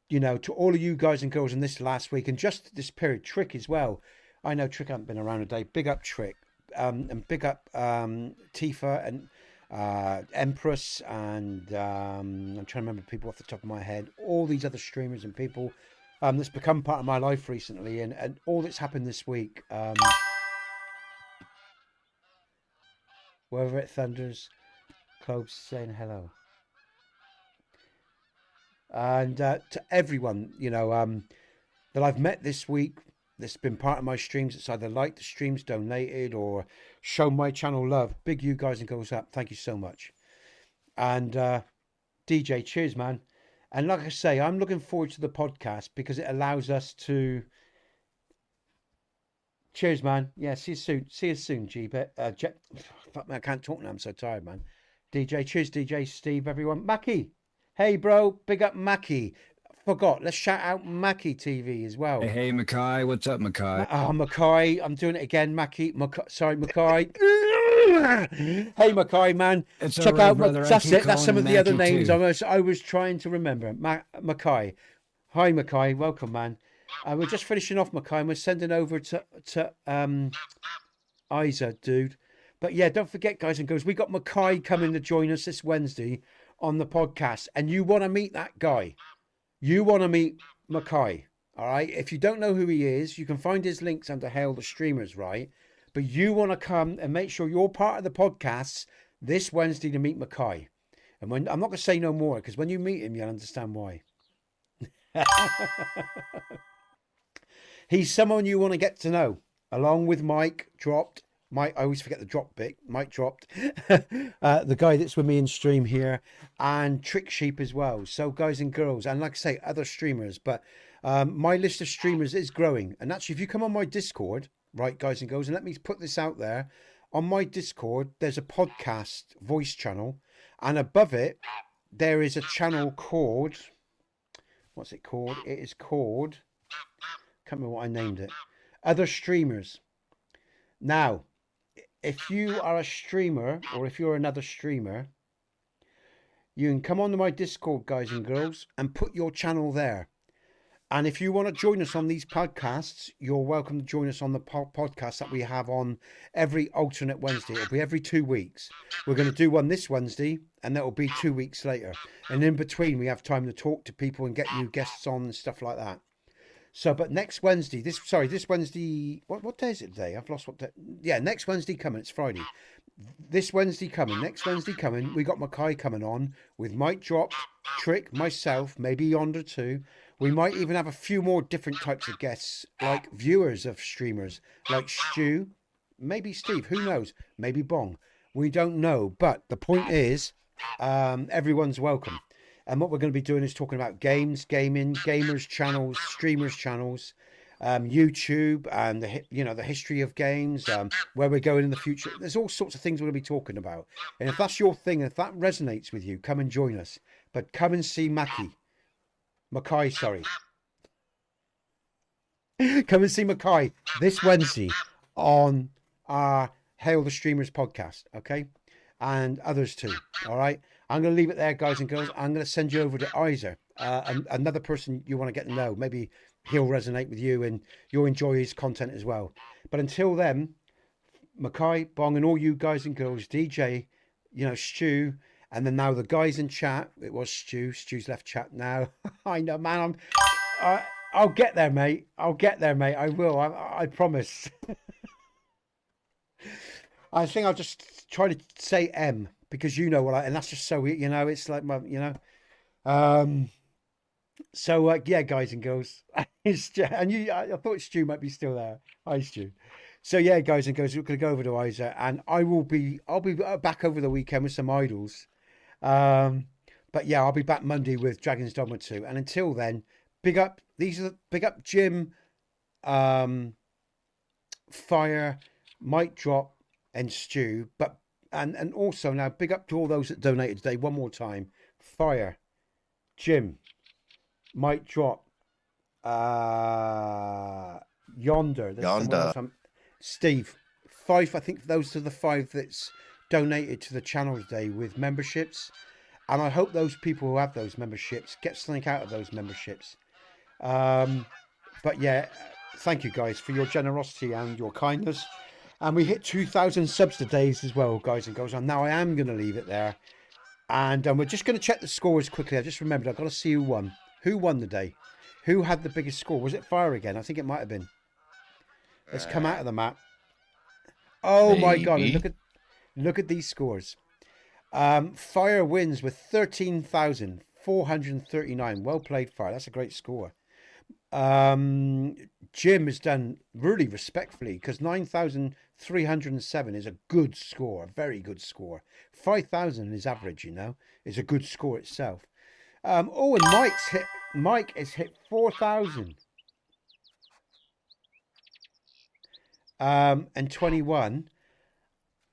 You know, to all of you guys and girls in this last week and just this period, Trick as well. I know Trick hasn't been around a day. Big up Trick, and big up Tifa and Empress, and I'm trying to remember people off the top of my head. All these other streamers and people that's become part of my life recently, and all that's happened this week. Wherever it thunders, Cloves saying hello. And to everyone, you know, that I've met this week, that's been part of my streams, that's either liked the streams, donated, or shown my channel love. Big you guys and girls up. Thank you so much. And DJ, cheers, man. And like I say, I'm looking forward to the podcast because it allows us to... Cheers, man. Yeah, see you soon. See you soon, Fuck, man, I can't talk now. I'm so tired, man. DJ, cheers, DJ, Steve, everyone. Mackie. Hey, bro, big up Mackie. Forgot, let's shout out Mackie TV as well. Hey, Mackay, what's up, Mackay? Mackay, I'm doing it again, Mackie. Sorry, Mackay. Hey, Mackay, man. It's Check right, out, brother. that's it. That's some of the other Mackie names too. I was trying to remember. Mackay. Hi, Mackay. Welcome, man. We're just finishing off, Mackay, and we're sending over to Isa, dude. But yeah, don't forget, guys and girls, we got Mackay coming to join us this Wednesday on the podcast, and you want to meet that guy. You want to meet Mackay, all right? If you don't know who he is, you can find his links under Hail the Streamers, right? But you want to come and make sure you're part of the podcast this Wednesday to meet Mackay. And when I'm not going to say no more, because when you meet him, you'll understand why. He's someone you want to get to know, along with Mike dropped. Mike, I always forget the drop bit. Mike dropped. The guy that's with me in stream here, and Trick Sheep as well. So guys and girls, and like I say, other streamers. But my list of streamers is growing. And actually, if you come on my Discord, right, guys and girls, and let me put this out there. On my Discord, there's a podcast voice channel. And above it, there is a channel called... What's it called? It is called... Can't remember what I named it. Other streamers. Now, if you are a streamer, or if you're another streamer, you can come onto my Discord, guys and girls, and put your channel there. And if you want to join us on these podcasts, you're welcome to join us on the podcast that we have on every alternate Wednesday. It'll be every 2 weeks. We're going to do one this Wednesday, and that will be 2 weeks later. And in between, we have time to talk to people and get new guests on and stuff like that. So, but next Wednesday, this Wednesday, what day is it today? I've lost what day. Yeah, next Wednesday coming. It's Friday. This Wednesday coming, next Wednesday coming, we got Mackay coming on with Mike Drop, Trick, myself, maybe Yonder too. We might even have a few more different types of guests, like viewers of streamers, like Stu, maybe Steve, who knows? Maybe Bong. We don't know. But the point is, everyone's welcome. And what we're going to be doing is talking about games, gaming, gamers channels, streamers channels, YouTube, and the history of games, where we're going in the future. There's all sorts of things we're going to be talking about. And if that's your thing, if that resonates with you, come and join us. But come and see Mackay, sorry. Come and see Mackay this Wednesday on our Hail the Streamers podcast, okay? And others too, all right? I'm going to leave it there, guys and girls. I'm going to send you over to Iser, another person you want to get to know. Maybe he'll resonate with you and you'll enjoy his content as well. But until then, Mackay, Bong, and all you guys and girls, DJ, Stu, and then now the guys in chat. It was Stu. Stu's left chat now. I know, man. I'll get there, mate. I will. I promise. I think I'll just try to say M because and that's just so it's like my So yeah, guys and girls, and I thought Stu might be still there. Hi, Stu. So yeah, guys and girls, we're gonna go over to Isa, and I'll be back over the weekend with some idols. But yeah, I'll be back Monday with Dragon's Dogma 2. And until then, big up Jim, Fire, Mike Drop, and Stu. But and also now big up to all those that donated today. One more time, Fire, Jim, Mike Drop, Yonder, Steve, 5. I think those are the 5 that's donated to the channel today with memberships. And I hope those people who have those memberships get something out of those memberships. But yeah, thank you guys for your generosity and your kindness. And we hit 2,000 subs today as well, guys and girls. And now I am going to leave it there. And we're just going to check the scores quickly. I just remembered I've got to see who won. Who won the day? Who had the biggest score? Was it Fire again? I think it might have been. Let's come out of the map. Oh maybe. My God. Look at these scores. Fire wins with 13,439. Well played, Fire. That's a great score. Jim has done really respectfully because 9,307 is a good score, a very good score. 5,000 is average, is a good score itself. And Mike has hit 4,000. And 21.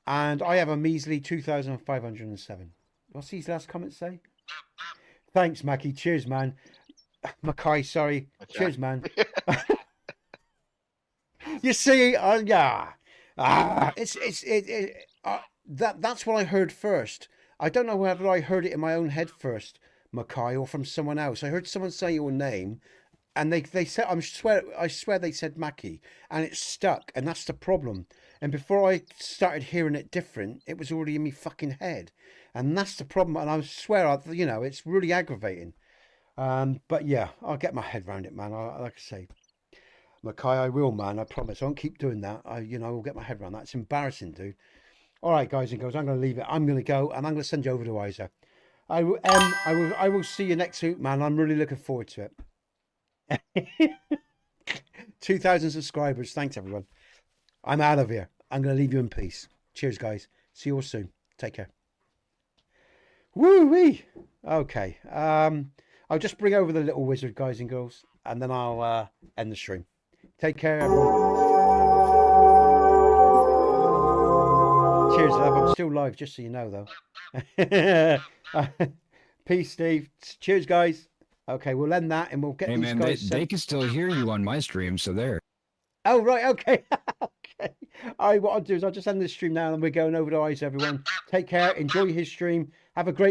And I have a measly 2,507. What's his last comment say? Thanks, Mackie. Cheers, man. Mackay, sorry. Okay. Cheers, man. You see, yeah. That's what I heard first. I don't know whether I heard it in my own head first, Mackay, or from someone else. I heard someone say your name, and they said, I swear they said Mackie, and it stuck, and that's the problem. And before I started hearing it different, it was already in my fucking head, and that's the problem. And I swear, it's really aggravating. But yeah, I'll get my head around it, man. Like I say, Mackay, I will, man. I promise. I won't keep doing that. I'll get my head around that. It's embarrassing, dude. All right, guys and girls, I'm going to leave it. I'm going to go, and I'm going to send you over to Isa. I will see you next week, man. I'm really looking forward to it. 2,000 subscribers. Thanks, everyone. I'm out of here. I'm going to leave you in peace. Cheers, guys. See you all soon. Take care. Woo-wee. Okay. I'll just bring over the little wizard, guys and girls, and then I'll end the stream. Take care, everyone. Cheers, love. I'm still live, just so you know, though. Peace, Steve. Cheers, guys. Okay, we'll end that, and we'll get these guys. They can still hear you on my stream, so there. Oh, right. Okay. Okay. All right, what I'll do is I'll just end this stream now, and we're going over to Ice, everyone. Take care. Enjoy his stream. Have a great